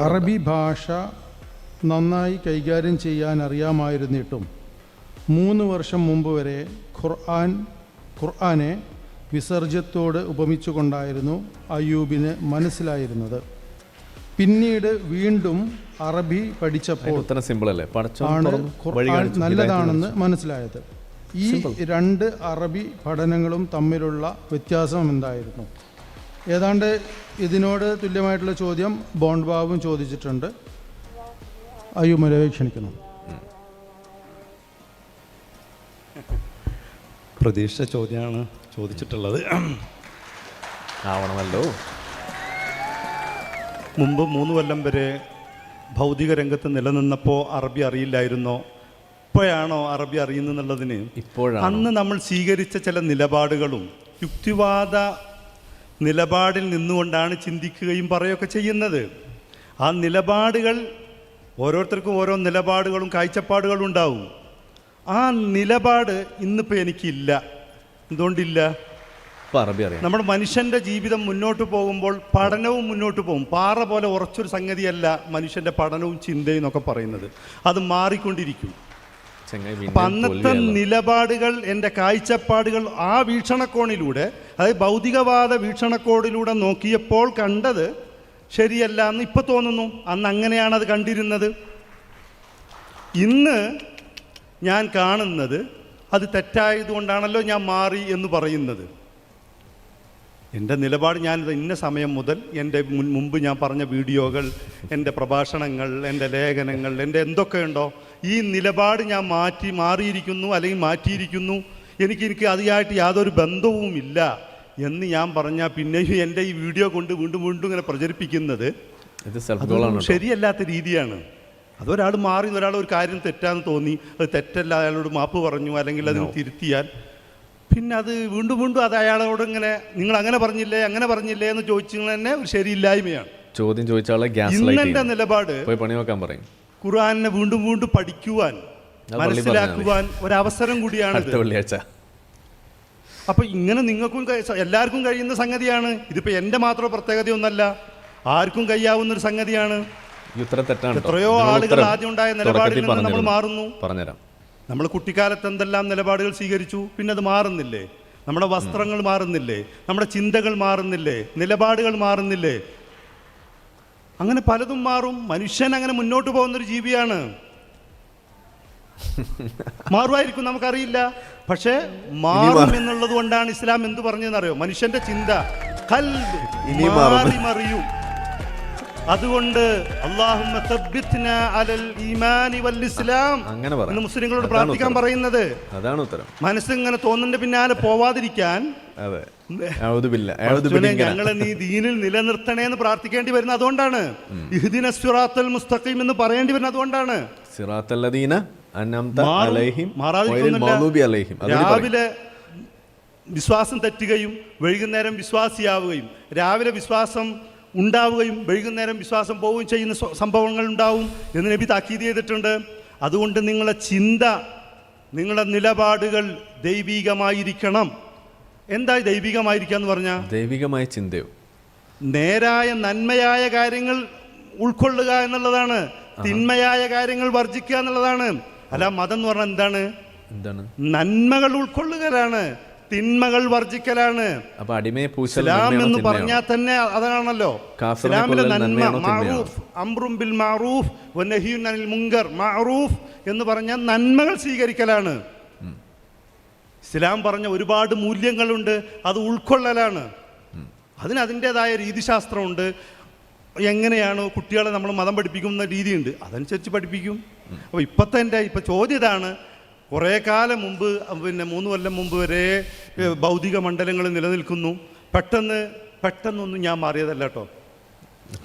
അറബി ഭാഷ നന്നായി കൈകാര്യം ചെയ്യാൻ അറിയാമായിരുന്നിട്ടും 3 വർഷം മുമ്പ് വരെ ഖുർആനെ വിസർജ്യത്തോട് ഉപമിച്ചുകൊണ്ടായിരുന്നു അയ്യൂബിന് മനസ്സിലായിരുന്നത്. പിന്നീട് വീണ്ടും അറബി പഠിച്ചപ്പോൾ ആണ് ഖുർആൻ നല്ലതാണെന്ന് മനസ്സിലായത്. ഈ 2 അറബി പഠനങ്ങളും തമ്മിലുള്ള വ്യത്യാസം എന്തായിരുന്നു? ഏതാണ്ട് ഇതിനോട് തുല്യമായിട്ടുള്ള ചോദ്യം ബോണ്ട് ബാബും ചോദിച്ചിട്ടുണ്ട്. അയ്യൂബ് മൗലവിയെ ക്ഷണിക്കുന്നു. പ്രതീക്ഷിച്ച ചോദ്യമാണ് ചോദിച്ചിട്ടുള്ളത്. ആവണമല്ലോ. മുമ്പ് 3 കൊല്ലം വരെ ഭൗതിക രംഗത്ത് നിലനിന്നപ്പോൾ അറബി അറിയില്ലായിരുന്നോ? ഇപ്പോഴാണോ അറബി അറിയുന്നതിന്? അന്ന് നമ്മൾ സ്വീകരിച്ച ചില നിലപാടുകളും യുക്തിവാദ നിലപാടിൽ നിന്നുകൊണ്ടാണ് ചിന്തിക്കുകയും പറയുകയൊക്കെ ചെയ്യുന്നത്. ആ നിലപാടുകൾ ഓരോരുത്തർക്കും ഓരോ നിലപാടുകളും കാഴ്ചപ്പാടുകളും ഉണ്ടാവും. ആ നിലപാട് ഇന്നിപ്പോൾ എനിക്കില്ല. എന്തുകൊണ്ടില്ല? നമ്മുടെ മനുഷ്യൻ്റെ ജീവിതം മുന്നോട്ട് പോകുമ്പോൾ പഠനവും മുന്നോട്ട് പോകും. പാറ പോലെ ഉറച്ചൊരു സംഗതിയല്ല മനുഷ്യൻ്റെ പഠനവും ചിന്തയും എന്നൊക്കെ പറയുന്നത്. അത് മാറിക്കൊണ്ടിരിക്കും. അപ്പം അന്നത്തെ നിലപാടുകൾ, എൻ്റെ കാഴ്ചപ്പാടുകൾ ആ വീക്ഷണകോണിലൂടെ, അതായത് ഭൗതികവാദ വീക്ഷണകോണിലൂടെ നോക്കിയപ്പോൾ കണ്ടത് ശരിയല്ല എന്ന് ഇപ്പോൾ തോന്നുന്നു. അന്ന് അങ്ങനെയാണ് അത് കണ്ടിരുന്നത്. ഇന്ന് ഞാൻ കാണുന്നത് അത് തെറ്റായതുകൊണ്ടാണല്ലോ ഞാൻ മാറി എന്ന് പറയുന്നത്. എൻ്റെ നിലപാട് ഞാൻ ഇന്ന സമയം മുതൽ എൻ്റെ മുമ്പ് ഞാൻ പറഞ്ഞ വീഡിയോകൾ, എൻ്റെ പ്രഭാഷണങ്ങൾ, എൻ്റെ ലേഖനങ്ങൾ, എൻ്റെ എന്തൊക്കെയുണ്ടോ ഈ നിലപാട് ഞാൻ മാറിയിരിക്കുന്നു അല്ലെങ്കിൽ മാറ്റിയിരിക്കുന്നു. എനിക്ക് അതിയായിട്ട് യാതൊരു ബന്ധവുമില്ല എന്ന് ഞാൻ പറഞ്ഞാൽ പിന്നെയും എൻ്റെ ഈ വീഡിയോ കൊണ്ട് വീണ്ടും ഇങ്ങനെ പ്രചരിപ്പിക്കുന്നത് ശരിയല്ലാത്ത രീതിയാണ്. അതൊരാൾ മാറി ഒരാൾ ഒരു കാര്യം തെറ്റാന്ന് തോന്നി, അത് തെറ്റല്ല, അയാളോട് മാപ്പ് പറഞ്ഞു അല്ലെങ്കിൽ അതിന് തിരുത്തിയാൽ പിന്നെ അത് വീണ്ടും അത് അയാളോട് ഇങ്ങനെ നിങ്ങൾ അങ്ങനെ പറഞ്ഞില്ലേ എന്ന് ചോദിച്ചു തന്നെ ഒരു ശരിയില്ലായ്മയാണ്. ചോദ്യം ചോദിച്ചാൽ ഇന്നെൻ്റെ നിലപാട് ഖുർആനെ വീണ്ടും പഠിക്കുവാൻ, മനസ്സിലാക്കുവാൻ ഒരവസരം കൂടിയാണ്. അപ്പൊ ഇങ്ങനെ നിങ്ങൾക്കും എല്ലാവർക്കും കഴിയുന്ന സംഗതിയാണ്. ഇതിപ്പോ എൻ്റെ മാത്രം പ്രത്യേകതയൊന്നല്ല, ആർക്കും കഴിയാവുന്നൊരു സംഗതിയാണ്. എത്രയോ ആളുകൾ ആദ്യം ഉണ്ടായ നിലപാടിൽ നിന്ന് നമ്മൾ മാറുന്നു. പറഞ്ഞുതരാം. നമ്മൾ കുട്ടിക്കാലത്ത് എന്തെല്ലാം നിലപാടുകൾ സ്വീകരിച്ചു, പിന്നെ അത് മാറുന്നില്ലേ? നമ്മുടെ വസ്ത്രങ്ങൾ മാറുന്നില്ലേ? നമ്മുടെ ചിന്തകൾ മാറുന്നില്ലേ? നിലപാടുകൾ മാറുന്നില്ലേ? അങ്ങനെ പലതും മാറും. മനുഷ്യൻ അങ്ങനെ മുന്നോട്ട് പോകുന്നൊരു ജീവിയാണ്. മാറുമായിരിക്കും, നമുക്കറിയില്ല. പക്ഷേ മാറും എന്നുള്ളത് കൊണ്ടാണ് ഇസ്ലാം എന്ത് പറഞ്ഞതെന്നറിയോ? മനുഷ്യന്റെ ചിന്ത മാറി മറിയും. അതുകൊണ്ട് അല്ലാഹുമ്മ തബ്ബിത്നാ അലൽ ഈമാനി വൽ ഇസ്ലാം എന്ന് മുസ്ലിങ്ങളോട് പ്രാർത്ഥിക്കാൻ പറയുന്നത്. അതാണ് ഉത്തരം. മനസ്സിങ്ങനെ തോന്നുന്നതിന്റെ പിന്നാലെ പോവാതിരിക്കാൻ ഞങ്ങളെ നീ ദീനിൽ നിലനിർത്തണേ എന്ന് പ്രാർത്ഥിക്കേണ്ടി വരുന്നത് അതുകൊണ്ടാണ്. ഇഹ്ദിന സിറാത്തൽ മുസ്തഖീം എന്ന് പറയേണ്ടി വരുന്നത് അതുകൊണ്ടാണ്. രാവിലെ വിശ്വാസം തെറ്റുകയും വൈകുന്നേരം വിശ്വാസിയാവുകയും, രാവിലെ വിശ്വാസം ഉണ്ടാവുകയും വൈകുന്നേരം വിശ്വാസം പോവുകയും ചെയ്യുന്ന സംഭവങ്ങൾ ഉണ്ടാവും എന്ന് നബി താക്കീത് ചെയ്തിട്ടുണ്ട്. അതുകൊണ്ട് നിങ്ങളുടെ ചിന്ത, നിങ്ങളുടെ നിലപാടുകൾ ദൈവികമായിരിക്കണം. എന്തായി ദൈവികമായിരിക്കുക എന്ന് പറഞ്ഞാൽ? ദൈവികമായ ചിന്തയോ നേരായ നന്മയായ കാര്യങ്ങൾ ഉൾക്കൊള്ളുക എന്നുള്ളതാണ്. തിന്മയായ കാര്യങ്ങൾ വർജിക്കുക എന്നുള്ളതാണ്. അല്ല, മതം എന്ന് പറഞ്ഞാൽ എന്താണ്? നന്മകൾ ഉൾക്കൊള്ളുകയാണ്. തിന്മകൾ വർജിക്കലാണ്. അപ്പൊ അടിമയെ പൂശൽ ഇസ്ലാം നന്മയാണോ എന്ന് തിന്മയാണോ? പറഞ്ഞാൽ തന്നെ അതാണല്ലോ. കാഫിറിനെ ഇസ്ലാമിലെ കൊല്ലൽ നന്മ നന്മയാണോ തിന്മയാണോ? മഅറൂഫ് അംറും ബിൽ മഅറൂഫ് വനഹ്യുൻ അനിൽ മുങ്കർ. മഅറൂഫ് എന്ന് പറഞ്ഞാൽ നന്മകൾ സ്വീകരിക്കലാണ്. ഇസ്ലാം പറഞ്ഞ ഒരുപാട് മൂല്യങ്ങളുണ്ട്, അത് ഉൾക്കൊള്ളലാണ്. അതിന് അതിൻ്റെതായ രീതിശാസ്ത്രമുണ്ട്. എങ്ങനെയാണ് കുട്ടികളെ നമ്മൾ മതം പഠിപ്പിക്കുന്ന രീതിയുണ്ട്, അതനുസരിച്ച് പഠിപ്പിക്കും. അപ്പോൾ ഇപ്പം ചോദ്യം ഇതാണ്, കുറേ കാലം മുമ്പ്, പിന്നെ 3 കൊല്ലം മുമ്പ് വരെ ഭൗതിക മണ്ഡലങ്ങൾ നിലനിൽക്കുന്നു. പെട്ടെന്നൊന്നും ഞാൻ മാറിയതല്ല കേട്ടോ.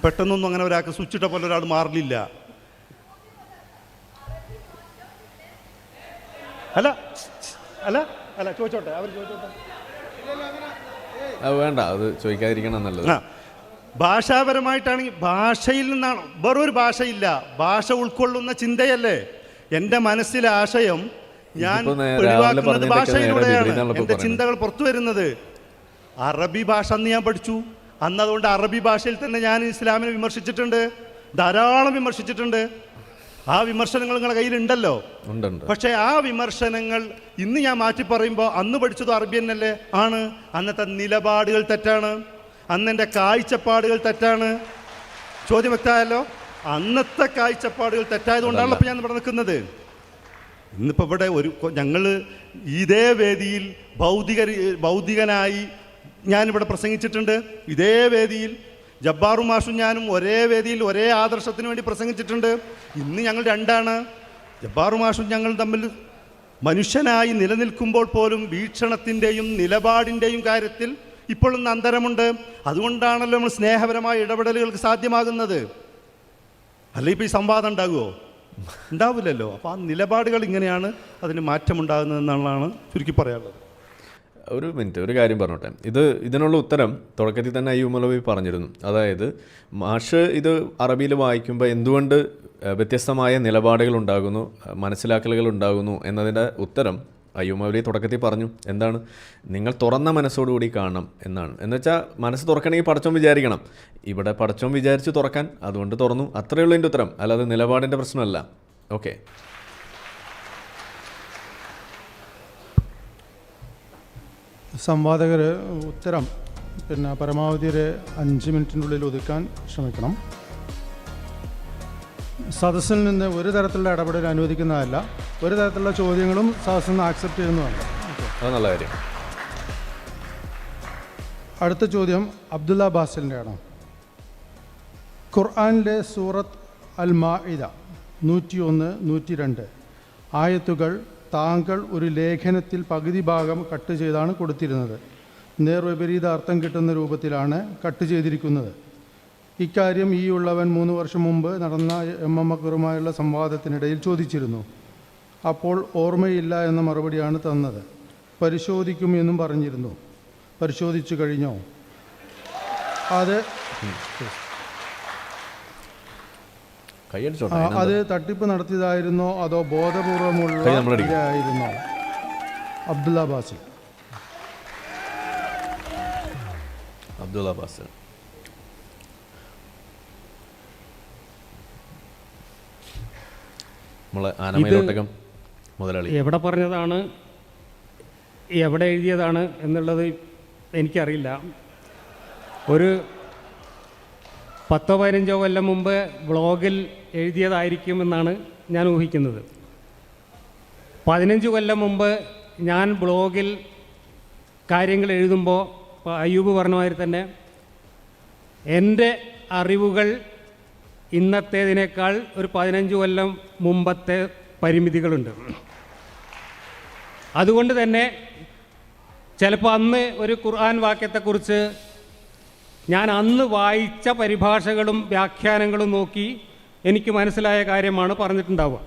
പെട്ടെന്നൊന്നും അങ്ങനെ ഒരാൾക്ക് സ്വിച്ചിട്ട പോലെ ഒരാൾ മാറില്ല. അല്ല അല്ല അല്ല ചോദിച്ചോട്ടെ, അവർ ചോദിച്ചോട്ടെ. അത് വേണ്ട, അത് ചോദിക്കാതിരിക്കണം നല്ലത്. ഭാഷാപരമായിട്ടാണെങ്കിൽ ഭാഷയിൽ നിന്നാണ്, വേറൊരു ഭാഷയില്ല, ഭാഷ ഉൾക്കൊള്ളുന്ന ചിന്തയല്ലേ. എൻ്റെ മനസ്സിലെ ആശയം ഞാൻ ഒഴിവാക്കുന്നത് ഭാഷയിലൂടെയാണ്. എൻ്റെ ചിന്തകൾ പുറത്തു വരുന്നത് അറബി ഭാഷ അന്ന് ഞാൻ പഠിച്ചു. അന്ന് അതുകൊണ്ട് അറബി ഭാഷയിൽ തന്നെ ഞാൻ ഇസ്ലാമിനെ വിമർശിച്ചിട്ടുണ്ട്, ധാരാളം വിമർശിച്ചിട്ടുണ്ട്. ആ വിമർശനങ്ങൾ നിങ്ങളുടെ കയ്യിലുണ്ടല്ലോ. പക്ഷേ ആ വിമർശനങ്ങൾ ഇന്ന് ഞാൻ മാറ്റി പറയുമ്പോൾ അന്ന് പഠിച്ചത് അറബി തന്നെയല്ലേ ആണ്. അന്നത്തെ നിലപാടുകൾ തെറ്റാണ്, അന്നെൻ്റെ കാഴ്ചപ്പാടുകൾ തെറ്റാണ്. ചോദ്യം വ്യക്തമായല്ലോ. അന്നത്തെ കാഴ്ചപ്പാടുകൾ തെറ്റായതുകൊണ്ടാണല്ലോ ഇപ്പോൾ ഞാൻ ഇവിടെ നിൽക്കുന്നത്. ഇന്നിപ്പോൾ ഇവിടെ ഞങ്ങൾ ഇതേ വേദിയിൽ ഭൗതികനായി ഞാനിവിടെ പ്രസംഗിച്ചിട്ടുണ്ട്. ഇതേ വേദിയിൽ ജബ്ബാറും മാഷും ഞാനും ഒരേ വേദിയിൽ ഒരേ ആദർശത്തിന് വേണ്ടി പ്രസംഗിച്ചിട്ടുണ്ട്. ഇന്ന് ഞങ്ങൾ രണ്ടാണ്. ജബ്ബാറും മാഷും ഞങ്ങൾ തമ്മിൽ മനുഷ്യനായി നിലനിൽക്കുമ്പോൾ പോലും വീക്ഷണത്തിൻ്റെയും നിലപാടിൻ്റെയും കാര്യത്തിൽ ഇപ്പോഴും അന്തരമുണ്ട്. അതുകൊണ്ടാണല്ലോ നമ്മൾ സ്നേഹപരമായ ഇടപെടലുകൾക്ക് സാധ്യമാകുന്നത്. അല്ല ഇപ്പോൾ ഈ സംവാദം ഉണ്ടാകുമോ? ഉണ്ടാവില്ലല്ലോ. അപ്പോൾ ആ നിലപാടുകൾ ഇങ്ങനെയാണ് അതിന് മാറ്റമുണ്ടാകുന്നതെന്നുള്ളതാണ് ചുരുക്കി പറയാനുള്ളത്. ഒരു മിനിറ്റ്, ഒരു കാര്യം പറഞ്ഞോട്ടെ. ഇതിനുള്ള ഉത്തരം തുടക്കത്തിൽ തന്നെ അയ്യൂബ് മൗലവി പറഞ്ഞിരുന്നു. അതായത് മാഷ് ഇത് അറബിയിൽ വായിക്കുമ്പോൾ എന്തുകൊണ്ട് വ്യത്യസ്തമായ നിലപാടുകൾ ഉണ്ടാകുന്നു, മനസ്സിലാക്കലുകൾ ഉണ്ടാകുന്നു എന്നതിൻ്റെ ഉത്തരം അയ്യൂബ് മൗലവി തുടക്കത്തിൽ പറഞ്ഞു. എന്താണ്? നിങ്ങൾ തുറന്ന മനസ്സോടുകൂടി കാണണം എന്നാണ്. എന്നുവെച്ചാൽ മനസ്സ് തുറക്കണമെങ്കിൽ പടച്ചോൻ വിചാരിക്കണം. ഇവിടെ പടച്ചോൻ വിചാരിച്ച് തുറക്കാൻ, അതുകൊണ്ട് തുറന്നു. അത്രയേ ഉള്ളൂ എൻ്റെ ഉത്തരം, അല്ലാതെ നിലപാടിൻ്റെ പ്രശ്നമല്ല. ഓക്കെ. സംവാദകർ ഉത്തരം പരമാവധി ഒരു 5 മിനിറ്റിനുള്ളിൽ ഒതുക്കാൻ ശ്രമിക്കണം. സദസ്സിൽ നിന്ന് ഒരു തരത്തിലുള്ള ഇടപെടൽ അനുവദിക്കുന്നതല്ല. ഒരു തരത്തിലുള്ള ചോദ്യങ്ങളും സദസ്സിൽ നിന്ന് ആക്സെപ്റ്റ് ചെയ്യുന്നതല്ല. അത് നല്ല കാര്യം. അടുത്ത ചോദ്യം അബ്ദുള്ള ബാസിലിൻ്റെ ആണ്. ഖുർആനിലെ സൂറത്ത് അൽ മാഇദ 101, 102 ആയത്തുകൾ താങ്കൾ ഒരു ലേഖനത്തിൽ പകുതി ഭാഗം കട്ട് ചെയ്താണ് കൊടുത്തിരുന്നത്. നേർവിപരീത അർത്ഥം കിട്ടുന്ന രൂപത്തിലാണ് കട്ട് ചെയ്തിരിക്കുന്നത്. ഇക്കാര്യം ഈ ഉള്ളവൻ 3 വർഷം മുമ്പ് നടന്ന എം അക്ബറുമായുള്ള സംവാദത്തിനിടയിൽ ചോദിച്ചിരുന്നു. അപ്പോൾ ഓർമ്മയില്ല എന്ന മറുപടിയാണ് തന്നത്. പരിശോധിക്കും എന്നും പറഞ്ഞിരുന്നു. പരിശോധിച്ചു കഴിഞ്ഞോ? അത് തട്ടിപ്പ് നടത്തിയതായിരുന്നോ അതോ ബോധപൂർവമുള്ളതായിരുന്നോ? അബ്ദുള്ള ബാസിൽ. എവിടെ പറഞ്ഞതാണ്, എവിടെ എഴുതിയതാണ് എന്നുള്ളത് എനിക്കറിയില്ല. ഒരു 10-15 കൊല്ലം മുമ്പ് ബ്ലോഗിൽ എഴുതിയതായിരിക്കുമെന്നാണ് ഞാൻ ഊഹിക്കുന്നത്. 15 കൊല്ലം മുമ്പ് ഞാൻ ബ്ലോഗിൽ കാര്യങ്ങൾ എഴുതുമ്പോൾ അയ്യൂബ് പറഞ്ഞ മാതിരി തന്നെ എൻ്റെ അറിവുകൾ ഇന്നത്തേതിനേക്കാൾ ഒരു 15 കൊല്ലം മുമ്പത്തെ പരിമിതികളുണ്ട്. അതുകൊണ്ട് തന്നെ ചിലപ്പോൾ അന്ന് ഒരു ഖുർആൻ വാക്യത്തെക്കുറിച്ച് ഞാൻ അന്ന് വായിച്ച പരിഭാഷകളും വ്യാഖ്യാനങ്ങളും നോക്കി എനിക്ക് മനസ്സിലായ കാര്യമാണ് പറഞ്ഞിട്ടുണ്ടാവുക.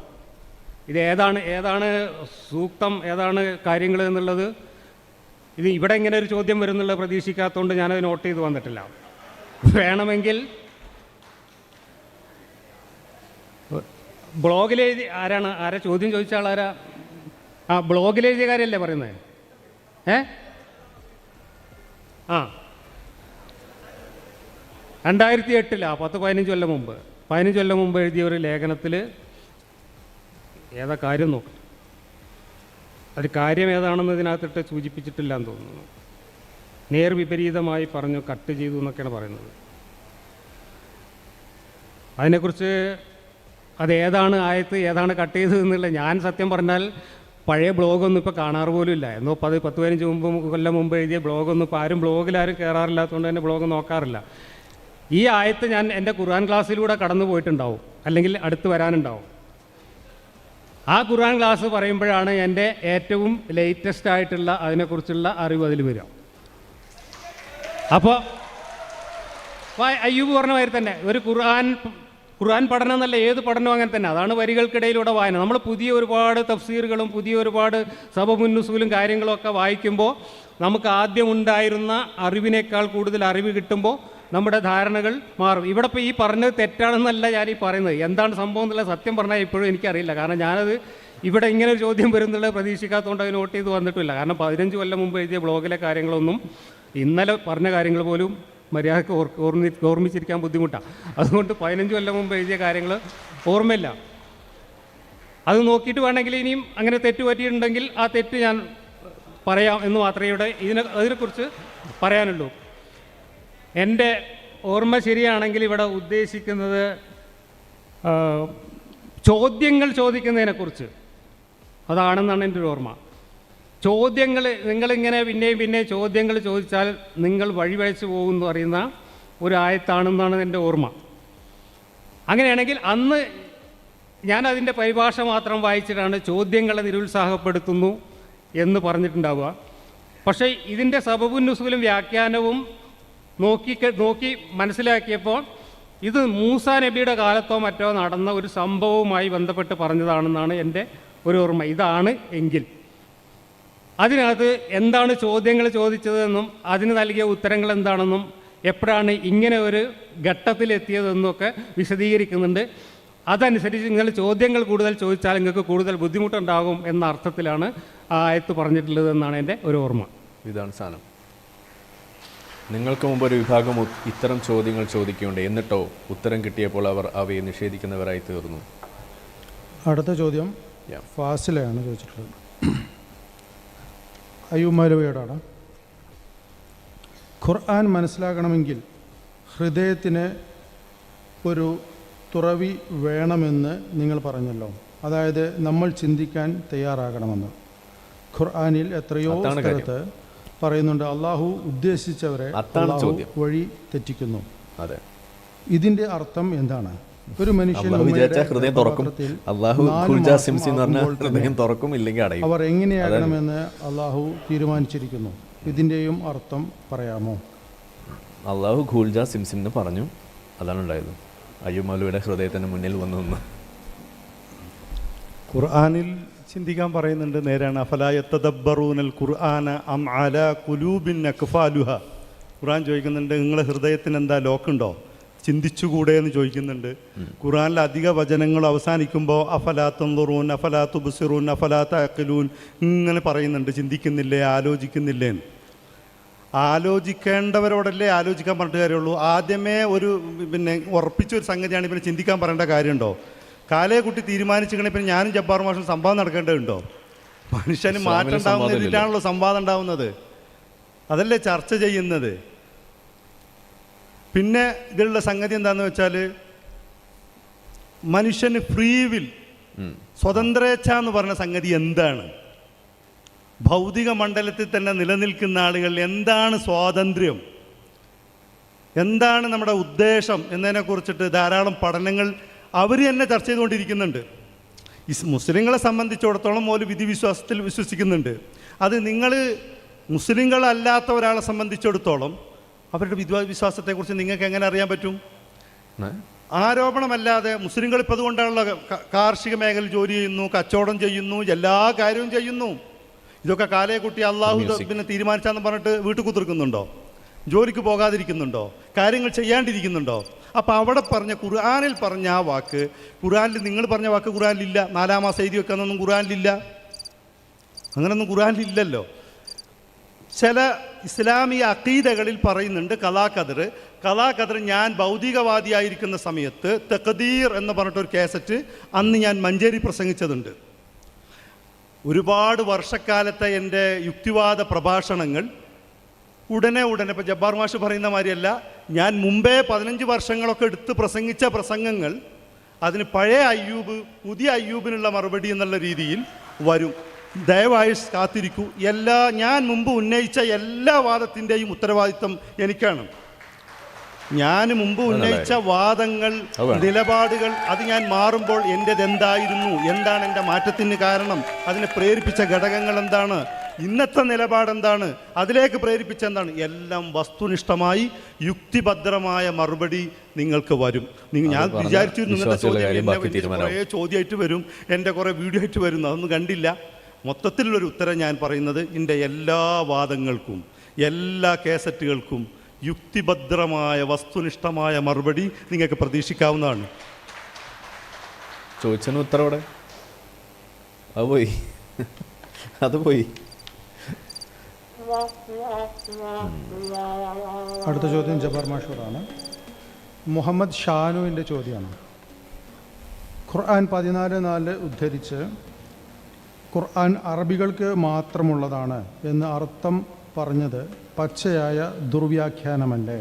ഇത് ഏതാണ് സൂക്തം, ഏതാണ് കാര്യങ്ങൾ എന്നുള്ളത് ഇത് ഇവിടെ ഇങ്ങനെ ഒരു ചോദ്യം വരുന്നുള്ളത് പ്രതീക്ഷിക്കാത്തതുകൊണ്ട് ഞാനത് നോട്ട് ചെയ്ത് വന്നിട്ടില്ല. വേണമെങ്കിൽ ബ്ലോഗിലെഴുതി ആരാ ചോദ്യം ചോദിച്ച ആളാരാ? ബ്ലോഗിലെഴുതിയ കാര്യമല്ലേ പറയുന്നത്? 2008 15 കൊല്ലം മുമ്പ് 15 കൊല്ലം മുമ്പ് എഴുതിയ ഒരു ലേഖനത്തിൽ ഏതാ കാര്യം നോക്കും. അത് കാര്യം ഏതാണെന്ന് ഇതിനകത്തിട്ട് സൂചിപ്പിച്ചിട്ടില്ല എന്ന് തോന്നുന്നു. നേർവിപരീതമായി പറഞ്ഞു, കട്ട് ചെയ്തു എന്നൊക്കെയാണ് പറയുന്നത്. അതിനെക്കുറിച്ച് അതേതാണ് ആയത്ത്, ഏതാണ് കട്ട് ചെയ്തത് എന്നുള്ള ഞാൻ സത്യം പറഞ്ഞാൽ പഴയ ബ്ലോഗൊന്നും ഇപ്പോൾ കാണാറ് പോലും ഇല്ല. എന്നോ 10-15 കൊല്ലം മുമ്പ് എഴുതിയ ബ്ലോഗൊന്നും ഇപ്പോൾ ആരും ബ്ലോഗിലാരും കയറാറില്ലാത്തതുകൊണ്ട് തന്നെ ബ്ലോഗ് നോക്കാറില്ല. ഈ ആയത്ത് ഞാൻ എൻ്റെ ഖുർആൻ ക്ലാസ്സിലൂടെ കടന്നു പോയിട്ടുണ്ടാവും, അല്ലെങ്കിൽ അടുത്ത് വരാനുണ്ടാവും. ആ ഖുർആൻ ക്ലാസ് പറയുമ്പോഴാണ് എൻ്റെ ഏറ്റവും ലേറ്റസ്റ്റ് ആയിട്ടുള്ള അതിനെക്കുറിച്ചുള്ള അറിവ് അതിൽ വരിക. അപ്പോൾ അയ്യൂബ് പറഞ്ഞ മാതിരി തന്നെ ഒരു ഖുർആൻ പഠനം എന്നല്ല, ഏത് പഠനവും അങ്ങനെ തന്നെ. അതാണ് വരികൾക്കിടയിലൂടെ വായന. നമ്മൾ പുതിയ ഒരുപാട് തഫ്സീറുകളും പുതിയ ഒരുപാട് സബബുൻ നുസൂലും കാര്യങ്ങളൊക്കെ വായിക്കുമ്പോൾ നമുക്ക് ആദ്യം ഉണ്ടായിരുന്ന അറിവിനേക്കാൾ കൂടുതൽ അറിവ് കിട്ടുമ്പോൾ നമ്മുടെ ധാരണകൾ മാറും. ഇവിടെ ഇപ്പോൾ ഈ പറഞ്ഞത് തെറ്റാണെന്നല്ല ഞാൻ ഈ പറയുന്നത്. എന്താണ് സംഭവം എന്നുള്ള സത്യം പറഞ്ഞാൽ ഇപ്പോഴും എനിക്കറിയില്ല. കാരണം ഞാനത് ഇവിടെ ഇങ്ങനെ ഒരു ചോദ്യം വരുന്നുള്ള പ്രതീക്ഷിക്കാത്തതുകൊണ്ട് അത് നോട്ട് ചെയ്ത് വന്നിട്ടില്ല. കാരണം 15 കൊല്ലം മുമ്പ് എഴുതിയ ബ്ലോഗിലെ കാര്യങ്ങളൊന്നും ഇന്നലെ പറഞ്ഞ കാര്യങ്ങൾ പോലും മര്യാദക്ക് ഓർമ്മിച്ചിരിക്കാൻ ബുദ്ധിമുട്ടാണ്. അതുകൊണ്ട് 15 കൊല്ലം മുമ്പ് എഴുതിയ കാര്യങ്ങൾ ഓർമ്മയില്ല. അത് നോക്കിയിട്ട് വേണമെങ്കിൽ ഇനിയും അങ്ങനെ തെറ്റ് പറ്റിയിട്ടുണ്ടെങ്കിൽ ആ തെറ്റ് ഞാൻ പറയാം എന്ന് മാത്രമേ ഇവിടെ അതിനെക്കുറിച്ച് പറയാനുള്ളൂ. എൻ്റെ ഓർമ്മ ശരിയാണെങ്കിൽ ഇവിടെ ഉദ്ദേശിക്കുന്നത് ചോദ്യങ്ങൾ ചോദിക്കുന്നതിനെക്കുറിച്ച് അതാണെന്നാണ് എൻ്റെ ഒരു ഓർമ്മ. ചോദ്യങ്ങൾ നിങ്ങളിങ്ങനെ പിന്നെയും ചോദ്യങ്ങൾ ചോദിച്ചാൽ നിങ്ങൾ വഴിവഴിച്ചു പോകുമെന്ന് പറയുന്ന ഒരു ആയത്താണെന്നാണ് എൻ്റെ ഓർമ്മ. അങ്ങനെയാണെങ്കിൽ അന്ന് ഞാൻ അതിൻ്റെ പരിഭാഷ മാത്രം വായിച്ചിട്ടാണ് ചോദ്യങ്ങളെ നിരുത്സാഹപ്പെടുത്തുന്നു എന്ന് പറഞ്ഞിട്ടുണ്ടാവുക. പക്ഷേ ഇതിൻ്റെ സബബുൻ നുസൂലും വ്യാഖ്യാനവും നോക്കി മനസ്സിലാക്കിയപ്പോൾ ഇത് മൂസാ നബിയുടെ കാലത്തോ മറ്റോ നടന്ന ഒരു സംഭവവുമായി ബന്ധപ്പെട്ട് പറഞ്ഞതാണെന്നാണ് എൻ്റെ ഒരു ഓർമ്മ. ഇതാണ് എങ്കിൽ അതിനകത്ത് എന്താണ് ചോദ്യങ്ങൾ ചോദിച്ചതെന്നും അതിന് നൽകിയ ഉത്തരങ്ങൾ എന്താണെന്നും എപ്പോഴാണ് ഇങ്ങനെ ഒരു ഘട്ടത്തിലെത്തിയതെന്നൊക്കെ വിശദീകരിക്കുന്നുണ്ട്. അതനുസരിച്ച് നിങ്ങൾ ചോദ്യങ്ങൾ കൂടുതൽ ചോദിച്ചാൽ നിങ്ങൾക്ക് കൂടുതൽ ബുദ്ധിമുട്ടുണ്ടാകും എന്ന അർത്ഥത്തിലാണ് ആ ആയത്ത് പറഞ്ഞിട്ടുള്ളത് എന്നാണ് എൻ്റെ ഒരു ഓർമ്മ. ഇതാണ് സാധനം. നിങ്ങൾക്ക് മുമ്പ് ഒരു വിഭാഗം ഇത്തരം ചോദ്യങ്ങൾ ചോദിക്കുകയുണ്ട്, എന്നിട്ടോ ഉത്തരം കിട്ടിയപ്പോൾ അവർ അവയെ നിഷേധിക്കുന്നവരായി തീർന്നു. അടുത്ത ചോദ്യം ഫാസിലയാണ് ചോദിച്ചിട്ടുള്ളത്. അയ്യൂബ് മൗലവിയോടാണ്. ഖുർആൻ മനസ്സിലാക്കണമെങ്കിൽ ഹൃദയത്തിന് ഒരു തുറവി വേണമെന്ന് നിങ്ങൾ പറഞ്ഞല്ലോ. അതായത് നമ്മൾ ചിന്തിക്കാൻ തയ്യാറാകണമെന്ന്. ഖുർആനിൽ എത്രയോ സ്ഥലത്ത് പറയുന്നുണ്ട് അള്ളാഹു ഉദ്ദേശിച്ചവരെ വഴി തെറ്റിക്കുന്നു. ഇതിൻ്റെ അർത്ഥം എന്താണ്? ഒരു മനുഷ്യൻ അവർ എങ്ങനെയാകണമെന്ന് അള്ളാഹു തീരുമാനിച്ചിരിക്കുന്നു. ഇതിൻ്റെയും അർത്ഥം പറയാമോ? അള്ളാഹു ഖൂൽജ സിംസിം എന്ന് പറഞ്ഞു, അതാണ് ഉണ്ടായത്. അയ്യൂബ് മൗലവിയുടെ ഹൃദയത്തിന് മുന്നിൽ വന്നു നിന്ന് ഖുർആനിൽ ചിന്തിക്കാൻ പറയുന്നുണ്ട്. നേരാണ്. അഫലാ യതദബ്ബറൂനൽ ഖുർആന അം അലാ ഖുലൂബിൻ അക്ഫാലുഹ. ഖുർആൻ ചോദിക്കുന്നുണ്ട്, നിങ്ങളെ ഹൃദയത്തിന് എന്താ ലോക്കുണ്ടോ, ചിന്തിച്ചുകൂടെ എന്ന് ചോദിക്കുന്നുണ്ട്. ഖുർആനിലെ അധിക വചനങ്ങൾ അവസാനിക്കുമ്പോൾ അഫലാ തൻദുറൂൻ, അഫലാ തുബ്സിറൂൻ, അഫലാ തഅഖിലൂൻ ഇങ്ങനെ പറയുന്നുണ്ട്. ചിന്തിക്കുന്നില്ലേ, ആലോചിക്കുന്നില്ലേ? ആലോചിക്കേണ്ടവരോടല്ലേ ആലോചിക്കാൻ പറഞ്ഞിട്ട് കാര്യമുള്ളൂ. ആദ്യമേ ഒരു ഉറപ്പിച്ചൊരു സംഗതിയാണ് പിന്നെ ചിന്തിക്കാൻ പറയേണ്ട കാര്യമുണ്ടോ? കാലേ കുട്ടി തീരുമാനിച്ചിരിക്കണേ പിന്നെ ഞാനും ജബ്ബാർ മാഷും സംവാദം നടക്കേണ്ടതുണ്ടോ? മനുഷ്യന് മാറ്റം ഉണ്ടാവുന്ന ഇതിലാണല്ലോ സംവാദം ഉണ്ടാവുന്നത്, അതല്ലേ ചർച്ച ചെയ്യുന്നത്. പിന്നെ ഇതിലുള്ള സംഗതി എന്താണെന്ന് വെച്ചാൽ മനുഷ്യന് ഫ്രീ വിൽ, സ്വതന്ത്രേച്ഛ എന്ന് പറഞ്ഞ സംഗതി എന്താണ്? ഭൗതിക മണ്ഡലത്തിൽ തന്നെ നിലനിൽക്കുന്ന ആളുകൾ എന്താണ് സ്വാതന്ത്ര്യം, എന്താണ് നമ്മുടെ ഉദ്ദേശം എന്നതിനെക്കുറിച്ചിട്ട് ധാരാളം പഠനങ്ങൾ അവർ തന്നെ ചർച്ച ചെയ്തുകൊണ്ടിരിക്കുന്നുണ്ട്. മുസ്ലിങ്ങളെ സംബന്ധിച്ചിടത്തോളം ഒരു വിധിവിശ്വാസത്തിൽ വിശ്വസിക്കുന്നുണ്ട്. അത് നിങ്ങൾ മുസ്ലിങ്ങളല്ലാത്ത ഒരാളെ സംബന്ധിച്ചിടത്തോളം അവരുടെ വിശ്വാസത്തെക്കുറിച്ച് നിങ്ങൾക്ക് എങ്ങനെ അറിയാൻ പറ്റും? ആരോപണമല്ലാതെ മുസ്ലിങ്ങൾ ഇപ്പോൾ അതുകൊണ്ടാണല്ലോ കാർഷിക മേഖലയിൽ ജോലി ചെയ്യുന്നു, കച്ചവടം ചെയ്യുന്നു, എല്ലാ കാര്യവും ചെയ്യുന്നു. ഇതൊക്കെ കാലയെക്കുട്ടി അള്ളാഹു പിന്നെ തീരുമാനിച്ചാന്ന് പറഞ്ഞിട്ട് വീട്ടിൽ കുത്തിർക്കുന്നുണ്ടോ? ജോലിക്ക് പോകാതിരിക്കുന്നുണ്ടോ? കാര്യങ്ങൾ ചെയ്യാണ്ടിരിക്കുന്നുണ്ടോ? അപ്പോൾ അവിടെ പറഞ്ഞ ഖുർആനിൽ പറഞ്ഞ ആ വാക്ക്, ഖുർആനിൽ നിങ്ങൾ പറഞ്ഞ വാക്ക് ഖുർആനിലില്ല. 4 മാസം എഴുതി വെക്കാന്നൊന്നും ഖുർആനിലില്ല. അങ്ങനൊന്നും ഖുർആനിലില്ലല്ലോ. ചില ഇസ്ലാമിക അഖീദകളിൽ പറയുന്നുണ്ട് കലാഖദർ ഞാൻ ഭൗതികവാദിയായിരിക്കുന്ന സമയത്ത് തഖ്ദീർ എന്ന് പറഞ്ഞിട്ടൊരു കാസറ്റ് അന്ന് ഞാൻ മഞ്ചേരി പ്രസംഗിച്ചതുണ്ട്. ഒരുപാട് വർഷക്കാലത്തെ എൻ്റെ യുക്തിവാദ പ്രഭാഷണങ്ങൾ ഉടനെ ഇപ്പോൾ ജബ്ബാർ മാഷ് പറയുന്ന മാതിരിയല്ല, ഞാൻ മുമ്പേ 15 വർഷങ്ങളൊക്കെ എടുത്ത് പ്രസംഗിച്ച പ്രസംഗങ്ങൾ അതിന് പഴയ അയ്യൂബ് പുതിയ അയ്യൂബിനുള്ള മറുപടി എന്നുള്ള രീതിയിൽ വരും. ദയവായി കാത്തിരിക്കൂ. ഞാൻ മുമ്പ് ഉന്നയിച്ച എല്ലാ വാദത്തിൻ്റെയും ഉത്തരവാദിത്തം എനിക്കാണ്. ഞാൻ മുമ്പ് ഉന്നയിച്ച വാദങ്ങൾ, നിലപാടുകൾ അത് ഞാൻ മാറുമ്പോൾ എൻ്റെതെന്തായിരുന്നു, എന്താണ് എൻ്റെ മാറ്റത്തിന് കാരണം, അതിനെ പ്രേരിപ്പിച്ച ഘടകങ്ങൾ എന്താണ്, ഇന്നത്തെ നിലപാടെന്താണ്, അതിലേക്ക് പ്രേരിപ്പിച്ച എന്താണ്, എല്ലാം വസ്തുനിഷ്ഠമായി യുക്തിഭദ്രമായ മറുപടി നിങ്ങൾക്ക് വരും. ഞാൻ വിചാരിച്ചിരുന്നു ഇന്നത്തെ ചോദ്യം കുറേ ചോദ്യമായിട്ട് വരും, എൻ്റെ കുറേ വീഡിയോ ആയിട്ട് വരും, അതൊന്നും കണ്ടില്ല. മൊത്തത്തിലുള്ളൊരു ഉത്തരം ഞാൻ പറയുന്നത്, എൻ്റെ എല്ലാ വാദങ്ങൾക്കും എല്ലാ കേസറ്റുകൾക്കും യുക്തിഭദ്രമായ വസ്തുനിഷ്ഠമായ മറുപടി നിങ്ങൾക്ക് പ്രതീക്ഷിക്കാവുന്നതാണ്. ചോദിച്ചതിന് ഉത്തരവിടെ അത് പോയി. അടുത്ത ചോദ്യം ജബ്ബാർ മാഷൂറാണ്. മുഹമ്മദ് ഷാനുവിൻ്റെ ചോദ്യമാണ്. ഖുർആൻ 14:4 ഉദ്ധരിച്ച് ഖുർആൻ അറബികൾക്ക് മാത്രമുള്ളതാണ് എന്ന് അർത്ഥം പറഞ്ഞത് പച്ചയായ ദുർവ്യാഖ്യാനമല്ലേ?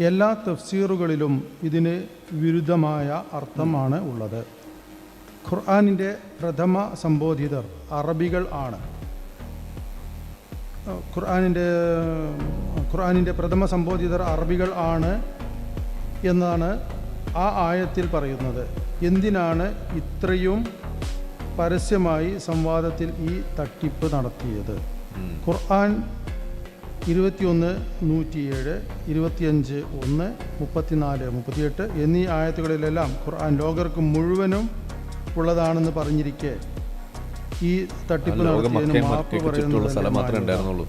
എല്ലാ തഫ്സീറുകളിലും ഇതിന് വിരുദ്ധമായ അർത്ഥമാണ് ഉള്ളത്. ഖുർആനിൻ്റെ പ്രഥമ സംബോധിതർ അറബികൾ ആണ്. ഖുർആനിൻ്റെ പ്രഥമ സംബോധിതർ അറബികൾ ആണ് എന്നാണ് ആ ആയത്തിൽ പറയുന്നത്. എന്തിനാണ് ഇത്രയും പരസ്യമായി സംവാദത്തിൽ ഈ തട്ടിപ്പ് നടത്തിയത്? ഖുർആൻ 21:107, 25:1, 34:38 എന്നീ ആയത്തുകളിലെല്ലാം ഖുർആൻ ലോകർക്ക് മുഴുവനും ഉള്ളതാണെന്ന് പറഞ്ഞിരിക്കെ ഈ തട്ടിപ്പ് നടത്തിയതിന് മാപ്പ് പറയുന്നത്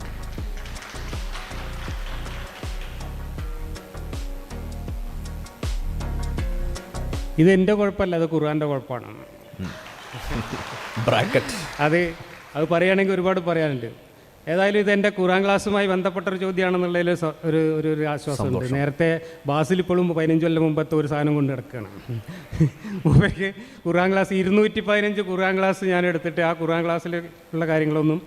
ഇതെൻ്റെ കുഴപ്പമല്ല, അത് ഖുർആൻ്റെ കുഴപ്പമാണ്. അത് പറയുകയാണെങ്കിൽ ഒരുപാട് പറയാനുണ്ട്. ഏതായാലും ഇതെൻ്റെ ഖുർആൻ ക്ലാസ്സുമായി ബന്ധപ്പെട്ടൊരു ചോദ്യമാണെന്നുള്ളതിൽ ഒരു ആശ്വാസമുണ്ട്. നേരത്തെ ബാസിൽ ഇപ്പോഴും 15 കൊല്ലം മുമ്പത്തെ ഒരു സാധനം കൊണ്ട് കിടക്കുകയാണ്. മുമ്പേക്ക് ഖുർആൻ ക്ലാസ് 215 ഖുർആൻ ക്ലാസ് ഞാൻ എടുത്തിട്ട് ആ ഖുർആൻ ക്ലാസ്സിൽ ഉള്ള കാര്യങ്ങളൊന്നും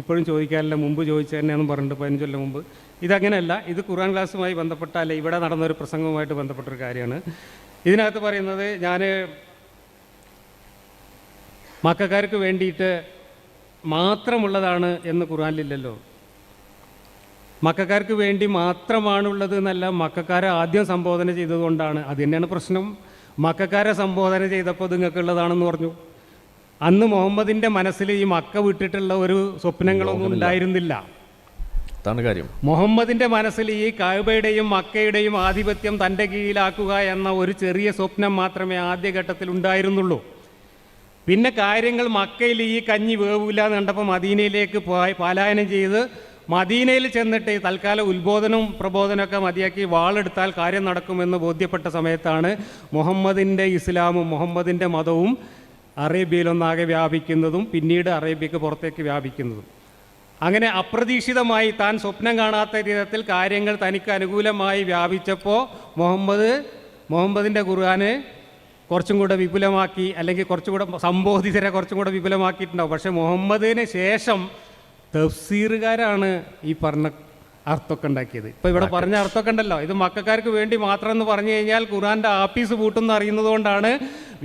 ഇപ്പോഴും ചോദിക്കാറില്ല. മുമ്പ് ചോദിച്ചു തന്നെയാണെന്ന് പറഞ്ഞിട്ട് 15 കൊല്ലം മുമ്പ്. ഇതങ്ങനെയല്ല, ഇത് ഖുർആൻ ക്ലാസ്സുമായി ബന്ധപ്പെട്ട അല്ലെ ഇവിടെ നടന്നൊരു പ്രസംഗവുമായിട്ട് ബന്ധപ്പെട്ടൊരു കാര്യമാണ്. ഇതിനകത്ത് പറയുന്നത്, ഞാൻ മക്കക്കാർക്ക് വേണ്ടിയിട്ട് മാത്രമുള്ളതാണ് എന്ന് ഖുർആനിലില്ലല്ലോ. മക്കക്കാർക്ക് വേണ്ടി മാത്രമാണുള്ളത് എന്നല്ല, മക്കക്കാരെ ആദ്യം സംബോധന ചെയ്തതുകൊണ്ടാണ്. അത് തന്നെയാണ് പ്രശ്നം. മക്കക്കാരെ സംബോധന ചെയ്തപ്പോൾ നിങ്ങൾക്കുള്ളതാണെന്ന് പറഞ്ഞു. അന്ന് മുഹമ്മദിൻ്റെ മനസ്സിൽ ഈ മക്ക വിട്ടിട്ടുള്ള ഒരു സ്വപ്നങ്ങളൊന്നും ഉണ്ടായിരുന്നില്ല. മുഹമ്മദിൻ്റെ മനസ്സിൽ ഈ കഅബയുടെയും മക്കയുടെയും ആധിപത്യം തൻ്റെ കീഴിലാക്കുക എന്ന ഒരു ചെറിയ സ്വപ്നം മാത്രമേ ആദ്യഘട്ടത്തിൽ ഉണ്ടായിരുന്നുള്ളൂ. പിന്നെ കാര്യങ്ങൾ മക്കയിൽ ഈ കഞ്ഞി വേവില്ല എന്ന് കണ്ടപ്പോൾ മദീനയിലേക്ക് പലായനം ചെയ്ത് മദീനയിൽ ചെന്നിട്ട് തൽക്കാലം ഉത്ബോധനവും പ്രബോധനമൊക്കെ മതിയാക്കി വാളെടുത്താൽ കാര്യം നടക്കുമെന്ന് ബോധ്യപ്പെട്ട സമയത്താണ് മുഹമ്മദിൻ്റെ ഇസ്ലാമും മുഹമ്മദിൻ്റെ മതവും അറേബ്യയിലൊന്നാകെ വ്യാപിക്കുന്നതും പിന്നീട് അറേബ്യക്ക് പുറത്തേക്ക് വ്യാപിക്കുന്നതും. അങ്ങനെ അപ്രതീക്ഷിതമായി താൻ സ്വപ്നം കാണാത്ത വിധത്തിൽ കാര്യങ്ങൾ തനിക്ക് അനുകൂലമായി വ്യാപിച്ചപ്പോൾ മുഹമ്മദിൻ്റെ ഖുർആന് കുറച്ചും കൂടെ വിപുലമാക്കി, അല്ലെങ്കിൽ കുറച്ചുകൂടെ സംബോധിതരെ കുറച്ചും കൂടെ വിപുലമാക്കിയിട്ടുണ്ടാവും. പക്ഷേ മുഹമ്മദിന് ശേഷം തഫ്സീറുകാരാണ് ഈ പറഞ്ഞ അർത്ഥമൊക്കെ ഉണ്ടാക്കിയത്. ഇപ്പോൾ ഇവിടെ പറഞ്ഞ അർത്ഥമൊക്കെ ഉണ്ടല്ലോ, ഇത് മക്കക്കാർക്ക് വേണ്ടി മാത്രം എന്ന് പറഞ്ഞു കഴിഞ്ഞാൽ ഖുർആൻ്റെ ആപ്പീസ് പൂട്ടുന്ന അറിയുന്നത് കൊണ്ടാണ്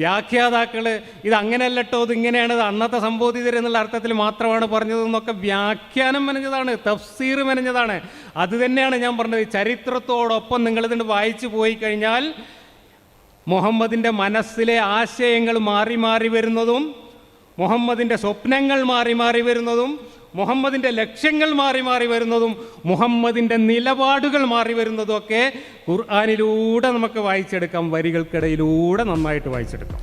വ്യാഖ്യാതാക്കൾ ഇത് അങ്ങനെയല്ലട്ടോ, ഇത് ഇങ്ങനെയാണ്, ഇത് അന്നത്തെ സംബോധിതർ എന്നുള്ള അർത്ഥത്തിൽ മാത്രമാണ് പറഞ്ഞതെന്നൊക്കെ വ്യാഖ്യാനം മെനഞ്ഞതാണ്, തഫ്സീർ മെനഞ്ഞതാണ്. അത് തന്നെയാണ് ഞാൻ പറഞ്ഞത്. ചരിത്രത്തോടൊപ്പം നിങ്ങളിതിന് വായിച്ചു പോയി കഴിഞ്ഞാൽ മുഹമ്മദിൻ്റെ മനസ്സിലെ ആശയങ്ങൾ മാറി മാറി വരുന്നതും മുഹമ്മദിൻ്റെ സ്വപ്നങ്ങൾ മാറി മാറി വരുന്നതും മുഹമ്മദിൻ്റെ ലക്ഷ്യങ്ങൾ മാറി മാറി വരുന്നതും മുഹമ്മദിൻ്റെ നിലപാടുകൾ മാറി വരുന്നതും ഒക്കെ ഖുർആനിലൂടെ നമുക്ക് വായിച്ചെടുക്കാം, വരികൾക്കിടയിലൂടെ നന്നായിട്ട് വായിച്ചെടുക്കാം.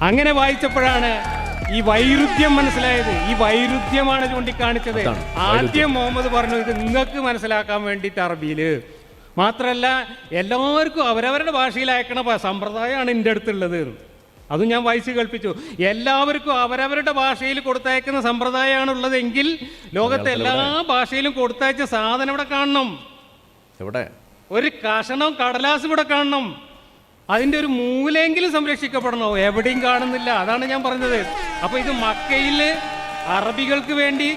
അങ്ങനെ വായിച്ചപ്പോഴാണ് ഈ വൈരുദ്ധ്യം മനസ്സിലായത്. ഈ വൈരുദ്ധ്യമാണ് ചൂണ്ടിക്കാണിച്ചത്. ആദ്യം മുഹമ്മദ് പറഞ്ഞു, ഇത് നിങ്ങൾക്ക് മനസ്സിലാക്കാൻ വേണ്ടിയിട്ട് അറബിയിൽ മാത്രമല്ല എല്ലാവർക്കും അവരവരുടെ ഭാഷയിൽ അയക്കണ സമ്പ്രദായമാണ് എൻ്റെ അടുത്തുള്ളത്. അതും ഞാൻ വായിച്ച് കേൾപ്പിച്ചു. എല്ലാവർക്കും അവരവരുടെ ഭാഷയിൽ കൊടുത്തയക്കുന്ന സമ്പ്രദായമാണുള്ളതെങ്കിൽ ലോകത്തെ എല്ലാ ഭാഷയിലും കൊടുത്തയച്ച സാധനം ഇവിടെ കാണണം. ഒരു കഷണം കടലാസ് ഇവിടെ കാണണം. അതിൻ്റെ ഒരു മൂലയെങ്കിലും സംരക്ഷിക്കപ്പെടണോ? എവിടെയും കാണുന്നില്ല. അതാണ് ഞാൻ പറഞ്ഞത്. അപ്പോൾ ഇത് മക്കയിൽ അറബികൾക്ക് വേണ്ടി,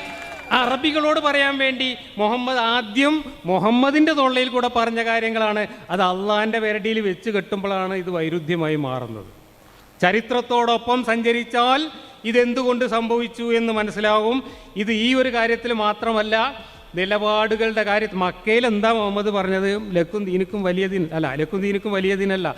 അറബികളോട് പറയാൻ വേണ്ടി മുഹമ്മദ് ആദ്യം മുഹമ്മദിൻ്റെ തൊള്ളയിൽ കൂടെ പറഞ്ഞ കാര്യങ്ങളാണ്. അത് അള്ളാഹിൻ്റെ പേരടിയിൽ വെച്ച് കെട്ടുമ്പോഴാണ് ഇത് വൈരുദ്ധ്യമായി മാറുന്നത്. ചരിത്രത്തോടൊപ്പം സഞ്ചരിച്ചാൽ ഇതെന്തുകൊണ്ട് സംഭവിച്ചു എന്ന് മനസ്സിലാവും. ഇത് ഈ ഒരു കാര്യത്തിൽ മാത്രമല്ല, നിലപാടുകളുടെ കാര്യത്തിൽ. മക്കയിൽ എന്താ മുഹമ്മദ് പറഞ്ഞത്? ലക്കും ദീനുക്കും വലിയ ദീൻ അല്ല, ലക്കും ദീനുക്കും വലിയ ദീനല്ല.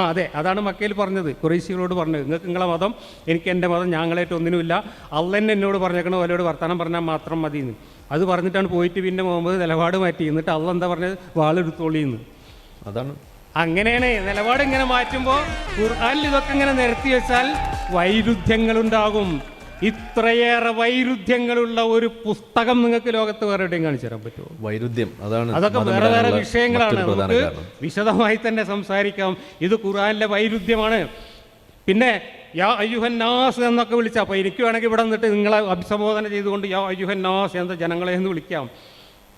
അതെ, അതാണ് മക്കയിൽ പറഞ്ഞത്. ഖുറൈശികളോട് പറഞ്ഞത്, നിങ്ങൾക്ക് നിങ്ങളെ മതം, എനിക്ക് എൻ്റെ മതം, ഞങ്ങളായിട്ട് ഒന്നിനുമില്ല. അള്ളന്നെ എന്നോട് പറഞ്ഞേക്കണോ അവരോട് വർത്തമാനം പറഞ്ഞാൽ മാത്രം മതി എന്ന്. അത് പറഞ്ഞിട്ടാണ് പോയിട്ട് പിന്നെ മുഹമ്മദ് നിലപാട് മാറ്റി. എന്നിട്ട് അള്ള എന്താ പറഞ്ഞത്? വാളെടുത്തോളിന്ന്. അതാണ്. അങ്ങനെയാണ് നിലപാട്. ഇങ്ങനെ മാറ്റുമ്പോൾ ഖുർആനിൽ ഇതൊക്കെ ഇങ്ങനെ നിരത്തി വെച്ചാൽ വൈരുദ്ധ്യങ്ങളുണ്ടാകും. ഇത്രയേറെ വൈരുദ്ധ്യങ്ങളുള്ള ഒരു പുസ്തകം നിങ്ങൾക്ക് ലോകത്ത് വേറെ എവിടെയും കാണിച്ചു തരാൻ പറ്റുമോ? വൈരുദ്ധ്യം അതാണ്. അതൊക്കെ വേറെ വേറെ വിഷയങ്ങളാണ്, നമുക്ക് വിശദമായി തന്നെ സംസാരിക്കാം. ഇത് ഖുർആനിലെ വൈരുദ്ധ്യമാണ്. പിന്നെ യാ അയ്യുഹന്നാസ് എന്നൊക്കെ വിളിച്ചാൽ, അപ്പോൾ എനിക്ക് വേണമെങ്കിൽ ഇവിടെ നിന്നിട്ട് നിങ്ങളെ അഭിസംബോധന ചെയ്തുകൊണ്ട് യാ അയ്യുഹന്നാസ് എന്ന ജനങ്ങളെ എന്ന് വിളിക്കാം.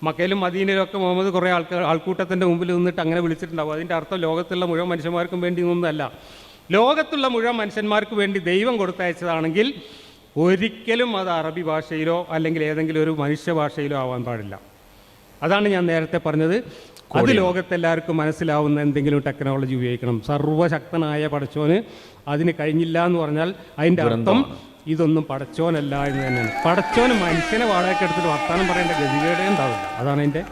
മക്കയിലും മദീനയിലും ഒക്കെ മുഹമ്മദ് കുറേ ആൾക്കൂട്ടത്തിൻ്റെ മുമ്പിൽ നിന്നിട്ട് അങ്ങനെ വിളിച്ചിട്ടുണ്ടാവും. അതിൻ്റെ അർത്ഥം ലോകത്തുള്ള മുഴുവൻ മനുഷ്യന്മാർക്കും വേണ്ടി ഒന്നുമല്ല. ലോകത്തുള്ള മുഴുവൻ മനുഷ്യന്മാർക്ക് വേണ്ടി ദൈവം കൊടുത്തയച്ചതാണെങ്കിൽ ഒരിക്കലും അത് അറബി ഭാഷയിലോ അല്ലെങ്കിൽ ഏതെങ്കിലും ഒരു മനുഷ്യ ഭാഷയിലോ ആവാൻ പാടില്ല. അതാണ് ഞാൻ നേരത്തെ പറഞ്ഞത്. അത് ലോകത്തെല്ലാവർക്കും മനസ്സിലാവുന്ന എന്തെങ്കിലും ടെക്നോളജി ഉപയോഗിക്കണം. സർവ്വശക്തനായ പടച്ചോന് അതിന് കഴിഞ്ഞില്ല എന്ന് പറഞ്ഞാൽ അതിൻ്റെ അർത്ഥം ഇതൊന്നും പടച്ചോനല്ല എന്ന് തന്നെയാണ്. പടച്ചോന് മനുഷ്യനെ വാടകയ്ക്ക് എടുത്തിട്ട് വർത്താനം പറയേണ്ട ഗതികേടേ ഉണ്ടാവില്ല. അതാണ് അതിൻ്റെ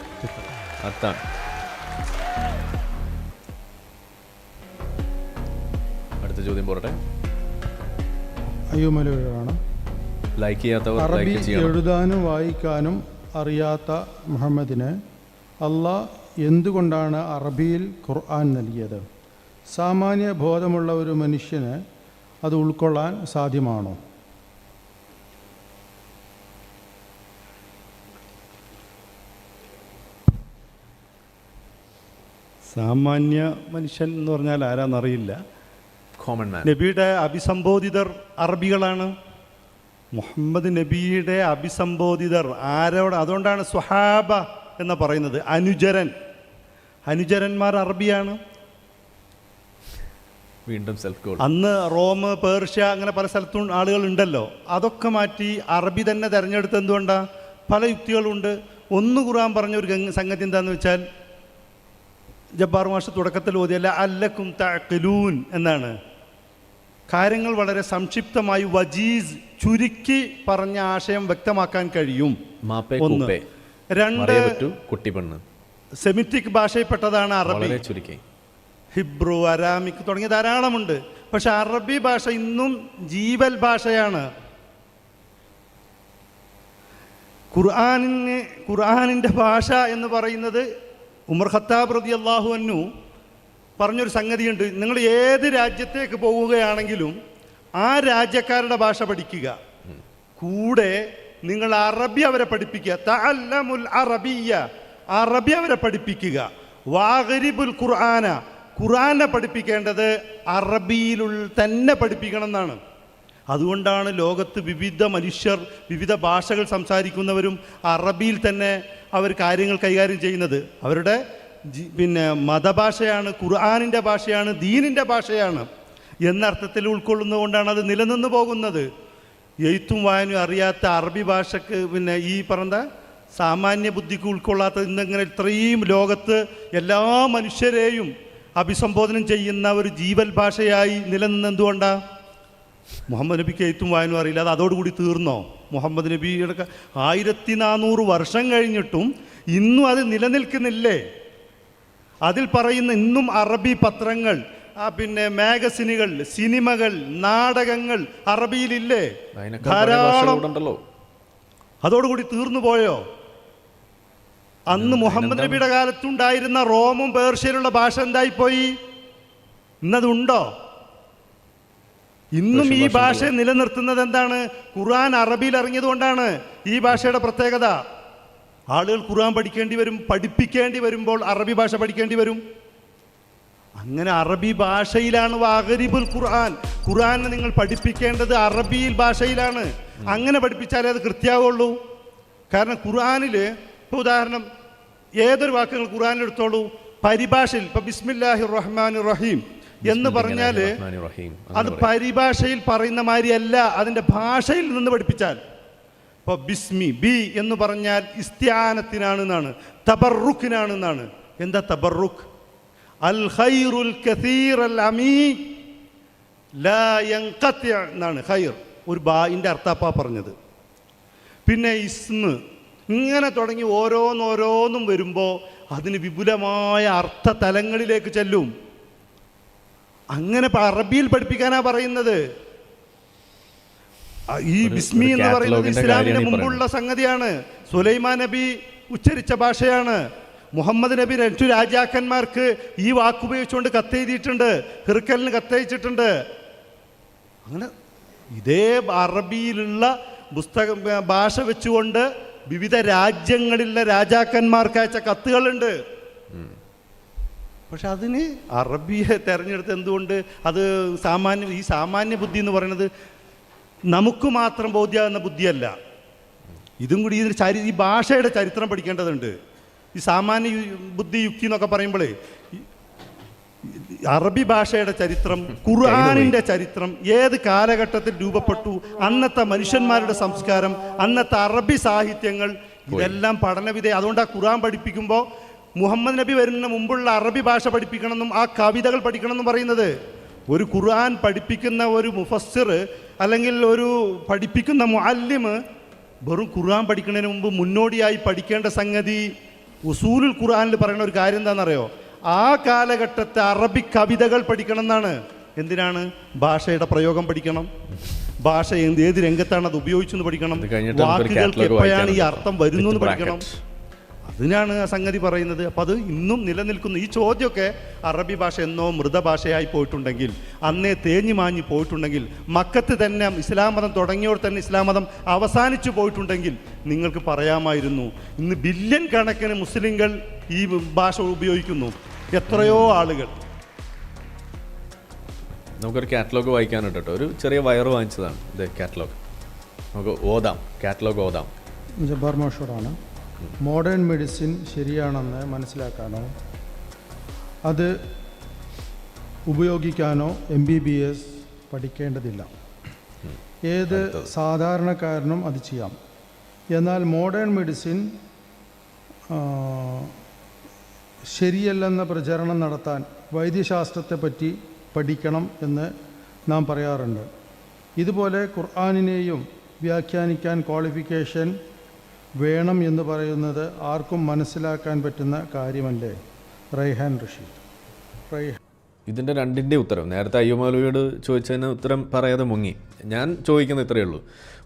അർത്ഥം. അടുത്ത ചോദ്യം പോരട്ടെ. അയ്യൂമലാണ്. ലൈക്ക് ചെയ്യാത്തവർ അറബി ലൈക്ക് ചെയ്യണം. എഴുതാനും വായിക്കാനും അറിയാത്ത മുഹമ്മദിന് അള്ളാഹ് എന്തുകൊണ്ടാണ് അറബിയിൽ ഖുർആൻ നൽകിയത്? സാമാന്യ ബോധമുള്ള ഒരു മനുഷ്യന് അത് ഉൾക്കൊള്ളാൻ സാധ്യമാണോ? സാമാന്യ മനുഷ്യൻ എന്ന് പറഞ്ഞാൽ ആരാന്നറിയില്ല. Common man. നബിയുടെ അഭിസംബോധിതർ അറബികളാണ്. മുഹമ്മദ് നബിയുടെ അഭിസംബോധിതർ ആരോട്? അതുകൊണ്ടാണ് സ്വഹാബ എന്ന് പറയുന്നത്. അനുചരന്മാർ അറബിയാണ്. വീണ്ടും സെൽഫ് ഗോൾ. അന്ന് റോം, പേർഷ്യ, അങ്ങനെ പല സ്ഥലത്തും ആളുകളുണ്ടല്ലോ. അതൊക്കെ മാറ്റി അറബി തന്നെ തിരഞ്ഞെടുത്ത് എന്തുകൊണ്ടാണ്? പല യുക്തികളുണ്ട്. ഒന്ന് ഖുർആൻ പറഞ്ഞ ഒരു സംഗതി എന്താണെന്ന് വെച്ചാൽ, ജബ്ബാർ മാഷ് തുടക്കത്തിൽ ഓതിയല്ല അല്ലക്കും തഅഖിലൂൻ എന്നാണ്. കാര്യങ്ങൾ വളരെ സംക്ഷിപ്തമായി വജീസ് ചുരുക്കി പറഞ്ഞ ആശയം വ്യക്തമാക്കാൻ കഴിയും. ഒന്ന്. രണ്ട്, സെമിറ്റിക് ഭാഷയിൽപ്പെട്ടതാണ് അറബി. ഹിബ്രു, അരാമിക് തുടങ്ങിയ ധാരാളമുണ്ട്. പക്ഷെ അറബി ഭാഷ ഇന്നും ജീവൽ ഭാഷയാണ്. ഖുർആനിൻ്റെ ഭാഷ എന്ന് പറയുന്നത് ഉമർ ഖത്താബ് റളിയല്ലാഹു അൻഹു പറഞ്ഞൊരു സംഗതിയുണ്ട്. നിങ്ങൾ ഏത് രാജ്യത്തേക്ക് പോവുകയാണെങ്കിലും ആ രാജ്യക്കാരുടെ ഭാഷ പഠിക്കുക, കൂടെ നിങ്ങൾ അറബി അവരെ പഠിപ്പിക്കുക. തഅല്ലമുൽ അറബിയ്യ, അറബി അവരെ പഠിപ്പിക്കുക. വാഗരിബുൽ ഖുർആന, ഖുർആനെ പഠിപ്പിക്കേണ്ടത് അറബിയിൽ തന്നെ പഠിപ്പിക്കണം എന്നാണ്. അതുകൊണ്ടാണ് ലോകത്ത് വിവിധ മനുഷ്യർ വിവിധ ഭാഷകൾ സംസാരിക്കുന്നവരും അറബിയിൽ തന്നെ അവർ കാര്യങ്ങൾ കൈകാര്യം ചെയ്യുന്നത്. അവരുടെ മതഭാഷയാണ്, ഖുർആനിൻ്റെ ഭാഷയാണ്, ദീനിൻ്റെ ഭാഷയാണ് എന്നർത്ഥത്തിൽ ഉൾക്കൊള്ളുന്നതുകൊണ്ടാണ് അത് നിലനിന്ന് പോകുന്നത്. എഴുത്തും വായനയും അറിയാത്ത അറബി ഭാഷക്ക് ഈ പറഞ്ഞ സാമാന്യ ബുദ്ധിക്ക് ഉൾക്കൊള്ളാത്ത ഇന്നിങ്ങനെ ഇത്രയും ലോകത്ത് എല്ലാ മനുഷ്യരെയും അഭിസംബോധനം ചെയ്യുന്ന ഒരു ജീവൽ ഭാഷയായി നിലനിന്ന് എന്തുകൊണ്ടാണ്? മുഹമ്മദ് നബിക്ക് എഴുത്തും വായനയും അറിയില്ല. അത് അതോടുകൂടി തീർന്നോ? മുഹമ്മദ് നബിയുടെ 1400 വർഷം കഴിഞ്ഞിട്ടും ഇന്നും അത് നിലനിൽക്കുന്നില്ലേ? അതിൽ പറയുന്ന ഇന്നും അറബി പത്രങ്ങൾ, മാഗസിനുകൾ, സിനിമകൾ, നാടകങ്ങൾ അറബിയിലില്ലേ? ധാരാളം. അതോടുകൂടി തീർന്നു പോയോ? അന്ന് മുഹമ്മദ് നബിയുടെ കാലത്തുണ്ടായിരുന്ന റോമും പേർഷ്യയിലുള്ള ഭാഷ എന്തായിപ്പോയി? ഇന്നതുണ്ടോ? ഇന്നും ഈ ഭാഷ നിലനിർത്തുന്നത് എന്താണ്? ഖുർആൻ അറബിയിൽ ഇറങ്ങിയതുകൊണ്ടാണ് ഈ ഭാഷയുടെ പ്രത്യേകത. ആളുകൾ ഖുർആൻ പഠിക്കേണ്ടി വരും, പഠിപ്പിക്കേണ്ടി വരുമ്പോൾ അറബി ഭാഷ പഠിക്കേണ്ടി വരും. അങ്ങനെ അറബി ഭാഷയിലാണ് വാഗരിബുൽ ഖുർആൻ. ഖുർആനെ നിങ്ങൾ പഠിപ്പിക്കേണ്ടത് അറബിയിൽ ഭാഷയിലാണ്. അങ്ങനെ പഠിപ്പിച്ചാലേ അത് കൃത്യമാവുള്ളൂ. കാരണം ഖുർആനിൽ ഇപ്പോൾ ഉദാഹരണം ഏതൊരു വാക്കുകൾ ഖുർആനിൽ എടുത്തോളൂ, പരിഭാഷയിൽ ഇപ്പൊ ബിസ്മില്ലാഹിർ റഹ്മാനിർ റഹീം എന്ന് പറഞ്ഞാൽ അത് പരിഭാഷയിൽ പറയുന്ന മാതിരിയല്ല, അതിൻ്റെ ഭാഷയിൽ നിന്ന് പഠിപ്പിച്ചാൽ. ഇപ്പോൾ ബിസ്മി ബി എന്ന് പറഞ്ഞാൽ ഇസ്തിആനത്തിനാണെന്നാണ്, തബറുക്കിനാണെന്നാണ്. എന്താ തബറുക്ക്? അൽ ഖൈറുൽ കസീർ അൽ അമീൻ ലാ യൻഖതി എന്നാണ് ഖൈർ. ഒരു ബായിൻ്റെ അർത്ഥാപ്പാ പറഞ്ഞത്. പിന്നെ ഇസ്മ്, ഇങ്ങനെ തുടങ്ങി ഓരോന്നോരോന്നും വരുമ്പോൾ അതിന് വിപുലമായ അർത്ഥ തലങ്ങളിലേക്ക് ചെല്ലും. അങ്ങനെ അറബിയിൽ പഠിപ്പിക്കാനാ പറയുന്നത്. ഈ ബിസ്മി എന്ന് പറയുന്നത് ഇസ്ലാമിന് മുമ്പുള്ള സംഗതിയാണ്. സുലൈമാൻ നബി ഉച്ചരിച്ച ഭാഷയാണ്. മുഹമ്മദ് നബി 2 രാജാക്കന്മാർക്ക് ഈ വാക്കുപയോഗിച്ചുകൊണ്ട് കത്തെഴുതിയിട്ടുണ്ട്, ഹിർക്കലിന് കത്തയച്ചിട്ടുണ്ട്. അങ്ങനെ ഇതേ അറബിയിലുള്ള പുസ്തകം ഭാഷ വെച്ചുകൊണ്ട് വിവിധ രാജ്യങ്ങളിലെ രാജാക്കന്മാർക്ക് അയച്ച കത്തുകളുണ്ട്. പക്ഷെ അതിന് അറബിയെ തിരഞ്ഞെടുത്ത് എന്തുകൊണ്ട്? അത് ഈ സാമാന്യ ബുദ്ധി എന്ന് പറയുന്നത് നമുക്ക് മാത്രം ബോധ്യമാകുന്ന ബുദ്ധിയല്ല. ഇതും കൂടി ഈ ഭാഷയുടെ ചരിത്രം പഠിക്കേണ്ടതുണ്ട്. ഈ സാമാന്യ ബുദ്ധി യുക്തി എന്നൊക്കെ പറയുമ്പോഴേ അറബി ഭാഷയുടെ ചരിത്രം, ഖുർആനിൻ്റെ ചരിത്രം, ഏത് കാലഘട്ടത്തിൽ രൂപപ്പെട്ടു, അന്നത്തെ മനുഷ്യന്മാരുടെ സംസ്കാരം, അന്നത്തെ അറബി സാഹിത്യങ്ങൾ, ഇതെല്ലാം അതുകൊണ്ട് ആ ഖുർആൻ പഠിപ്പിക്കുമ്പോൾ മുഹമ്മദ് നബി വരുന്ന മുമ്പുള്ള അറബി ഭാഷ പഠിപ്പിക്കണമെന്നും ആ കവിതകൾ പഠിക്കണമെന്നും പറയുന്നത്. ഒരു ഖുർആൻ പഠിപ്പിക്കുന്ന ഒരു മുഫസ്സിർ അല്ലെങ്കിൽ ഒരു പഠിപ്പിക്കുന്ന മുഅല്ലിം വെറും ഖുർആൻ പഠിക്കുന്നതിന് മുമ്പ് മുന്നോടിയായി പഠിക്കേണ്ട സംഗതി ഉസൂലുൽ ഖുർആനിൽ പറയുന്ന ഒരു കാര്യം എന്താണെന്നറിയോ? ആ കാലഘട്ടത്തെ അറബി കവിതകൾ പഠിക്കണം എന്നാണ്. എന്തിനാണ്? ഭാഷയുടെ പ്രയോഗം പഠിക്കണം, ഭാഷ ഏത് രംഗത്താണ് അത് ഉപയോഗിച്ചെന്ന് പഠിക്കണം, വാക്കുകൾക്ക് എപ്പോഴാണ് ഈ അർത്ഥം വരുന്നു എന്ന് പഠിക്കണം. അതിനാണ് ആ സംഗതി പറയുന്നത്. അപ്പം അത് ഇന്നും നിലനിൽക്കുന്നു. ഈ ചോദ്യമൊക്കെ അറബി ഭാഷ എന്നോ മൃതഭാഷയായി പോയിട്ടുണ്ടെങ്കിൽ, അന്നേ തേഞ്ഞു മാഞ്ഞു പോയിട്ടുണ്ടെങ്കിൽ, മക്കത്ത് തന്നെ ഇസ്ലാം മതം തുടങ്ങിയോടെ തന്നെ ഇസ്ലാം മതം അവസാനിച്ചു പോയിട്ടുണ്ടെങ്കിൽ നിങ്ങൾക്ക് പറയാമായിരുന്നു. ഇന്ന് ബില്യൺ കണക്കിന് മുസ്ലിങ്ങൾ ഈ ഭാഷ ഉപയോഗിക്കുന്നു. എത്രയോ ആളുകൾ. നമുക്കൊരു കാറ്റലോഗ് വായിക്കാനുണ്ട് കേട്ടോ. ഒരു ചെറിയ വയറ് വാങ്ങിച്ചതാണ് ഇത് കാറ്റലോഗ്. നമുക്ക് ഓതാം, കാറ്റലോഗ് ഓതാം. ജബ്ബാർ മാഷൂറാണ്. മോഡേൺ മെഡിസിൻ ശരിയാണെന്ന് മനസ്സിലാക്കാനോ അത് ഉപയോഗിക്കാനോ MBBS പഠിക്കേണ്ടതില്ല. ഏത് സാധാരണക്കാരനും അത് ചെയ്യാം. എന്നാൽ മോഡേൺ മെഡിസിൻ ശരിയല്ലെന്ന പ്രചരണം നടത്താൻ വൈദ്യശാസ്ത്രത്തെപ്പറ്റി പഠിക്കണം എന്ന് നാം പറയാറുണ്ട്. ഇതുപോലെ ഖുർആനിനെയും വ്യാഖ്യാനിക്കാൻ ക്വാളിഫിക്കേഷൻ വേണം എന്ന് പറയുന്നത് ആർക്കും മനസ്സിലാക്കാൻ പറ്റുന്ന കാര്യമല്ലേ? റൈഹാൻ റഷീദ്. ഇതിൻ്റെ രണ്ടിൻ്റെ ഉത്തരം നേരത്തെ അയ്യുമൗലവിയോട് ചോദിച്ചതിന് ഉത്തരം പറയാതെ മുങ്ങി. ഞാൻ ചോദിക്കുന്നത് ഇത്രയേ ഉള്ളൂ.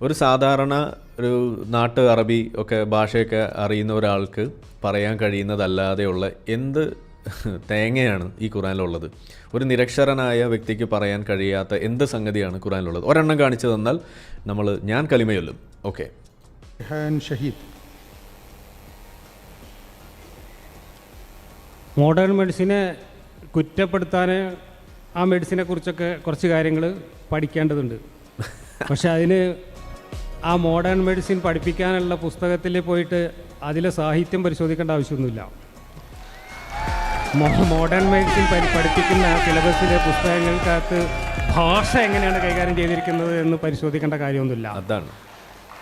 ഒരു സാധാരണ ഒരു നാട്ട് അറബി ഒക്കെ ഭാഷയൊക്കെ അറിയുന്ന ഒരാൾക്ക് പറയാൻ കഴിയുന്നതല്ലാതെയുള്ള എന്ത് തേങ്ങയാണ് ഈ ഖുറാനിലുള്ളത്? ഒരു നിരക്ഷരനായ വ്യക്തിക്ക് പറയാൻ കഴിയാത്ത എന്ത് സംഗതിയാണ് ഖുറാനിലുള്ളത്? ഒരെണ്ണം കാണിച്ചു തന്നാൽ ഞാൻ കലിമയൊല്ലും. ഓക്കെ. ഷഹീദ്. മോഡേൺ മെഡിസിനെ കുറ്റപ്പെടുത്താൻ ആ മെഡിസിനെ കുറിച്ചൊക്കെ കുറച്ച് കാര്യങ്ങൾ പഠിക്കേണ്ടതുണ്ട്. പക്ഷെ അതിന് ആ മോഡേൺ മെഡിസിൻ പഠിപ്പിക്കാനുള്ള പുസ്തകത്തിൽ പോയിട്ട് അതിലെ സാഹിത്യം പരിശോധിക്കേണ്ട ആവശ്യമൊന്നുമില്ല. മോഡേൺ മെഡിസിൻ പഠിപ്പിക്കുന്ന സിലബസിലെ പുസ്തകങ്ങൾക്കകത്ത് ഭാഷ എങ്ങനെയാണ് കൈകാര്യം ചെയ്തിരിക്കുന്നത് എന്ന് പരിശോധിക്കേണ്ട കാര്യമൊന്നുമില്ല. അതാണ്.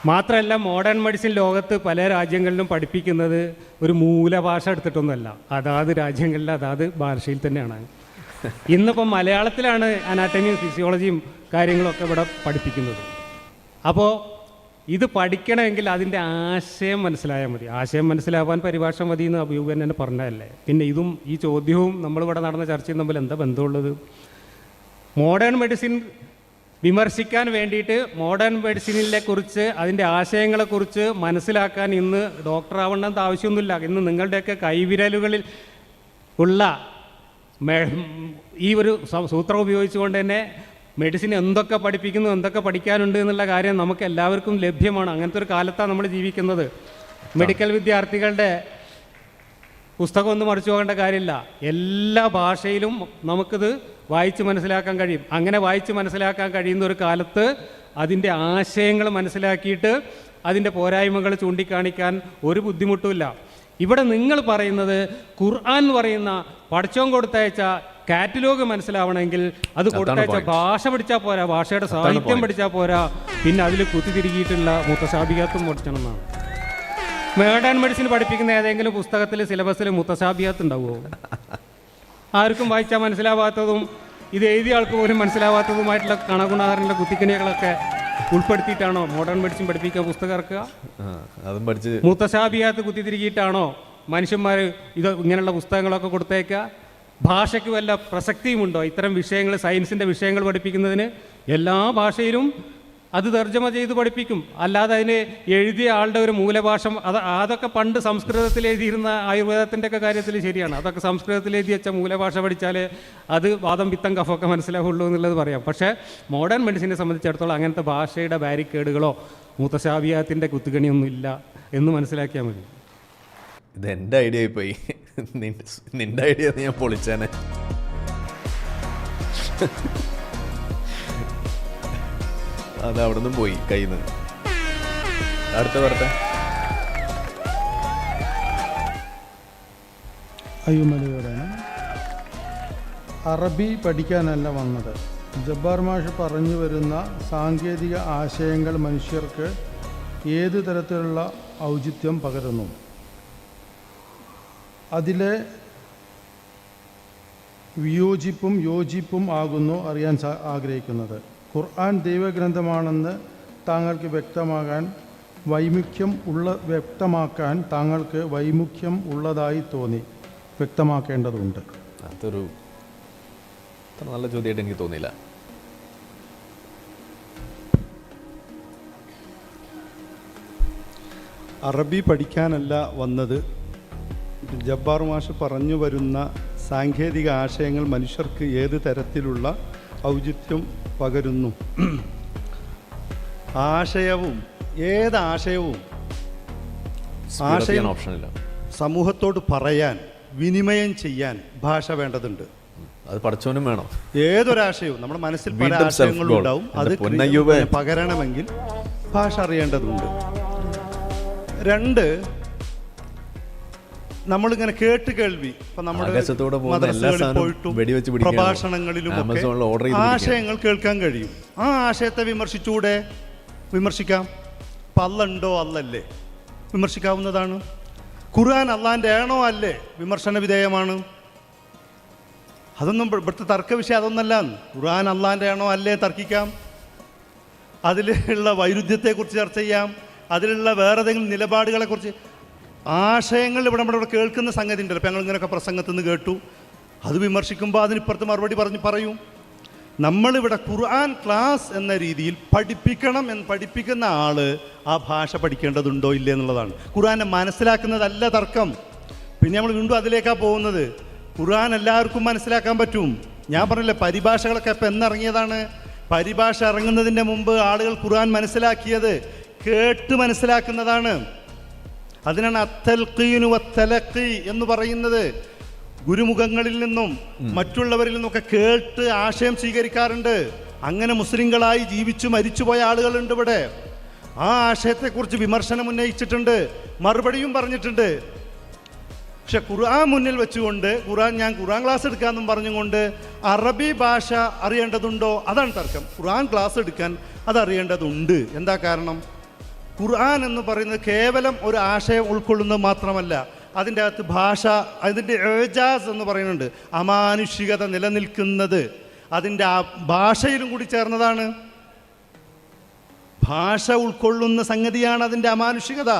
മാത്രമല്ല മോഡേൺ മെഡിസിൻ ലോകത്ത് പല രാജ്യങ്ങളിലും പഠിപ്പിക്കുന്നത് ഒരു മൂലഭാഷ എടുത്തിട്ടൊന്നുമല്ല, അതാത് രാജ്യങ്ങളിലെ അതാത് ഭാഷയിൽ തന്നെയാണ്. ഇന്നിപ്പം മലയാളത്തിലാണ് അനാട്ടമിയും ഫിസിയോളജിയും കാര്യങ്ങളൊക്കെ ഇവിടെ പഠിപ്പിക്കുന്നത്. അപ്പോൾ ഇത് പഠിക്കണമെങ്കിൽ അതിൻ്റെ ആശയം മനസ്സിലായാൽ മതി. ആശയം മനസ്സിലാവാൻ പരിഭാഷ മതി എന്ന് അബൂബൻ തന്നെ പറഞ്ഞതല്ലേ. പിന്നെ ഈ ചോദ്യവും നമ്മളിവിടെ നടന്ന ചർച്ചയും തമ്മിൽ എന്താ ബന്ധമുള്ളത്? മോഡേൺ മെഡിസിൻ വിമർശിക്കാൻ വേണ്ടിയിട്ട് മോഡേൺ മെഡിസിനെ കുറിച്ച് അതിൻ്റെ ആശയങ്ങളെക്കുറിച്ച് മനസ്സിലാക്കാൻ ഇന്ന് ഡോക്ടറാവേണ്ടെന്ന് ആവശ്യമൊന്നുമില്ല. ഇന്ന് നിങ്ങളുടെയൊക്കെ കൈവിരലുകളിൽ ഉള്ള ഈ ഒരു സൂത്രം ഉപയോഗിച്ചുകൊണ്ട് തന്നെ മെഡിസിൻ എന്തൊക്കെ പഠിപ്പിക്കുന്നു, എന്തൊക്കെ പഠിക്കാനുണ്ട് എന്നുള്ള കാര്യം നമുക്ക് എല്ലാവർക്കും ലഭ്യമാണ്. അങ്ങനത്തെ ഒരു കാലത്താണ് നമ്മൾ ജീവിക്കുന്നത്. മെഡിക്കൽ വിദ്യാർത്ഥികളുടെ പുസ്തകമൊന്നും മറിച്ചു പോകേണ്ട കാര്യമില്ല. എല്ലാ ഭാഷയിലും നമുക്കിത് വായിച്ച് മനസ്സിലാക്കാൻ കഴിയും. അങ്ങനെ വായിച്ച് മനസ്സിലാക്കാൻ കഴിയുന്ന ഒരു കാലത്ത് അതിൻ്റെ ആശയങ്ങൾ മനസ്സിലാക്കിയിട്ട് അതിൻ്റെ പോരായ്മകൾ ചൂണ്ടിക്കാണിക്കാൻ ഒരു ബുദ്ധിമുട്ടുമില്ല. ഇവിടെ നിങ്ങൾ പറയുന്നത് ഖുർആൻ എന്ന് പറയുന്ന പഠിച്ചോൻ കൊടുത്തയച്ച കാറ്റലോഗ് മനസ്സിലാവണമെങ്കിൽ അത് കൊടുത്തയച്ച ഭാഷ പഠിച്ചാൽ പോരാ, ഭാഷയുടെ സാഹിത്യം പഠിച്ചാൽ പോരാ, പിന്നെ അതിൽ കുത്തിത്തിരിക്കിയിട്ടുള്ള മുത്തശാബിയാത്തും പഠിക്കണം എന്നാണ്. മോഡേൺ മെഡിസിൻ പഠിപ്പിക്കുന്ന ഏതെങ്കിലും പുസ്തകത്തിൽ സിലബസിൽ മുത്തശാബിയാത്ത് ഉണ്ടാവുമോ? ആർക്കും വായിച്ചാൽ മനസ്സിലാവാത്തതും ഇത് എഴുതിയ ആൾക്ക് പോലും മനസ്സിലാവാത്തതുമായിട്ടുള്ള കണഗുണാറിൻ്റെ കുത്തിക്കണികളൊക്കെ ഉൾപ്പെടുത്തിയിട്ടാണോ മോഡേൺ മെഡിസിൻ പഠിപ്പിക്കുക പുസ്തകം ഇറക്കുക? അതും പഠിച്ച് മുത്തശാബിയാത്ത് കുത്തിത്തിരിക്കിയിട്ടാണോ മനുഷ്യന്മാർ ഇത് ഇങ്ങനെയുള്ള പുസ്തകങ്ങളൊക്കെ കൊടുത്തേക്കുക? ഭാഷയ്ക്ക് വല്ല പ്രസക്തിയുമുണ്ടോ? ഇത്തരം വിഷയങ്ങൾ, സയൻസിൻ്റെ വിഷയങ്ങൾ പഠിപ്പിക്കുന്നതിന് എല്ലാ ഭാഷയിലും അത് തർജ്ജമ ചെയ്ത് പഠിപ്പിക്കും. അല്ലാതെ അതിന് എഴുതിയ ആളുടെ ഒരു മൂലഭാഷ അതൊക്കെ പണ്ട് സംസ്കൃതത്തിൽ എഴുതിയിരുന്ന ആയുർവേദത്തിൻ്റെ ഒക്കെ കാര്യത്തിൽ ശരിയാണ്. അതൊക്കെ സംസ്കൃതത്തിൽ എഴുതി വെച്ച മൂലഭാഷ പഠിച്ചാൽ അത് വാദം പിത്തം കഫമൊക്കെ മനസ്സിലാവുള്ളൂ എന്നുള്ളത് പറയാം. പക്ഷേ മോഡേൺ മെഡിസിനെ സംബന്ധിച്ചിടത്തോളം അങ്ങനത്തെ ഭാഷയുടെ ബാരിക്കേഡുകളോ മുത്തശാബിയാത്തിൻ്റെ കുത്തുകണിയൊന്നും ഇല്ല എന്ന് മനസ്സിലാക്കിയാൽ മതി. ഇതെൻ്റെ ഐഡിയ ആയിപ്പോയി. നിന്റെ ഐഡിയ ഞാൻ പൊളിച്ചേനെ. അത് അവിടെ നിന്നും പോയി കയ്യിൽ നിന്ന്. അടുത്ത വരട്ടെ. അയ്യുമലിയോടാണ്. അറബി പഠിക്കാനല്ല വന്നത്. ജബ്ബാർ മാഷ് പറഞ്ഞു വരുന്ന സാങ്കേതിക ആശയങ്ങൾ മനുഷ്യർക്ക് ഏത് തരത്തിലുള്ള ഔചിത്യം പകരുന്നു, അതിലെ വിയോജിപ്പും യോജിപ്പും ആകുന്നു അറിയാൻ ആഗ്രഹിക്കുന്നത്. ഖുർആൻ ദൈവഗ്രന്ഥമാണെന്ന് താങ്കൾക്ക് വ്യക്തമാക്കാൻ താങ്കൾക്ക് വൈമുഖ്യം ഉള്ളതായി തോന്നി, വ്യക്തമാക്കേണ്ടതുണ്ട്. അതൊരു അത്ര നല്ല ചോദ്യമായിട്ട് എനിക്ക് തോന്നിയില്ല. അറബി പഠിക്കാനല്ല വന്നത്. ജബ്ബാർ മാഷ് പറഞ്ഞു വരുന്ന സാങ്കേതിക ആശയങ്ങൾ മനുഷ്യർക്ക് ഏത് തരത്തിലുള്ള ഔചിത്യം പകരുന്നു. ആശയവും ആശയം സമൂഹത്തോട് പറയാൻ, വിനിമയം ചെയ്യാൻ ഭാഷ വേണ്ടതുണ്ട്. അത് പഠിച്ചവനും വേണം. ഏതൊരാശയവും നമ്മുടെ മനസ്സിൽ പല ആശയങ്ങളും ഉണ്ടാവും. അത് പകരണമെങ്കിൽ ഭാഷ അറിയേണ്ടതുണ്ട്. 2, നമ്മളിങ്ങനെ കേൾവി, ഇപ്പം നമ്മുടെ മദ്രസകളിൽ പോയിട്ടും പ്രഭാഷണങ്ങളിലും ഒക്കെ ആശയങ്ങൾ കേൾക്കാൻ കഴിയും. ആ ആശയത്തെ വിമർശിക്കാം. അപ്പം അല്ലുണ്ടോ അല്ലല്ലേ, വിമർശിക്കാവുന്നതാണ്. ഖുർആൻ അള്ളാൻ്റെ ആണോ അല്ലേ, വിമർശന വിധേയമാണ്. അതൊന്നും ഇവിടുത്തെ തർക്ക വിഷയം അതൊന്നല്ല. ഖുർആൻ അള്ളാൻ്റെ ആണോ അല്ലേ തർക്കിക്കാം. അതിലുള്ള വൈരുദ്ധ്യത്തെക്കുറിച്ച് ചർച്ച ചെയ്യാം. അതിലുള്ള വേറെ ഏതെങ്കിലും നിലപാടുകളെക്കുറിച്ച്. ആശയങ്ങൾ ഇവിടെ കേൾക്കുന്ന സംഗതി ഉണ്ടല്ലോ. ഇപ്പം ഞങ്ങൾ ഇങ്ങനെയൊക്കെ പ്രസംഗത്തിൽ നിന്ന് കേട്ടു. അത് വിമർശിക്കുമ്പോൾ അതിനിപ്പുറത്ത് മറുപടി പറയും. നമ്മളിവിടെ ഖുർആൻ ക്ലാസ് എന്ന രീതിയിൽ പഠിപ്പിക്കുന്ന ആൾ ആ ഭാഷ പഠിക്കേണ്ടതുണ്ടോ ഇല്ലേ എന്നുള്ളതാണ്. ഖുർആനെ മനസ്സിലാക്കുന്നതല്ല തർക്കം. പിന്നെ നമ്മൾ വീണ്ടും അതിലേക്കാണ് പോകുന്നത്. ഖുർആൻ എല്ലാവർക്കും മനസ്സിലാക്കാൻ പറ്റും. ഞാൻ പറഞ്ഞില്ലേ, പരിഭാഷകളൊക്കെ ഇപ്പം എന്നിറങ്ങിയതാണ്. പരിഭാഷ ഇറങ്ങുന്നതിൻ്റെ മുമ്പ് ആളുകൾ ഖുർആൻ മനസ്സിലാക്കിയത് കേട്ട് മനസ്സിലാക്കുന്നതാണ്. അതിനാണ് അത്തൽഖീനു വത്തലഖി എന്ന് പറയുന്നത്. ഗുരുമുഖങ്ങളിൽ നിന്നും മറ്റുള്ളവരിൽ നിന്നൊക്കെ കേട്ട് ആശയം സ്വീകരിക്കാറുണ്ട്. അങ്ങനെ മുസ്ലിങ്ങളായി ജീവിച്ചു മരിച്ചുപോയ ആളുകളുണ്ട് ഇവിടെ. ആ ആശയത്തെക്കുറിച്ച് വിമർശനം ഉന്നയിച്ചിട്ടുണ്ട്, മറുപടിയും പറഞ്ഞിട്ടുണ്ട്. പക്ഷെ ഖുർആൻ മുന്നിൽ വെച്ചുകൊണ്ട് ഞാൻ ഖുർആൻ ക്ലാസ് എടുക്കാമെന്നും പറഞ്ഞുകൊണ്ട് അറബി ഭാഷ അറിയേണ്ടതുണ്ടോ, അതാണ് തർക്കം. ഖുർആൻ ക്ലാസ് എടുക്കാൻ അതറിയേണ്ടതുണ്ട്. എന്താ കാരണം? ഖുർആൻ എന്ന് പറയുന്നത് കേവലം ഒരു ആശയം ഉൾക്കൊള്ളുന്നത് മാത്രമല്ല, അതിൻ്റെ അകത്ത് ഭാഷ, അതിൻ്റെ ഏജാസ് എന്ന് പറയുന്നുണ്ട്. അമാനുഷികത നിലനിൽക്കുന്നത് അതിൻ്റെ ആ ഭാഷയിലും കൂടി ചേർന്നതാണ്. ഭാഷ ഉൾക്കൊള്ളുന്ന സംഗതിയാണ് അതിൻ്റെ അമാനുഷികത.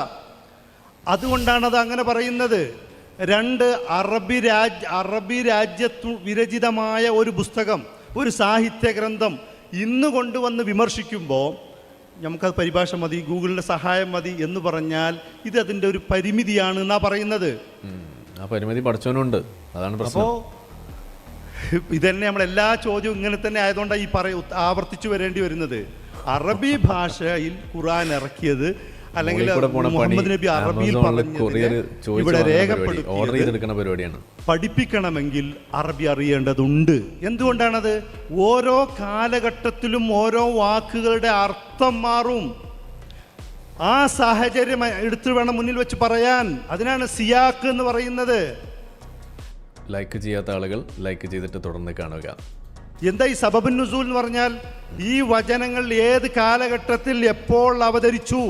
അതുകൊണ്ടാണ് അത് അങ്ങനെ പറയുന്നത്. 2, അറബി രാജ്യത്തു വിരചിതമായ ഒരു പുസ്തകം, ഒരു സാഹിത്യ ഗ്രന്ഥം ഇന്ന് കൊണ്ടുവന്ന് വിമർശിക്കുമ്പോൾ നമുക്കത് പരിഭാഷ മതി, ഗൂഗിളിൻ്റെ സഹായം മതി എന്ന് പറഞ്ഞാൽ ഇത് അതിൻ്റെ ഒരു പരിമിതിയാണ് എന്നാ പറയുന്നത്. ആ പരിമിതി പഠിച്ചവനുണ്ട്, അതാണ് പ്രശ്നം. അപ്പോൾ ഇതന്നെ നമ്മളെല്ലാ ചോദ്യവും ഇങ്ങനെ തന്നെ ആയതുകൊണ്ടാണ് ആവർത്തിച്ചു വരേണ്ടി വരുന്നത്. അറബി ഭാഷയിൽ ഖുർആൻ ഇറക്കിയത് അല്ലെങ്കിൽ മുഹമ്മദ് നബി അറബിയിൽ ഇവിടെ രേഖപ്പെടുത്തിയത് പഠിപ്പിക്കണമെങ്കിൽ അറബി അറിയേണ്ടതുണ്ട്. എന്തുകൊണ്ടാണത്? ഓരോ കാലഘട്ടത്തിലും ഓരോ വാക്കുകളുടെ അർത്ഥം മാറും. ആ സാഹചര്യം എടുത്തു വേണം മുന്നിൽ വെച്ച് പറയാൻ. അതിനാണ് സിയാക്ക് എന്ന് പറയുന്നത്. ലൈക്ക് ചെയ്യാത്ത ആളുകൾ ലൈക്ക് ചെയ്തിട്ട് തുടർന്ന് കാണുക. എന്താ ഈ സബബുൻ നുസൂൽ എന്ന് പറഞ്ഞാൽ? ഈ വചനങ്ങൾ ഏത് കാലഘട്ടത്തിൽ എപ്പോൾ അവതരിച്ചു,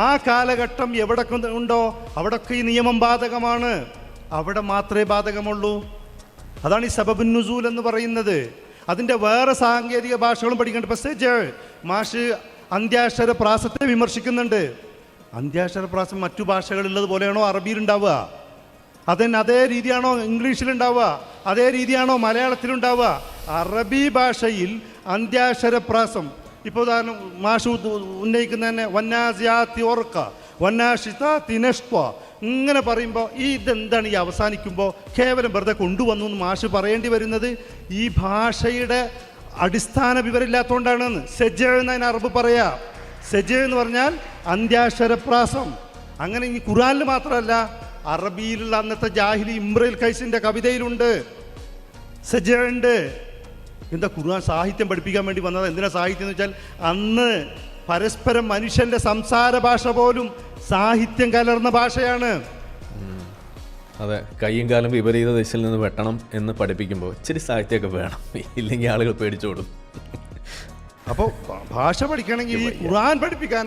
ആ കാലഘട്ടം എവിടെ ഉണ്ടോ അവിടൊക്കെ ഈ നിയമം ബാധകമാണ്. അവിടെ മാത്രമേ ബാധകമുള്ളൂ. അതാണ് ഈ സബബുൻ നുസൂൽ എന്ന് പറയുന്നത്. അതിൻ്റെ വേറെ സാങ്കേതിക ഭാഷകളും പഠിക്കേണ്ട. ഇപ്പോൾ മാഷ് അന്ത്യാക്ഷര പ്രാസത്തെ വിമർശിക്കുന്നുണ്ട്. അന്ത്യാക്ഷര പ്രാസം മറ്റു ഭാഷകളിലുള്ളത് പോലെയാണോ അറബിയിലുണ്ടാവുക? അതേ രീതിയാണോ ഇംഗ്ലീഷിലുണ്ടാവുക? അതേ രീതിയാണോ മലയാളത്തിലുണ്ടാവുക? അറബി ഭാഷയിൽ അന്ത്യാക്ഷരപ്രാസം ഇപ്പോൾ ഉദാഹരണം മാഷ് ഉന്നയിക്കുന്ന തന്നെ വന്നാസിയാത്തി ഓർക്ക, വന്നാഷിതാത്തി നഷ്ത്വ, ഇങ്ങനെ പറയുമ്പോൾ ഇതെന്താണ് ഈ അവസാനിക്കുമ്പോൾ കേവലം വെറുതെ കൊണ്ടുവന്നു എന്ന് മാഷ് പറയേണ്ടി വരുന്നത് ഈ ഭാഷയുടെ അടിസ്ഥാന വിവരമില്ലാത്തതുകൊണ്ടാണെന്ന്. സെജ എന്നതിന് അറബ് പറയാ. സെജ എന്ന് പറഞ്ഞാൽ അന്ത്യാക്ഷരപ്രാസം. അങ്ങനെ ഈ ഖുർആനിൽ മാത്രമല്ല, അറബിയിലുള്ള അന്നത്തെ ജാഹിലി ഇമ്രുൽ ഖൈസിന്റെ കവിതയിലുണ്ട്, സെജ ഉണ്ട്. എന്താ ഖുർആൻ സാഹിത്യം പഠിപ്പിക്കാൻ വേണ്ടി വന്നത്? എന്തിനാ സാഹിത്യം എന്ന് വെച്ചാൽ അന്ന് പരസ്പരം മനുഷ്യന്റെ സംസാര ഭാഷ പോലും സാഹിത്യം കലർന്ന ഭാഷയാണ്. അതെ, കയ്യും കാലം വിപരീത ദിശയിൽ നിന്ന് വെട്ടണം എന്ന് പഠിപ്പിക്കുമ്പോൾ ഇച്ചിരി സാഹിത്യമൊക്കെ വേണം, ഇല്ലെങ്കിൽ ആളുകൾ പേടിച്ചോടും. അപ്പോൾ ഭാഷ പഠിക്കണമെങ്കിൽ ഈ ഖുർആൻ പഠിപ്പിക്കാൻ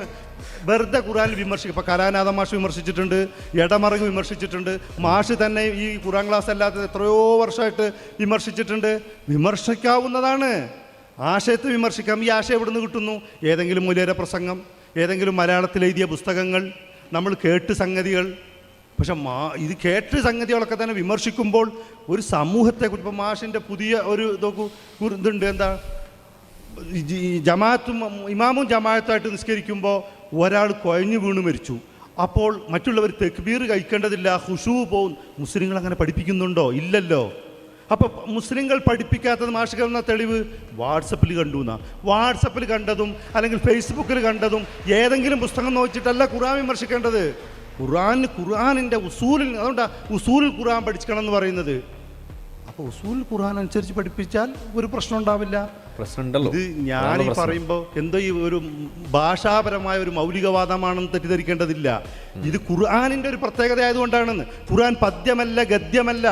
വെറുതെ ഖുർആനിൽ വിമർശിക്കും. ഇപ്പോൾ കലാനാഥ മാഷ് വിമർശിച്ചിട്ടുണ്ട്, ഇടമറങ്ങ് വിമർശിച്ചിട്ടുണ്ട്, മാഷ് തന്നെ ഈ ഖുർആൻ ക്ലാസ് അല്ലാത്ത എത്രയോ വർഷമായിട്ട് വിമർശിച്ചിട്ടുണ്ട്. വിമർശിക്കാവുന്നതാണ്, ആശയത്തെ വിമർശിക്കാം. ഈ ആശയം എവിടെ നിന്ന് കിട്ടുന്നു? ഏതെങ്കിലും മൂല്യര പ്രസംഗം, ഏതെങ്കിലും മലയാളത്തിൽ എഴുതിയ പുസ്തകങ്ങൾ, നമ്മൾ കേട്ട് സംഗതികൾ. പക്ഷെ ഇത് കേട്ട് സംഗതികളൊക്കെ തന്നെ വിമർശിക്കുമ്പോൾ ഒരു സമൂഹത്തെക്കുറിച്ച് ഇപ്പോൾ മാഷിൻ്റെ പുതിയ ഒരു ഇതുണ്ട്, എന്താ ജമാഅത്തും ഇമാമും ജമാഅത്തായിട്ട് നിസ്കരിക്കുമ്പോൾ ഒരാൾ കുഴഞ്ഞു വീണ് മരിച്ചു. അപ്പോൾ മറ്റുള്ളവർ തെക്ബീർ കഴിക്കേണ്ടതില്ല, ഖുശൂ പോവും. മുസ്ലിങ്ങൾ അങ്ങനെ പഠിപ്പിക്കുന്നുണ്ടോ? ഇല്ലല്ലോ. അപ്പോൾ മുസ്ലിങ്ങൾ പഠിപ്പിക്കാത്തത് മാഷ് എന്ന തെളിവ് വാട്സപ്പിൽ കണ്ടു എന്നാ. വാട്സപ്പിൽ കണ്ടതും അല്ലെങ്കിൽ ഫേസ്ബുക്കിൽ കണ്ടതും ഏതെങ്കിലും പുസ്തകം നോക്കിയിട്ടല്ല ഖുർആൻ വിമർശിക്കേണ്ടത്. ഖുർആനിൻ്റെ ഉസൂലിൽ, അതുകൊണ്ടാണ് ഉസൂൽ ഖുർആൻ പഠിക്കണം എന്ന് പറയുന്നത്. അപ്പോൾ ഉസൂൽ ഖുർആൻ അനുസരിച്ച് പഠിപ്പിച്ചാൽ ഒരു പ്രശ്നം ഉണ്ടാവില്ല. പ്രശ്നമുണ്ടല്ലോ. ഇത് ഞാൻ ഈ പറയുമ്പോൾ എന്തോ ഈ ഒരു ഭാഷാപരമായ ഒരു മൗലികവാദമാണെന്ന് തെറ്റിദ്ധരിക്കേണ്ടതില്ല. ഇത് ഖുർആനിൻ്റെ ഒരു പ്രത്യേകത ആയതുകൊണ്ടാണെന്ന്. ഖുർആൻ പദ്യമല്ല, ഗദ്യമല്ല.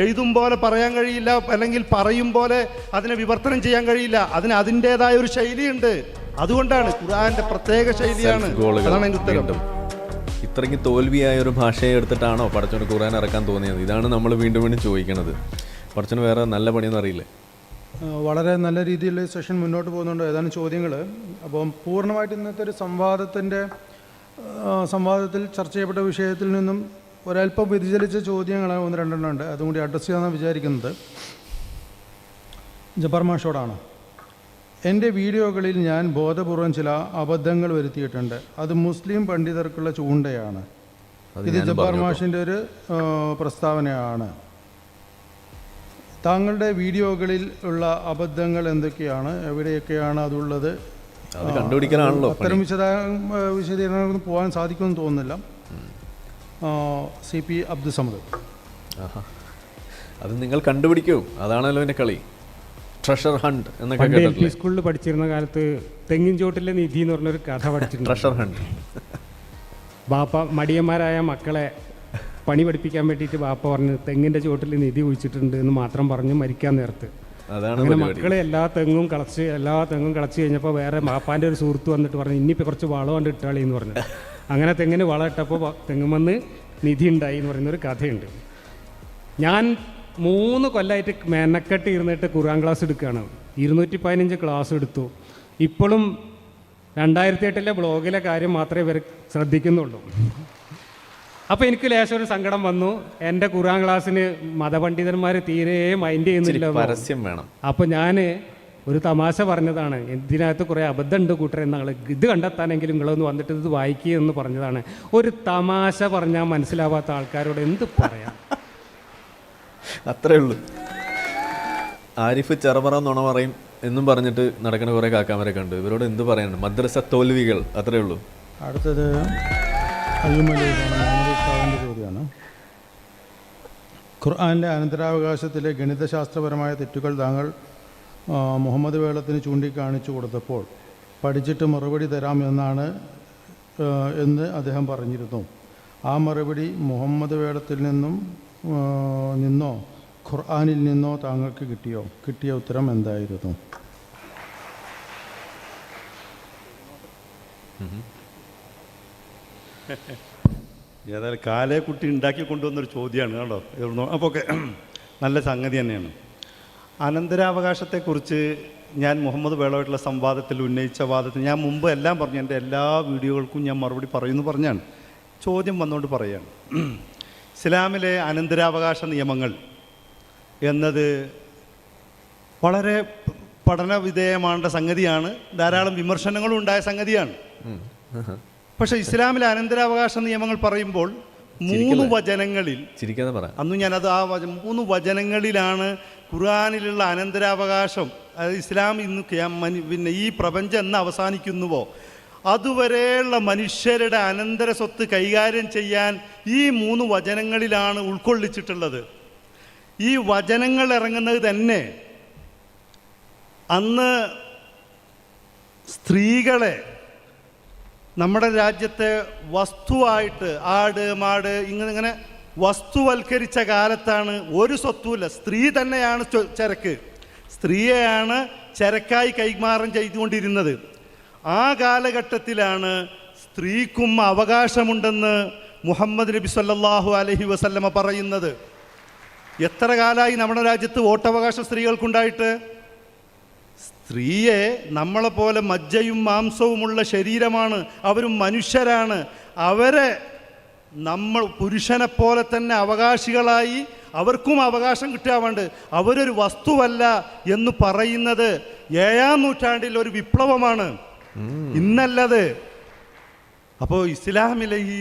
എഴുതും പോലെ പറയാൻ കഴിയില്ല, അല്ലെങ്കിൽ പറയും പോലെ അതിനെ വിവർത്തനം ചെയ്യാൻ കഴിയില്ല. അതിന് അതിൻ്റെതായ ഒരു ശൈലിയുണ്ട്. അതുകൊണ്ടാണ് ഖുർആന്റെ പ്രത്യേക ശൈലിയാണ്. അതാണ് എൻ്റെ ഉത്തരം. ഇത്രയ്ക്ക് തോൽവിയായ ഒരു ഭാഷയെ എടുത്തിട്ടാണോ പടച്ചോന് ഖുർആൻ ഇറക്കാൻ തോന്നിയത്? ഇതാണ് നമ്മൾ വീണ്ടും വീണ്ടും ചോദിക്കുന്നത്. പടച്ചോന് വേറെ നല്ല പണിയൊന്നും അറിയില്ലേ? വളരെ നല്ല രീതിയിൽ സെഷൻ മുന്നോട്ട് പോകുന്നുണ്ട്. ഏതാനും ചോദ്യങ്ങൾ. അപ്പം പൂർണ്ണമായിട്ട് ഇന്നത്തെ ഒരു സംവാദത്തിൽ ചർച്ച ചെയ്യപ്പെട്ട വിഷയത്തിൽ നിന്നും ഒരല്പം വ്യതിചലിച്ച ചോദ്യങ്ങൾ 1-2 ഉണ്ട്. അതും കൂടി അഡ്രസ്സ് ചെയ്യാമെന്ന് വിചാരിക്കുന്നത് ജബ്ബാർ മാഷോടാണ്. എൻ്റെ വീഡിയോകളിൽ ഞാൻ ബോധപൂർവം ചില അബദ്ധങ്ങൾ വരുത്തിയിട്ടുണ്ട്. അത് മുസ്ലിം പണ്ഡിതർക്കുള്ള ചൂണ്ടയാണ്. ഇത് ജബ്ബാർ മാഷിൻ്റെ ഒരു പ്രസ്താവനയാണ്. താങ്കളുടെ വീഡിയോകളിൽ ഉള്ള അബദ്ധങ്ങൾ എന്തൊക്കെയാണ്, എവിടെയൊക്കെയാണ് അതുള്ളത്? കണ്ടുപിടിക്കാനാണല്ലോ. അത്തരം വിശദീകരണങ്ങൾ പോകാൻ സാധിക്കുമെന്ന് തോന്നുന്നില്ല. CP അബ്ദുസമദ്. അത് നിങ്ങൾ കണ്ടുപിടിക്കൂ, അതാണല്ലോ എൻ്റെ കളി. ട്രഷർ ഹണ്ട് എന്നൊക്കെ LP സ്കൂളിൽ പഠിച്ചിരുന്ന കാലത്ത് തെങ്ങിൻ ചോട്ടിലെ നിധി എന്ന് പറഞ്ഞൊരു കഥ പഠിച്ചിട്ടുണ്ട്. Treasure hunt. ബാപ്പ മടിയന്മാരായ മക്കളെ പണി പഠിപ്പിക്കാൻ വേണ്ടിയിട്ട് ബാപ്പ പറഞ്ഞ് തെങ്ങിൻ്റെ ചുവട്ടിൽ നിധി കുഴിച്ചിട്ടുണ്ട് എന്ന് മാത്രം പറഞ്ഞ് മരിക്കാൻ നേരത്ത്. അങ്ങനെ മക്കളെ എല്ലാ തെങ്ങും കളച്ച് കഴിഞ്ഞപ്പോൾ വേറെ ബാപ്പാൻ്റെ ഒരു സുഹൃത്ത് വന്നിട്ട് പറഞ്ഞു, ഇനിയിപ്പോൾ കുറച്ച് വളം കൊണ്ട് ഇട്ടാളി എന്ന് പറഞ്ഞു. അങ്ങനെ തെങ്ങിന് വളം ഇട്ടപ്പോൾ തെങ്ങുമെന്ന് നിധി ഉണ്ടായി എന്ന് പറയുന്നൊരു കഥയുണ്ട്. ഞാൻ 3 കൊല്ലമായിട്ട് മെനക്കെട്ട് ഇരുന്നിട്ട് ഖുർആൻ ക്ലാസ് എടുക്കുകയാണ്. 215 ക്ലാസ് എടുത്തു. ഇപ്പോഴും 2008 ബ്ലോഗിലെ കാര്യം മാത്രമേ ഇവർ ശ്രദ്ധിക്കുന്നുള്ളൂ. അപ്പോൾ എനിക്ക് ലേശം ഒരു സങ്കടം വന്നു. എൻ്റെ ഖുർആൻ ക്ലാസ്സിന് മതപണ്ഡിതന്മാർ തീരെ മൈൻഡ് ചെയ്യുന്നില്ല. പരസ്യം വേണം. അപ്പോൾ ഞാൻ ഒരു തമാശ പറഞ്ഞതാണ്, ഇതിനകത്ത് കുറേ അബദ്ധമുണ്ട് കൂട്ടരെ, നിങ്ങൾ ഇത് കണ്ടെത്താനെങ്കിലും നിങ്ങളൊന്ന് വന്നിട്ട് ഇത് വായിക്കുക എന്ന് പറഞ്ഞതാണ്. ഒരു തമാശ പറഞ്ഞാൽ മനസ്സിലാവാത്ത ആൾക്കാരോട് എന്ത് പറയാം? അത്രേ ഉള്ളൂ. ആരിഫ് ചെറുപറ നുണ പറയും എന്നും പറഞ്ഞിട്ട് നടക്കുന്ന കുറേ കാക്കാമരൊക്കെ ഉണ്ട്. ഇവരോട് എന്ത് പറയാനുണ്ട്? മദ്രസ തോൽവികൾ, അത്രേ ഉള്ളൂ. അടുത്തത് അയ്യുമലിന്റെ ചോദ്യമാണ്. ഖുർആനിലെ അനന്തരാവകാശത്തിലെ ഗണിതശാസ്ത്രപരമായ തെറ്റുകൾ താങ്കൾ മുഹമ്മദ് വേളത്തിന് ചൂണ്ടിക്കാണിച്ചു കൊടുത്തപ്പോൾ പഠിച്ചിട്ട് മറുപടി തരാം എന്നാണ് എന്ന് അദ്ദേഹം പറഞ്ഞിരുന്നു. ആ മറുപടി മുഹമ്മദ് വേടത്തിൽ നിന്നോ ഖുർആനിൽ നിന്നോ താങ്കൾക്ക് കിട്ടിയ ഉത്തരം എന്തായിരുന്നു? ഏതായാലും കാലേക്കുട്ടി ഉണ്ടാക്കി കൊണ്ടുവന്നൊരു ചോദ്യമാണ് കേട്ടോ. അപ്പോൾ ഓക്കെ, നല്ല സംഗതി തന്നെയാണ്. അനന്തരാവകാശത്തെക്കുറിച്ച് ഞാൻ മുഹമ്മദ് വേളമായിട്ടുള്ള സംവാദത്തിൽ ഉന്നയിച്ച വാദത്തിൽ ഞാൻ മുമ്പ് എല്ലാം പറഞ്ഞു, എൻ്റെ എല്ലാ വീഡിയോകൾക്കും ഞാൻ മറുപടി പറയുമെന്ന് പറഞ്ഞാണ്. ചോദ്യം വന്നുകൊണ്ട് പറയുകയാണ്. ഇസ്ലാമിലെ അനന്തരാവകാശ നിയമങ്ങൾ എന്നത് വളരെ പഠനവിധേയമാണ്ട സംഗതിയാണ്. ധാരാളം വിമർശനങ്ങളും ഉണ്ടായ സംഗതിയാണ്. പക്ഷേ ഇസ്ലാമിലെ അനന്തരാവകാശ നിയമങ്ങൾ പറയുമ്പോൾ 3 വചനങ്ങളിൽ അന്ന് ഞാനത് 3 വചനങ്ങളിലാണ് ഖുർആനിലുള്ള അനന്തരാവകാശം, അതായത് ഇസ്ലാം ഇന്ന് പിന്നെ ഈ പ്രപഞ്ചം എന്ന് അവസാനിക്കുന്നുവോ അതുവരെയുള്ള മനുഷ്യരുടെ അനന്തര സ്വത്ത് കൈകാര്യം ചെയ്യാൻ ഈ 3 വചനങ്ങളിലാണ് ഉൾക്കൊള്ളിച്ചിട്ടുള്ളത്. ഈ വചനങ്ങൾ ഇറങ്ങുന്നത് തന്നെ അന്ന് സ്ത്രീകളെ നമ്മുടെ രാജ്യത്തെ വസ്തുവായിട്ട് ആട് മാട് ഇങ്ങനെ വസ്തുവൽക്കരിച്ച കാലത്താണ്. ഒരു സ്വത്തുമില്ല, സ്ത്രീ തന്നെയാണ് ചരക്ക്, സ്ത്രീയെയാണ് ചരക്കായി കൈമാറ്റം ചെയ്തുകൊണ്ടിരുന്നത്. ആ കാലഘട്ടത്തിലാണ് സ്ത്രീക്കും അവകാശമുണ്ടെന്ന് മുഹമ്മദ് നബി സല്ലല്ലാഹു അലൈഹി വസല്ലമ പറയുന്നത്. എത്ര കാലമായി നമ്മുടെ രാജ്യത്ത് വോട്ടവകാശം സ്ത്രീകൾക്കുണ്ടായിട്ട്? സ്ത്രീയെ നമ്മളെപ്പോലെ മജ്ജയും മാംസവുമുള്ള ശരീരമാണ്, അവരും മനുഷ്യരാണ്. അവരെ നമ്മൾ പുരുഷനെപ്പോലെ തന്നെ അവകാശികളായി അവർക്കും അവകാശം കിട്ടാൻ വേണ്ട, അവരൊരു വസ്തുവല്ല എന്ന് പറയുന്നത് 7-ാം നൂറ്റാണ്ടിൽ ഒരു വിപ്ലവമാണ്, ഇന്നല്ലത്. അപ്പോൾ ഇസ്ലാമിലെ ഈ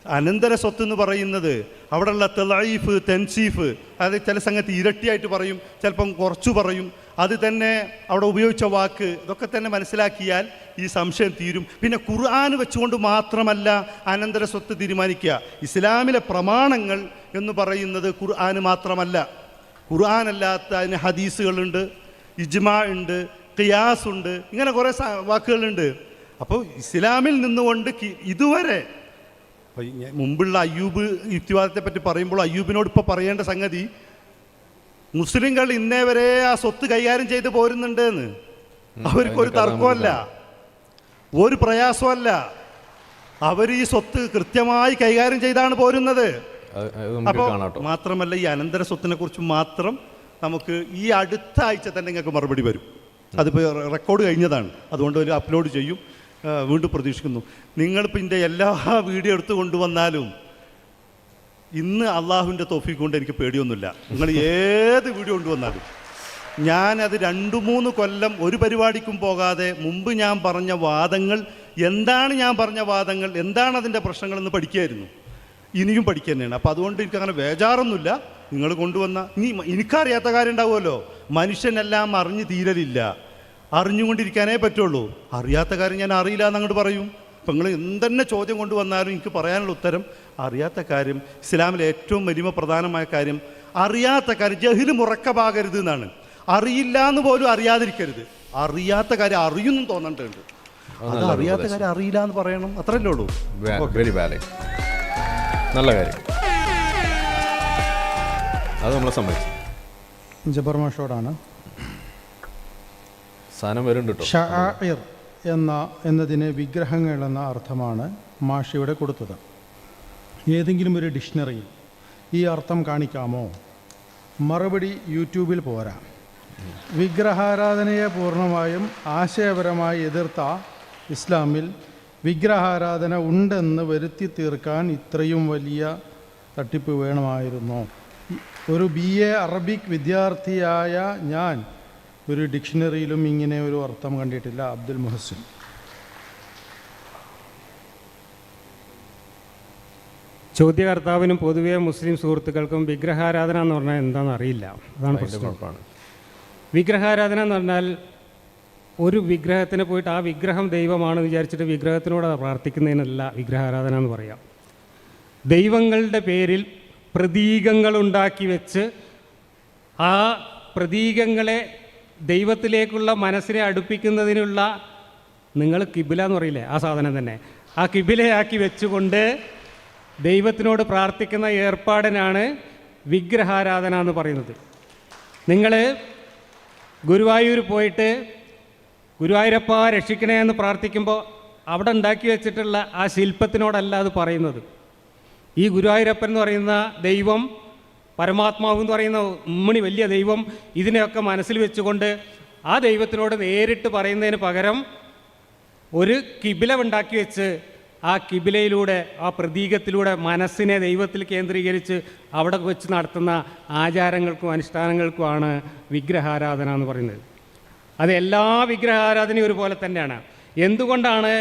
അനന്തര സ്വത്ത് എന്ന് പറയുന്നത് അവിടെയുള്ള തെളീഫ് തെൻസീഫ്, അതായത് ചില സംഗതി ഇരട്ടിയായിട്ട് പറയും, ചിലപ്പം കുറച്ചു പറയും, അത് തന്നെ അവിടെ ഉപയോഗിച്ച വാക്ക് ഇതൊക്കെ തന്നെ മനസ്സിലാക്കിയാൽ ഈ സംശയം തീരും. പിന്നെ ഖുർആൻ വെച്ചുകൊണ്ട് മാത്രമല്ല അനന്തര സ്വത്ത് തീരുമാനിക്കുക. ഇസ്ലാമിലെ പ്രമാണങ്ങൾ എന്ന് പറയുന്നത് ഖുർആൻ മാത്രമല്ല, ഖുർആൻ അല്ലാത്ത അതിന് ഹദീസുകളുണ്ട്, ഇജ്മാ ഉണ്ട്, ഖിയാസ് ഉണ്ട്, ഇങ്ങനെ കുറേ വാക്കുകളുണ്ട്. അപ്പോൾ ഇസ്ലാമിൽ നിന്നുകൊണ്ട് ഇതുവരെ മുമ്പുള്ള അയ്യൂബ് യുക്തിവാദത്തെ പറ്റി പറയുമ്പോൾ അയ്യൂബിനോട് ഇപ്പോൾ പറയേണ്ട സംഗതി, മുസ്ലിങ്ങൾ ഇന്നേ വരെ ആ സ്വത്ത് കൈകാര്യം ചെയ്ത് പോരുന്നുണ്ട് എന്ന്. അവർക്കൊരു തർക്കമല്ല, ഒരു പ്രയാസമല്ല, അവർ ഈ സ്വത്ത് കൃത്യമായി കൈകാര്യം ചെയ്താണ് പോരുന്നത്. അപ്പോൾ മാത്രമല്ല ഈ അനന്തര സ്വത്തിനെ കുറിച്ച് മാത്രം നമുക്ക് ഈ അടുത്ത ആഴ്ച തന്നെ നിങ്ങൾക്ക് മറുപടി വരും. അതിപ്പോൾ റെക്കോർഡ് കഴിഞ്ഞതാണ്, അതുകൊണ്ട് ഒരു അപ്ലോഡ് ചെയ്യും. വീണ്ടും പ്രതീക്ഷിക്കുന്നു. നിങ്ങളിപ്പോൾ ഇതിൻ്റെ എല്ലാ വീഡിയോ എടുത്ത് കൊണ്ടുവന്നാലും ഇന്ന് അള്ളാഹുവിൻ്റെ തൗഫീഖ് കൊണ്ട് എനിക്ക് പേടിയൊന്നുമില്ല. നിങ്ങൾ ഏത് വീഡിയോ കൊണ്ടുവന്നാലും ഞാനത് 2-3 കൊല്ലം ഒരു പരിപാടിക്കും പോകാതെ മുമ്പ് ഞാൻ പറഞ്ഞ വാദങ്ങൾ എന്താണ് അതിൻ്റെ പ്രശ്നങ്ങളെന്ന് പഠിക്കുകയായിരുന്നു. ഇനിയും പഠിക്കുക തന്നെയാണ്. അപ്പോൾ അതുകൊണ്ട് എനിക്കങ്ങനെ ബേജാറൊന്നുമില്ല. നിങ്ങൾ കൊണ്ടുവന്ന എനിക്കറിയാത്ത കാര്യം ഉണ്ടാവുമല്ലോ, മനുഷ്യനെല്ലാം അറിഞ്ഞ് തീരലില്ല, അറിഞ്ഞുകൊണ്ടിരിക്കാനേ പറ്റുള്ളൂ. അറിയാത്ത കാര്യം ഞാൻ അറിയില്ല എന്നങ്ങോട്ട് പറയും. ഇപ്പം നിങ്ങൾ എന്തെന്നെ ചോദ്യം കൊണ്ടുവന്നാലും എനിക്ക് പറയാനുള്ള ഉത്തരം അറിയാത്ത കാര്യം. ഇസ്ലാമിലെ ഏറ്റവും വലിയ പ്രധാനമായ കാര്യം അറിയാത്ത കാര്യം, ജഹില് മുറക്കമാകരുത് എന്നാണ്. അറിയില്ല എന്ന് പോലും അറിയാതിരിക്കരുത്. അറിയാത്ത കാര്യം അറിയുന്നു തോന്നേണ്ടതുണ്ട്, അത് അറിയാത്ത കാര്യം അറിയില്ല എന്ന് പറയണം, അത്രയല്ലേ ഉള്ളൂ. വെരി വാലിഡ്, നല്ല കാര്യം, അത് നമ്മളെ സംബന്ധിച്ച്. ജബർ മാഷോടാണ്. സാധനം വരുന്നുണ്ട്. ഷാഇർ എന്നതിന് വിഗ്രഹങ്ങൾ എന്ന അർത്ഥമാണ് മാഷ് ഇവിടെ കൊടുത്തത്. ഏതെങ്കിലും ഒരു ഡിക്ഷണറിയിൽ ഈ അർത്ഥം കാണിക്കാമോ? മറുപടി യൂട്യൂബിൽ പോരാ. വിഗ്രഹാരാധനയെ പൂർണ്ണമായും ആശയപരമായി എതിർത്ത ഇസ്ലാമിൽ വിഗ്രഹാരാധന ഉണ്ടെന്ന് വരുത്തി തീർക്കാൻ ഇത്രയും വലിയ തട്ടിപ്പ് വേണമായിരുന്നോ? ഒരു BA അറബിക് വിദ്യാർത്ഥിയായ ഞാൻ ഒരു ഡിക്ഷണറിയിലും ഇങ്ങനെ ഒരു അർത്ഥം കണ്ടിട്ടില്ല. അബ്ദുൽ മുഹസിൻ. ചോദ്യകർത്താവിനും പൊതുവെ മുസ്ലിം സുഹൃത്തുക്കൾക്കും വിഗ്രഹാരാധന എന്ന് പറഞ്ഞാൽ എന്താണെന്ന് അറിയില്ല. അതാണ് പ്രശ്നം. വിഗ്രഹാരാധന എന്ന് പറഞ്ഞാൽ ഒരു വിഗ്രഹത്തിന് പോയിട്ട് ആ വിഗ്രഹം ദൈവമാണെന്ന് വിചാരിച്ചിട്ട് വിഗ്രഹത്തിനോട് പ്രാർത്ഥിക്കുന്നതിനല്ല വിഗ്രഹാരാധന എന്ന് പറയാം. ദൈവങ്ങളുടെ പേരിൽ പ്രതീകങ്ങളുണ്ടാക്കി വെച്ച് ആ പ്രതീകങ്ങളെ ദൈവത്തിലേക്കുള്ള മനസ്സിനെ അടുപ്പിക്കുന്നതിനുള്ള, നിങ്ങൾ കിബില എന്ന് പറയില്ലേ, ആ സാധനം തന്നെ, ആ കിബിലയാക്കി വെച്ചുകൊണ്ട് ദൈവത്തിനോട് പ്രാർത്ഥിക്കുന്ന ഏർപ്പാടിനാണ് വിഗ്രഹാരാധന എന്ന് പറയുന്നത്. നിങ്ങൾ ഗുരുവായൂർ പോയിട്ട് ഗുരുവായൂരപ്പ രക്ഷിക്കണേ എന്ന് പ്രാർത്ഥിക്കുമ്പോൾ അവിടെ ഉണ്ടാക്കി വെച്ചിട്ടുള്ള ആ ശില്പത്തിനോടല്ല അത് പറയുന്നത്. ഈ ഗുരുവായൂരപ്പൻ എന്ന് പറയുന്ന ദൈവം, പരമാത്മാവ് എന്ന് പറയുന്ന ഉമ്മണി വലിയ ദൈവം, ഇതിനെയൊക്കെ മനസ്സിൽ വെച്ചുകൊണ്ട് ആ ദൈവത്തിനോട് നേരിട്ട് പറയുന്നതിന് പകരം ഒരു കിബില ഉണ്ടാക്കി വെച്ച് ആ കിബിലയിലൂടെ, ആ പ്രതീകത്തിലൂടെ മനസ്സിനെ ദൈവത്തിൽ കേന്ദ്രീകരിച്ച് അവിടെ വെച്ച് നടത്തുന്ന ആചാരങ്ങൾക്കും അനുഷ്ഠാനങ്ങൾക്കുമാണ് വിഗ്രഹാരാധന എന്ന് പറയുന്നത്. അത് എല്ലാ വിഗ്രഹാരാധനയും ഒരുപോലെ തന്നെയാണ്. എന്തുകൊണ്ടാണ്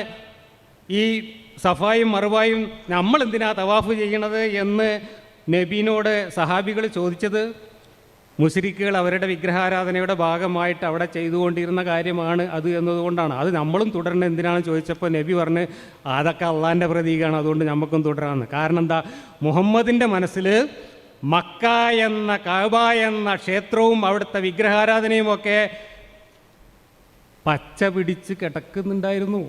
ഈ സഫായും മറുവായും നമ്മളെന്തിനാ തവാഫ് ചെയ്യണത് എന്ന് നബീനോട് സഹാബികൾ ചോദിച്ചത്? മുശ്രിക്കുകൾ അവരുടെ വിഗ്രഹാരാധനയുടെ ഭാഗമായിട്ട് അവിടെ ചെയ്തുകൊണ്ടിരുന്ന കാര്യമാണ് അത് എന്നതുകൊണ്ടാണ്. അത് നമ്മളും തുടരണം എന്തിനാണെന്ന് ചോദിച്ചപ്പോൾ നബി പറഞ്ഞ് അതൊക്കെ അള്ളാൻ്റെ പ്രതീകമാണ്, അതുകൊണ്ട് നമുക്കും തുടരാമെന്ന്. കാരണം എന്താ? മുഹമ്മദിൻ്റെ മനസ്സിൽ മക്ക എന്ന കഅബ എന്ന ക്ഷേത്രവും അവിടുത്തെ വിഗ്രഹാരാധനയും ഒക്കെ പച്ച പിടിച്ച് കിടക്കുന്നുണ്ടായിരുന്നു.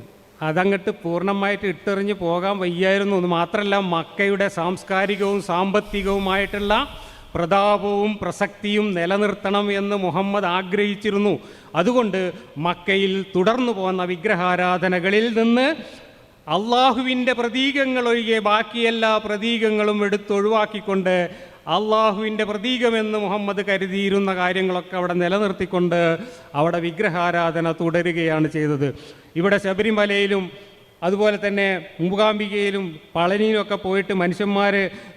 അതങ്ങട്ട് പൂർണ്ണമായിട്ട് ഇട്ടെറിഞ്ഞ് പോകാൻ വയ്യായിരുന്നു. എന്ന് മാത്രമല്ല, മക്കയുടെ സാംസ്കാരികവും സാമ്പത്തികവുമായിട്ടുള്ള പ്രതാപവും പ്രസക്തിയും നിലനിർത്തണം എന്ന് മുഹമ്മദ് ആഗ്രഹിച്ചിരുന്നു. അതുകൊണ്ട് മക്കയിൽ തുടർന്നു പോകുന്ന വിഗ്രഹാരാധനകളിൽ നിന്ന് അള്ളാഹുവിൻ്റെ പ്രതീകങ്ങൾ ഒഴികെ ബാക്കിയെല്ലാ പ്രതീകങ്ങളും എടുത്തൊഴിവാക്കിക്കൊണ്ട് അള്ളാഹുവിൻ്റെ പ്രതീകമെന്ന് മുഹമ്മദ് കരുതിയിരുന്ന കാര്യങ്ങളൊക്കെ അവിടെ നിലനിർത്തിക്കൊണ്ട് അവിടെ വിഗ്രഹാരാധന തുടരുകയാണ് ചെയ്തത്. ഇവിടെ ശബരിമലയിലും അതുപോലെ തന്നെ മൂകാംബികയിലും പളനിയിലൊക്കെ പോയിട്ട് മനുഷ്യന്മാർ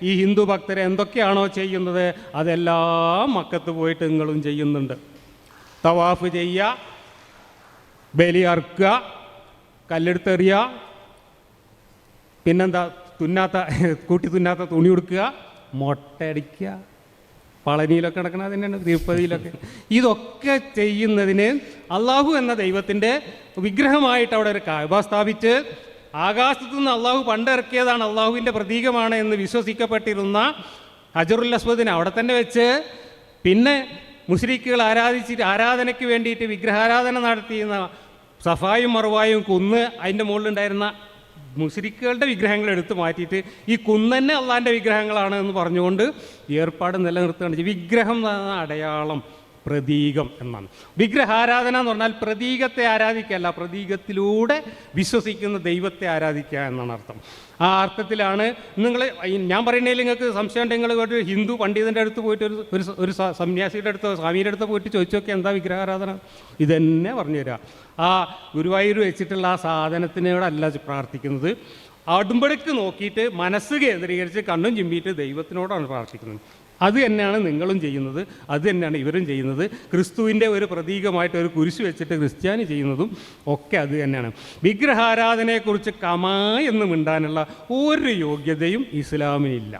ഈ ഹിന്ദു ഭക്തരെ എന്തൊക്കെയാണോ ചെയ്യുന്നത് അതെല്ലാം മക്കത്ത് പോയിട്ട് നിങ്ങളും ചെയ്യുന്നുണ്ട്. തവാഫ് ചെയ്യുക, ബലി അറുക്കുക, കല്ലെടുത്തെറിയുക, പിന്നെന്താ കൂട്ടി തുന്നാത്ത തുണി ഉടുക്കുക, മൊട്ടയടിക്കുക. പളനിയിലൊക്കെ നടക്കണം, തന്നെയാണ് തിരുപ്പതിയിലൊക്കെ. ഇതൊക്കെ ചെയ്യുന്നതിന് അള്ളാഹു എന്ന ദൈവത്തിൻ്റെ വിഗ്രഹമായിട്ട് അവിടെ ഒരു കഅബ സ്ഥാപിച്ച് ആകാശത്തു നിന്ന് അള്ളാഹു പണ്ടിറക്കിയതാണ്, അള്ളാഹുവിൻ്റെ പ്രതീകമാണ് എന്ന് വിശ്വസിക്കപ്പെട്ടിരുന്ന ഹജറുൽ അസ്വദിനെ അവിടെ തന്നെ വെച്ച്, പിന്നെ മുശ്രിക്കുകൾ ആരാധനയ്ക്ക് വേണ്ടിയിട്ട് വിഗ്രഹാരാധന നടത്തിയിരുന്ന സഫായും മറുവായും കുന്ന്, അതിൻ്റെ മുകളിലുണ്ടായിരുന്ന മുശ്രിക്കുകളുടെ വിഗ്രഹങ്ങൾ എടുത്തു മാറ്റിയിട്ട് ഈ കുന്നന്നെ അള്ളാൻ്റെ വിഗ്രഹങ്ങളാണ് എന്ന് പറഞ്ഞുകൊണ്ട് ഏർപ്പാട് നിലനിർത്തുകയാണ്. വിഗ്രഹം എന്ന അടയാളം, പ്രതീകം എന്നാണ്. വിഗ്രഹാരാധന എന്ന് പറഞ്ഞാൽ പ്രതീകത്തെ ആരാധിക്കുകയല്ല, പ്രതീകത്തിലൂടെ വിശ്വസിക്കുന്ന ദൈവത്തെ ആരാധിക്കുക എന്നാണ് അർത്ഥം. ആ അർത്ഥത്തിലാണ് നിങ്ങൾ, ഞാൻ പറയുന്നതിൽ നിങ്ങൾക്ക് സംശയം ഉണ്ടെങ്കിൽ ഒരു ഹിന്ദു പണ്ഡിതൻ്റെ അടുത്ത് പോയിട്ട് ഒരു സന്യാസിയുടെ അടുത്തോ സ്വാമിയുടെ അടുത്തോ പോയിട്ട് ചോദിച്ചു നോക്കിയാൽ എന്താ വിഗ്രഹാരാധന, ഇതന്നെ പറഞ്ഞു തരാം. ആ ഗുരുവായൂർ വെച്ചിട്ടുള്ള ആ സാധനത്തിനോടല്ല പ്രാർത്ഥിക്കുന്നത്, അടുമ്പടക്ക് നോക്കിയിട്ട് മനസ്സ് കേന്ദ്രീകരിച്ച് കണ്ണും ചിമ്പിയിട്ട് ദൈവത്തിനോടാണ് പ്രാർത്ഥിക്കുന്നത്. അത് തന്നെയാണ് നിങ്ങളും ചെയ്യുന്നത്, അത് തന്നെയാണ് ഇവരും ചെയ്യുന്നത്. ക്രിസ്തുവിൻ്റെ ഒരു പ്രതീകമായിട്ട് ഒരു കുരിശ് വെച്ചിട്ട് ക്രിസ്ത്യാനി ചെയ്യുന്നതും ഒക്കെ അത് തന്നെയാണ്. വിഗ്രഹാരാധനയെക്കുറിച്ച് കമാ എന്ന് മിണ്ടാനുള്ള ഒരു യോഗ്യതയും ഇസ്ലാമിനില്ല.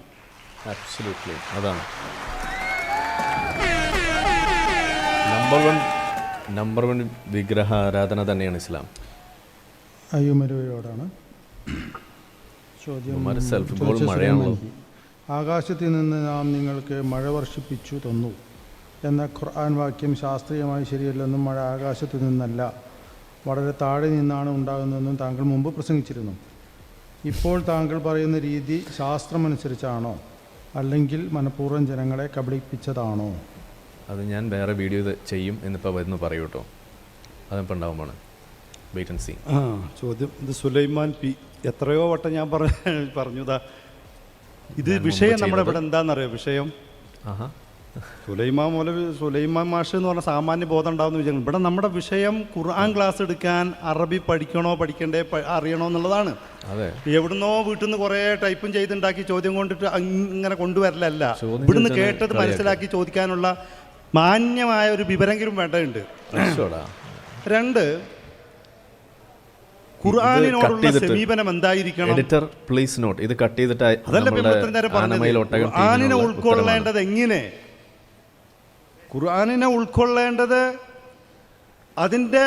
അബ്സല്യൂട്ട്ലി, അതാണ് നമ്പർ വൺ വിഗ്രഹാരാധന തന്നെയാണ് ഇസ്ലാം. അയ്യുമരുവയോടാണ് ചോദ്യം. സെൽഫ് ഗോൾ മഴയാണല്ലോ. ആകാശത്തിൽ നിന്ന് നാം നിങ്ങൾക്ക് മഴ വർഷിപ്പിച്ചു തന്നു എന്ന ഖുർആൻ വാക്യം ശാസ്ത്രീയമായി ശരിയല്ലെന്നും മഴ ആകാശത്തു നിന്നല്ല വളരെ താഴെ നിന്നാണ് ഉണ്ടാകുന്നതെന്നും താങ്കൾ മുമ്പ് പ്രസംഗിച്ചിരുന്നു. ഇപ്പോൾ താങ്കൾ പറയുന്ന രീതി ശാസ്ത്രമനുസരിച്ചാണോ അല്ലെങ്കിൽ മനഃപൂർവ്വം ജനങ്ങളെ കബളിപ്പിച്ചതാണോ? അത് ഞാൻ വേറെ വീഡിയോ ചെയ്യും എന്നിപ്പോൾ വരുന്നു പറയൂ കേട്ടോ, അതിപ്പോൾ ഉണ്ടാവുമ്പോൾ വെയിറ്റ് ആൻഡ് സീ. ചോദ്യം ഇത് സുലൈമാൻ പി. എത്രയോ വട്ടം ഞാൻ പറഞ്ഞതാ ഇത് വിഷയം നമ്മുടെ ഇവിടെ എന്താണെന്നറിയോ വിഷയം? സുലൈമാൻ മാഷ് എന്ന് പറഞ്ഞ സാമാന്യ ബോധം ഉണ്ടാവുന്ന വിചാരം. ഇവിടെ നമ്മുടെ വിഷയം ഖുർആൻ ക്ലാസ് എടുക്കാൻ അറബി പഠിക്കണോ പഠിക്കണ്ടേ അറിയണോ എന്നുള്ളതാണ്. എവിടുന്നോ വീട്ടിൽ നിന്ന് കുറേ ടൈപ്പും ചെയ്തുണ്ടാക്കി ചോദ്യം കൊണ്ടിട്ട് ഇങ്ങനെ കൊണ്ടുവരലല്ല. ഇവിടുന്ന് കേട്ടത് മനസ്സിലാക്കി ചോദിക്കാനുള്ള മാന്യമായ ഒരു വിവരമെങ്കിലും വേണ്ടതുണ്ട്. രണ്ട്, ഖുർആനിനോടുള്ള സമീപനം എന്തായിരിക്കണം? എഡിറ്റർ പ്ലീസ് നോട്ട്, ഇത് കട്ട് ചെയ്തിട്ട് ഖുർആനിനെ ഉൾക്കൊള്ളേണ്ടത് എങ്ങനെ? ഖുർആനിനെ ഉൾക്കൊള്ളേണ്ടത് അതിൻ്റെ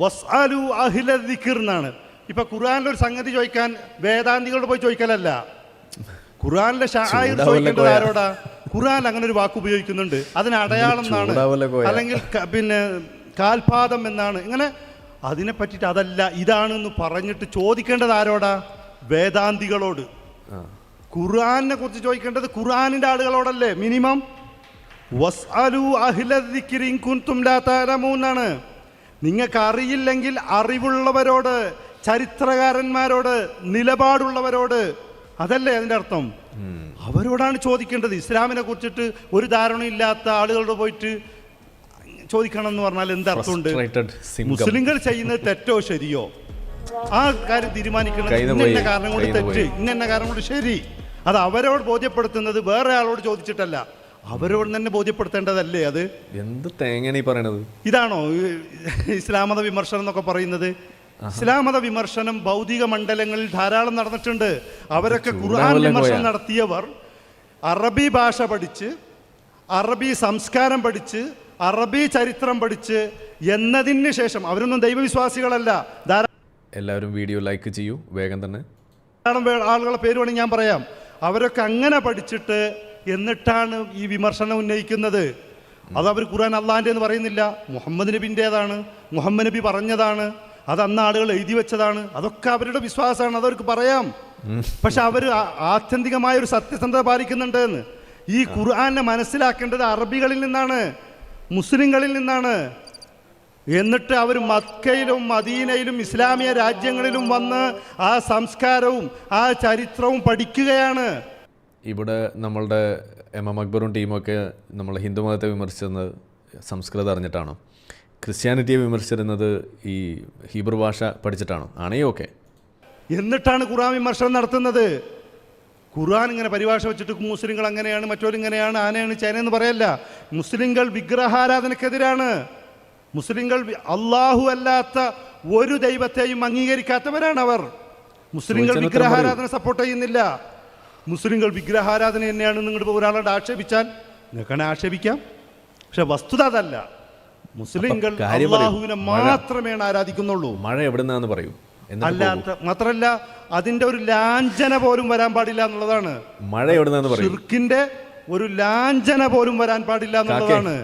വസ്അലു അഹ്ല ദിക്ർ എന്നാണ്. ഇപ്പൊ ഖുർആനിലൊരു സംഗതി ചോദിക്കാൻ വേദാന്തികളോട് പോയി ചോദിക്കലല്ല. ഖുർആനിലെ ഷായിർ ചോദിക്കേണ്ടത് ആരോടാ? ഖുർആൻ അങ്ങനെ ഒരു വാക്ക് ഉപയോഗിക്കുന്നുണ്ട്, അതിന് അടയാളം എന്നാണ്, അല്ലെങ്കിൽ പിന്നെ കാൽപാദം എന്നാണ്. ഇങ്ങനെ അതിനെ പറ്റിയിട്ട് അതല്ല ഇതാണെന്ന് പറഞ്ഞിട്ട് ചോദിക്കേണ്ടത് ആരോടാ? വേദാന്തികളോട്. ഖുർആനെ കുറിച്ച് ചോദിക്കേണ്ടത് ഖുർആനിൻ്റെ ആളുകളോടല്ലേ മിനിമം. വസ്അലു അഹ്ലദ്ദിക്രി ഇൻ കുൻതും ലാ തഅലമൂൻ ആണ്. നിങ്ങൾക്ക് അറിയില്ലെങ്കിൽ അറിവുള്ളവരോട്, ചരിത്രകാരന്മാരോട്, നിലപാടുള്ളവരോട്, അതല്ലേ അതിൻ്റെ അർത്ഥം. അവരോടാണ് ചോദിക്കേണ്ടത്. ഇസ്ലാമിനെ കുറിച്ചിട്ട് ഒരു ധാരണയില്ലാത്ത ആളുകളോട് പോയിട്ട് ചോദിക്കണം എന്ന് പറഞ്ഞാൽ എന്തർത്ഥമുണ്ട്? മുസ്ലിങ്ങൾ ചെയ്യുന്നത് തെറ്റോ ശരിയോ ആ കാര്യം തീരുമാനിക്കുന്നത് ഇന്ന കാരണം കൊണ്ട് തെറ്റ്, ഇന്ന കാരണം കൊണ്ട് ശരി. അത് അവരോട് ബോധ്യപ്പെടുത്തുന്നത് വേറെ ആളോട് ചോദിച്ചിട്ടല്ല, അവരോട് തന്നെ ബോധ്യപ്പെടുത്തേണ്ടതല്ലേ അത്? എന്ത് തേങ്ങയാണ് ഈ പറയണത്? ഇതാണോ ഇസ്ലാം മത വിമർശനം എന്നൊക്കെ പറയുന്നത്? ഇസ്ലാം മത വിമർശനം ഭൗതിക മണ്ഡലങ്ങളിൽ ധാരാളം നടന്നിട്ടുണ്ട്. അവരൊക്കെ ഖുർആൻ വിമർശനം നടത്തിയവർ അറബി ഭാഷ പഠിച്ച്, അറബി സംസ്കാരം പഠിച്ച്, അറബി ചരിത്രം പഠിച്ച് എന്നതിന് ശേഷം, അവരൊന്നും ദൈവവിശ്വാസികളല്ല. എല്ലാവരും വീഡിയോ ലൈക്ക് ചെയ്യൂ വേഗം തന്നെ. ധാരാളം ആളുകളെ പേര് വേണമെങ്കിൽ ഞാൻ പറയാം. അവരൊക്കെ അങ്ങനെ പഠിച്ചിട്ട് എന്നിട്ടാണ് ഈ വിമർശനം ഉന്നയിക്കുന്നത്. അത് അവർ ഖുർആൻ അള്ളാഹിൻ്റെ എന്ന് പറയുന്നില്ല, മുഹമ്മദ് നബിൻ്റേതാണ്, മുഹമ്മദ് നബി പറഞ്ഞതാണ്, അത് അന്ന് ആളുകൾ എഴുതി വെച്ചതാണ്. അതൊക്കെ അവരുടെ വിശ്വാസമാണ്, അതവർക്ക് പറയാം. പക്ഷെ അവർ ആത്യന്തികമായ ഒരു സത്യസന്ധത പാലിക്കുന്നുണ്ട് എന്ന്. ഈ ഖുർആനെ മനസ്സിലാക്കേണ്ടത് അറബികളിൽ നിന്നാണ്, മുസ്ലിങ്ങളിൽ നിന്നാണ്. എന്നിട്ട് അവർ മക്കയിലും മദീനയിലും ഇസ്ലാമിക രാജ്യങ്ങളിലും വന്ന് ആ സംസ്കാരവും ആ ചരിത്രവും പഠിക്കുകയാണ്. ഇവിടെ നമ്മളുടെ എം അക്ബറും ടീമൊക്കെ നമ്മൾ ഹിന്ദു മതത്തെ വിമർശിച്ചിരുന്നത് സംസ്കൃതം അറിഞ്ഞിട്ടാണോ? ക്രിസ്ത്യാനിറ്റിയെ വിമർശിച്ചിരുന്നത് ഈ ഹീബ്രു ഭാഷ പഠിച്ചിട്ടാണോ? ആണെങ്കിൽ ഓക്കെ. എന്നിട്ടാണ് ഖുർആൻ വിമർശനം നടത്തുന്നത്. ഖുർആൻ ഇങ്ങനെ പരിഭാഷ വെച്ചിട്ട് മുസ്ലിങ്ങൾ അങ്ങനെയാണ്, മറ്റൊരിങ്ങനെയാണ്, ആനയാണ്, ചേനയെന്ന് പറയല്ല. മുസ്ലിങ്ങൾ വിഗ്രഹാരാധനക്കെതിരാണ്. മുസ്ലിങ്ങൾ അള്ളാഹു അല്ലാത്ത ഒരു ദൈവത്തെയും അംഗീകരിക്കാത്തവരാണ് അവർ. മുസ്ലിങ്ങൾ വിഗ്രഹാരാധന സപ്പോർട്ട് ചെയ്യുന്നില്ല. മുസ്ലിങ്ങൾ വിഗ്രഹാരാധന തന്നെയാണ്. നിങ്ങളുടെ ഒരാളോട് ആക്ഷേപിച്ചാൽ നിങ്ങൾക്കാണ് ആക്ഷേപിക്കാം, പക്ഷെ വസ്തുത അതല്ല. മുസ്ലിങ്ങൾ അള്ളാഹുവിനെ മാത്രമേ ആരാധിക്കുന്നുള്ളൂ. മഴ എവിടുന്നാന്ന് പറയൂ. അല്ലാത്ത മാത്രമല്ല അതിന്റെ ഒരു ലാഞ്ചന പോലും വരാൻ പാടില്ല എന്നുള്ളതാണ്. മഴ എവിടുന്നാന്ന് പറയൂ. ശിർക്കിന്റെ ഒരു ലാഞ്ചന പോലും വരാൻ പാടില്ല എന്നുള്ളതാണ്.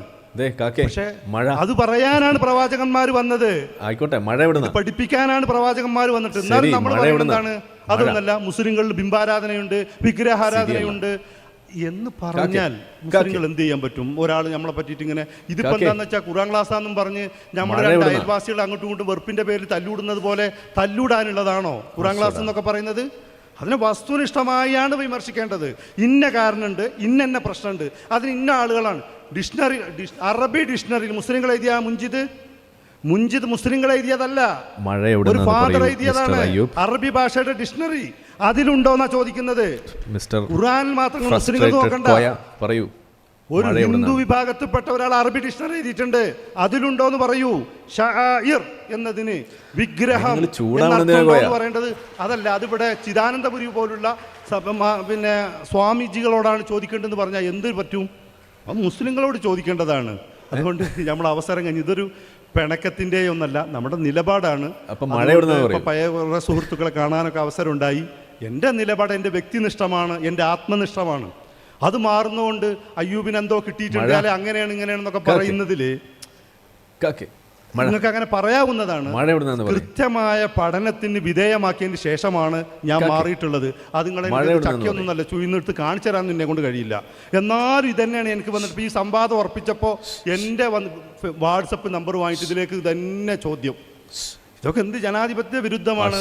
പക്ഷേ മഴ അത് പറയാനാണ് പ്രവാചകന്മാർ വന്നത്. ആയിക്കോട്ടെ, മഴ എവിടുന്ന പഠിപ്പിക്കാനാണ് പ്രവാചകന്മാർ വന്നിട്ട്. എന്നാലും നമ്മൾ എന്താണ് അതൊന്നല്ല, മുസ്ലിങ്ങളിൽ ബിംബാരാധനയുണ്ട്, വിഗ്രഹാരാധനയുണ്ട് എന്ന് പറഞ്ഞാൽ മുസ്ലിങ്ങൾ എന്ത് ചെയ്യാൻ പറ്റും? ഒരാൾ നമ്മളെ പറ്റിയിട്ട് ഇങ്ങനെ ഇതിപ്പോ എന്താന്ന് വെച്ചാൽ ഖുർആൻ ക്ലാസ്സാന്നും പറഞ്ഞ് നമ്മുടെ രണ്ട് അയൽവാസികൾ അങ്ങോട്ടും ഇങ്ങോട്ടും വെറുപ്പിന്റെ പേരിൽ തല്ലൂടുന്നത് പോലെ തല്ലൂടാനുള്ളതാണോ ഖുർആൻ ക്ലാസ് എന്നൊക്കെ പറയുന്നത്? അതിനെ വസ്തുനിഷ്ഠമായാണ് വിമർശിക്കേണ്ടത്. ഇന്ന കാരണമുണ്ട്, ഇന്ന പ്രശ്നമുണ്ട്, അതിന് ഇന്ന ആളുകളാണ്. ഡിക്ഷണറി, അറബി ഡിക്ഷണറിയിൽ മുസ്ലിങ്ങൾ എഴുതിയ മുഞ്ചിത് മുസ്ലിങ്ങൾ എഴുതിയതല്ല, ഒരു ഫാദർ എഴുതിയതാണ്. അറബി ഭാഷയുടെ ഡിക്ഷണറി അതിലുണ്ടോന്നാ ചോദിക്കുന്നത്. ഖുർആനിൽ മാത്രം മുസ്ലിങ്ങൾ നോക്കണ്ട. ഒരു ഹിന്ദു വിഭാഗത്തിൽപ്പെട്ട ഒരാൾ അറബി ഡിക്ഷണറി എഴുതിയിട്ടുണ്ട്, അതിലുണ്ടോ എന്ന് പറയൂ. ഷാഇർ എന്നതിന് വിഗ്രഹം എന്ന് പറയേണ്ടത് അതല്ല. അതിവിടെ ചിദാനന്ദപുരി പോലുള്ള പിന്നെ സ്വാമിജികളോടാണ് ചോദിക്കേണ്ടതെന്ന് പറഞ്ഞാൽ എന്ത് പറ്റും? അത് മുസ്ലിങ്ങളോട് ചോദിക്കേണ്ടതാണ്. അതുകൊണ്ട് നമ്മൾ അവസരം കഴിഞ്ഞ് ഇതൊരു പിണക്കത്തിൻ്റെ ഒന്നല്ല, നമ്മുടെ നിലപാടാണ്. പഴയ സുഹൃത്തുക്കളെ കാണാനൊക്കെ അവസരം ഉണ്ടായി. എൻ്റെ നിലപാട് എൻ്റെ വ്യക്തിനിഷ്ഠമാണ്, എൻ്റെ ആത്മനിഷ്ഠമാണ്. അത് മാറുന്നതുകൊണ്ട് അയ്യൂബിന് എന്തോ കിട്ടിയിട്ടുണ്ട്, അല്ലെ അങ്ങനെയാണ് ഇങ്ങനെയാണെന്നൊക്കെ പറയുന്നതിൽ നിങ്ങൾക്ക് അങ്ങനെ പറയാവുന്നതാണ്. കൃത്യമായ പഠനത്തിന് വിധേയമാക്കിയതിന് ശേഷമാണ് ഞാൻ മാറിയിട്ടുള്ളത്. അത് നിങ്ങളെ ചക്കിയൊന്നും നല്ല ചുയിന്നെടുത്ത് കാണിച്ചു തരാൻ എന്നെ കൊണ്ട് കഴിയില്ല. എന്നാലും ഇതന്നെയാണ് എനിക്ക് വന്നിട്ട് ഈ സംവാദം ഉറപ്പിച്ചപ്പോൾ എൻ്റെ വാട്സപ്പ് നമ്പർ വാങ്ങിയിട്ട് ഇതിലേക്ക് തന്നെ ചോദ്യം. ഇതൊക്കെ എന്ത് ജനാധിപത്യ വിരുദ്ധമാണ്.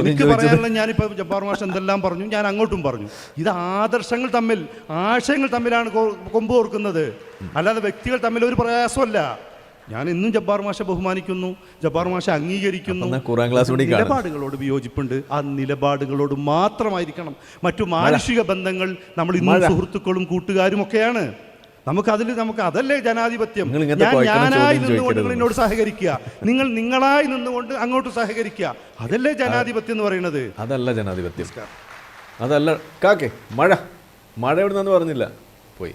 എനിക്ക് പറയാനുള്ള ഞാനിപ്പോൾ ജബ്ബാർ മാഷ് എന്തെല്ലാം പറഞ്ഞു, ഞാൻ അങ്ങോട്ടും പറഞ്ഞു. ഇത് ആദർശങ്ങൾ തമ്മിൽ, ആശയങ്ങൾ തമ്മിലാണ് കൊമ്പ് കോർക്കുന്നത്, അല്ലാതെ വ്യക്തികൾ തമ്മിൽ ഒരു പ്രയാസമല്ല. ഞാൻ ഇന്നും ജബ്ബാർ മാഷെ ബഹുമാനിക്കുന്നു, ജബ്ബാർ മാഷെ അംഗീകരിക്കുന്നു. നിലപാടുകളോട് വിയോജിപ്പുണ്ട്, ആ നിലപാടുകളോട് മാത്രമായിരിക്കണം. മറ്റു മാനുഷിക ബന്ധങ്ങൾ നമ്മൾ ഇന്നും സുഹൃത്തുക്കളും കൂട്ടുകാരും ഒക്കെയാണ്. നമുക്ക് അതല്ലേ ജനാധിപത്യം. ഞാനായി നിന്നുകൊണ്ട് നിങ്ങൾ എന്നോട് സഹകരിക്കുക, നിങ്ങൾ നിങ്ങളായി നിന്നുകൊണ്ട് അങ്ങോട്ട് സഹകരിക്കുക, അതല്ലേ ജനാധിപത്യം എന്ന് പറയുന്നത്. അതല്ല ജനാധിപത്യം, അതല്ല. മഴ എവിടുന്നു പറഞ്ഞില്ല, പോയി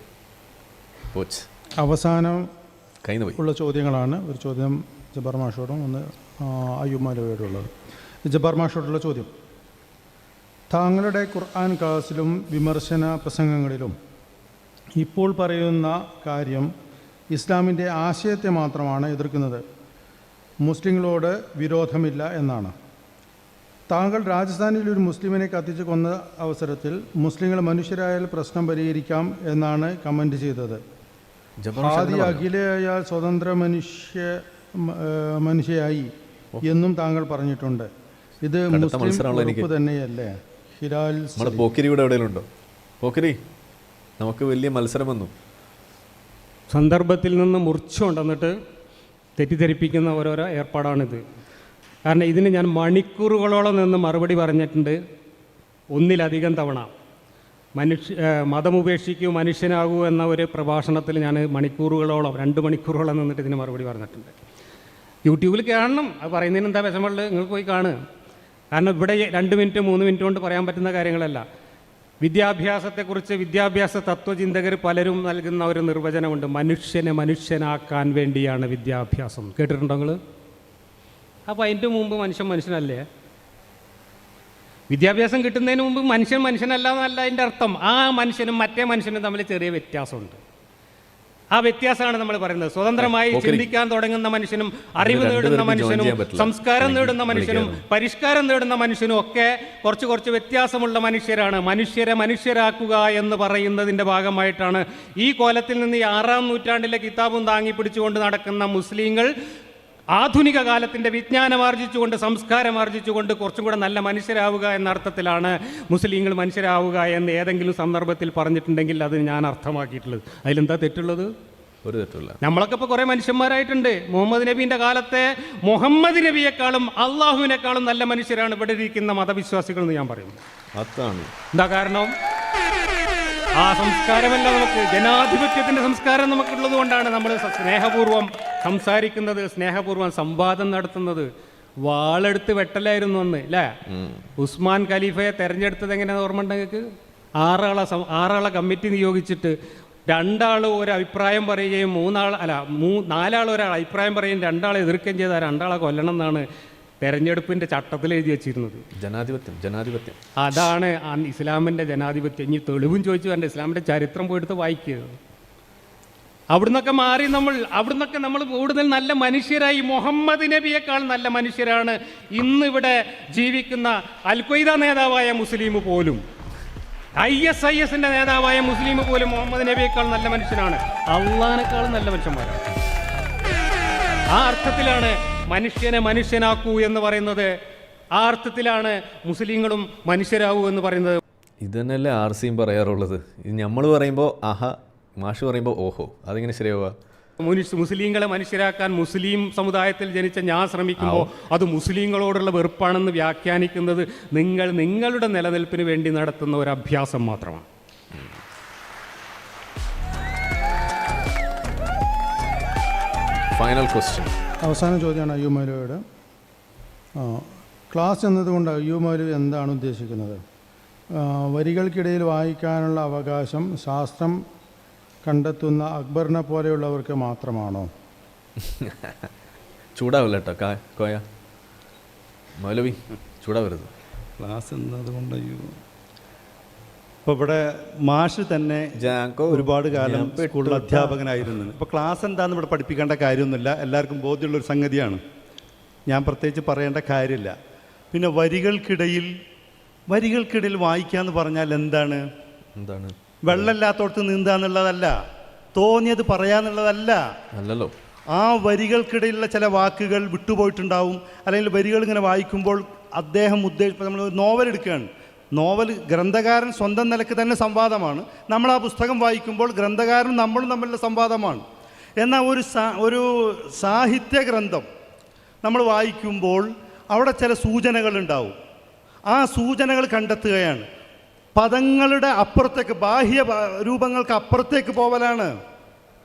അവസാനം ഉള്ള ചോദ്യങ്ങളാണ്. ഒരു ചോദ്യം ജബ്ബാർ മാഷോടും ഒന്ന് അയ്യൂബ് മൗലവിയോടും ഉള്ളത്. ജബ്ബാർ മാഷോടുള്ള ചോദ്യം: താങ്കളുടെ ഖുർആൻ ക്ലാസ്സിലും വിമർശന പ്രസംഗങ്ങളിലും ഇപ്പോൾ പറയുന്ന കാര്യം ഇസ്ലാമിൻ്റെ ആശയത്തെ മാത്രമാണ് എതിർക്കുന്നത്. മുസ്ലിങ്ങളോട് വിരോധമില്ല എന്നാണ്. താങ്കൾ രാജസ്ഥാനിൽ ഒരു മുസ്ലിമിനെ കത്തിച്ച് കൊന്ന അവസരത്തിൽ മുസ്ലിങ്ങൾ മനുഷ്യരായാൽ പ്രശ്നം പരിഹരിക്കാം എന്നാണ് കമൻ്റ് ചെയ്തത്. ആദി അഖിലയാൽ സ്വതന്ത്ര മനുഷ്യയായി എന്നും താങ്കൾ പറഞ്ഞിട്ടുണ്ട്. ഇത് മുസ്ലിം ഉറപ്പ് തന്നെയല്ലേ? ഹിലാൽ പോക്കിരി ഇവിടെ എവിടെയുണ്ടോ? പോക്കിരി, നമുക്ക് വലിയ മത്സരം വന്നു. സന്ദർഭത്തിൽ നിന്ന് മുറിച്ചുകൊണ്ടെന്നിട്ട് തെറ്റിദ്ധരിപ്പിക്കുന്ന ഓരോരോ ഏർപ്പാടാണിത്. കാരണം ഇതിന് ഞാൻ മണിക്കൂറുകളോളം നിന്ന് മറുപടി പറഞ്ഞിട്ടുണ്ട്, ഒന്നിലധികം തവണ. മതമുപേക്ഷിക്കൂ മനുഷ്യനാകൂ എന്ന ഒരു പ്രഭാഷണത്തിൽ ഞാൻ മണിക്കൂറുകളോളം 2 മണിക്കൂറോളം നിന്നിട്ട് ഇതിന് മറുപടി പറഞ്ഞിട്ടുണ്ട്. യൂട്യൂബിൽ കാണണം, അത് പറയുന്നതിന് എന്താ വിഷമമുള്ളത്? നിങ്ങൾ പോയി കാണുക. കാരണം ഇവിടെ 2 മിനിറ്റ് 3 മിനിറ്റ് കൊണ്ട് പറയാൻ പറ്റുന്ന കാര്യങ്ങളല്ല. വിദ്യാഭ്യാസത്തെക്കുറിച്ച് വിദ്യാഭ്യാസ തത്വചിന്തകർ പലരും നൽകുന്ന ഒരു നിർവചനമുണ്ട്. മനുഷ്യനെ മനുഷ്യനാക്കാൻ വേണ്ടിയാണ് വിദ്യാഭ്യാസം. കേട്ടിട്ടുണ്ടോ നിങ്ങൾ? അപ്പോൾ അതിൻ്റെ മുമ്പ് മനുഷ്യനല്ലേ? വിദ്യാഭ്യാസം കിട്ടുന്നതിന് മുമ്പ് മനുഷ്യനല്ല എന്നല്ല അതിൻ്റെ അർത്ഥം. ആ മനുഷ്യനും മറ്റേ മനുഷ്യനും തമ്മിൽ ചെറിയ വ്യത്യാസമുണ്ട്. ആ വ്യത്യാസമാണ് നമ്മൾ പറയുന്നത്. സ്വതന്ത്രമായി ചിന്തിക്കാൻ തുടങ്ങുന്ന മനുഷ്യനും അറിവ് നേടുന്ന മനുഷ്യനും സംസ്കാരം നേടുന്ന മനുഷ്യനും പരിഷ്കാരം നേടുന്ന മനുഷ്യനും ഒക്കെ കുറച്ച് വ്യത്യാസമുള്ള മനുഷ്യരാണ്. മനുഷ്യരെ മനുഷ്യരാക്കുക എന്ന് പറയുന്നതിൻ്റെ ഭാഗമായിട്ടാണ് ഈ കോലത്തിൽ നിന്ന് ഈ 6-ാം നൂറ്റാണ്ടിലെ കിതാബും താങ്ങി പിടിച്ചുകൊണ്ട് നടക്കുന്ന മുസ്ലിങ്ങൾ ആധുനിക കാലത്തിൻ്റെ വിജ്ഞാനമാർജിച്ചുകൊണ്ട് സംസ്കാരമാർജിച്ചുകൊണ്ട് കുറച്ചും കൂടെ നല്ല മനുഷ്യരാവുക എന്ന അർത്ഥത്തിലാണ് മുസ്ലിങ്ങൾ മനുഷ്യരാവുക എന്ന് ഏതെങ്കിലും സന്ദർഭത്തിൽ പറഞ്ഞിട്ടുണ്ടെങ്കിൽ അത് ഞാൻ അർത്ഥമാക്കിയിട്ടുള്ളത്. അതിലെന്താ തെറ്റുള്ളത്? ഒരു തെറ്റില്ല. നമ്മളൊക്കെ ഇപ്പോൾ കുറേ മനുഷ്യന്മാരായിട്ടുണ്ട്. മുഹമ്മദ് നബീൻ്റെ കാലത്തെ മുഹമ്മദ് നബിയെക്കാളും അള്ളാഹുവിനേക്കാളും നല്ല മനുഷ്യരാണ് ഇവിടെ ഇരിക്കുന്ന മതവിശ്വാസികൾ എന്ന് ഞാൻ പറയുന്നു. അതാണ് എന്താ കാരണം? ആ സംസ്കാരമല്ല നമുക്ക്, ജനാധിപത്യത്തിൻ്റെ സംസ്കാരം നമുക്കുള്ളത് കൊണ്ടാണ് നമ്മൾ സ്നേഹപൂർവ്വം സംസാരിക്കുന്നത്, സ്നേഹപൂർവ്വം സംവാദം നടത്തുന്നത്. വാളെടുത്ത് വെട്ടലായിരുന്നു അന്ന്, അല്ലേ? ഉസ്മാൻ ഖലീഫയെ തെരഞ്ഞെടുത്തത് എങ്ങനെയാണെന്ന് ഓർമ്മ ഉണ്ട് നിങ്ങൾക്ക്? 6 കമ്മിറ്റി നിയോഗിച്ചിട്ട് 2 ആൾ ഒരു അഭിപ്രായം പറയുകയും 4 ആൾ ഒരാൾ അഭിപ്രായം പറയുകയും 2 ആളെ എതിർക്കുകയും ചെയ്താൽ 2 ആളെ കൊല്ലണം എന്നാണ് തെരഞ്ഞെടുപ്പിൻ്റെ ചട്ടത്തിൽ എഴുതി വെച്ചിരുന്നത്. ജനാധിപത്യം അതാണ് ഇസ്ലാമിൻ്റെ ജനാധിപത്യം. ഇനി തെളിവും ചോദിച്ചു വേണ്ട, ഇസ്ലാമിൻ്റെ ചരിത്രം പോയിട്ട് വായിക്കുക. അവിടുന്നൊക്കെ മാറി അവിടുന്നൊക്കെ നമ്മൾ കൂടുതൽ നല്ല മനുഷ്യരായി. മുഹമ്മദ് നബിയേക്കാൾ നല്ല മനുഷ്യരാണ് ഇന്നിവിടെ ജീവിക്കുന്ന അൽ-ഖ്വയ്ദ നേതാവായ മുസ്ലിം പോലും, ISIS-ന്റെ നേതാവായ മുസ്ലിം പോലും മുഹമ്മദ് നബിയേക്കാൾ നല്ല മനുഷ്യനാണ്. അള്ളാഹിനേക്കാളും നല്ല മനുഷ്യന്മാരാണ്. ആ അർത്ഥത്തിലാണ് മനുഷ്യനെ മനുഷ്യനാക്കൂ എന്ന് പറയുന്നത്. ആ അർത്ഥത്തിലാണ് മുസ്ലിങ്ങളും മനുഷ്യരാകൂ എന്ന് പറയുന്നത്. ഇത് തന്നെയല്ലേ RCയും പറയാറുള്ളത്. ഇത് നമ്മൾ പറയുമ്പോൾ ആഹാ, മാഷ് പറയുമ്പോൾ ഓഹോ. അതിങ്ങനെ ശരിയാവുക? മുസ്ലിങ്ങളെ മനുഷ്യരാക്കാൻ മുസ്ലിം സമുദായത്തിൽ ജനിച്ച ഞാൻ ശ്രമിക്കുമ്പോൾ അത് മുസ്ലിങ്ങളോടുള്ള വെറുപ്പാണെന്ന് വ്യാഖ്യാനിക്കുന്നത് നിങ്ങളുടെ നിലനിൽപ്പിന് വേണ്ടി നടത്തുന്ന ഒരു അഭ്യാസം മാത്രമാണ്. ഫൈനൽ ക്വസ്റ്റ്യൻ, അവസാന ചോദ്യമാണ് അയ്യൂബ് മൗലവിയോട്. ക്ലാസ് എന്നതുകൊണ്ട് അയ്യൂബ് മൗലവി എന്താണ് ഉദ്ദേശിക്കുന്നത്? വരികൾക്കിടയിൽ വായിക്കാനുള്ള അവകാശം ശാസ്ത്രം കണ്ടെത്തുന്ന അക്ബറിനെ പോലെയുള്ളവർക്ക് മാത്രമാണോ? ചൂടാവില്ല കേട്ടോ കോയ മൗലവി, ചൂടാവരുത്. ക്ലാസ് എന്നതുകൊണ്ട് ഇപ്പോൾ ഇവിടെ മാഷ് തന്നെ ഒരുപാട് കാലം സ്കൂളിൽ അധ്യാപകനായിരുന്നു. ഇപ്പോൾ ക്ലാസ് എന്താണെന്ന് ഇവിടെ പഠിപ്പിക്കേണ്ട കാര്യമൊന്നുമില്ല, എല്ലാവർക്കും ബോധ്യമുള്ളൊരു സംഗതിയാണ്. ഞാൻ പ്രത്യേകിച്ച് പറയേണ്ട കാര്യമില്ല. പിന്നെ വരികൾക്കിടയിൽ വായിക്കുക എന്ന് പറഞ്ഞാൽ എന്താണ്? വെള്ളമില്ലാത്തോടത്ത് നീന്തുക എന്നുള്ളതല്ല, തോന്നിയത് പറയാന്നുള്ളതല്ല. അല്ലല്ലോ. ആ വരികൾക്കിടയിലുള്ള ചില വാക്കുകൾ വിട്ടുപോയിട്ടുണ്ടാവും. അല്ലെങ്കിൽ വരികൾ ഇങ്ങനെ വായിക്കുമ്പോൾ അദ്ദേഹം നമ്മൾ നോവൽ എടുക്കുകയാണ്. നോവൽ ഗ്രന്ഥകാരൻ സ്വന്തം നിലക്ക് തന്നെ സംവാദമാണ്. നമ്മൾ ആ പുസ്തകം വായിക്കുമ്പോൾ ഗ്രന്ഥകാരൻ നമ്മളും തമ്മിലുള്ള സംവാദമാണ്. എന്നാൽ ഒരു സാഹിത്യ ഗ്രന്ഥം നമ്മൾ വായിക്കുമ്പോൾ അവിടെ ചില സൂചനകളുണ്ടാവും. ആ സൂചനകൾ കണ്ടെത്തുകയാണ്. പദങ്ങളുടെ അപ്പുറത്തേക്ക്, ബാഹ്യ രൂപങ്ങൾക്ക് അപ്പുറത്തേക്ക് പോവലാണ്.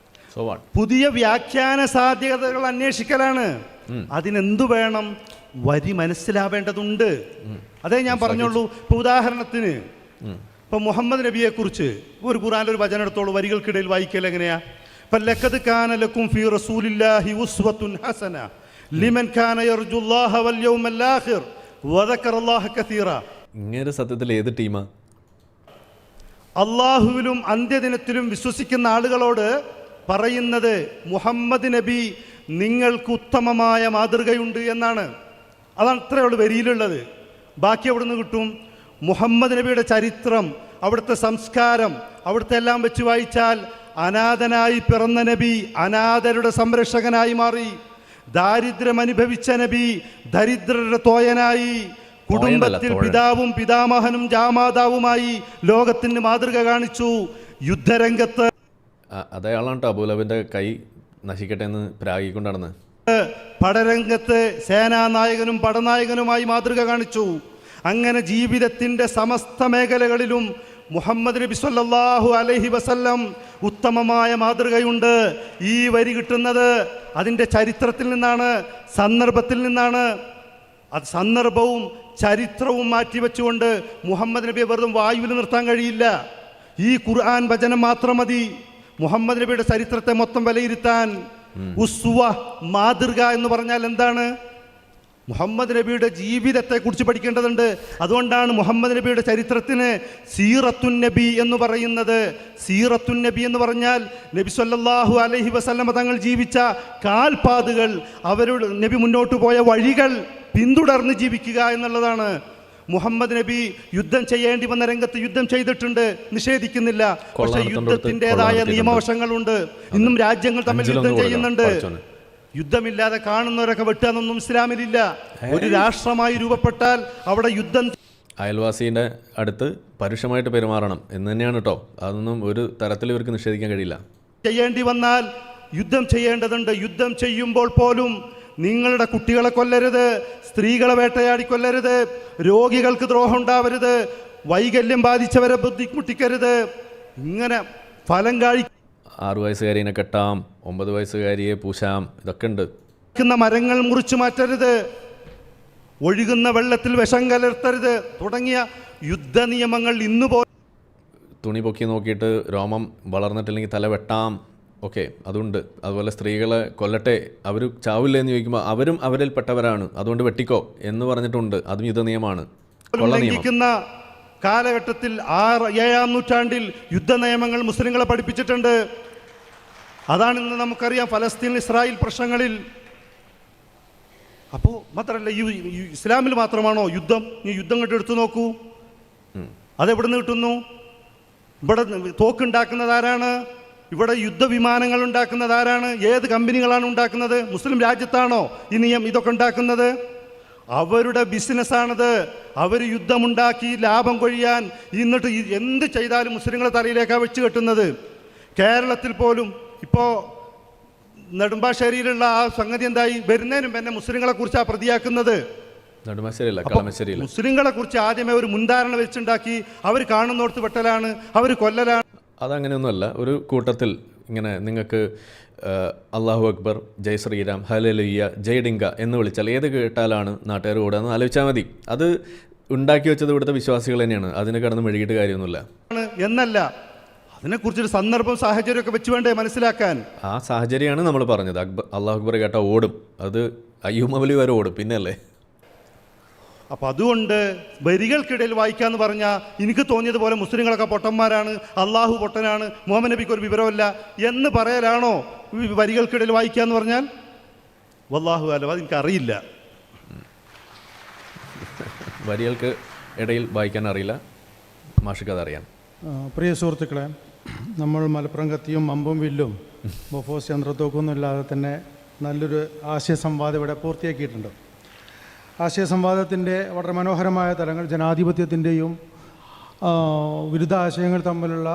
പുതിയ വ്യാഖ്യാന സാധ്യതകൾ അന്വേഷിക്കലാണ്. അതിനെന്തു വേണം? വരി മനസ്സിലാവേണ്ടതുണ്ട്. അതേ ഞാൻ പറഞ്ഞോളൂ. ഇപ്പോൾ ഉദാഹരണത്തിന് ഇപ്പം മുഹമ്മദ് നബിയെ കുറിച്ച് ഒരു ഖുർആനിൽ ഒരു വചനം എടുത്തോളൂ, വരികൾക്കിടയിൽ വായിക്കൽ എങ്ങനെയാ? ഇപ്പം ലഖദ് കാന ലക്കും ഫീ റസൂലില്ലാഹി ഉസ്വത്തുൻ ഹസന ലിമൻ കാന യർജുല്ലാഹ വൽ യൗമൽ ആഖിർ വദക്കറല്ലാഹ കസീറ. ഇങ്ങനെ സത്യത്തിൽ ഏത് ടീമാ? അള്ളാഹുവിലും അന്ത്യദിനത്തിലും വിശ്വസിക്കുന്ന ആളുകളോട് പറയുന്നത് മുഹമ്മദ് നബി നിങ്ങൾക്ക് ഉത്തമമായ മാതൃകയുണ്ട് എന്നാണ്. അതാണ് അത്രയുള്ള വരിയിലുള്ളത്. ബാക്കി എവിടെ നിന്ന് കിട്ടും? മുഹമ്മദ് നബിയുടെ ചരിത്രം, അവിടുത്തെ സംസ്കാരം, അവിടുത്തെ എല്ലാം വെച്ച് വായിച്ചാൽ അനാഥനായി പിറന്ന നബി അനാഥരുടെ സംരക്ഷകനായി മാറി. ദാരിദ്ര്യം അനുഭവിച്ച നബി ദരിദ്രരുടെ തോയനായി. കുടുംബത്തിൽ പിതാവും പിതാമഹനും ജാമാതാവുമായി ലോകത്തിന് മാതൃക കാണിച്ചു. യുദ്ധരംഗത്ത് അതയാളാണ് കേട്ടോ അബൂലബിൻ്റെ കൈ നശിക്കട്ടെ എന്ന് പ്രാഗിക്കൊണ്ട് നടന്ന്. പടരംഗത്ത് സേനാനായകനും പടനായകനുമായി മാതൃക കാണിച്ചു. അങ്ങനെ ജീവിതത്തിൻ്റെ സമസ്ത മേഖലകളിലും മുഹമ്മദ് നബി സല്ലല്ലാഹു അലൈഹി വസല്ലം ഉത്തമമായ മാതൃകയുണ്ട്. ഈ വരി കിട്ടുന്നത് അതിൻ്റെ ചരിത്രത്തിൽ നിന്നാണ്, സന്ദർഭത്തിൽ നിന്നാണ്. അത് സന്ദർഭവും ചരിത്രവും മാറ്റിവെച്ചുകൊണ്ട് മുഹമ്മദ് നബിയെ വെറും വായുവിൽ നിർത്താൻ കഴിയില്ല. ഈ ഖുർആൻ വചനം മാത്രം മതി മുഹമ്മദ് നബിയുടെ ചരിത്രത്തെ മൊത്തം വിലയിരുത്താൻ. ഉസ്വ, മാതൃക എന്ന് പറഞ്ഞാൽ എന്താണ്? മുഹമ്മദ് നബിയുടെ ജീവിതത്തെക്കുറിച്ച് പഠിക്കേണ്ടതുണ്ട്. അതുകൊണ്ടാണ് മുഹമ്മദ് നബിയുടെ ചരിത്രത്തിന് സീറത്തുൻ നബി എന്ന് പറയുന്നത്. സീറത്തുൻ നബി എന്ന് പറഞ്ഞാൽ നബി സല്ലല്ലാഹു അലൈഹി വസല്ലമ തങ്ങൾ ജീവിച്ച കാൽപാതുകൾ, അവരുടെ നബി മുന്നോട്ട് പോയ വഴികൾ പിന്തുടർന്ന് ജീവിക്കുക എന്നുള്ളതാണ്. മുഹമ്മദ് നബി യുദ്ധം ചെയ്യേണ്ടി വന്ന രംഗത്ത് യുദ്ധം ചെയ്തിട്ടുണ്ട്, നിഷേധിക്കുന്നില്ല. പക്ഷെ യുദ്ധത്തിൻ്റെതായ നിയമവശങ്ങളുണ്ട്. ഇന്നും രാജ്യങ്ങൾ തമ്മിൽ യുദ്ധം ചെയ്യുന്നുണ്ട്. യുദ്ധമില്ലാതെ കാണുന്നവരൊക്കെ വെട്ടുകയെന്നൊന്നും ഇസ്ലാമിലില്ല. ഒരു രാഷ്ട്രമായി രൂപപ്പെട്ടാൽ അവിടെ യുദ്ധം, അയൽവാസീൻ്റെ അടുത്ത് പരുഷമായിട്ട് പെരുമാറണം എന്ന് തന്നെയാണ് കേട്ടോ. അതൊന്നും ഒരു തരത്തിൽ ഇവർക്ക് നിഷേധിക്കാൻ കഴിയില്ല. ചെയ്യേണ്ടി വന്നാൽ യുദ്ധം ചെയ്യേണ്ടതുണ്ട്. യുദ്ധം ചെയ്യുമ്പോൾ പോലും നിങ്ങളുടെ കുട്ടികളെ കൊല്ലരുത്, സ്ത്രീകളെ വേട്ടയാടി കൊല്ലരുത്, രോഗികൾക്ക് ദ്രോഹം ഉണ്ടാവരുത്, വൈകല്യം ബാധിച്ചവരെ ബുദ്ധിമുട്ടിക്കരുത്. ഇങ്ങനെ ഫലം കാഴ്ച 6 വയസ്സുകാരിനെ കെട്ടാം, 9 വയസ്സുകാരിയെ പൂശാം, ഇതൊക്കെ ഉണ്ട്. മരങ്ങൾ മുറിച്ചു മാറ്റരുത്, ഒഴുകുന്ന വെള്ളത്തിൽ വിഷം കലർത്തരുത് തുടങ്ങിയ യുദ്ധ നിയമങ്ങൾ ഇന്ന് തുണി പൊക്കി നോക്കിയിട്ട് രോമം വളർന്നിട്ടില്ലെങ്കിൽ തല വെട്ടാം, ഓക്കെ, അതുണ്ട്. അതുപോലെ സ്ത്രീകളെ കൊല്ലട്ടെ, അവർ ചാവില്ല എന്ന് ചോദിക്കുമ്പോൾ അവരും അവരിൽ പെട്ടവരാണ്, അതുകൊണ്ട് വെട്ടിക്കോ എന്ന് പറഞ്ഞിട്ടുണ്ട്. അതും യുദ്ധ നിയമമാണ്, കൊള്ള നിയമം. കാലഘട്ടത്തിൽ 7-ാം നൂറ്റാണ്ടിൽ യുദ്ധ നിയമങ്ങൾ മുസ്ലിങ്ങളെ പഠിപ്പിച്ചിട്ടുണ്ട്. അതാണ് ഇന്ന് നമുക്കറിയാം ഫലസ്തീൻ ഇസ്രായേൽ പ്രശ്നങ്ങളിൽ. അപ്പോൾ മാത്രമല്ല, ഈ ഇസ്ലാമിൽ മാത്രമാണോ യുദ്ധം? ഈ യുദ്ധം കണ്ട് എടുത്തു നോക്കൂ, അതെവിടെ നിന്ന് കിട്ടുന്നു? ഇവിടെ തോക്കുണ്ടാക്കുന്നത് ആരാണ്? ഇവിടെ യുദ്ധവിമാനങ്ങൾ ഉണ്ടാക്കുന്നത് ആരാണ്? ഏത് കമ്പനികളാണ് ഉണ്ടാക്കുന്നത്? മുസ്ലിം രാജ്യത്താണോ ഈ ഇതൊക്കെ ഉണ്ടാക്കുന്നത്? അവരുടെ ബിസിനസ്സാണത്. അവർ യുദ്ധമുണ്ടാക്കി ലാഭം കൊഴിയാൻ എന്നിട്ട് എന്ത് ചെയ്താലും മുസ്ലിങ്ങളെ തലയിലേക്കാണ് വെച്ച് കെട്ടുന്നത്. കേരളത്തിൽ പോലും ഇപ്പോൾ നെടുമ്പാശ്ശേരിയിലുള്ള ആ സംഗതി എന്തായി? വരുന്നതിനും പിന്നെ മുസ്ലിങ്ങളെ കുറിച്ചാണ് പ്രതിയാക്കുന്നത്. മുസ്ലിങ്ങളെ കുറിച്ച് ആദ്യമേ ഒരു മുൻധാരണ വെച്ചുണ്ടാക്കി അവർ കാണുന്നോടത്ത് വെട്ടലാണ്, അവർ കൊല്ലലാണ്. അതങ്ങനെയൊന്നുമല്ല. ഒരു കൂട്ടത്തിൽ ഇങ്ങനെ നിങ്ങൾക്ക് അള്ളാഹു അക്ബർ, ജയ് ശ്രീരാം, ഹല്ലേലൂയ, ജയ് ഡിങ്ക എന്ന് വിളിച്ചാൽ ഏത് കേട്ടാലാണ് നാട്ടുകാർ കൂടാന്ന് ആലോചിച്ചാൽ മതി. അത് ഉണ്ടാക്കി വെച്ചത് ഇവിടുത്തെ വിശ്വാസികൾ തന്നെയാണ്. അതിന് കടന്ന് മെഴുകിയിട്ട് കാര്യമൊന്നുമില്ല എന്നല്ല. അതിനെക്കുറിച്ചൊരു സന്ദർഭം സാഹചര്യമൊക്കെ വെച്ച് വേണ്ടേ മനസ്സിലാക്കാൻ. ആ സാഹചര്യമാണ് നമ്മൾ പറഞ്ഞത്. അള്ളാഹു അക്ബർ കേട്ടാൽ ഓടും, അത് അയ്യൂമവലി വരെ ഓടും, പിന്നല്ലേ. അപ്പം അതുകൊണ്ട് വരികൾക്കിടയിൽ വായിക്കാന്ന് പറഞ്ഞാൽ എനിക്ക് തോന്നിയതുപോലെ മുസ്ലിങ്ങളൊക്കെ പൊട്ടന്മാരാണ്, അള്ളാഹു പൊട്ടനാണ്, മുഹമ്മദ് നബിക്ക് ഒരു വിവരമില്ല എന്ന് പറയലാണോ വരികൾക്കിടയിൽ വായിക്കാന്ന് പറഞ്ഞാൽ? വല്ലാഹു അലം, അതെനിക്കറിയില്ല. വരികൾക്ക് ഇടയിൽ വായിക്കാൻ അറിയില്ല, മാഷിക്ക് അതറിയാം. പ്രിയ സുഹൃത്തുക്കളെ, നമ്മൾ മലപ്പുറം കത്തിയും അമ്പും വില്ലും ബൊഫോസ് ചന്ദ്രത്തോക്കൊന്നും ഇല്ലാതെ തന്നെ നല്ലൊരു ആശയ സംവാദം ഇവിടെ പൂർത്തിയാക്കിയിട്ടുണ്ട്. ആശയ സംവാദത്തിൻ്റെ വളരെ മനോഹരമായ തലങ്ങൾ, ജനാധിപത്യത്തിൻ്റെയും വിരുദ്ധ ആശയങ്ങൾ തമ്മിലുള്ള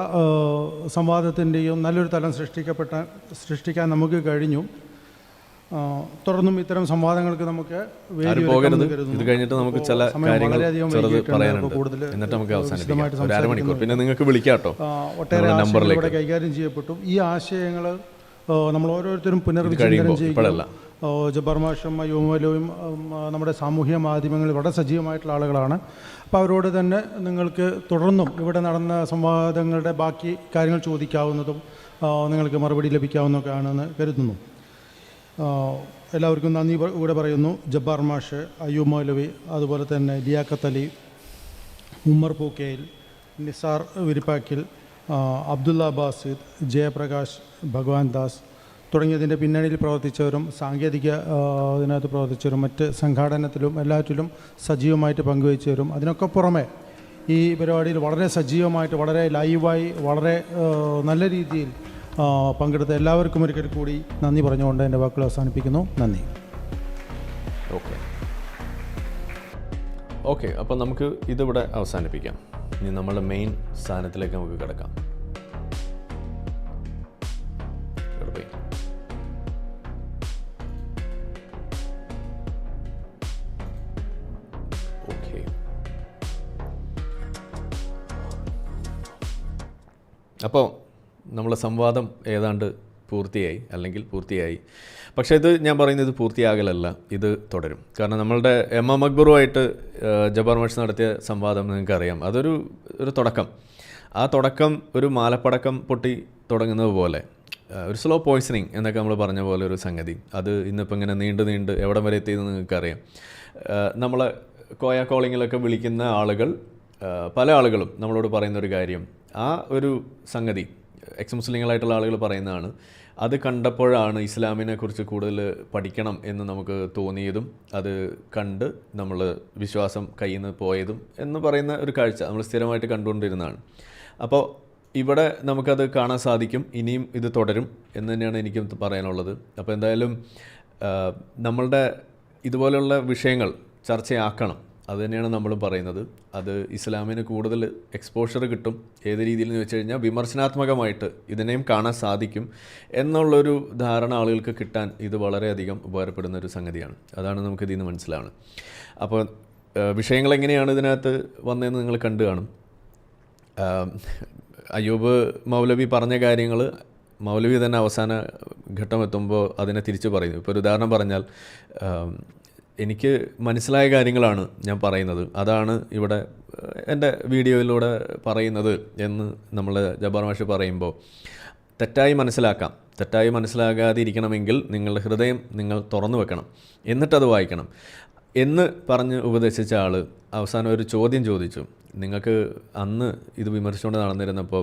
സംവാദത്തിൻ്റെയും നല്ലൊരു തലം സൃഷ്ടിക്കാൻ നമുക്ക് കഴിഞ്ഞു. തുടർന്നും ഇത്തരം സംവാദങ്ങൾക്ക് നമുക്ക് ഇത് കഴിഞ്ഞിട്ട് നമുക്ക് ചില കാര്യങ്ങൾ കൂടുതൽ പിന്നെ നിങ്ങൾക്ക് വിളിക്കാട്ടോ. ഒട്ടേറെ ആശയങ്ങൾ ഇവിടെ കൈകാര്യം ചെയ്യപ്പെട്ടു. ഈ ആശയങ്ങൾ നമ്മൾ ഓരോരുത്തരും പുനർവിചിന്തനം ചെയ്യുക. ജബ്ബാർ മാഷും യുവമലയും നമ്മുടെ സാമൂഹ്യ മാധ്യമങ്ങളിൽ വളരെ സജീവമായിട്ടുള്ള ആളുകളാണ്. അപ്പോൾ അവരോട് തന്നെ നിങ്ങൾക്ക് തുടർന്നും ഇവിടെ നടന്ന സംവാദങ്ങളുടെ ബാക്കി കാര്യങ്ങൾ ചോദിക്കാവുന്നതും നിങ്ങൾക്ക് മറുപടി ലഭിക്കാവുന്നതൊക്കെ ആണെന്ന് കരുതുന്നു. എല്ലാവർക്കും നന്ദി കൂടെ പറയുന്നു. ജബ്ബാർ മാഷ്, അയ്യൂബ് മൗലവി, അതുപോലെ തന്നെ ലിയാഖത്ത് അലി, ഉമ്മർ പൂക്കയിൽ, നിസാർ വിരിപ്പാക്കിൽ, അബ്ദുള്ള ബാസിദ്, ജയപ്രകാശ്, ഭഗവാൻ ദാസ്, തുടങ്ങിയതിൻ്റെ പിന്നണിയിൽ പ്രവർത്തിച്ചവരും സാങ്കേതിക ഇതിനകത്ത് പ്രവർത്തിച്ചവരും മറ്റ് സംഘാടനത്തിലും എല്ലാറ്റിലും സജീവമായിട്ട് പങ്കുവച്ചവരും അതിനൊക്കെ പുറമെ ഈ പരിപാടിയിൽ വളരെ സജീവമായിട്ട് വളരെ ലൈവായി വളരെ നല്ല രീതിയിൽ പങ്കെടുത്ത എല്ലാവർക്കും ഒരിക്കൽ കൂടി നന്ദി പറഞ്ഞുകൊണ്ട് എൻ്റെ വാക്കുകൾ അവസാനിപ്പിക്കുന്നു. നന്ദി. ഓക്കെ അപ്പോൾ നമുക്ക് ഇതിവിടെ അവസാനിപ്പിക്കാം. ഇനി നമ്മളുടെ മെയിൻ സ്ഥാനത്തിലേക്ക് നമുക്ക് കിടക്കാം. ഓക്കെ, അപ്പോൾ നമ്മളെ സംവാദം ഏതാണ്ട് പൂർത്തിയായി. പക്ഷേ ഇത് ഞാൻ പറയുന്നത് പൂർത്തിയാകലല്ല, ഇത് തുടരും. കാരണം നമ്മളുടെ MM അക്ബറുമായിട്ട് ജബ്ബാർ മാഷ് നടത്തിയ സംവാദം നിങ്ങൾക്കറിയാം. അതൊരു തുടക്കം. ആ തുടക്കം ഒരു മാലപ്പടക്കം പൊട്ടി തുടങ്ങുന്നത് പോലെ ഒരു സ്ലോ പോയ്സണിങ് എന്നൊക്കെ നമ്മൾ പറഞ്ഞ പോലെ ഒരു സംഗതി. അത് ഇന്നിപ്പോൾ ഇങ്ങനെ നീണ്ട് എവിടം വരെ എത്തിയെന്ന് നിങ്ങൾക്കറിയാം. നമ്മളെ കോയ കോളിങ്ങിലൊക്കെ വിളിക്കുന്ന ആളുകൾ, പല ആളുകളും നമ്മളോട് പറയുന്നൊരു കാര്യം, ആ ഒരു സംഗതി എക്സ് മുസ്ലിങ്ങളായിട്ടുള്ള ആളുകൾ പറയുന്നതാണ്. അത് കണ്ടപ്പോഴാണ് ഇസ്ലാമിനെ കുറിച്ച് കൂടുതൽ പഠിക്കണം എന്ന് നമുക്ക് തോന്നിയതും അത് കണ്ട് നമ്മൾ വിശ്വാസം കയ്യിൽ നിന്ന് പോയതും എന്ന് പറയുന്ന ഒരു കാഴ്ച നമ്മൾ സ്ഥിരമായിട്ട് കണ്ടുകൊണ്ടിരുന്നതാണ്. അപ്പോൾ ഇവിടെ നമുക്കത് കാണാൻ സാധിക്കും. ഇനിയും ഇത് തുടരും എന്ന് തന്നെയാണ് എനിക്കും പറയാനുള്ളത്. അപ്പോൾ എന്തായാലും നമ്മളുടെ ഇതുപോലെയുള്ള വിഷയങ്ങൾ ചർച്ചയാക്കണം. അതുതന്നെയാണ് നമ്മളും പറയുന്നത്. അത് ഇസ്ലാമിന് കൂടുതൽ എക്സ്പോഷർ കിട്ടും. ഏത് രീതിയിലെന്ന് വെച്ച് കഴിഞ്ഞാൽ വിമർശനാത്മകമായിട്ട് ഇതിനെയും കാണാൻ സാധിക്കും എന്നുള്ളൊരു ധാരണ ആളുകൾക്ക് കിട്ടാൻ ഇത് വളരെയധികം ഉപകാരപ്പെടുന്ന ഒരു സംഗതിയാണ്. അതാണ് നമുക്ക് ഇതിൽ നിന്ന് മനസ്സിലാവുന്നത്. അപ്പോൾ വിഷയങ്ങൾ എങ്ങനെയാണ് ഇതിനകത്ത് വന്നതെന്ന് നിങ്ങൾ കണ്ടു കാണും. അയ്യൂബ് മൗലവി പറഞ്ഞ കാര്യങ്ങൾ മൗലവി തന്നെ അവസാന ഘട്ടം എത്തുമ്പോൾ അതിനെ തിരിച്ചു പറയുന്നു. ഇപ്പോൾ ഒരു ഉദാഹരണം പറഞ്ഞാൽ, എനിക്ക് മനസ്സിലായ കാര്യങ്ങളാണ് ഞാൻ പറയുന്നത്, അതാണ് ഇവിടെ എൻ്റെ വീഡിയോയിലൂടെ പറയുന്നത് എന്ന് നമ്മൾ ജബ്ബാർ മാഷ് പറയുമ്പോൾ തെറ്റായി മനസ്സിലാകാതിരിക്കണമെങ്കിൽ നിങ്ങളുടെ ഹൃദയം നിങ്ങൾ തുറന്നു വെക്കണം, എന്നിട്ടത് വായിക്കണം എന്ന് പറഞ്ഞ് ഉപദേശിച്ച ആൾ അവസാനം ഒരു ചോദ്യം ചോദിച്ചു. നിങ്ങൾക്ക് അന്ന് ഇത് വിമർശിച്ചുകൊണ്ട് നടന്നിരുന്നപ്പോൾ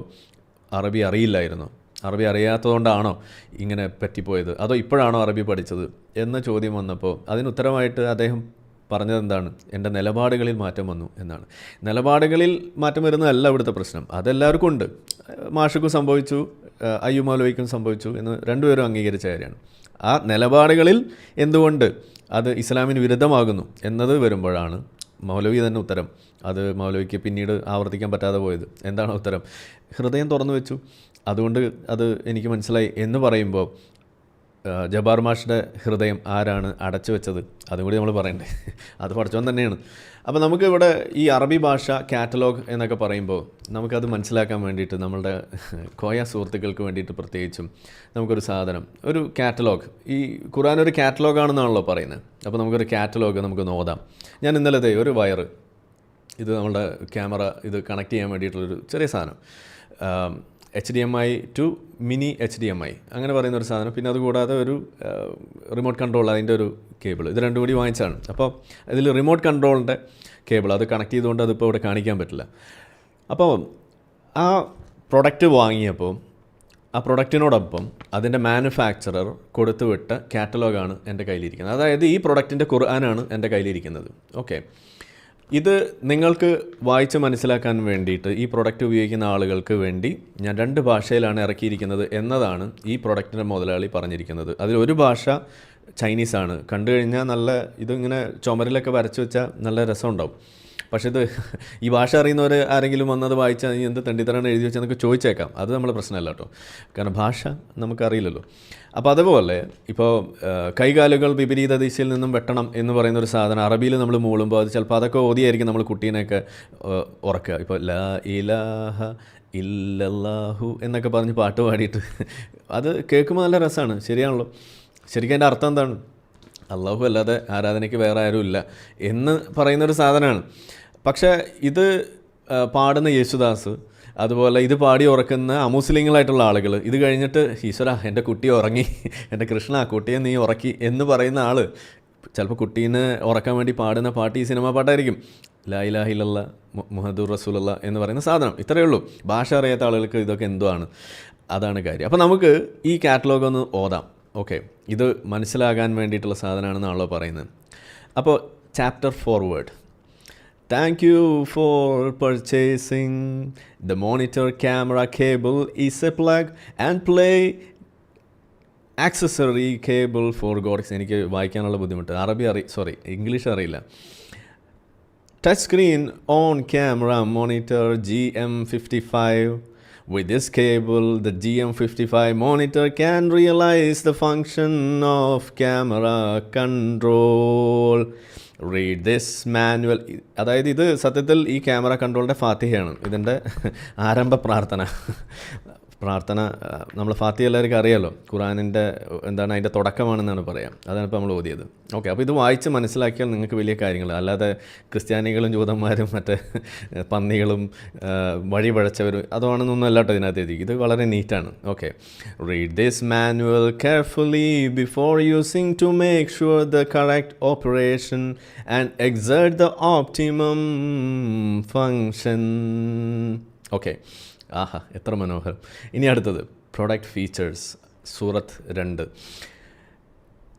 അറബി അറിയില്ലായിരുന്നോ? അറബി അറിയാത്തതുകൊണ്ടാണോ ഇങ്ങനെ പറ്റിപ്പോയത്, അതോ ഇപ്പോഴാണോ അറബി പഠിച്ചത് എന്ന ചോദ്യം വന്നപ്പോൾ അതിനുത്തരമായിട്ട് അദ്ദേഹം പറഞ്ഞതെന്താണ്? എൻ്റെ നിലപാടുകളിൽ മാറ്റം വന്നു എന്നാണ്. നിലപാടുകളിൽ മാറ്റം വരുന്നതല്ല ഇവിടുത്തെ പ്രശ്നം, അതെല്ലാവർക്കും ഉണ്ട്. മാഷുക്കും സംഭവിച്ചു, അയ്യൂബ് മൗലവിക്കും സംഭവിച്ചു എന്ന് രണ്ടുപേരും അംഗീകരിച്ച കാര്യമാണ്. ആ നിലപാടുകളിൽ എന്തുകൊണ്ട് അത് ഇസ്ലാമിന് വിരുദ്ധമാകുന്നു എന്നത് വരുമ്പോഴാണ് മൗലവി തന്നെ ഉത്തരം. അത് മൗലവിക്ക് പിന്നീട് ആവർത്തിക്കാൻ പറ്റാതെ പോയത്. എന്താണ് ഉത്തരം? ഹൃദയം തുറന്നു വെച്ചു, അതുകൊണ്ട് അത് എനിക്ക് മനസ്സിലായി എന്ന് പറയുമ്പോൾ ജബ്ബാർ മാഷിൻ്റെ ഹൃദയം ആരാണ് അടച്ചു വെച്ചത്? അതും കൂടി നമ്മൾ പറയണ്ടേ? അത് പഠിച്ചവൻ തന്നെയാണ്. അപ്പോൾ നമുക്കിവിടെ ഈ അറബി ഭാഷ കാറ്റലോഗ് എന്നൊക്കെ പറയുമ്പോൾ നമുക്കത് മനസ്സിലാക്കാൻ വേണ്ടിയിട്ട് നമ്മളുടെ കോയ സുഹൃത്തുക്കൾക്ക് വേണ്ടിയിട്ട് പ്രത്യേകിച്ചും നമുക്കൊരു സാധനം, ഒരു കാറ്റലോഗ്, ഈ ഖുർആൻ ഒരു കാറ്റലോഗാണെന്നാണല്ലോ പറയുന്നത്. അപ്പോൾ നമുക്കൊരു കാറ്റലോഗ് നമുക്ക് നോക്കാം. ഞാൻ ഇന്നലത്തെ ഒരു വയറ്, ഇത് നമ്മളുടെ ക്യാമറ ഇത് കണക്ട് ചെയ്യാൻ വേണ്ടിയിട്ടുള്ളൊരു ചെറിയ സാധനം, HDMI ടു മിനി HDMI അങ്ങനെ പറയുന്ന ഒരു സാധനം, പിന്നെ അതുകൂടാതെ ഒരു റിമോട്ട് കൺട്രോൾ, അതിൻ്റെ ഒരു കേബിൾ, ഇത് രണ്ടും കൂടി വാങ്ങിച്ചാണ്. അപ്പോൾ ഇതിൽ റിമോട്ട് കൺട്രോളിൻ്റെ കേബിൾ അത് കണക്ട് ചെയ്തുകൊണ്ട് അതിപ്പോൾ ഇവിടെ കാണിക്കാൻ പറ്റില്ല. അപ്പോൾ ആ പ്രൊഡക്റ്റ് വാങ്ങിയപ്പോൾ ആ പ്രൊഡക്റ്റിനോടൊപ്പം അതിൻ്റെ മാനുഫാക്ചറർ കൊടുത്തുവിട്ട കാറ്റലോഗാണ് എൻ്റെ കയ്യിലിരിക്കുന്നത്. അതായത് ഈ പ്രൊഡക്റ്റിൻ്റെ ഖുർആനാണ് എൻ്റെ കയ്യിലിരിക്കുന്നത്. ഓക്കെ, ഇത് നിങ്ങൾക്ക് വായിച്ച് മനസ്സിലാക്കാൻ വേണ്ടിയിട്ട് ഈ പ്രൊഡക്റ്റ് ഉപയോഗിക്കുന്ന ആളുകൾക്ക് വേണ്ടി ഞാൻ 2 ഭാഷയിലാണ് ഇറക്കിയിരിക്കുന്നത് എന്നതാണ് ഈ പ്രൊഡക്റ്റിൻ്റെ മുതലാളി പറഞ്ഞിരിക്കുന്നത്. അതിലൊരു ഭാഷ ചൈനീസാണ്. കണ്ടു കഴിഞ്ഞാൽ നല്ല ഇതിങ്ങനെ ചുമരിലൊക്കെ വരച്ച് വെച്ചാൽ നല്ല രസമുണ്ടാവും. പക്ഷേ ഇത് ഈ ഭാഷ അറിയുന്നവർ ആരെങ്കിലും വന്നത് വായിച്ചാൽ നീ എന്ത് തെണ്ടിത്തരാണ് എഴുതി വെച്ചെന്നൊക്കെ ചോദിച്ചേക്കാം. അത് നമ്മൾ പ്രശ്നമല്ല കേട്ടോ, കാരണം ഭാഷ നമുക്കറിയില്ലല്ലോ. അപ്പോൾ അതുപോലെ ഇപ്പോൾ കൈകാലുകൾ വിപരീത ദിശയിൽ നിന്നും വെട്ടണം എന്ന് പറയുന്ന ഒരു സാധനം അറബിയിൽ നമ്മൾ മൂളുമ്പോൾ അത് ചിലപ്പോൾ അതൊക്കെ ഓതിയായിരിക്കും നമ്മൾ കുട്ടീനെയൊക്കെ ഉറക്കുക. ഇപ്പോൾ ലാ ഇലാഹ ഇല്ലല്ലാഹു എന്നൊക്കെ പറഞ്ഞ് പാട്ട് പാടിയിട്ട് അത് കേൾക്കുമ്പോൾ നല്ല രസമാണ്. ശരിയാണല്ലോ. ശരിക്കും അതിൻ്റെ അർത്ഥം എന്താണ്? അള്ളാഹു അല്ലാതെ ആരാധനയ്ക്ക് വേറെ ആരും ഇല്ല എന്ന് പറയുന്നൊരു സാധനമാണ്. പക്ഷേ ഇത് പാടുന്ന യേശുദാസ്, അതുപോലെ ഇത് പാടി ഉറക്കുന്ന അമുസ്ലിങ്ങളായിട്ടുള്ള ആളുകൾ, ഇത് കഴിഞ്ഞിട്ട് ഈശ്വര എൻ്റെ കുട്ടി ഉറങ്ങി, എൻ്റെ കൃഷ്ണ കുട്ടിയെ നീ ഉറക്കി എന്ന് പറയുന്ന ആൾ ചിലപ്പോൾ കുട്ടീനെ ഉറക്കാൻ വേണ്ടി പാടുന്ന പാട്ട് ഈ സിനിമ പാട്ടായിരിക്കും. ലാ ഇലാഹ ഇല്ലല്ലാ മുഹമ്മദുർ റസൂലുള്ളാ എന്ന് പറയുന്ന സാധനം. ഇത്രയേ ഉള്ളൂ. ഭാഷ അറിയാത്ത ആളുകൾക്ക് ഇതൊക്കെ എന്തോ ആണ്, അതാണ് കാര്യം. അപ്പോൾ നമുക്ക് ഈ കാറ്റലോഗ് ഒന്ന് ഓതാം. ഓക്കെ, ഇത് മനസ്സിലാകാൻ വേണ്ടിയിട്ടുള്ള സാധനമാണെന്നാണല്ലോ പറയുന്നത്. അപ്പോൾ chapter forward. Thank you for purchasing the monitor camera cable is a plug and play accessory cable for Gorex. എനിക്ക് വായിക്കാനുള്ള ബുദ്ധിമുട്ട്, ഇംഗ്ലീഷ് അറിയില്ല. Touch screen on camera monitor GM55. With this cable, the GM55 monitor can realize the function of camera control. Read this manual. അതായത് ഇത് സത്യത്തിൽ ഈ camera കൺട്രോളിൻ്റെ ഫാത്തിഹയാണ്, ഇതിൻ്റെ ആരംഭ പ്രാർത്ഥന. നമ്മൾ ഫാത്തിഹ എല്ലാവർക്കും അറിയാമല്ലോ, ഖുറാനിൻ്റെ എന്താണ് അതിൻ്റെ തുടക്കമാണെന്നാണ് പറയാം. അതാണ് ഇപ്പോൾ നമ്മൾ ഓതിയത്. ഓക്കെ, അപ്പോൾ ഇത് വായിച്ച് മനസ്സിലാക്കിയാൽ നിങ്ങൾക്ക് വലിയ കാര്യങ്ങൾ, അല്ലാതെ ക്രിസ്ത്യാനികളും ജൂതന്മാരും മറ്റേ പന്നികളും വഴിപഴച്ചവരും അതാണെന്നൊന്നും അല്ലാട്ടോ ഇതിനകത്ത് എഴുതി. ഇത് വളരെ നീറ്റാണ്. Okay, read this manual carefully before using to make sure the correct operation and exert the optimum function. Okay, ആഹാ എത്ര മനോഹരം. ഇനി അടുത്തത് പ്രൊഡക്റ്റ് ഫീച്ചേഴ്സ്, സൂറത്ത് 2.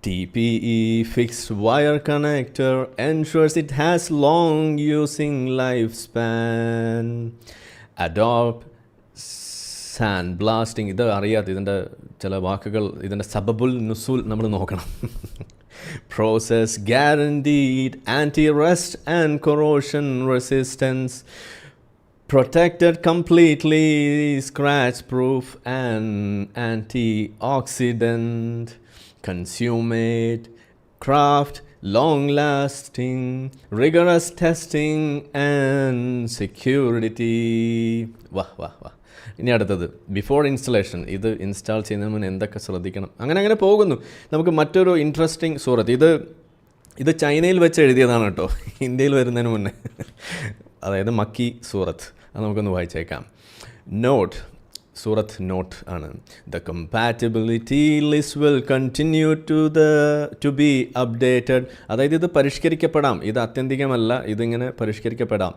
TPE fixed wire connector ensures it has long using lifespan. Adobe sandblasting, ഇത് അറിയാത്ത ഇതിൻ്റെ ചില വാക്കുകൾ, ഇതിൻ്റെ സബബുൽ നുസൂൽ നമ്മൾ നോക്കണം. Process guaranteed anti-rust and corrosion resistance. Protected completely, scratch-proof and antioxidant. Consummate, craft, long-lasting, rigorous testing and security. വാഹ് വാഹ് വാഹ്. ഇനി അടുത്തത് ബിഫോർ ഇൻസ്റ്റലേഷൻ. ഇത് ഇൻസ്റ്റാൾ ചെയ്യുന്നതിന് മുന്നേ എന്തൊക്കെ ശ്രദ്ധിക്കണം, അങ്ങനെ പോകുന്നു. നമുക്ക് മറ്റൊരു ഇൻട്രസ്റ്റിംഗ് സൂറത്ത്, ഇത് ചൈനയിൽ വെച്ച് എഴുതിയതാണ് കേട്ടോ, ഇന്ത്യയിൽ വരുന്നതിന് മുന്നേ. അതായത് മക്കി സൂറത്ത്, അത് നമുക്കൊന്ന് വായിച്ചേക്കാം. നോട്ട്, സൂറത്ത് നോട്ട് ആണ്. The compatibility list will continue to be updated. അതായത് ഇത് പരിഷ്കരിക്കപ്പെടാം, ഇത് ആത്യന്തികമല്ല, ഇതിങ്ങനെ പരിഷ്കരിക്കപ്പെടാം.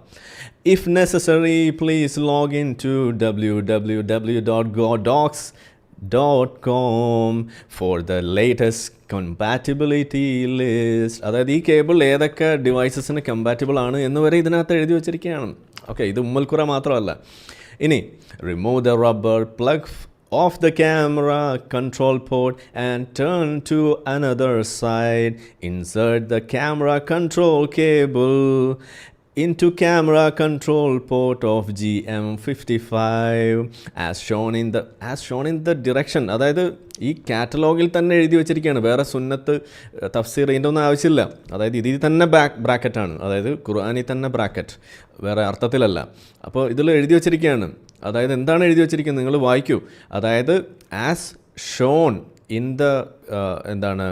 If necessary please log in to www.godocs.com for the latest compatibility list. അതായത് ഈ കേബിൾ ഏതൊക്കെ ഡിവൈസസിന് കമ്പാറ്റബിൾ ആണ് എന്ന് വരെ ഇതിനകത്ത് എഴുതി വച്ചിരിക്കുകയാണ്. ഓക്കെ, ഇത് ഉമ്മൽക്കുറ മാത്രമല്ല. ഇനി remove the rubber plug of the camera control port and turn to another side. Insert the camera control cable into camera control port of GM55 as shown in the direction. അതായത് ഈ കാറ്റലോഗിൽ തന്നെ എഴുതി വെച്ചിരിക്കുകയാണ്, വേറെ സുന്നത്ത് തഫ്സീർ ഇതിൻ്റെ ഒന്നും ആവശ്യമില്ല. അതായത് ഇതിൽ തന്നെ ബ്രാക്കറ്റാണ്, അതായത് ഖുർആനിൽ തന്നെ ബ്രാക്കറ്റ്, വേറെ അർത്ഥത്തിലല്ല. അപ്പോൾ ഇതിൽ എഴുതി വെച്ചിരിക്കുകയാണ്. അതായത് എന്താണ് എഴുതി വെച്ചിരിക്കുന്നത് നിങ്ങൾ വായിക്കൂ. അതായത് ആസ് ഷോൺ ഇൻ ദ എന്താണ്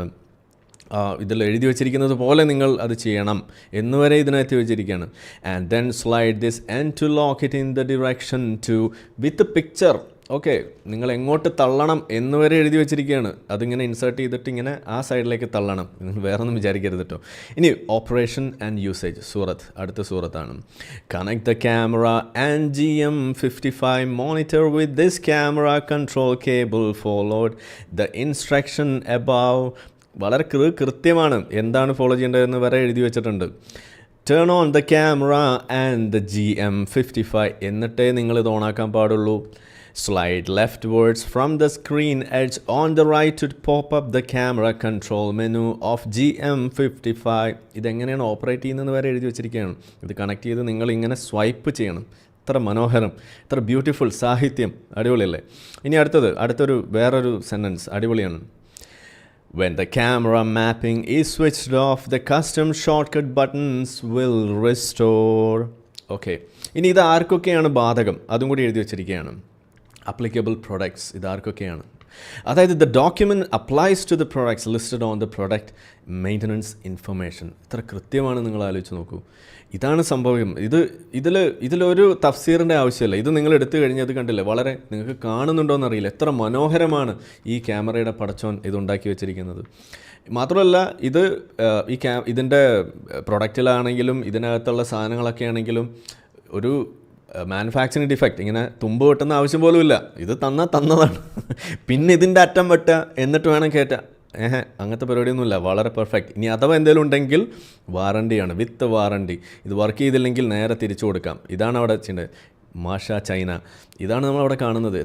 ഇതിൽ എഴുതി വെച്ചിരിക്കുന്നത് പോലെ നിങ്ങൾ അത് ചെയ്യണം എന്നുവരെ ഇതിനകത്ത് വെച്ചിരിക്കുകയാണ്. And then slide this and to lock it in the direction to with picture. Okay, നിങ്ങൾ എങ്ങോട്ട് തള്ളണം എന്നുവരെ എഴുതി വെച്ചിരിക്കുകയാണ്. അതിങ്ങനെ ഇൻസേർട്ട് ചെയ്തിട്ട് ഇങ്ങനെ ആ സൈഡിലേക്ക് തള്ളണം, നിങ്ങൾ വേറെ ഒന്നും വിചാരിക്കരുത് കേട്ടോ. ഇനി ഓപ്പറേഷൻ ആൻഡ് യൂസേജ് സൂറത്ത്, അടുത്ത സൂറത്താണ്. Connect the camera and GM55 monitor with this camera control cable followed the instruction above. വളരെ കൃത്യമാണ് എന്താണ് ഫോളോ ചെയ്യേണ്ടതെന്ന് വരെ എഴുതി വെച്ചിട്ടുണ്ട്. Turn on the camera and the GM55 എന്നിട്ടേ നിങ്ങളിത് ഓണാക്കാൻ പാടുള്ളൂ. Slide leftwards from the screen edge on the right to pop up the camera control menu of GM55. ഇതെങ്ങനെയാണ് ഓപ്പറേറ്റ് ചെയ്യുന്നതെന്ന് വരെ എഴുതി വെച്ചിരിക്കുകയാണ്. ഇത് കണക്ട് ചെയ്ത് നിങ്ങൾ ഇങ്ങനെ സ്വൈപ്പ് ചെയ്യണം. ഇത്ര മനോഹരം, ഇത്ര ബ്യൂട്ടിഫുൾ സാഹിത്യം, അടിപൊളിയല്ലേ. ഇനി അടുത്തൊരു വേറൊരു സെൻറ്റൻസ് അടിപൊളിയാണ്. When the camera mapping is switched off, the custom shortcut buttons will restore. Okay. ഇനി ഇത് ആർക്കൊക്കെയാണ് ബാധകം അതും കൂടി എഴുതി വെച്ചിരിക്കുകയാണ്. Applicable products ഇതാർക്കൊക്കെയാണ്, അതായത് the document applies to the products listed on the product maintenance information. ഇത്ര കൃത്യമാണ്, നിങ്ങൾ ആലോചിച്ച് നോക്കൂ. ഇതാണ് സംഭവം. ഇതിലൊരു തഫ്സീറിൻ്റെ ആവശ്യമില്ല. ഇത് നിങ്ങൾ എടുത്തു കഴിഞ്ഞത് കണ്ടില്ലേ, വളരെ നിങ്ങൾക്ക് കാണുന്നുണ്ടോയെന്നറിയില്ല, എത്ര മനോഹരമാണ് ഈ ക്യാമറയുടെ പടച്ചോൻ ഇതുണ്ടാക്കി വെച്ചിരിക്കുന്നത്. മാത്രമല്ല ഇതിൻ്റെ പ്രൊഡക്റ്റിലാണെങ്കിലും ഇതിനകത്തുള്ള സാധനങ്ങളൊക്കെ ആണെങ്കിലും ഒരു മാനുഫാക്ചറിങ് ഡിഫക്റ്റ്, ഇങ്ങനെ തുമ്പ് വെട്ടുന്ന ആവശ്യം പോലും ഇല്ല. ഇത് തന്നതാണ്. പിന്നെ ഇതിൻ്റെ അറ്റം വെട്ടുക എന്നിട്ട് വേണം കയറ്റാം. അങ്ങനത്തെ പരിപാടിയൊന്നുമില്ല, വളരെ പെർഫെക്റ്റ്. ഇനി അഥവാ എന്തെങ്കിലും ഉണ്ടെങ്കിൽ വാറണ്ടിയാണ്, വിത്ത് വാറണ്ടി. ഇത് വർക്ക് ചെയ്തില്ലെങ്കിൽ നേരെ തിരിച്ചു കൊടുക്കാം. ഇതാണ് അവിടെ ചെയ്യേണ്ടത്. മാഷ ചൈന, ഇതാണ് നമ്മളവിടെ കാണുന്നത്.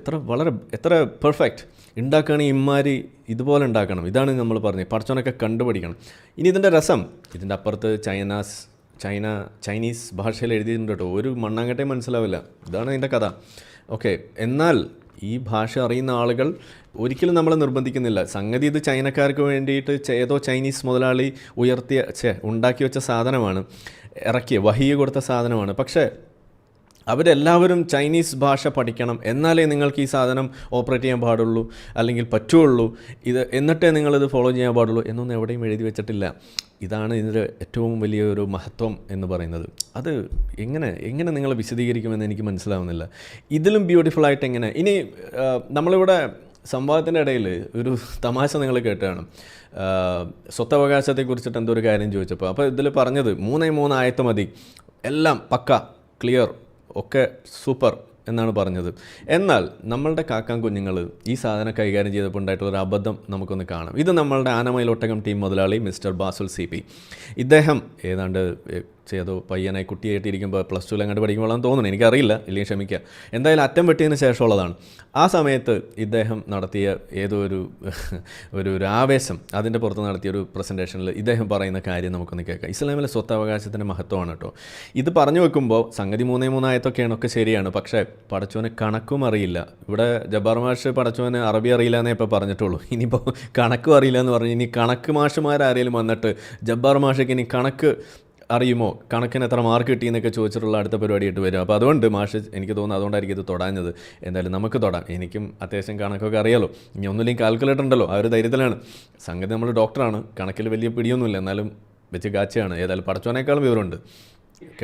എത്ര പെർഫെക്റ്റ് ഉണ്ടാക്കുകയാണെങ്കിൽ ഇമ്മാരി ഇതുപോലെ ഉണ്ടാക്കണം. ഇതാണ് നമ്മൾ പറഞ്ഞത്, പഠിച്ചവനൊക്കെ കണ്ടുപിടിക്കണം. ഇനി ഇതിൻ്റെ രസം, ഇതിൻ്റെ അപ്പുറത്ത് ചൈനീസ് ഭാഷയിൽ എഴുതിയിട്ടുണ്ട് കേട്ടോ. ഒരു മണ്ണാങ്കട്ടയും മനസ്സിലാവില്ല. ഇതാണ് ഇതിൻ്റെ കഥ. ഓക്കെ, എന്നാൽ ഈ ഭാഷ അറിയുന്ന ആളുകൾ ഒരിക്കലും നമ്മളെ നിർബന്ധിക്കുന്നില്ല. സംഗതി ഇത് ചൈനക്കാർക്ക് വേണ്ടിയിട്ട് ഏതോ ചൈനീസ് മുതലാളി ഉണ്ടാക്കി വെച്ച സാധനമാണ്, വഹിയ കൊടുത്ത സാധനമാണ്. പക്ഷേ അവരെല്ലാവരും ചൈനീസ് ഭാഷ പഠിക്കണം, എന്നാലേ നിങ്ങൾക്ക് ഈ സാധനം ഓപ്പറേറ്റ് ചെയ്യാൻ പാടുള്ളൂ, അല്ലെങ്കിൽ പറ്റുള്ളൂ, എന്നിട്ടേ നിങ്ങളിത് ഫോളോ ചെയ്യാൻ പാടുള്ളൂ എന്നൊന്നും എവിടെയും എഴുതി വെച്ചിട്ടില്ല. ഇതാണ് ഇതിൻ്റെ ഏറ്റവും വലിയൊരു മഹത്വം എന്ന് പറയുന്നത്. അത് എങ്ങനെ നിങ്ങൾ വിശദീകരിക്കുമെന്ന് എനിക്ക് മനസ്സിലാവുന്നില്ല. ഇതിലും ബ്യൂട്ടിഫുള്ളായിട്ട് എങ്ങനെ. ഇനി നമ്മളിവിടെ സംവാദത്തിൻ്റെ ഇടയിൽ ഒരു തമാശ നിങ്ങൾ കേട്ടാണ്. സ്വത്തവകാശത്തെക്കുറിച്ചിട്ട് എന്തോ ഒരു കാര്യം ചോദിച്ചപ്പോൾ, അപ്പോൾ ഇതിൽ പറഞ്ഞത് 3 ആയത്ത് മതി, എല്ലാം പക്ക ക്ലിയർ, ഒക്കെ സൂപ്പർ എന്നാണ് പറഞ്ഞത്. എന്നാൽ നമ്മളുടെ കാക്കാൻ കുഞ്ഞുങ്ങൾ ഈ സാധനം കൈകാര്യം ചെയ്തപ്പോൾ ഉണ്ടായിട്ടുള്ളൊരു അബദ്ധം നമുക്കൊന്ന് കാണാം. ഇത് നമ്മളുടെ ആനമയിലൊട്ടകം ടീം മുതലാളി മിസ്റ്റർ ബാസുൽ CP. ഇദ്ദേഹം ഏതാണ്ട് ചെയ്തോ പയ്യനായി കുട്ടിയായിട്ടിരിക്കുമ്പോൾ +2 അങ്ങോട്ട് പഠിക്കുമ്പോഴാണെന്ന് തോന്നുന്നു, എനിക്കറിയില്ല, ഇല്ലെങ്കിൽ ക്ഷമിക്കുക. എന്തായാലും അറ്റം വെട്ടിയതിന് ശേഷമുള്ളതാണ്. ആ സമയത്ത് ഇദ്ദേഹം നടത്തിയ ഏതോ ഒരു ആവേശം, അതിൻ്റെ പുറത്ത് നടത്തിയൊരു പ്രസൻറ്റേഷനിൽ ഇദ്ദേഹം പറയുന്ന കാര്യം നമുക്കൊന്ന് കേൾക്കാം. ഇസ്ലാമിലെ സ്വത്തവകാശത്തിൻ്റെ മഹത്വമാണ് കേട്ടോ. ഇത് പറഞ്ഞു വെക്കുമ്പോൾ സംഗതി 3 ആയത്തൊക്കെയാണ്, ഒക്കെ ശരിയാണ്. പക്ഷേ പടച്ചോന് കണക്കും അറിയില്ല. ഇവിടെ ജബ്ബാർ മാഷ് പടച്ചോന് അറബി അറിയില്ല എന്നേ ഇപ്പോൾ പറഞ്ഞിട്ടുള്ളൂ. ഇനിയിപ്പോൾ കണക്കും അറിയില്ല എന്ന് പറഞ്ഞ് ഇനി കണക്ക് മാഷുമാരാരെങ്കിലും വന്നിട്ട് ജബ്ബാർ മാഷയ്ക്ക് ഇനി കണക്ക് അറിയുമോ, കണക്കിന് എത്ര മാർക്ക് കിട്ടിയെന്നൊക്കെ ചോദിച്ചിട്ടുള്ള അടുത്ത പരിപാടിയായിട്ട് വരും. അപ്പോൾ അതുകൊണ്ട് മാഷ്, എനിക്ക് തോന്നുന്നു അതുകൊണ്ടായിരിക്കും ഇത് തൊടാഞ്ഞത്. എന്തായാലും നമുക്ക് തൊടാം. എനിക്കും അത്യാവശ്യം കണക്കൊക്കെ അറിയാലോ. ഇനി ഒന്നുമില്ലെങ്കിൽ കാൽക്കുലേറ്റർ ഉണ്ടല്ലോ, ആ ഒരു ധൈര്യത്തിലാണ്. സംഗതി നമ്മൾ ഡോക്ടറാണ്, കണക്കിൽ വലിയ പിടിയൊന്നുമില്ല, എന്നാലും വെച്ച് കാച്ചയാണ്. ഏതായാലും പടച്ചോനേക്കാളും വിവരമുണ്ട്.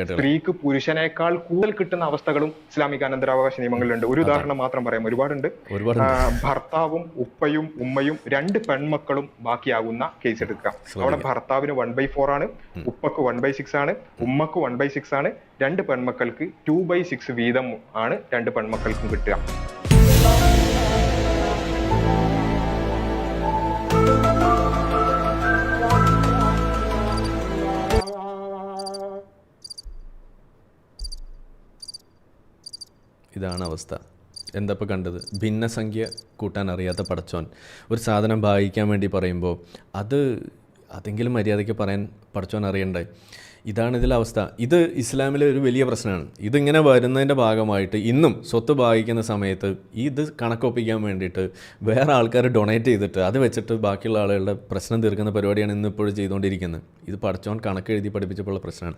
സ്ത്രീക്ക് പുരുഷനേക്കാൾ കൂടുതൽ കിട്ടുന്ന അവസ്ഥകളും ഇസ്ലാമിക അനന്തരാവകാശ നിയമങ്ങളിലുണ്ട്. ഒരു ഉദാഹരണം മാത്രം പറയാം, ഒരുപാടുണ്ട്. ഭർത്താവും ഉപ്പയും ഉമ്മയും 2 പെൺമക്കളും ബാക്കിയാകുന്ന കേസ് എടുക്കുക. അവിടെ ഭർത്താവിന് 1/4 ആണ്, ഉപ്പക്ക് 1/6 ആണ്, ഉമ്മക്ക് 1/6 ആണ്. 2 പെൺമക്കൾക്ക് 2/6 വീതം ആണ് 2 പെൺമക്കൾക്കും കിട്ടുക. ഇതാണ് അവസ്ഥ. എന്താ ഇപ്പോൾ കണ്ടത്? ഭിന്നസംഖ്യ കൂട്ടാൻ അറിയാത്ത പടച്ചോൻ ഒരു സാധനം ഭാഗിക്കാൻ വേണ്ടി പറയുമ്പോൾ അതെങ്കിലും മര്യാദയ്ക്ക് പറയാൻ പടച്ചോൻ അറിയണ്ടേ? ഇതാണ് ഇതിലെ അവസ്ഥ. ഇത് ഇസ്ലാമിലെ ഒരു വലിയ പ്രശ്നമാണ്. ഇതിങ്ങനെ വരുന്നതിൻ്റെ ഭാഗമായിട്ട് ഇന്നും സ്വത്ത് ഭാഗിക്കുന്ന സമയത്ത് ഇത് കണക്കൊപ്പിക്കാൻ വേണ്ടിയിട്ട് വേറെ ആൾക്കാർ ഡൊണേറ്റ് ചെയ്തിട്ട് അത് വെച്ചിട്ട് ബാക്കിയുള്ള ആളുകളുടെ പ്രശ്നം തീർക്കുന്ന പരിപാടിയാണ് ഇന്നിപ്പോഴും ചെയ്തുകൊണ്ടിരിക്കുന്നത്. ഇത് പഠിച്ചോൻ കണക്ക് എഴുതി പഠിപ്പിച്ചപ്പോഴുള്ള പ്രശ്നമാണ്.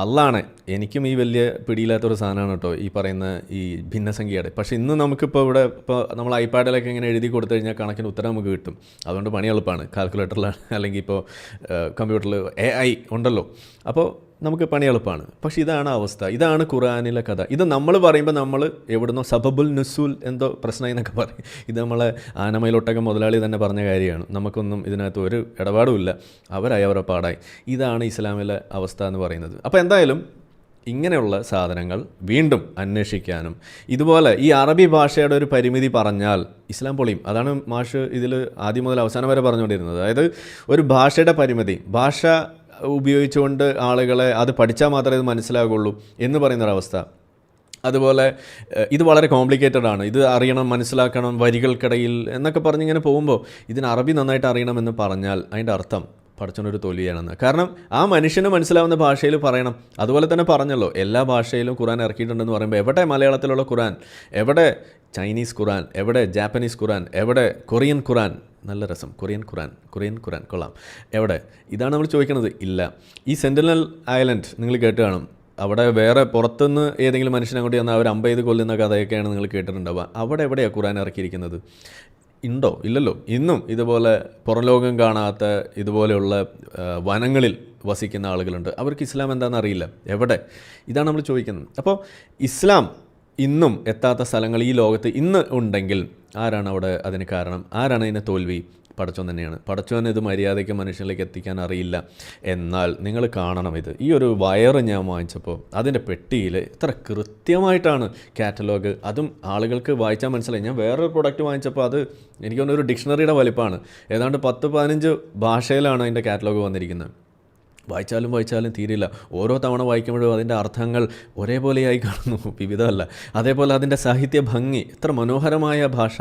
അല്ലാണ് എനിക്കും ഈ വലിയ പിടിയില്ലാത്തൊരു സാധനമാണ് കേട്ടോ ഈ പറയുന്ന ഈ ഭിന്നസംഖ്യയുടെ. പക്ഷേ ഇന്ന് നമുക്കിപ്പോൾ ഇപ്പോൾ നമ്മൾ ഐപാഡിലൊക്കെ ഇങ്ങനെ എഴുതി കൊടുത്തു കഴിഞ്ഞാൽ കണക്കിന് ഉത്തരം നമുക്ക് കിട്ടും. അതുകൊണ്ട് പണി എളുപ്പമാണ്. കാൽക്കുലേറ്ററിലാണ് അല്ലെങ്കിൽ ഇപ്പോൾ കമ്പ്യൂട്ടറിൽ AI ഉണ്ടല്ലോ, അപ്പോൾ നമുക്ക് പണി എളുപ്പമാണ്. പക്ഷേ ഇതാണ് അവസ്ഥ. ഇതാണ് ഖുർആനിലെ കഥ. ഇത് നമ്മൾ പറയുമ്പോൾ നമ്മൾ എവിടുന്നോ സബബുൽ നുസൂൽ എന്തോ പ്രശ്നമായി എന്നൊക്കെ പറയും. ഇത് നമ്മളെ ആനമയിലൊട്ടകം മുതലാളി തന്നെ പറഞ്ഞ കാര്യമാണ്. നമുക്കൊന്നും ഇതിനകത്ത് ഒരു ഇടപാടുമില്ല. അവരായി അവരെ പാടായി. ഇതാണ് ഇസ്ലാമിലെ അവസ്ഥ എന്ന് പറയുന്നത്. അപ്പോൾ എന്തായാലും ഇങ്ങനെയുള്ള സാധനങ്ങൾ വീണ്ടും അന്വേഷിക്കാനും ഇതുപോലെ ഈ അറബി ഭാഷയുടെ ഒരു പരിമിതി പറഞ്ഞാൽ ഇസ്ലാം പൊളിയും. അതാണ് മാഷ് ഇതിൽ ആദ്യം മുതൽ അവസാനം വരെ പറഞ്ഞുകൊണ്ടിരുന്നത്. അതായത് ഒരു ഭാഷയുടെ പരിമിതി, ഭാഷ ഉപയോഗിച്ചുകൊണ്ട് ആളുകളെ അത് പഠിച്ചാൽ മാത്രമേ ഇത് മനസ്സിലാകുള്ളൂ എന്ന് പറയുന്നൊരവസ്ഥ. അതുപോലെ ഇത് വളരെ കോംപ്ലിക്കേറ്റഡ് ആണ്, ഇത് അറിയണം, മനസ്സിലാക്കണം, വരികൾക്കിടയിൽ എന്നൊക്കെ പറഞ്ഞിങ്ങനെ പോകുമ്പോൾ ഇതിന് അറബി നന്നായിട്ട് അറിയണമെന്ന് പറഞ്ഞാൽ അതിൻ്റെ അർത്ഥം പഠിച്ചൊരു തൊലിയാണെന്ന്. കാരണം ആ മനുഷ്യന് മനസ്സിലാവുന്ന ഭാഷയിൽ പറയണം. അതുപോലെ തന്നെ പറഞ്ഞല്ലോ, എല്ലാ ഭാഷയിലും ഖുർആൻ ഇറക്കിയിട്ടുണ്ടെന്ന് പറയുമ്പോൾ എവിടെ മലയാളത്തിലുള്ള ഖുർആൻ, എവിടെ ചൈനീസ് ഖുർആൻ, എവിടെ ജാപ്പനീസ് ഖുർആൻ, എവിടെ കൊറിയൻ ഖുർആൻ? നല്ല രസം, കൊറിയൻ ഖുർആൻ കൊള്ളാം, എവിടെ? ഇതാണ് നമ്മൾ ചോദിക്കുന്നത്. ഇല്ല. ഈ സെന്റിനൽ ഐലൻഡ് നിങ്ങൾ കേട്ട് കാണും. അവിടെ വേറെ പുറത്തുനിന്ന് ഏതെങ്കിലും മനുഷ്യനെ അങ്ങോട്ട് ചെന്നാൽ അവർ 50 കൊല്ലുന്ന കഥയൊക്കെയാണ് നിങ്ങൾ കേട്ടിട്ടുണ്ടാവുക. അവിടെ എവിടെയാണ് ഖുർആൻ ഇറക്കിയിരിക്കുന്നത്? ഉണ്ടോ? ഇല്ലല്ലോ. ഇന്നും ഇതുപോലെ പുറംലോകം കാണാത്ത ഇതുപോലെയുള്ള വനങ്ങളിൽ വസിക്കുന്ന ആളുകളുണ്ട്. അവർക്ക് ഇസ്ലാം എന്താണെന്ന് അറിയില്ല. എവിടെ? ഇതാണ് നമ്മൾ ചോദിക്കുന്നത്. അപ്പോൾ ഇസ്ലാം ഇന്നും എത്താത്ത സ്ഥലങ്ങൾ ഈ ലോകത്ത് ഇന്ന് ഉണ്ടെങ്കിൽ ആരാണ് അവിടെ അതിന് കാരണം? ആരാണ് അതിന് തോൽവി? പടച്ചോൻ തന്നെയാണ്. പടച്ചോൻ ഇത് മര്യാദയ്ക്ക് മനുഷ്യനിലേക്ക് എത്തിക്കാൻ അറിയില്ല. എന്നാൽ നിങ്ങൾ കാണണം, ഇത് ഈ ഒരു വയറ് ഞാൻ വാങ്ങിച്ചപ്പോൾ അതിൻ്റെ പെട്ടിയിൽ ഇത്ര കൃത്യമായിട്ടാണ് കാറ്റലോഗ്. അതും ആളുകൾക്ക് വായിച്ചാൽ മനസ്സിലായി. ഞാൻ വേറൊരു പ്രൊഡക്റ്റ് വാങ്ങിച്ചപ്പോൾ അത് എനിക്ക് തോന്നുന്നു ഒരു ഡിക്ഷണറിയുടെ വലിപ്പമാണ്. ഏതാണ്ട് 10-15 ഭാഷയിലാണ് അതിൻ്റെ കാറ്റലോഗ് വന്നിരിക്കുന്നത്. വായിച്ചാലും തീരില്ല. ഓരോ തവണ വായിക്കുമ്പോഴും അതിൻ്റെ അർത്ഥങ്ങൾ ഒരേപോലെയായി കാണുന്നു, വിവിധമല്ല. അതേപോലെ അതിൻ്റെ സാഹിത്യ ഭംഗി, എത്ര മനോഹരമായ ഭാഷ.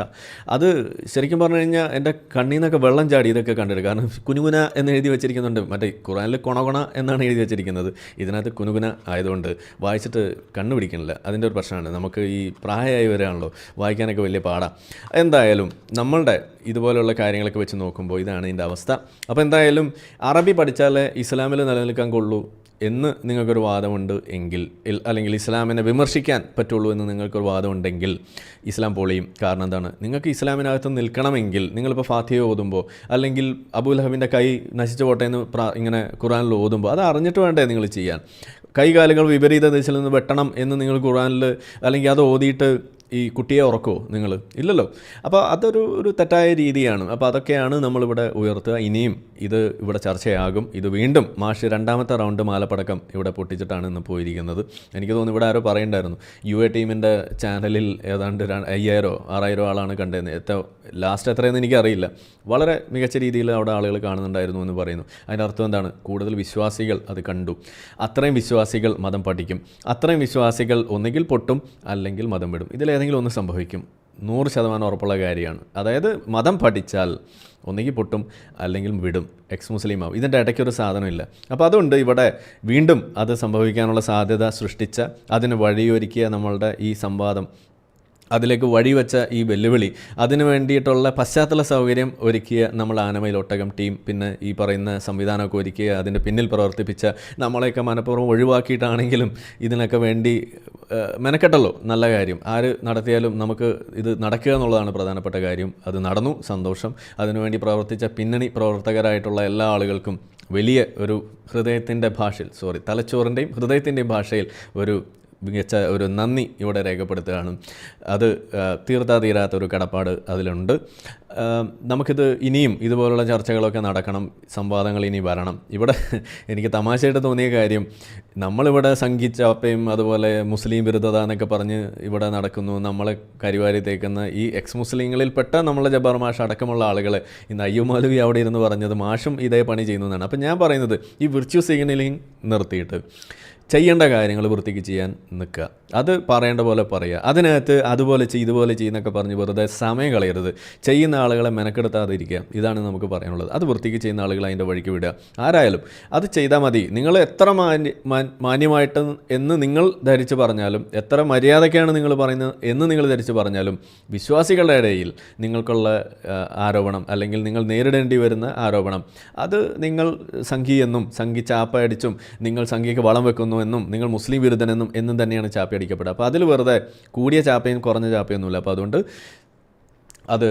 അത് ശരിക്കും പറഞ്ഞു കഴിഞ്ഞാൽ എൻ്റെ കണ്ണിൽ നിന്നൊക്കെ വെള്ളം ചാടി ഇതൊക്കെ കണ്ടിട്ട്. കാരണം കുനുകുന എന്ന് എഴുതി വെച്ചിരിക്കുന്നുണ്ട്. മറ്റേ ഖുറാനിൽ കൊണകൊണ എന്നാണ് എഴുതി വെച്ചിരിക്കുന്നത്. ഇതിനകത്ത് കുനുകുന ആയതുകൊണ്ട് വായിച്ചിട്ട് കണ്ണു പിടിക്കണില്ല. അതിൻ്റെ ഒരു പ്രശ്നമാണ്. നമുക്ക് ഈ പ്രായമായി വരികയാണല്ലോ, വായിക്കാനൊക്കെ വലിയ പാടാണ്. എന്തായാലും നമ്മളുടെ ഇതുപോലുള്ള കാര്യങ്ങളൊക്കെ വെച്ച് നോക്കുമ്പോൾ ഇതാണ് ഇതിൻ്റെ അവസ്ഥ. അപ്പോൾ എന്തായാലും അറബി പഠിച്ചാലേ ഇസ്ലാമിൽ നിലനിൽക്കാൻ കൊള്ളൂ എന്ന് നിങ്ങൾക്കൊരു വാദമുണ്ട് എങ്കിൽ, അല്ലെങ്കിൽ ഇസ്ലാമിനെ വിമർശിക്കാൻ പറ്റുള്ളൂ എന്ന് നിങ്ങൾക്കൊരു വാദമുണ്ടെങ്കിൽ ഇസ്ലാം പൊളിയും. കാരണം എന്താണ്? നിങ്ങൾക്ക് ഇസ്ലാമിനകത്ത് നിൽക്കണമെങ്കിൽ നിങ്ങളിപ്പോൾ ഫാത്തിഹ ഓതുമ്പോൾ, അല്ലെങ്കിൽ അബൂലഹബിൻ്റെ കൈ നശിച്ചു പോട്ടെ എന്ന് ഇങ്ങനെ ഖുറാനിൽ ഓതുമ്പോൾ അത് അറിഞ്ഞിട്ട് വേണ്ടേ നിങ്ങൾ ചെയ്യാൻ? കൈകാലുകൾ വിപരീത ദിശയിൽ നിന്ന് വെട്ടണം എന്ന് നിങ്ങൾ ഖുറാനിൽ, അല്ലെങ്കിൽ അത് ഓതിയിട്ട് ഈ കുട്ടിയെ ഉറക്കുമോ നിങ്ങൾ? ഇല്ലല്ലോ. അപ്പോൾ അതൊരു തെറ്റായ രീതിയാണ്. അപ്പോൾ അതൊക്കെയാണ് നമ്മളിവിടെ ഉയർത്തുക. ഇനിയും ഇത് ഇവിടെ ചർച്ചയാകും. ഇത് വീണ്ടും മാഷ് 2ാമത്തെ റൗണ്ട് മാലപ്പടക്കം ഇവിടെ പൊട്ടിച്ചിട്ടാണ് ഇന്ന് പോയിരിക്കുന്നത്. എനിക്ക് തോന്നുന്നു ഇവിടെ ആരോ പറയണ്ടായിരുന്നു, UA ടീമിൻ്റെ ചാനലിൽ ഏതാണ്ട് 5000-6000 ആളാണ് കണ്ടത്. ലാസ്റ്റ് എത്രയെന്ന് എനിക്കറിയില്ല. വളരെ മികച്ച രീതിയിൽ അവിടെ ആളുകൾ കാണുന്നുണ്ടായിരുന്നു എന്ന് പറയുന്നു. അതിൻ്റെ അർത്ഥം എന്താണ്? കൂടുതൽ വിശ്വാസികൾ അത് കണ്ടു. അത്രയും വിശ്വാസികൾ മതം പഠിക്കും. അത്രയും വിശ്വാസികൾ ഒന്നുകിൽ പൊട്ടും അല്ലെങ്കിൽ മതം വിടും. ഇതിലേതെങ്കിലും ഒന്ന് സംഭവിക്കും. 100% ഉറപ്പുള്ള കാര്യമാണ്. അതായത് മതം പഠിച്ചാൽ ഒന്നുകിൽ പൊട്ടും അല്ലെങ്കിൽ വിടും, എക്സ് മുസ്ലിം ആവും. ഇതിൻ്റെ ഇടയ്ക്കൊരു സാധനമില്ല. അപ്പോൾ അതുകൊണ്ട് ഇവിടെ വീണ്ടും അത് സംഭവിക്കാനുള്ള സാധ്യത സൃഷ്ടിച്ച, അതിന് വഴിയൊരുക്കിയ നമ്മളുടെ ഈ സംവാദം, അതിലേക്ക് വഴിവെച്ച ഈ വെല്ലുവിളി, അതിനു വേണ്ടിയിട്ടുള്ള പശ്ചാത്തല സൗകര്യം ഒരുക്കിയ നമ്മൾ ആനമയിൽ ഒട്ടകം ടീം, പിന്നെ ഈ പറയുന്ന സംവിധാനമൊക്കെ ഒരുക്കിയ, അതിൻ്റെ പിന്നിൽ പ്രവർത്തിപ്പിച്ച നമ്മളെയൊക്കെ മനഃപൂർവ്വം ഒഴിവാക്കിയിട്ടാണെങ്കിലും ഇതിനൊക്കെ വേണ്ടി മെനക്കെട്ടല്ലോ. നല്ല കാര്യം. ആര് നടത്തിയാലും നമുക്ക് ഇത് നടക്കുക എന്നുള്ളതാണ് പ്രധാനപ്പെട്ട കാര്യം. അത് നടന്നു, സന്തോഷം. അതിനുവേണ്ടി പ്രവർത്തിച്ച പിന്നണി പ്രവർത്തകരായിട്ടുള്ള എല്ലാ ആളുകൾക്കും വലിയ ഒരു ഹൃദയത്തിൻ്റെ ഭാഷയിൽ, തലച്ചോറിൻ്റെയും ഹൃദയത്തിൻ്റെയും ഭാഷയിൽ മികച്ച ഒരു നന്ദി ഇവിടെ രേഖപ്പെടുത്തുകയാണ്. അത് തീർത്താതീരാത്തൊരു കടപ്പാട് അതിലുണ്ട്. നമുക്കിത് ഇനിയും ഇതുപോലുള്ള ചർച്ചകളൊക്കെ നടക്കണം, സംവാദങ്ങൾ ഇനി വരണം. ഇവിടെ എനിക്ക് തമാശയായിട്ട് തോന്നിയ കാര്യം, നമ്മളിവിടെ സംഘിച്ചാപ്പയും അതുപോലെ മുസ്ലിം വിരുദ്ധത എന്നൊക്കെ പറഞ്ഞ് ഇവിടെ നടക്കുന്നു, നമ്മളെ കരിവാരി തേക്കുന്ന ഈ എക്സ് മുസ്ലിങ്ങളിൽപ്പെട്ട നമ്മളെ ജബ്ബാർ മാഷ് അടക്കമുള്ള ആളുകളെ ഇന്ന് അയ്യുമാലവി അവിടെ ഇരുന്ന് പറഞ്ഞത് മാഷും ഇതേ പണി ചെയ്യുന്നതാണ്. അപ്പം ഞാൻ പറയുന്നത്, ഈ വിർച്വൽ സിഗ്നലിംഗ് നിർത്തിയിട്ട് ചെയ്യേണ്ട കാര്യങ്ങൾ വൃത്തിക്ക് ചെയ്യാൻ നിൽക്കുക. അത് പറയേണ്ട പോലെ പറയുക. അതിനകത്ത് അതുപോലെ ഇതുപോലെ ചെയ്യുന്നൊക്കെ പറഞ്ഞ് വെറുതെ സമയം കളയരുത്. ചെയ്യുന്ന ആളുകളെ മെനക്കെടുത്താതിരിക്കുക. ഇതാണ് നമുക്ക് പറയാനുള്ളത്. അത് വൃത്തിക്ക് ചെയ്യുന്ന ആളുകൾ അതിൻ്റെ വഴിക്ക് വിടുക. ആരായാലും അത് ചെയ്താൽ മതി. നിങ്ങൾ എത്ര മാന്യമായിട്ട് എന്ന് നിങ്ങൾ ധരിച്ച് പറഞ്ഞാലും, എത്ര മര്യാദയ്ക്കാണ് നിങ്ങൾ പറയുന്നത് എന്ന് നിങ്ങൾ ധരിച്ച് പറഞ്ഞാലും, വിശ്വാസികളുടെ ഇടയിൽ നിങ്ങൾക്കുള്ള ആരോപണം, അല്ലെങ്കിൽ നിങ്ങൾ നേരിടേണ്ടി വരുന്ന ആരോപണം, അത് നിങ്ങൾ സംഘിയെന്നും സംഘി ചാപ്പയടിച്ചും നിങ്ങൾ സംഘിക്ക് വളം വെക്കുന്നു എന്നും നിങ്ങൾ മുസ്ലിം വിരുദ്ധനെന്നും എന്നും തന്നെയാണ് ചാപ്പ അടിക്കപ്പെടുക. അപ്പോൾ അതിൽ വെറുതെ കൂടിയ ചാപ്പയും കുറഞ്ഞ ചാപ്പയൊന്നുമില്ല. അപ്പോൾ അതുകൊണ്ട് അത്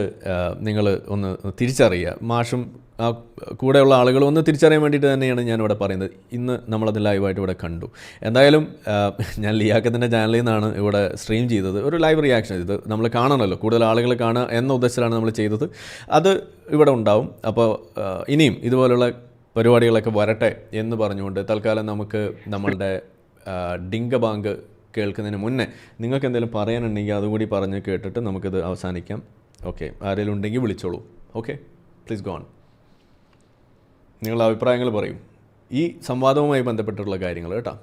നിങ്ങൾ ഒന്ന് തിരിച്ചറിയുക. മാഷും കൂടെയുള്ള ആളുകളും ഒന്ന് തിരിച്ചറിയാൻ വേണ്ടിയിട്ട് തന്നെയാണ് ഞാനിവിടെ പറയുന്നത്. ഇന്ന് നമ്മളത് ലൈവായിട്ട് ഇവിടെ കണ്ടു. എന്തായാലും ഞാൻ ലിയാക്കത്തിൻ്റെ ചാനലിൽ നിന്നാണ് ഇവിടെ സ്ട്രീം ചെയ്തത്. ഒരു ലൈവ് റിയാക്ഷൻ. ഇത് നമ്മൾ കാണണമല്ലോ, കൂടുതൽ ആളുകൾ കാണുക എന്ന ഉദ്ദേശത്തിലാണ് നമ്മൾ ചെയ്തത്. അത് ഇവിടെ ഉണ്ടാവും. അപ്പോൾ ഇനിയും ഇതുപോലുള്ള പരിപാടികളൊക്കെ വരട്ടെ എന്ന് പറഞ്ഞുകൊണ്ട് തൽക്കാലം നമുക്ക് നമ്മളുടെ ഡിങ്ക ബാങ്ക് കേൾക്കുന്നതിന് മുന്നേ നിങ്ങൾക്ക് എന്തെങ്കിലും പറയാനുണ്ടെങ്കിൽ അതുകൂടി പറഞ്ഞ് കേട്ടിട്ട് നമുക്കിത് അവസാനിക്കാം. ഓക്കെ, ആരെങ്കിലും ഉണ്ടെങ്കിൽ വിളിച്ചോളൂ. Okay, please go on. നിങ്ങളുടെ അഭിപ്രായങ്ങൾ പറയും ഈ സംവാദവുമായി ബന്ധപ്പെട്ടുള്ള കാര്യങ്ങൾ കേട്ടോ.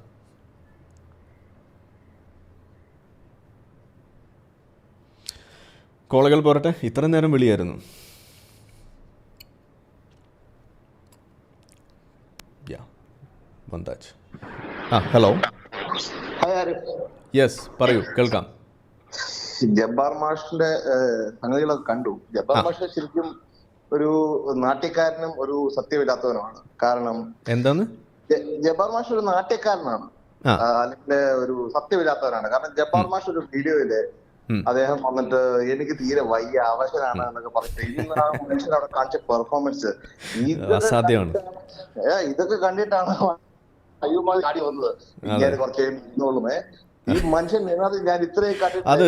കോളുകൾ പോരട്ടെ. ഇത്ര നേരം വിളിയായിരുന്നു. ഹലോ, യെസ് പറയൂ, കേൾക്കാം. ജബ്ബാർ മാഷിന്റെ സംഗതികളൊക്കെ കണ്ടു. ജബ്ബാർ മാഷ് ശരിക്കും ഒരു നാട്യക്കാരനും ഒരു സത്യമില്ലാത്തവനുമാണ്. കാരണം എന്താണ്? ജബ്ബാർ മാഷ് ഒരു നാട്യക്കാരനാണ്, അല്ലെങ്കിൽ ഒരു സത്യമില്ലാത്തവനാണ്. കാരണം ജബ്ബാർ മാഷ് ഒരു വീഡിയോയില് അദ്ദേഹം വന്നിട്ട് എനിക്ക് തീരെ വയ്യ, അവശനാണ് എന്നൊക്കെ പറഞ്ഞിട്ട് മനുഷ്യൻ അവിടെ കാണിച്ച പെർഫോമൻസ് ഇതൊക്കെ കണ്ടിട്ടാണ് അയ്യൂമാതി ചാടി വന്നത്. ഇങ്ങനെ കുറച്ച് ഇന്നോളുമേ ഈ മനുഷ്യൻ ഇതിനകത്ത് ഞാൻ ഇത്രയും അത്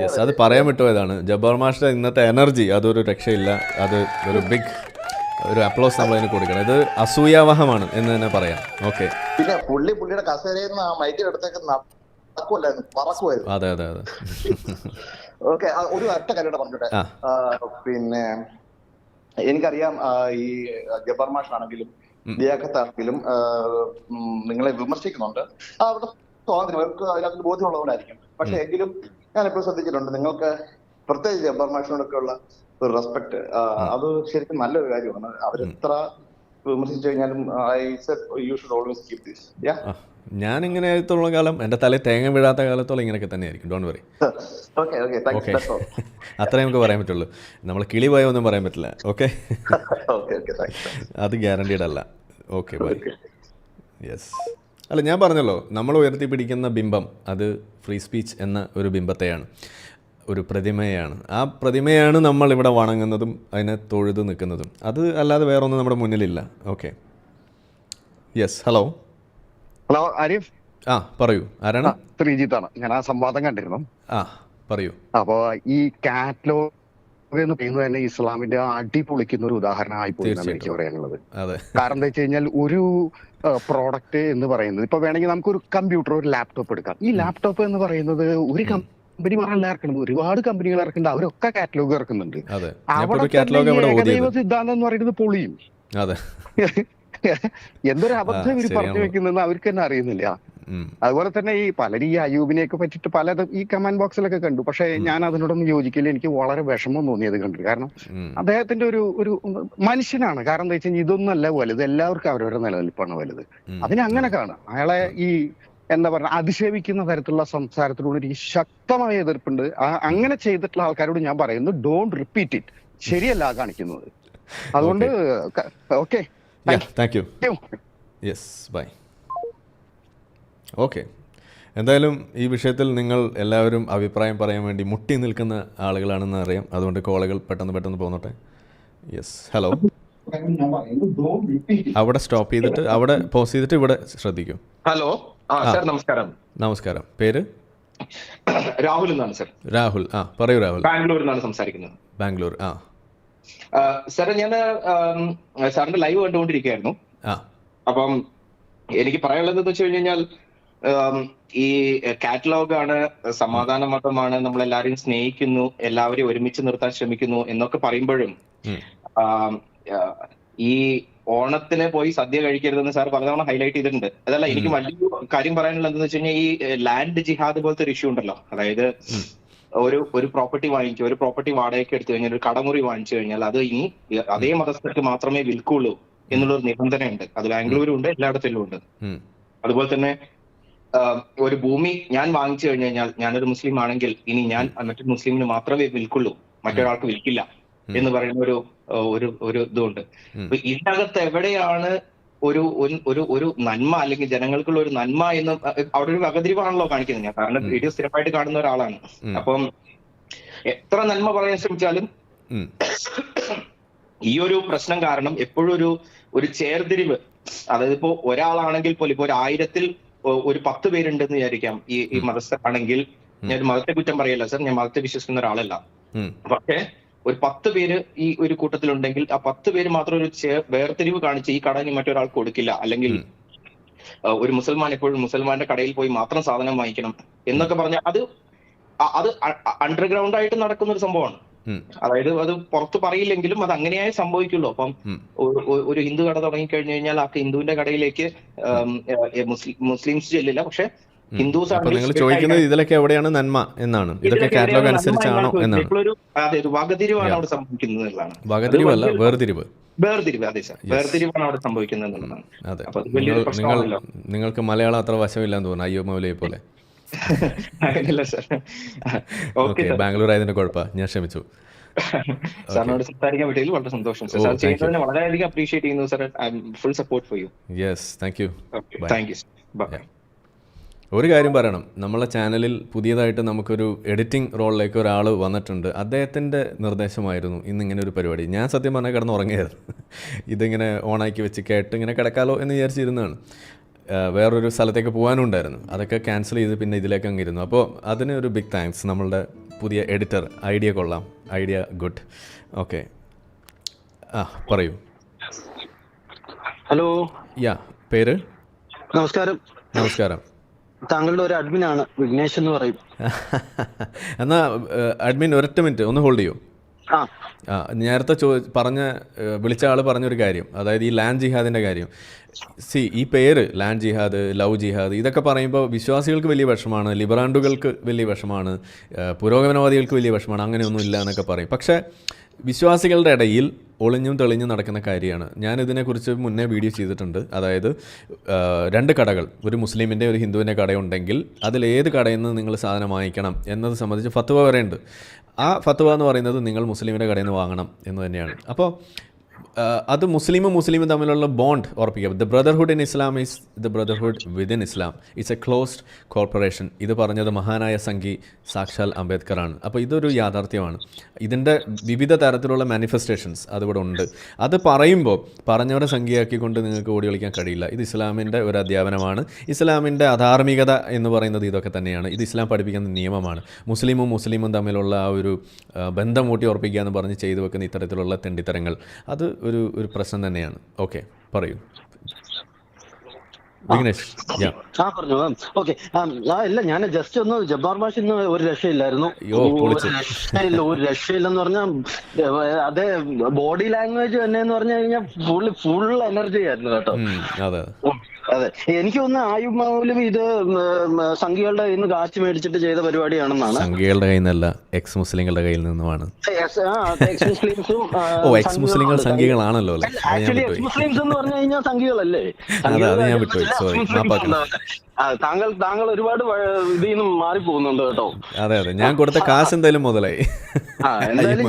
യെസ്, അത് പറയാൻ വിട്ടുപോയതാണ്. ജബ്ബാർ മാഷിന്റെ ഇന്നത്തെ എനർജി അതൊരു രക്ഷയില്ല. അത് ഒരു ബിഗ് ഒരു അപ്ലോസ് നമ്മൾ അതിന് കൊടുക്കണം. ഇത് അസൂയാവഹമാണ് എന്ന് തന്നെ പറയാം. ഓക്കെ, പിന്നെ പുള്ളിയുടെ കസേരയിൽ നിന്ന് ആ മൈക്കിലെടുത്തേക്ക് നടക്കുമല്ലായിരുന്നു, പറക്കുമായിരുന്നു. അതെ അതെ അതെ. ഓക്കെ, ഒരു ഒറ്റ കാര്യം പറഞ്ഞോട്ടെ. പിന്നെ എനിക്കറിയാം ഈ ജബ്ബാർ മാഷാണെങ്കിലും ലിയാഖത്താണെങ്കിലും നിങ്ങളെ വിമർശിക്കുന്നുണ്ട്. അവിടെ സ്വാതന്ത്ര്യം അവർക്ക് അതിനകത്ത് ബോധ്യമുള്ളതുകൊണ്ടായിരിക്കും. പക്ഷെ എങ്കിലും ഞാൻ എപ്പോഴും ശ്രദ്ധിച്ചിട്ടുണ്ട്, നിങ്ങൾക്ക് പ്രത്യേകിച്ച് ജബ്ബാർ മാഷിനോടൊക്കെ ഉള്ള ഒരു റെസ്പെക്ട്, അത് ശരിക്കും നല്ലൊരു കാര്യമാണ്. അവരെത്ര വിമർശിച്ചു കഴിഞ്ഞാലും you should always keep this. ഞാനിങ്ങനെ ആയിട്ടുള്ള കാലം, എൻ്റെ തലയിൽ തേങ്ങ വീഴാത്ത കാലത്തോളം ഇങ്ങനെയൊക്കെ തന്നെയായിരിക്കും. Don't worry. ഓക്കെ, അത്രേ നമുക്ക് പറയാൻ പറ്റുള്ളൂ. നമ്മൾ കിളി പോയ ഒന്നും പറയാൻ പറ്റില്ല. ഓക്കെ, അത് ഗ്യാരണ്ടീഡ് അല്ല. Okay, by. യെസ്, അല്ല ഞാൻ പറഞ്ഞല്ലോ, നമ്മൾ ഉയർത്തിപ്പിടിക്കുന്ന ബിംബം അത് ഫ്രീ സ്പീച്ച് എന്ന ഒരു ബിംബത്തെയാണ്, ഒരു പ്രതിമയാണ്. ആ പ്രതിമയാണ് നമ്മൾ ഇവിടെ വണങ്ങുന്നതും അതിനെ തൊഴുത് നിൽക്കുന്നതും. അത് അല്ലാതെ വേറൊന്നും നമ്മുടെ മുന്നിലില്ല. Okay, yes. Hello hello Arif. ആ പറയൂ, ആരാണ്? ശ്രീജിത്താണ്. ഞാൻ ആ സംവാദം കണ്ടിരുന്നു. ആ പറയൂ. അപ്പോ ഈ കാറ്റലോഗ് എന്ന് പറയുന്നത് തന്നെ ഇസ്ലാമിന്റെ അടിപൊളിക്കുന്ന ഒരു ഉദാഹരണമായി പോയി എന്നാണ് എനിക്ക് പറയാനുള്ളത്. കാരണം എന്താ വെച്ച് കഴിഞ്ഞാൽ ഒരു പ്രോഡക്റ്റ് എന്ന് പറയുന്നത്, ഇപ്പൊ വേണമെങ്കിൽ നമുക്കൊരു കമ്പ്യൂട്ടർ, ഒരു ലാപ്ടോപ്പ് എടുക്കാം. ഈ ലാപ്ടോപ്പ് എന്ന് പറയുന്നത് ഒരു കമ്പനി മാത്രമല്ല ഇറക്കുന്നത്, ഒരുപാട് കമ്പനികൾ ഇറക്കുന്നുണ്ട്. അവരൊക്കെ കാറ്റലോഗ് ഇറക്കുന്നുണ്ട്. അവിടെ ഏകദൈവ സിദ്ധാന്തം എന്ന് പറയുന്നത് പൊളിയും. എന്തൊരു അബദ്ധം ഇവർ പറഞ്ഞു വെക്കുന്നതെന്ന് അവർക്ക് തന്നെ അറിയുന്നില്ല. അതുപോലെ തന്നെ ഈ പലരും ഈ അയ്യൂബിനെയൊക്കെ പറ്റിയിട്ട് പലതും ഈ കമന്റ് ബോക്സിലൊക്കെ കണ്ടു. പക്ഷെ ഞാൻ അതിനോടൊന്നും യോജിക്കില്ല. എനിക്ക് വളരെ വിഷമം തോന്നിയത് കണ്ടു. കാരണം അദ്ദേഹത്തിന്റെ ഒരു മനുഷ്യനാണ്. കാരണം എന്താ വെച്ച് കഴിഞ്ഞാൽ ഇതൊന്നല്ല വലുത്, എല്ലാവർക്കും അവരവരുടെ നിലനിൽപ്പാണ് വലുത്. അതിനെ അങ്ങനെ കാണാം. അയാളെ ഈ എന്താ പറയുക, അധിക്ഷേപിക്കുന്ന തരത്തിലുള്ള സംസാരത്തിലൂടെ എനിക്ക് ശക്തമായ എതിർപ്പുണ്ട്. അങ്ങനെ ചെയ്തിട്ടുള്ള ആൾക്കാരോട് ഞാൻ പറയുന്നു, ഡോണ്ട് റിപ്പീറ്റ് ഇറ്റ്. ശരിയല്ല കാണിക്കുന്നത്. അതുകൊണ്ട് okay, thank you. Yes, bye. Okay, എന്തായാലും ഈ വിഷയത്തിൽ നിങ്ങൾ എല്ലാവരും അഭിപ്രായം പറയാൻ വേണ്ടി മുട്ടി നിൽക്കുന്ന ആളുകളാണെന്ന് അറിയാം. അതുകൊണ്ട് കോളുകൾ പെട്ടെന്ന് പോന്നോട്ടെ. Yes, hello. അവിടെ സ്റ്റോപ്പ് ചെയ്തിട്ട് അവിടെ പോസ് ചെയ്തിട്ട് ഇവിടെ ശ്രദ്ധിക്കും. ഹലോ സർ, നമസ്കാരം. നമസ്കാരം. പേര്? രാഹുൽ എന്നാണ് സർ. രാഹുൽ, ആ പറയൂ രാഹുൽ. ബാംഗ്ലൂരിൽ നിന്നാണ് സംസാരിക്കുന്നത്. ബാംഗ്ലൂർ. ആ സാർ, ഞാൻ സാറിന്റെ ലൈവ് കണ്ടുകൊണ്ടിരിക്കുകയായിരുന്നു. അപ്പം എനിക്ക് പറയാനുള്ളത് എന്ന് വെച്ച് കഴിഞ്ഞാൽ, ഈ കാറ്റലോഗാണ്, സമാധാന മതമാണ്, നമ്മളെല്ലാവരെയും സ്നേഹിക്കുന്നു, എല്ലാവരെയും ഒരുമിച്ച് നിർത്താൻ ശ്രമിക്കുന്നു എന്നൊക്കെ പറയുമ്പോഴും ഈ ഓണത്തിന് പോയി സദ്യ കഴിക്കരുതെന്ന് സാർ പലതവണ ഹൈലൈറ്റ് ചെയ്തിട്ടുണ്ട്. അതല്ല, എനിക്ക് വലിയൊരു കാര്യം പറയാനുള്ളത് എന്താണെന്ന് വെച്ച് കഴിഞ്ഞാൽ, ഈ ലാൻഡ് ജിഹാദ് പോലത്തെ ഒരു ഇഷ്യൂ ഉണ്ടല്ലോ. അതായത് ഒരു പ്രോപ്പർട്ടി വാങ്ങിക്കുക, ഒരു പ്രോപ്പർട്ടി വാടകയ്ക്ക് എടുത്തു കഴിഞ്ഞാൽ, ഒരു കടമുറി വാങ്ങിച്ചു കഴിഞ്ഞാൽ അത് ഇനി അതേ മതസ്ഥർക്ക് മാത്രമേ വിൽക്കുള്ളൂ എന്നുള്ളൊരു നിബന്ധനയുണ്ട്. അത് ബാംഗ്ലൂരും ഉണ്ട്, എല്ലായിടത്തിലും ഉണ്ട്. അതുപോലെ തന്നെ ഒരു ഭൂമി ഞാൻ വാങ്ങിച്ചു കഴിഞ്ഞു കഴിഞ്ഞാൽ, ഞാനൊരു മുസ്ലിം ആണെങ്കിൽ ഇനി ഞാൻ മറ്റൊരു മുസ്ലിമിന് മാത്രമേ വിൽക്കുള്ളൂ, മറ്റൊരാൾക്ക് വിൽക്കില്ല എന്ന് പറയുന്ന ഒരു ഇതുണ്ട്. അപ്പൊ ഇതിനകത്ത് എവിടെയാണ് ഒരു നന്മ, അല്ലെങ്കിൽ ജനങ്ങൾക്കുള്ള ഒരു നന്മ എന്ന് അവിടെ ഒരു വകതിരിവാണല്ലോ കാണിക്കുന്നത്. ഞാൻ കാരണം വീഡിയോ സ്ഥിരമായിട്ട് കാണുന്ന ഒരാളാണ്. അപ്പം എത്ര നന്മ പറയാൻ ശ്രമിച്ചാലും ഈ ഒരു പ്രശ്നം കാരണം എപ്പോഴും ഒരു ചേർതിരിവ്, അതായത് ഇപ്പോ ഒരാളാണെങ്കിൽ പോലും, ഇപ്പൊ 1000-ൽ ഒരു 10 പേരുണ്ടെന്ന് വിചാരിക്കാം ഈ മതസ്ഥരാണെങ്കിൽ. ഞാൻ മതത്തെ കുറ്റം പറയല്ല സർ, ഞാൻ മതത്തെ വിശ്വസിക്കുന്ന ഒരാളല്ല. പക്ഷേ ഒരു 10 പേര് ഈ ഒരു കൂട്ടത്തിലുണ്ടെങ്കിൽ ആ 10 പേര് മാത്രം ഒരു വേർതിരിവ് കാണിച്ച് ഈ കട ഇനി മറ്റൊരാൾക്ക് കൊടുക്കില്ല, അല്ലെങ്കിൽ ഒരു മുസൽമാൻ എപ്പോഴും മുസൽമാന്റെ കടയിൽ പോയി മാത്രം സാധനം വാങ്ങിക്കണം എന്നൊക്കെ പറഞ്ഞാൽ അത് അണ്ടർഗ്രൗണ്ട് ആയിട്ട് നടക്കുന്ന ഒരു സംഭവമാണ്. അതായത് അത് പുറത്ത് പറയില്ലെങ്കിലും അത് അങ്ങനെയായി സംഭവിക്കുള്ളൂ. അപ്പം ഒരു ഹിന്ദു കട തുടങ്ങിക്കഴിഞ്ഞു കഴിഞ്ഞാൽ ആ ഹിന്ദുവിന്റെ കടയിലേക്ക് മുസ്ലിംസ് ചെല്ലില്ല, പക്ഷെ ഹിന്ദുസ് ആണ്. നിങ്ങൾ ചോദിക്കുന്നത് ഇതിലൊക്കെ എവിടെയാണ് നന്മ എന്നാണ്, ഇതൊക്കെ കാറ്റലോഗ് അനുസരിച്ചാണോ എന്നാണ്. അതെ, വകതിരിവാണ് അവിടെ സംഭവിക്കുന്നത് എന്നുള്ളതാണ്. വകതിരിവല്ല, വേർതിരിവ്. അതെ സാർ, വേർതിരിവാണ് അവിടെ സംഭവിക്കുന്നത് എന്നുള്ളതാണ്. അതെ, നിങ്ങൾക്ക് മലയാളം അത്ര വശമില്ലാന്ന് തോന്നുന്നു, അയ്യോ മൗലയെ പോലെ. ബാംഗ്ലൂർ ആയതിന്റെ കുഴപ്പ, ഞാൻ ക്ഷമിച്ചു. സാറിനോട് സംസാരിക്കാൻ പറ്റിയതിൽ വളരെ സന്തോഷം. സാർ ചെയ്യുന്നതിനെ വളരെയധികം അപ്രീഷിയേറ്റ് ചെയ്യുന്നു sir. I am full support for you. Yes, thank you. Thank you. Bye. ഒരു കാര്യം പറയണം, നമ്മളെ ചാനലിൽ പുതിയതായിട്ട് നമുക്കൊരു എഡിറ്റിംഗ് റോളിലേക്ക് ഒരാൾ വന്നിട്ടുണ്ട്. അദ്ദേഹത്തിൻ്റെ നിർദ്ദേശമായിരുന്നു ഇന്നിങ്ങനെ ഒരു പരിപാടി. ഞാൻ സത്യം പറഞ്ഞാൽ കിടന്ന് ഉറങ്ങിയായിരുന്നു. ഇതിങ്ങനെ ഓണാക്കി വെച്ച് കേട്ട് ഇങ്ങനെ കിടക്കാലോ എന്ന് വിചാരിച്ചിരുന്നതാണ്. വേറൊരു സ്ഥലത്തേക്ക് പോകാനും ഉണ്ടായിരുന്നു. അതൊക്കെ ക്യാൻസൽ ചെയ്ത് പിന്നെ ഇതിലേക്ക് അങ്ങിരുന്നു. അപ്പോൾ അതിന് ഒരു ബിഗ് താങ്ക്സ്. നമ്മളുടെ പുതിയ എഡിറ്റർ. ഐഡിയ കൊള്ളാം, ഐഡിയ ഗുഡ്. ഓക്കെ, പറയൂ. ഹലോ. യാ, പേര്? നമസ്കാരം. നമസ്കാരം. താങ്കളുടെ ഒരു അഡ്മിനാണ്, വിഘ്നേഷ് എന്ന് പറയും. എന്നാ അഡ്മിൻ ഒരൊറ്റ മിനിറ്റ് ഒന്ന് ഹോൾഡ് ചെയ്യൂ. നേരത്തെ വിളിച്ച ആൾ പറഞ്ഞൊരു കാര്യം, അതായത് ഈ ലാൻഡ് ജിഹാദിൻ്റെ കാര്യം. ഈ പേര് ലാൻഡ് ജിഹാദ്, ലവ് ജിഹാദ് ഇതൊക്കെ പറയുമ്പോൾ വിശ്വാസികൾക്ക് വലിയ വിഷമാണ്, ലിബറാൻഡുകൾക്ക് വലിയ വിഷമാണ്, പുരോഗമനവാദികൾക്ക് വലിയ വിഷമാണ്, അങ്ങനെയൊന്നും ഇല്ല എന്നൊക്കെ പറയും. പക്ഷേ വിശ്വാസികളുടെ ഇടയിൽ ഒളിഞ്ഞും തെളിഞ്ഞും നടക്കുന്ന കാര്യമാണ്. ഞാനിതിനെക്കുറിച്ച് മുന്നേ വീഡിയോ ചെയ്തിട്ടുണ്ട്. അതായത് 2 കടകൾ, ഒരു മുസ്ലിമിൻ്റെ ഒരു ഹിന്ദുവിൻ്റെ കടയുണ്ടെങ്കിൽ അതിലേത് കടയിൽ നിന്ന് നിങ്ങൾ സാധനം വാങ്ങിക്കണം എന്നത് സംബന്ധിച്ച് ഫത്വ വരെ ഉണ്ട്. ആ ഫത്വ എന്ന് പറയുന്നത് നിങ്ങൾ മുസ്ലിമിൻ്റെ കടയിൽ നിന്ന് വാങ്ങണം എന്ന് തന്നെയാണ്. അപ്പോൾ അത് മുസ്ലിമും തമ്മിലുള്ള ബോണ്ട് ഉറപ്പിക്കുക. The brotherhood in Islam is the brotherhood within Islam. It's A closed corporation. ഇത് പറഞ്ഞത് മഹാനായ സംഘി സാക്ഷാൽ അംബേദ്കറാണ്. അപ്പോൾ ഇതൊരു യാഥാർത്ഥ്യമാണ്. ഇതിൻ്റെ വിവിധ തരത്തിലുള്ള മാനിഫെസ്റ്റേഷൻസ് അതിവിടെ ഉണ്ട്. അത് പറയുമ്പോൾ പറഞ്ഞവരെ സംഖ്യയാക്കിക്കൊണ്ട് നിങ്ങൾക്ക് ഓടി കളിക്കാൻ കഴിയില്ല. ഇത് ഇസ്ലാമിൻ്റെ ഒരു അധ്യാപനമാണ്. ഇസ്ലാമിൻ്റെ അധാർമികത എന്ന് പറയുന്നത് ഇതൊക്കെ തന്നെയാണ്. ഇത് ഇസ്ലാം പഠിപ്പിക്കുന്ന നിയമമാണ്. മുസ്ലിമും തമ്മിലുള്ള ആ ഒരു ബന്ധം ഊട്ടി ഉറപ്പിക്കുക എന്ന് പറഞ്ഞ് ചെയ്തു വെക്കുന്ന ഇത്തരത്തിലുള്ള തെണ്ടിത്തരങ്ങൾ അത് ഒരു പ്രശ്നം തന്നെയാണ്. ഓക്കെ, പറയൂ വിഘ്നേഷ്. പറഞ്ഞു. ഓക്കെ, ഇല്ല, ഞാൻ ജസ്റ്റ് ഒന്ന് ജബ്ബാർ മാഷ് ഇന്ന് ഒരു രക്ഷയില്ലായിരുന്നു. ഒരു രക്ഷയില്ലെന്ന് പറഞ്ഞാൽ അതേ ബോഡി ലാംഗ്വേജ് തന്നെ എന്ന് പറഞ്ഞു കഴിഞ്ഞാൽ ഫുൾ എനർജി ആയിരുന്നു കേട്ടോ. അതെ, എനിക്ക് തോന്നുന്നു ആയുബ് മൗലവി ഇത് സംഘികളുടെ കയ്യിൽ നിന്ന് കാശ് മേടിച്ചിട്ട് ചെയ്ത പരിപാടിയാണെന്നാണ്. സംഘികളുടെ കയ്യിൽ നിന്നല്ല, എക്സ് മുസ്ലിങ്ങളുടെ കയ്യിൽ നിന്നുമാണ്. എക്സ് മുസ്ലിങ്ങൾ സംഘികളാണല്ലോ. ആക്ച്വലി എക്സ് മുസ്ലിംസ് എന്ന് പറഞ്ഞു കഴിഞ്ഞാൽ സംഘികളല്ലേ? താങ്കൾ ഒരുപാട് ഇതിൽ നിന്നും മാറിപ്പോകുന്നുണ്ട് കേട്ടോ. അതെ, ഞാൻ കൊടുത്ത കാശ് എന്തായാലും മുതലായി. എന്തായാലും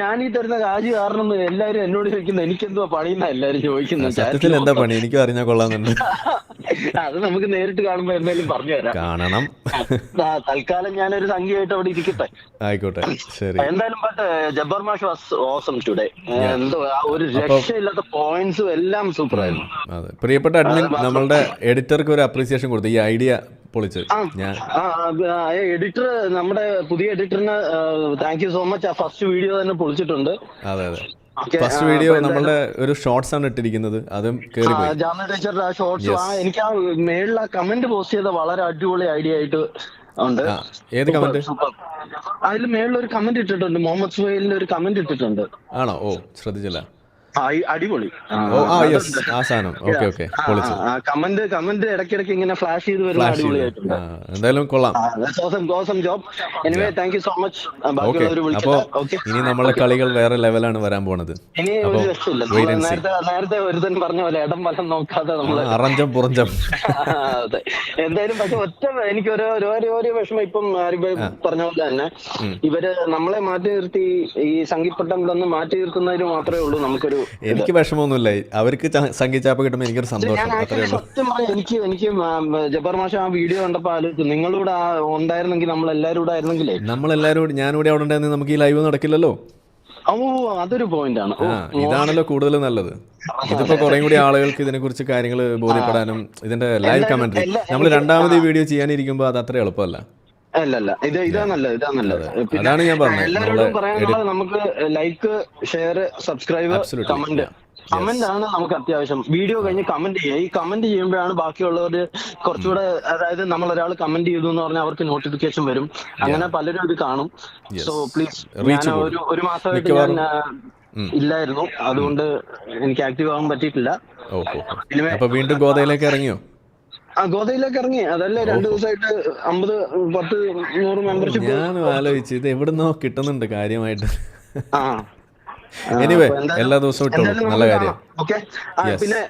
ഞാൻ ഈ തരുന്ന കാശ് കാരണം എല്ലാരും എന്നോട് ചോദിക്കുന്നത് എനിക്കെന്തുവാ പണിയെന്നാ എല്ലാരും ചോദിക്കുന്നത്. സത്യത്തിൽ എന്താ പണി എനിക്കും അറിഞ്ഞാൽ കൊള്ളാന്നുണ്ട്. അത് നമുക്ക് നേരിട്ട് കാണുമ്പോ എന്തായാലും പറഞ്ഞു തരാം. കാണണം. തൽക്കാലം ഞാനൊരു സംഖ്യയായിട്ട് അവിടെ ഇരിക്കട്ടെ. ആയിക്കോട്ടെ, ശരി. എന്തായാലും ജബ്ബാർ മാഷ് വാസ് ഓസം ടുഡേ. എന്തോ ഒരു രക്ഷയില്ലാത്ത പോയിന്റ്സും എല്ലാം സൂപ്പർ ആയിരുന്നു. അതെ, പ്രിയപ്പെട്ട അഡ്മിൻ, നമ്മളുടെ എഡിറ്റർക്ക് ഒരു അപ്രീസിയേഷൻ കൊടുത്തു. ഈ ഐഡിയ പൊളിച്ച് എഡിറ്റർ, നമ്മുടെ പുതിയ എഡിറ്ററിന് താങ്ക് യു സോ മച്ച്. ആ ഫസ്റ്റ് വീഡിയോ തന്നെ പൊളിച്ചിട്ടുണ്ട്. അതെ, ഫസ്റ്റ് വീഡിയോ നമ്മളുടെ ഒരു ഷോർട്സ് ആണ് ഇട്ടിരിക്കുന്നത്. അതും ജാമ്യ ടീച്ചറുടെ ആ ഷോർട്സ്, എനിക്ക് ആ മേളിൽ ആ കമന്റ് പോസ്റ്റ് ചെയ്ത വളരെ അടിപൊളി ഐഡിയ ആയിട്ട് ഉണ്ട്. ഏത് കമന്റ്? അതിൽ മേളിൽ ഒരു കമന്റ് ഇട്ടിട്ടുണ്ട്, മുഹമ്മദ് സുഹൈലിന്റെ ഒരു കമന്റ് ഇട്ടിട്ടുണ്ട്. ആണോ? ഓ, ശ്രദ്ധിച്ചില്ല. അടിപൊളി കമന്റ് ഇടയ്ക്കിടയ്ക്ക് ഇങ്ങനെ ഫ്ലാഷ് ചെയ്ത് വരുന്ന അടിപൊളിയായിട്ടുണ്ട്. എന്തായാലും കൊള്ളാം. ഇനി നമ്മളെ കളികൾ വേറെ ലെവലാണ് വരാൻ പോണത്. ഇനി ഒരു രക്ഷയില്ല. നേരത്തെ ഒരുതൻ പറഞ്ഞ പോലെ ഇടം വലം നോക്കാതെ നമ്മള് അറഞ്ചം പുറഞ്ചം. അതെ, എന്തായാലും പക്ഷെ എനിക്ക് ഒരു വിഷമം ഇപ്പം പറഞ്ഞ പോലെ തന്നെ ഇവര് നമ്മളെ മാറ്റി നിർത്തി ഈ സംഘിപ്പട്ടം മാറ്റി നിർത്തുന്നതിന് മാത്രമേ ഉള്ളൂ നമുക്കൊരു. എനിക്ക് വിഷമമൊന്നുമില്ല, അവർക്ക് സംഖ്യച്ചാപ്പ് കിട്ടുമ്പോൾ എനിക്കൊരു സന്തോഷം. സത്യം പറഞ്ഞാൽ എനിക്ക് ജബ്ബാർ മാഷ് ആ വീഡിയോ കണ്ടപ്പോ ആലോചിച്ചു, നിങ്ങളിവിടെ ഉണ്ടായിരുന്നെങ്കിൽ നമ്മളെല്ലാരും കൂടെ ആയിരുന്നെങ്കിലേ. ഞാനിവിടെ അവിടെ ഉണ്ടായിരുന്നെങ്കിൽ നമുക്ക് ഈ ലൈവ് നടക്കില്ലല്ലോ. ഓ, അതൊരു പോയിന്റ് ആണ്. ഇതാണല്ലോ കൂടുതൽ നല്ലത്. ഇതിപ്പോ കുറെ കൂടി ആളുകൾക്ക് ഇതിനെ കുറിച്ച് കാര്യങ്ങൾ ബോധ്യപ്പെടാനും ഇതിന്റെ ലൈവ് കമന്ററി നമ്മൾ രണ്ടാമത് ഈ വീഡിയോ ചെയ്യാനിരിക്കുമ്പോ അത് അത്ര എളുപ്പമല്ല. അല്ല, ഇതാ നല്ലത്. അതാണ് ഞാൻ പറഞ്ഞത്. എല്ലാവരോടും പറയാനുള്ളത് നമുക്ക് ലൈക്ക്, ഷെയർ, സബ്സ്ക്രൈബ്, കമന്റ് ആണ് നമുക്ക് അത്യാവശ്യം. വീഡിയോ കഴിഞ്ഞ് കമന്റ് ചെയ്യുക. ഈ കമന്റ് ചെയ്യുമ്പോഴാണ് ബാക്കിയുള്ളവർ കുറച്ചുകൂടെ, അതായത് നമ്മൾ ഒരാൾ കമന്റ് ചെയ്തു എന്ന് പറഞ്ഞാൽ അവർക്ക് നോട്ടിഫിക്കേഷൻ വരും. അങ്ങനെ പലരും ഇത് കാണും. സോ പ്ലീസ്, ഞാൻ ഒരു മാസമായിട്ട് ഞാൻ ഇല്ലായിരുന്നു, അതുകൊണ്ട് എനിക്ക് ആക്റ്റീവ് ആവാൻ പറ്റിയിട്ടില്ല. അപ്പൊ വീണ്ടും ഗോദയിലേക്ക് ഇറങ്ങിയോ? ഗോദയിലേക്ക് ഇറങ്ങി. അതല്ലേ 2 ദിവസമായിട്ട് 50, 10, 100 മെമ്പർഷിപ്പ്. ഞാൻ ആലോചിച്ചു ഇത് എവിടുന്നോ കിട്ടുന്നുണ്ട് കാര്യമായിട്ട്. എനിവേ, എല്ലാ ദിവസവും ഇട്ടോളൂ, നല്ല കാര്യം. ഓക്കെ, പിന്നെ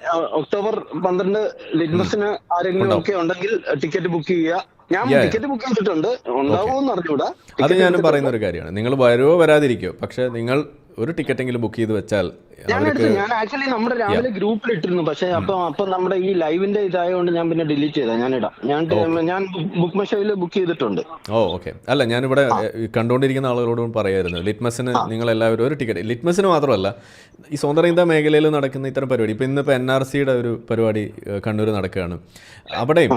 ഒക്ടോബർ 12 ലിറ്റ്മസിന് ആരെങ്കിലും ഒക്കെ ഉണ്ടെങ്കിൽ ടിക്കറ്റ് ബുക്ക് ചെയ്യുക. ഞാൻ ടിക്കറ്റ് ബുക്ക് ചെയ്തിട്ടുണ്ട്, ഉണ്ടാവുമെന്ന് അറിഞ്ഞൂടാ. അത് ഞാനും പറയുന്ന ഒരു കാര്യമാണ്. നിങ്ങൾ വരുവോ വരാതിരിക്കോ, പക്ഷെ നിങ്ങൾ ഒരു ടിക്കറ്റെങ്കിലും ബുക്ക് ചെയ്ത് വെച്ചാൽ ഞാൻ ആക്ച്വലി നമ്മുടെ രാവിലെ ഗ്രൂപ്പിൽ ഇട്ടിരുന്നു, പക്ഷെ അപ്പൊ നമ്മുടെ ഈ ലൈവിന്റെ ഇതായതുകൊണ്ട് ഞാൻ പിന്നെ ഡിലീറ്റ് ചെയ്താ. ഞാൻ ബുക്ക് മൈ ഷോയിൽ ബുക്ക് ചെയ്തിട്ടുണ്ട്. ഓക്കെ. അല്ല, ഞാനിവിടെ കണ്ടുകൊണ്ടിരിക്കുന്ന ആളുകളോടും പറയായിരുന്നു, ലിറ്റ്മസിന് നിങ്ങൾ എല്ലാവരും ഒരു ടിക്കറ്റ്, ലിറ്റ്മസിന് മാത്രമല്ല ഈ സ്വതന്ത്ര മേഖലയിൽ നടക്കുന്ന ഇത്തരം പരിപാടി, ഇപ്പോൾ ഇന്നിപ്പോൾ NRCയുടെ ഒരു പരിപാടി കണ്ണൂർ നടക്കുകയാണ്. അവിടെയും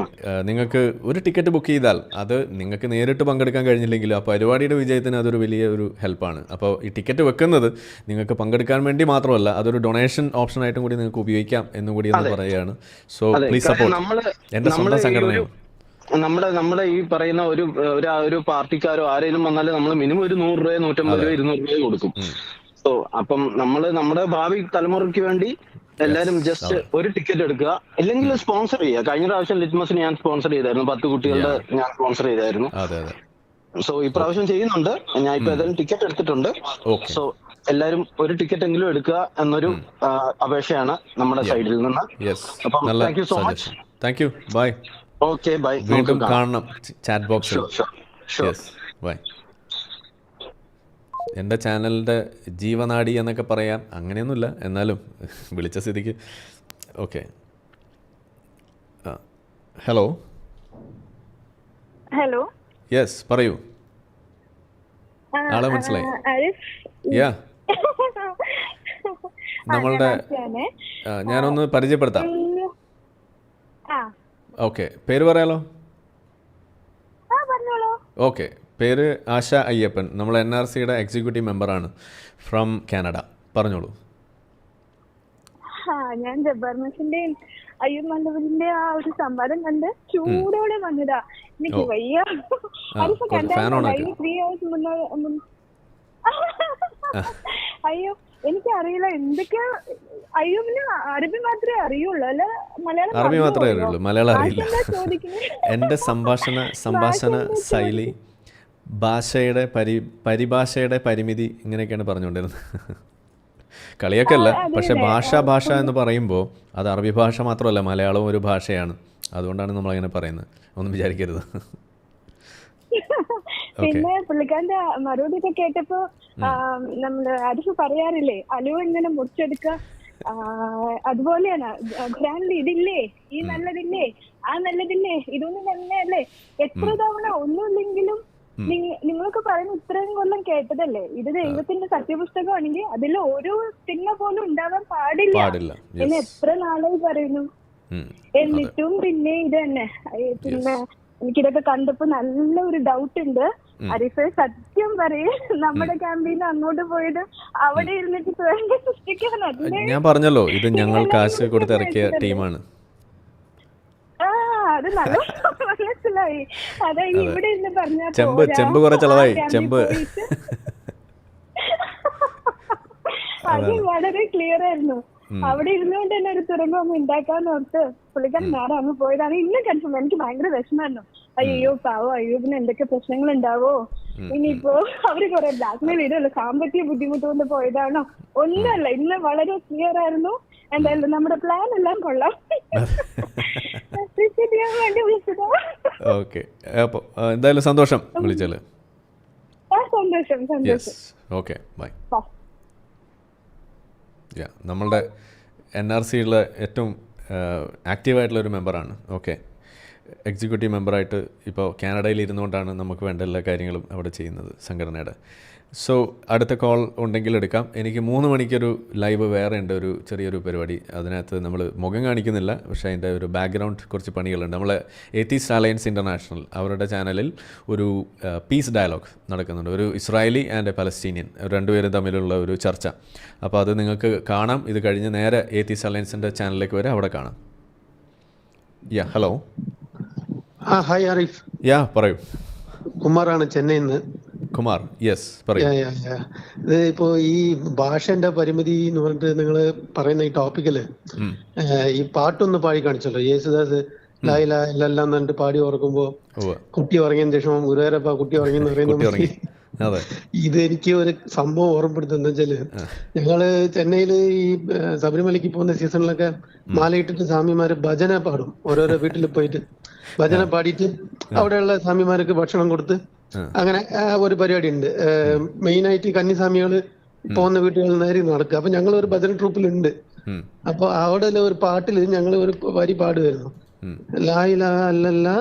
നിങ്ങൾക്ക് ഒരു ടിക്കറ്റ് ബുക്ക് ചെയ്താൽ അത് നിങ്ങൾക്ക് നേരിട്ട് പങ്കെടുക്കാൻ കഴിഞ്ഞില്ലെങ്കിലും ആ പരിപാടിയുടെ വിജയത്തിന് അതൊരു വലിയ ഒരു ഹെൽപ്പാണ്. അപ്പോൾ ഈ ടിക്കറ്റ് വെക്കുന്നത് നിങ്ങൾക്ക് പങ്കെടുക്കാൻ വേണ്ടി മാത്രമല്ല, അതൊരു ഡൊണേഷൻ ഓപ്ഷൻ ആയിട്ടും കൂടി നിങ്ങൾക്ക് ഉപയോഗിക്കാം എന്നും കൂടി എന്ന് പറയുകയാണ്. So please support. എൻ്റെ സ്വന്തം സംഘടനയാണ്. നമ്മുടെ ഈ പറയുന്ന ഒരു പാർട്ടിക്കാരോ ആരെങ്കിലും വന്നാലും നമ്മൾ മിനിമം ഒരു 100 രൂപ 150 രൂപ 200 രൂപ കൊടുക്കും. സോ അപ്പം നമ്മുടെ ഭാവി തലമുറയ്ക്ക് വേണ്ടി എല്ലാരും ജസ്റ്റ് ഒരു ടിക്കറ്റ് എടുക്കുക, അല്ലെങ്കിൽ സ്പോൺസർ ചെയ്യുക. കഴിഞ്ഞ പ്രാവശ്യം ലിറ്റ്മസിന് ഞാൻ സ്പോൺസർ ചെയ്തായിരുന്നു, 10 കുട്ടികളുടെ ഞാൻ സ്പോൺസർ ചെയ്തായിരുന്നു. സോ ഇപ്രാവശ്യം ചെയ്യുന്നുണ്ട്. ഞാൻ ഇപ്പൊ ഏതായാലും ടിക്കറ്റ് എടുത്തിട്ടുണ്ട്. സോ എല്ലാരും ഒരു ടിക്കറ്റ് എങ്കിലും എടുക്കുക എന്നൊരു അപേക്ഷയാണ് നമ്മുടെ സൈഡിൽ നിന്ന്. അപ്പം thank you so much. Thank you. Bye. Okay, bye. വീണ്ടും കാണണം ചാറ്റ് ബോക്സിൽ. ബൈ. എൻ്റെ ചാനലിൻ്റെ ജീവനാടി എന്നൊക്കെ പറയാൻ അങ്ങനെയൊന്നുമില്ല, എന്നാലും വിളിച്ച സ്ഥിതിക്ക് ഓക്കെ. ഹലോ. ഹലോ. യെസ്, പറയൂ. ആളെ മനസ്സിലായി? യാ, നമ്മളുടെ ഞാനൊന്ന് പരിചയപ്പെടുത്താം. ഓക്കെ, പേര് പറയാലോ? ഓക്കെ, പേര് ആശ അയ്യപ്പൻ. നമ്മൾ NRCയുടെ എക്സിക്യൂട്ടീവ് മെമ്പറാണ് ഫ്രം കാനഡ. പറഞ്ഞോളൂ. ഞാൻ ജബ്ബാർ മാഷിന്റെയും അയ്യൂബ് മണ്ഡപത്തിന്റെ ആ ഒരു സംവാദം കണ്ട് ചൂടോടെ വന്നതാ. എനിക്ക് വയ്യ. അയ്യോ, എനിക്കറിയില്ല എന്തൊക്കെയാ. അയ്യൂബിന് അറബി മാത്രമേ അറിയുള്ളൂ, അല്ല മലയാളം? അറബി മാത്രമേ അറിയുള്ളൂ, മലയാളം അറിയില്ല. എൻ്റെ സംഭാഷണ ശൈലി, ഭാഷയുടെ പരിഭാഷയുടെ പരിമിതി, ഇങ്ങനെയൊക്കെയാണ് പറഞ്ഞുകൊണ്ടിരുന്നത്. കളിയൊക്കെ അല്ല, പക്ഷെ ഭാഷ എന്ന് പറയുമ്പോൾ അത് അറബി ഭാഷ മാത്രമല്ല, മലയാളവും ഒരു ഭാഷയാണ്. അതുകൊണ്ടാണ് നമ്മളങ്ങനെ പറയുന്നത്. ഒന്നും വിചാരിക്കരുത്. പിന്നെ പുള്ളിക്കാരന്റെ മറുപടി ഒക്കെ കേട്ടപ്പോ നമ്മള് ആരിഫ് പറയാറില്ലേ, അലുവ ഇങ്ങനെ മുറിച്ചെടുക്ക, അതുപോലെയാണ് ഖുറാനിൽ ഇതില്ലേ, ഈ നല്ലതില്ലേ, ആ നല്ലതില്ലേ, ഇതൊന്നും തന്നെയല്ലേ. എത്ര തവണ ഒന്നുമില്ലെങ്കിലും നിങ്ങളൊക്കെ പറയുന്ന ഇത്രയും കൊല്ലം കേട്ടതല്ലേ, ഇത് ദൈവത്തിന്റെ സത്യപുസ്തകമാണെങ്കിൽ അതിൽ ഒരു തിന്മ പോലും ഉണ്ടാവാൻ പാടില്ല എന്ന് എത്ര നാളായി പറയുന്നു. എന്നിട്ടും പിന്നെ ഇത് തന്നെ. പിന്നെ എനിക്കിതൊക്കെ കണ്ടപ്പോ നല്ല ഒരു ഡൗട്ട് ഉണ്ട്. അരിഫെ, സത്യം പറയേ, നമ്മുടെ ക്യാമ്പയിന് അങ്ങോട്ട് പോയത് അവിടെ ഇരുന്നിട്ട് സൃഷ്ടിക്കാൻ, ഞാൻ പറഞ്ഞല്ലോ, ഇത് ഞങ്ങൾ കാശ് കൊടുത്ത് ഇറക്കിയ ടീമാണ്. അത് നല്ല മനസ്സിലായി. അതായത് ഇവിടെ ഇരുന്ന് പറഞ്ഞാൽ ചെമ്പ് കുറെ ചെലവായി. ചെമ്പ് അത് വളരെ ക്ലിയർ ആയിരുന്നു. അവിടെ ഇരുന്നുകൊണ്ട് തന്നെ ഒരു തുറമുഖം ഉണ്ടാക്കാന്ന് ഓർത്ത് പുള്ളിക്കാരൻ നേരെ അങ്ങ് പോയതാണ്. ഇന്ന് കൺഫേം. എനിക്ക് ഭയങ്കര വിഷമായിരുന്നു. അയ്യോ പാവോ, അയ്യൂബിന് എന്തൊക്കെ പ്രശ്നങ്ങൾ ഉണ്ടാവോ, ഇനിയിപ്പോ അവര് കുറെ ബ്ലാക്ക്മെയിൽ ചെയ്തല്ലോ, സാമ്പത്തിക ബുദ്ധിമുട്ട് കൊണ്ട് പോയതാണോ, ഒന്നുമല്ല. ഇന്ന് വളരെ ക്ലിയർ ആയിരുന്നു. എന്തായാലും നമ്മുടെ പ്ലാൻ എല്ലാം കൊള്ളാം. വേണ്ടി വിളിച്ചതോ. ഓക്കെ, അപ്പോൾ എന്തായാലും സന്തോഷം വിളിച്ചാല്. സന്തോഷം. Okay, bye. നമ്മളുടെ NRCയുള്ള ഏറ്റവും ആക്റ്റീവായിട്ടുള്ളൊരു മെമ്പറാണ്. ഓക്കെ, എക്സിക്യൂട്ടീവ് മെമ്പറായിട്ട് ഇപ്പോൾ കാനഡയിൽ ഇരുന്നുകൊണ്ടാണ് നമുക്ക് വേണ്ട എല്ലാ കാര്യങ്ങളും അവിടെ ചെയ്യുന്നത് സംഘടനയുടെ. സോ അടുത്ത കോൾ ഉണ്ടെങ്കിൽ എടുക്കാം. എനിക്ക് 3 മണിക്കൊരു ലൈവ് വേറെ ഉണ്ട്, ഒരു ചെറിയൊരു പരിപാടി. അതിനകത്ത് നമ്മൾ മുഖം കാണിക്കുന്നില്ല, പക്ഷേ അതിൻ്റെ ഒരു ബാക്ക്ഗ്രൗണ്ട് കുറച്ച് പണികളുണ്ട്. നമ്മളെ ഏത്തീസ്റ്റ് അലയൻസ് ഇൻ്റർനാഷണൽ അവരുടെ ചാനലിൽ ഒരു പീസ് ഡയലോഗ് നടക്കുന്നുണ്ട്. ഒരു ഇസ്രായേലി ആൻഡ് പലസ്തീനിയൻ രണ്ടുപേരും തമ്മിലുള്ള ഒരു ചർച്ച. അപ്പോൾ അത് നിങ്ങൾക്ക് കാണാം. ഇത് കഴിഞ്ഞ് നേരെ ഏത്തീസ്റ്റ് അലയൻസിൻ്റെ ചാനലിലേക്ക് വരെ അവിടെ കാണാം. ഹലോ. ഹായ് ആരിഫ്. പറയൂ. കുമാറാണ്, ചെന്നൈയിൽ നിന്ന്. കുമാർ, യെസ്, പറയൂ. ഇത് ഇപ്പോ ഈ ഭാഷന്റെ പരിമിതി എന്ന് പറഞ്ഞിട്ട് നിങ്ങൾ പറയുന്ന ഈ ടോപ്പിക്കല് ഈ പാട്ടൊന്ന് പാടി കാണിച്ചല്ലോ, യേശുദാസ് ലായില എല്ലാം എന്നിട്ട് പാടി ഉറക്കുമ്പോ കുട്ടി ഉറങ്ങിയതിന് ശേഷം ഗുരുവായൂരപ്പ കുട്ടി ഉറങ്ങിയെന്ന് പറയുന്ന ഇത് എനിക്ക് ഒരു സംഭവം ഓർമ്മപ്പെടുത്തുന്ന വെച്ചാല്, ഞങ്ങള് ചെന്നൈയില് ഈ ശബരിമലയ്ക്ക് പോകുന്ന സീസണിലൊക്കെ മാലയിട്ടിട്ട് സ്വാമിമാര് ഭജന പാടും. ഓരോരോ വീട്ടിൽ പോയിട്ട് ഭജന പാടിയിട്ട് അവിടെയുള്ള സ്വാമിമാർക്ക് ഭക്ഷണം കൊടുത്ത് അങ്ങനെ ഒരു പരിപാടി ഉണ്ട്. മെയിനായിട്ട് കന്നിസ്വാമികള് പോകുന്ന വീട്ടുകളിൽ നേരെ നടക്കുക. അപ്പൊ ഞങ്ങൾ ഒരു ഭജന ട്രൂപ്പിലുണ്ട്. അപ്പൊ അവിടെ ഒരു പാട്ടില് ഞങ്ങൾ ഒരു വരി പാടുമായിരുന്നു. ലാ ഇലാഹ ഇല്ലല്ലാ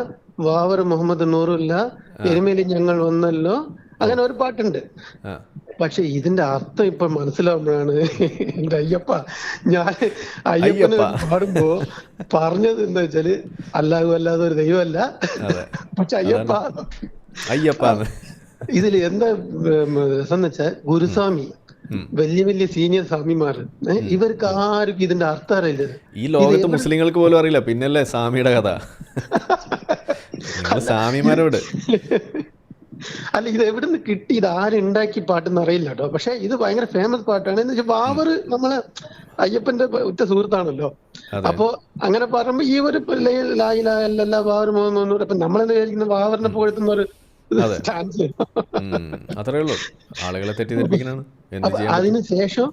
വാവർ മുഹമ്മദ് നൂറുല്ല എരുമേലി ഞങ്ങൾ വന്നല്ലോ, അങ്ങനെ ഒരു പാട്ടുണ്ട്. പക്ഷെ ഇതിന്റെ അർത്ഥം ഇപ്പൊ മനസ്സിലാവുമ്പോഴാണ് എന്റെ അയ്യപ്പ, ഞാൻ അയ്യപ്പനെ പാടുമ്പോ പറഞ്ഞത് എന്താ വെച്ചാല് അല്ലാഹു അല്ലാതെ ഒരു ദൈവമല്ല, പക്ഷെ അയ്യപ്പ. ഇതില് എന്താ രസം വെച്ചാൽ ഗുരുസ്വാമി, വലിയ വലിയ സീനിയർ സ്വാമിമാര്, ഇവർക്ക് ആർക്കും ഇതിന്റെ അർത്ഥം അറിയില്ല. ഈ ലോകത്ത് മുസ്ലിങ്ങൾക്ക് പോലും അറിയില്ല, പിന്നല്ലേ സ്വാമിയുടെ കഥ. സ്വാമിമാരോട് അല്ല, ഇത് എവിടുന്ന് കിട്ടി, ഇത് ആരുണ്ടാക്കി പാട്ടെന്ന് അറിയില്ല കേട്ടോ. പക്ഷെ ഇത് ഭയങ്കര ഫേമസ് പാട്ടാണ്. എന്ന് വെച്ചാൽ വാവർ നമ്മളെ അയ്യപ്പന്റെ ഉറ്റ സുഹൃത്താണല്ലോ. അപ്പൊ അങ്ങനെ പറയുമ്പോ ഈ ഒരു ലായില്ല വാവർ പോകുന്നു. അപ്പൊ നമ്മളെന്താ വിചാരിക്കുന്ന വാവറിനെ പോലെത്തുന്ന ഒരു ചാൻസ്. അത്രേ ഉള്ളൂ, ആളുകളെ തെറ്റിദ്ധരിപ്പിക്കാനാണ്. അതിനുശേഷം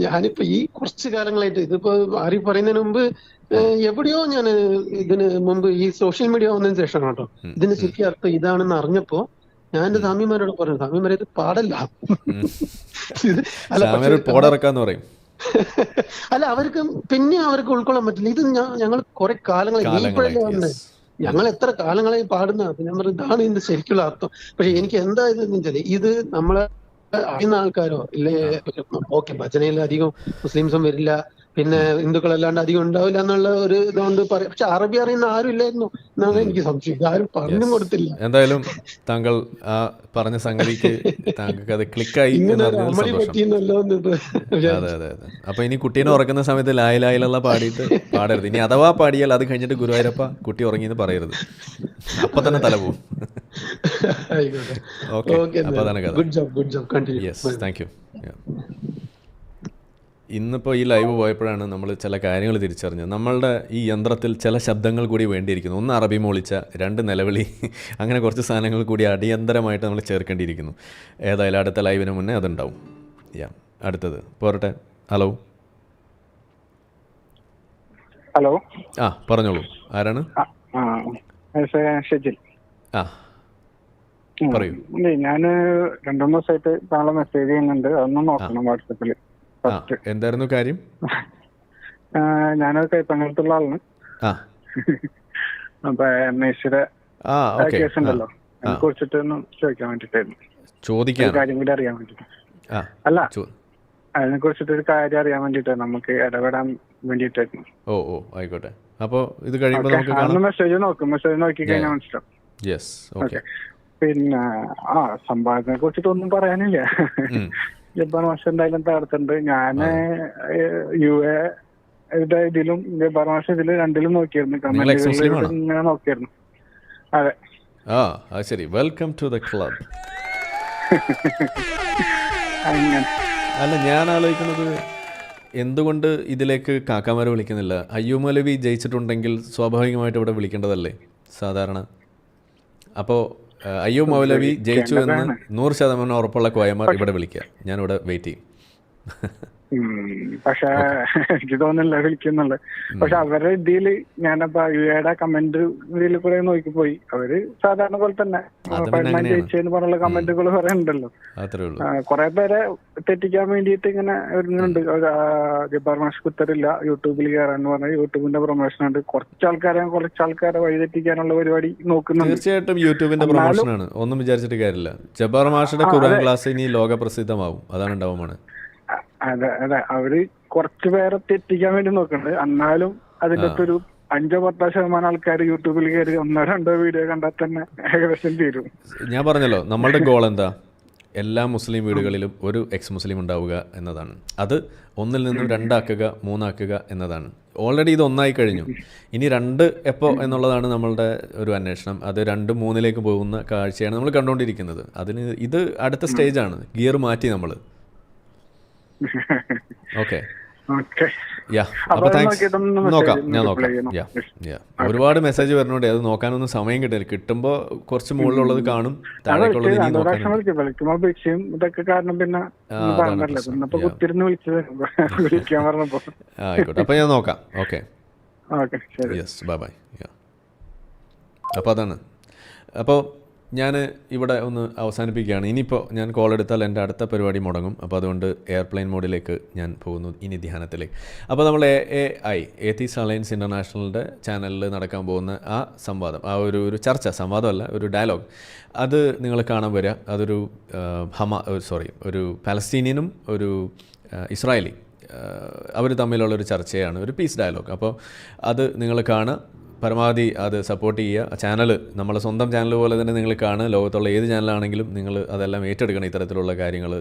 ഞാനിപ്പോ ഈ കുറച്ചു കാലങ്ങളായിട്ട്, ഇതിപ്പോ ആരി പറയുന്നതിന് മുമ്പ് എവിടെയോ ഞാൻ ഇതിന് മുമ്പ് ഈ സോഷ്യൽ മീഡിയ വന്നതിന് ശേഷം കേട്ടോ ഇതിന് ശരിക്കും അർത്ഥം ഇതാണെന്ന് അറിഞ്ഞപ്പോ ഞാൻ എന്റെ സ്വാമിമാരോട് പറഞ്ഞു, സ്വാമിമാരെ ഇത് പാടല്ല. അല്ല, അവർക്ക് ഉൾക്കൊള്ളാൻ പറ്റില്ല. ഇത് ഞങ്ങൾ കുറെ കാലങ്ങളായി ഞങ്ങൾ എത്ര കാലങ്ങളായി പാടുന്ന. ഞാൻ പറഞ്ഞു ഇതാണ് ഇതിന്റെ ശരിക്കുള്ള അർത്ഥം. പക്ഷെ എനിക്ക് എന്താ ഇതെന്ന് വെച്ചാല് ഇത് നമ്മളെ അറിയുന്ന ആൾക്കാരോ ഇല്ലേ, ഓക്കെ ഭജനയിൽ അധികം മുസ്ലിംസും വരില്ല, പിന്നെ ഹിന്ദുക്കളല്ലാണ്ട് അധികം ഉണ്ടാവില്ല എന്നുള്ള ഒരു ഇതുകൊണ്ട് പറയാം. പക്ഷെ അറബി അറിയുന്ന ആരും ഇല്ലായിരുന്നു എന്നാണ് എനിക്ക് സംശയം. ആരും പറഞ്ഞും കൊടുത്തില്ല. എന്തായാലും താങ്കൾ ആ പറഞ്ഞ സംഗതിക്ക് താങ്കൾക്ക് അത് ക്ലിക്കായി. അതെ അതെ അതെ. അപ്പൊ ഇനി കുട്ടീനെ ഉറക്കുന്ന സമയത്ത് ലായിലുള്ള പാടിയിട്ട് പാടരുത്. ഇനി അഥവാ പാടിയാൽ അത് കഴിഞ്ഞിട്ട് ഗുരുവായൂരപ്പ കുട്ടി ഉറങ്ങിയെന്ന് പറയരുത്, അപ്പൊ തന്നെ തല പോവും. ഓക്കെ, അപ്പൊ അതാണ് കഥ. Yes, thank U. ഇന്നിപ്പോൾ ഈ ലൈവ് പോയപ്പോഴാണ് നമ്മൾ ചില കാര്യങ്ങൾ തിരിച്ചറിഞ്ഞത്. നമ്മളുടെ ഈ യന്ത്രത്തിൽ ചില ശബ്ദങ്ങൾ കൂടി വേണ്ടിയിരിക്കുന്നു. ഒന്ന് അറബി മോളിച്ച, രണ്ട് നിലവിളി, അങ്ങനെ കുറച്ച് സാധനങ്ങൾ കൂടി അടിയന്തരമായിട്ട് നമ്മൾ ചേർക്കേണ്ടിയിരിക്കുന്നു. ഏതായാലും അടുത്ത ലൈവിന് മുന്നേ അതുണ്ടാവും. അടുത്തത് പോരട്ടെ. ഹലോ ഹലോ ആ പറഞ്ഞോളൂ, ആരാണ്? ഷെജിൽ. ആ പറയൂ. ഞാൻ 2 ദിവസമായിട്ട് താങ്കളെ മെസ്സേജ് ചെയ്യുന്നുണ്ട്, അതൊന്നും നോക്കണം വാട്സപ്പിൽ. എന്തായിരുന്നു കാര്യം? ഞാനൊരു കൈപ്പങ്ങലത്തുള്ള ആളാണ്. അപ്പൊ അന്വേഷിയുടെ കേസ് ഉണ്ടല്ലോ, അതിനെ കുറിച്ചിട്ട് ഒന്ന് ചോദിക്കാൻ വേണ്ടിട്ടായിരുന്നു. കാര്യം കൂടി അറിയാൻ വേണ്ടിട്ട്. അല്ല, അതിനെ കുറിച്ചിട്ട് ഒരു കാര്യം അറിയാൻ വേണ്ടിട്ട് നമുക്ക് ഇടപെടാൻ വേണ്ടിട്ടായിരുന്നു. ഓ ആയിക്കോട്ടെ. അപ്പൊ ഇത് കഴിയുമ്പോൾ നമുക്ക് മെസ്സേജ് നോക്കി കഴിഞ്ഞാൽ മനസ്സിലാവും. പിന്നെ സംഭവത്തിനെ കുറിച്ചിട്ട് ഒന്നും പറയാനില്ല. ജബ്ബാർ മാഷ് എന്തായാലും തകർത്തുണ്ട്. ഞാന് UA ഇതിലും ജബ്ബാർ മാഷ് ഇതില് രണ്ടിലും നോക്കിയിരുന്നു, ഇങ്ങനെ നോക്കിയിരുന്നു. അതെ. ശരി, വെൽക്കം ടു ദ ക്ലബ്. അല്ല, ഞാൻ ആലോചിക്കുന്നത് എന്തുകൊണ്ട് ഇതിലേക്ക് കാക്കാമാരെ വിളിക്കുന്നില്ല? അയ്യൂബ് മൗലവി ജയിച്ചിട്ടുണ്ടെങ്കിൽ സ്വാഭാവികമായിട്ട് ഇവിടെ വിളിക്കേണ്ടതല്ലേ സാധാരണ? അപ്പോൾ അയ്യൂബ് മൗലവി ജയിച്ചു എന്ന് 100% ഉറപ്പുള്ള കോയമാർ ഇവിടെ വിളിക്കുക. ഞാനിവിടെ വെയിറ്റ് ചെയ്യും. പക്ഷെ എനിക്ക് തോന്നുന്നില്ല വിളിക്കുന്നുള്ളു. പക്ഷെ അവരുടെ ഇതില് ഞാനപ്പോ യുടെ കമന്റ് ഇതിൽ കുറെ നോക്കിപ്പോയി. അവര് സാധാരണ പോലെ തന്നെ ജയിച്ചെന്ന് പറഞ്ഞുള്ള കമന്റുകൾ കുറെ ഉണ്ടല്ലോ. കുറെ പേരെ തെറ്റിക്കാൻ വേണ്ടിയിട്ട് ഇങ്ങനെ വരുന്നുണ്ട്. ജബ്ബാർ മാഷ് കുത്തരില്ല യൂട്യൂബിൽ കയറാന്ന് പറഞ്ഞാൽ യൂട്യൂബിന്റെ പ്രൊമോഷൻ ഉണ്ട്. കുറച്ച് ആൾക്കാരെ വഴിതെറ്റിക്കാനുള്ള പരിപാടി നോക്കുന്നുണ്ട്. തീർച്ചയായിട്ടും യൂട്യൂബിന്റെ പ്രൊമോഷനാണ്, ഒന്നും വിചാരിച്ചിട്ട് കാര്യമില്ല. ജബ്ബാർ മാഷിന്റെ ഖുർആൻ ക്ലാസ് ഇനി ലോക പ്രസിദ്ധമാവും, അതാണ് ഉണ്ടാവുമാണ്. അതെ, അവര് കുറച്ചു പേരെ തെറ്റിക്കാൻ വേണ്ടി നോക്കുന്നുണ്ട്. എന്നാലും അതിന്റെ ഒരു 5-10% ആൾക്കാർ യൂട്യൂബിൽ കയറി 1-2 വീഡിയോ കണ്ടാൽ തന്നെ ഏകദേശം തീരും. ഞാൻ പറഞ്ഞല്ലോ, നമ്മളുടെ ഗോൾ എന്താ? എല്ലാ മുസ്ലിം വീടുകളിലും ഒരു എക്സ് മുസ്ലിം ഉണ്ടാവുക എന്നതാണ്. അത് 1 നിന്നും 2 ആക്കുക, 3 ആക്കുക എന്നതാണ്. ഓൾറെഡി ഇത് 1 ആയി കഴിഞ്ഞു. ഇനി 2 എപ്പോൾ എന്നുള്ളതാണ് നമ്മളുടെ ഒരു അന്വേഷണം. അത് 2-3 പോകുന്ന കാഴ്ചയാണ് നമ്മൾ കണ്ടുകൊണ്ടിരിക്കുന്നത്. അതിന് ഇത് അടുത്ത സ്റ്റേജാണ്. ഗിയർ മാറ്റി നമ്മൾ. ഓക്കെ, അപ്പോൾ താങ്ക്സ്. നോക്കാം, ഞാൻ നോക്കാം. ഒരുപാട് മെസ്സേജ് വരുന്നുണ്ട്, അത് നോക്കാനൊന്നും സമയം കിട്ടില്ല. കിട്ടുമ്പോൾ കുറച്ച് മുകളിലുള്ളത് കാണും, താഴേക്കുള്ളത് ഇനി നോക്കാൻ. ആയിക്കോട്ടെ, അപ്പോൾ ഞാൻ നോക്കാം. Okay, yes, bye. അപ്പോൾ അതാണ്. അപ്പോൾ ഞാൻ ഇവിടെ ഒന്ന് അവസാനിപ്പിക്കുകയാണ്. ഇനിയിപ്പോൾ ഞാൻ കോൾ എടുത്താൽ എൻ്റെ അടുത്ത പരിപാടി മുടങ്ങും. അപ്പോൾ അതുകൊണ്ട് എയർപ്ലെയിൻ മോഡിലേക്ക് ഞാൻ പോകുന്നു ഇനി ധ്യാനത്തിലേക്ക്. അപ്പോൾ നമ്മൾ AAI ഏത്തീസ് അലയൻസ് ഇൻ്റർനാഷണലിൻ്റെ ചാനലിൽ നടക്കാൻ പോകുന്ന ആ സംവാദം, ആ ഒരു ചർച്ച, സംവാദമല്ല, ഒരു ഡയലോഗ്, അത് നിങ്ങൾ കാണാൻ വരിക. അതൊരു ഒരു പാലസ്തീനിയനും ഒരു ഇസ്രായേലി അവർ തമ്മിലുള്ളൊരു ചർച്ചയാണ്, ഒരു പീസ് ഡയലോഗ്. അപ്പോൾ അത് നിങ്ങൾ കാണുക, പരമാവധി അത് സപ്പോർട്ട് ചെയ്യുക. ചാനൽ നമ്മളെ സ്വന്തം ചാനൽ പോലെ തന്നെ നിങ്ങൾ കാണുക. ലോകത്തുള്ള ഏത് ചാനലാണെങ്കിലും നിങ്ങൾ അതെല്ലാം ഏറ്റെടുക്കണം, ഇത്തരത്തിലുള്ള കാര്യങ്ങൾ,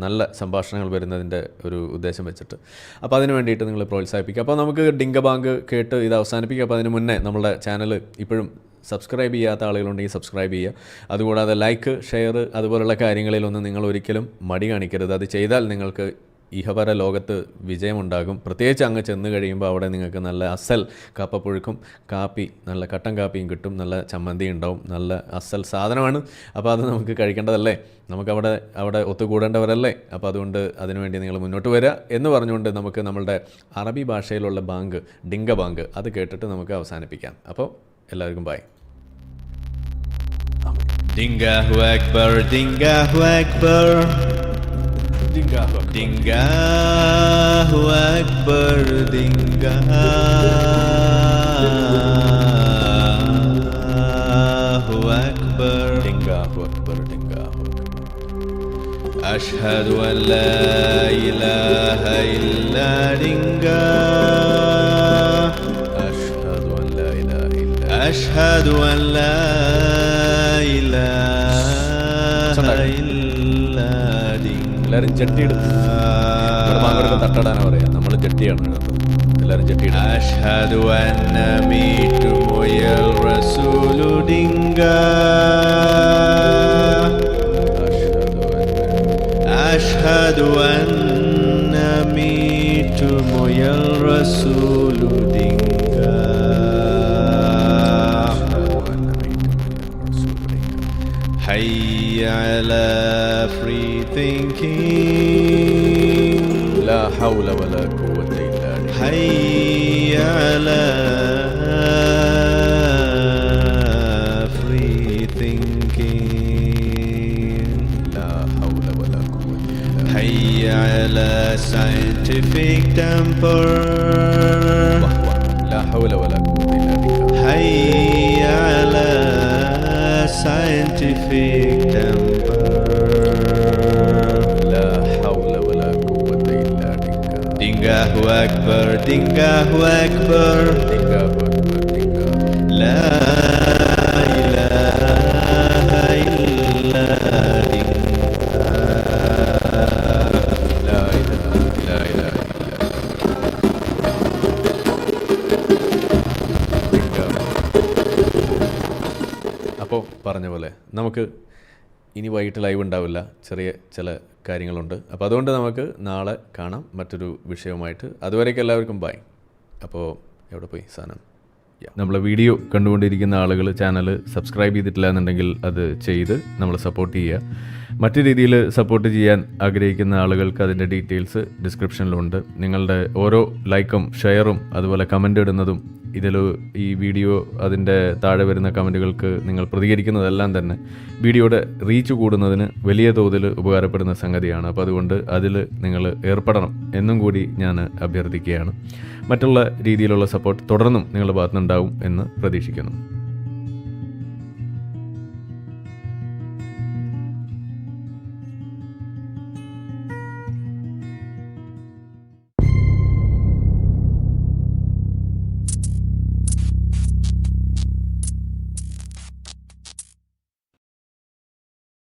നല്ല സംഭാഷണങ്ങൾ വരുന്നതിൻ്റെ ഒരു ഉദ്ദേശം വെച്ചിട്ട്. അപ്പോൾ അതിന് വേണ്ടിയിട്ട് നിങ്ങൾ പ്രോത്സാഹിപ്പിക്കുക. അപ്പോൾ നമുക്ക് ഡിങ്കബാങ്ക് കേട്ട് ഇത് അവസാനിപ്പിക്കുക. അപ്പോൾ അതിന് മുന്നേ നമ്മുടെ ചാനൽ ഇപ്പോഴും സബ്സ്ക്രൈബ് ചെയ്യാത്ത ആളുകളുണ്ടെങ്കിൽ സബ്സ്ക്രൈബ് ചെയ്യുക. അതുകൂടാതെ ലൈക്ക്, ഷെയർ, അതുപോലുള്ള കാര്യങ്ങളിലൊന്നും നിങ്ങൾ ഒരിക്കലും മടി കാണിക്കരുത്. അത് ചെയ്താൽ നിങ്ങൾക്ക് ഇഹപര ലോകത്ത് വിജയമുണ്ടാകും. പ്രത്യേകിച്ച് അങ്ങ് ചെന്ന് കഴിയുമ്പോൾ അവിടെ നിങ്ങൾക്ക് നല്ല അസൽ കപ്പപ്പുഴുക്കും കാപ്പി, നല്ല കട്ടൻ കാപ്പിയും കിട്ടും, നല്ല ചമ്മന്തി ഉണ്ടാവും, നല്ല അസൽ സാധനമാണ്. അപ്പോൾ അത് നമുക്ക് കഴിക്കേണ്ടതല്ലേ, നമുക്കവിടെ ഒത്തുകൂടേണ്ടവരല്ലേ. അപ്പോൾ അതുകൊണ്ട് അതിനുവേണ്ടി നിങ്ങൾ മുന്നോട്ട് വരിക എന്ന് പറഞ്ഞുകൊണ്ട് നമുക്ക് നമ്മളുടെ അറബി ഭാഷയിലുള്ള ബാങ്ക്, ഡിങ്ക ബാങ്ക്, അത് കേട്ടിട്ട് നമുക്ക് അവസാനിപ്പിക്കാം. അപ്പോൾ എല്ലാവർക്കും by. Dingahu Akbar, Dingahu Akbar, Dingahu Akbar, Dingahu Akbar, Dingahu Akbar, Dingahu Akbar. Ashhadu an la ilaha illa Dingah, Ashhadu an la ilaha illa, Ashhadu an la ilaha illa. എല്ലാവരും ജട്ടിയിടും. ബാങ്കർക്ക് തട്ടടാനാ പറയാം, നമ്മൾ ജട്ടിയാണ് എല്ലാവരും ജട്ടിയിടും. അഷ്ഹദു അന്ന മീറ്റു മുയൽ റസൂലു ഡിങ്കാ, അഷ്ഹദു അന്ന മീറ്റു മുയൽ റസൂലു ഡിങ്കാ, hayya ala free thinking, la hawla wala quwwata illa billah, hayya ala free thinking, la hawla wala quwwata illa billah, hayya ala scientific temper, la hawla wala quwwata illa billah, hayya ala scientific temper, la hawla wala quwwata illa billah. Dingahu Akbar, Dingahu Akbar, Dingahu Akbar, Dingahu. La ilaha illa Dingah, La ilaha illa അപ്പോൾ പറഞ്ഞ പോലെ നമുക്ക് ഇനി വൈകിട്ട് live ഉണ്ടാവില്ല, ചെറിയ ചില കാര്യങ്ങളുണ്ട്. അപ്പോൾ അതുകൊണ്ട് നമുക്ക് നാളെ കാണാം മറ്റൊരു വിഷയവുമായിട്ട്. അതുവരേക്കും എല്ലാവർക്കും ബൈ. അപ്പോൾ എവിടെ പോയി സാധനം? നമ്മളെ വീഡിയോ കണ്ടുകൊണ്ടിരിക്കുന്ന ആളുകൾ ചാനൽ സബ്സ്ക്രൈബ് ചെയ്തിട്ടില്ല എന്നുണ്ടെങ്കിൽ അത് ചെയ്ത് നമ്മളെ സപ്പോർട്ട് ചെയ്യുക. മറ്റു രീതിയിൽ സപ്പോർട്ട് ചെയ്യാൻ ആഗ്രഹിക്കുന്ന ആളുകൾക്ക് അതിൻ്റെ ഡീറ്റെയിൽസ് ഡിസ്ക്രിപ്ഷനിലുണ്ട്. നിങ്ങളുടെ ഓരോ ലൈക്കും ഷെയറും അതുപോലെ കമൻ്റ് ഇടുന്നതും ഇതിൽ ഈ വീഡിയോ അതിൻ്റെ താഴെ വരുന്ന കമൻറ്റുകൾക്ക് നിങ്ങൾ പ്രതികരിക്കുന്നതെല്ലാം തന്നെ വീഡിയോയുടെ റീച്ച് കൂടുന്നതിന് വലിയ തോതിൽ ഉപകാരപ്പെടുന്ന സംഗതിയാണ്. അപ്പോൾ അതുകൊണ്ട് അതിൽ നിങ്ങൾ ഏർപ്പെടണം എന്നും കൂടി ഞാൻ അഭ്യർത്ഥിക്കുകയാണ്. മറ്റുള്ള രീതിയിലുള്ള സപ്പോർട്ട് തുടർന്നും നിങ്ങളുടെ ഭാഗത്തുനിന്നുണ്ടാവും എന്ന് പ്രതീക്ഷിക്കുന്നു.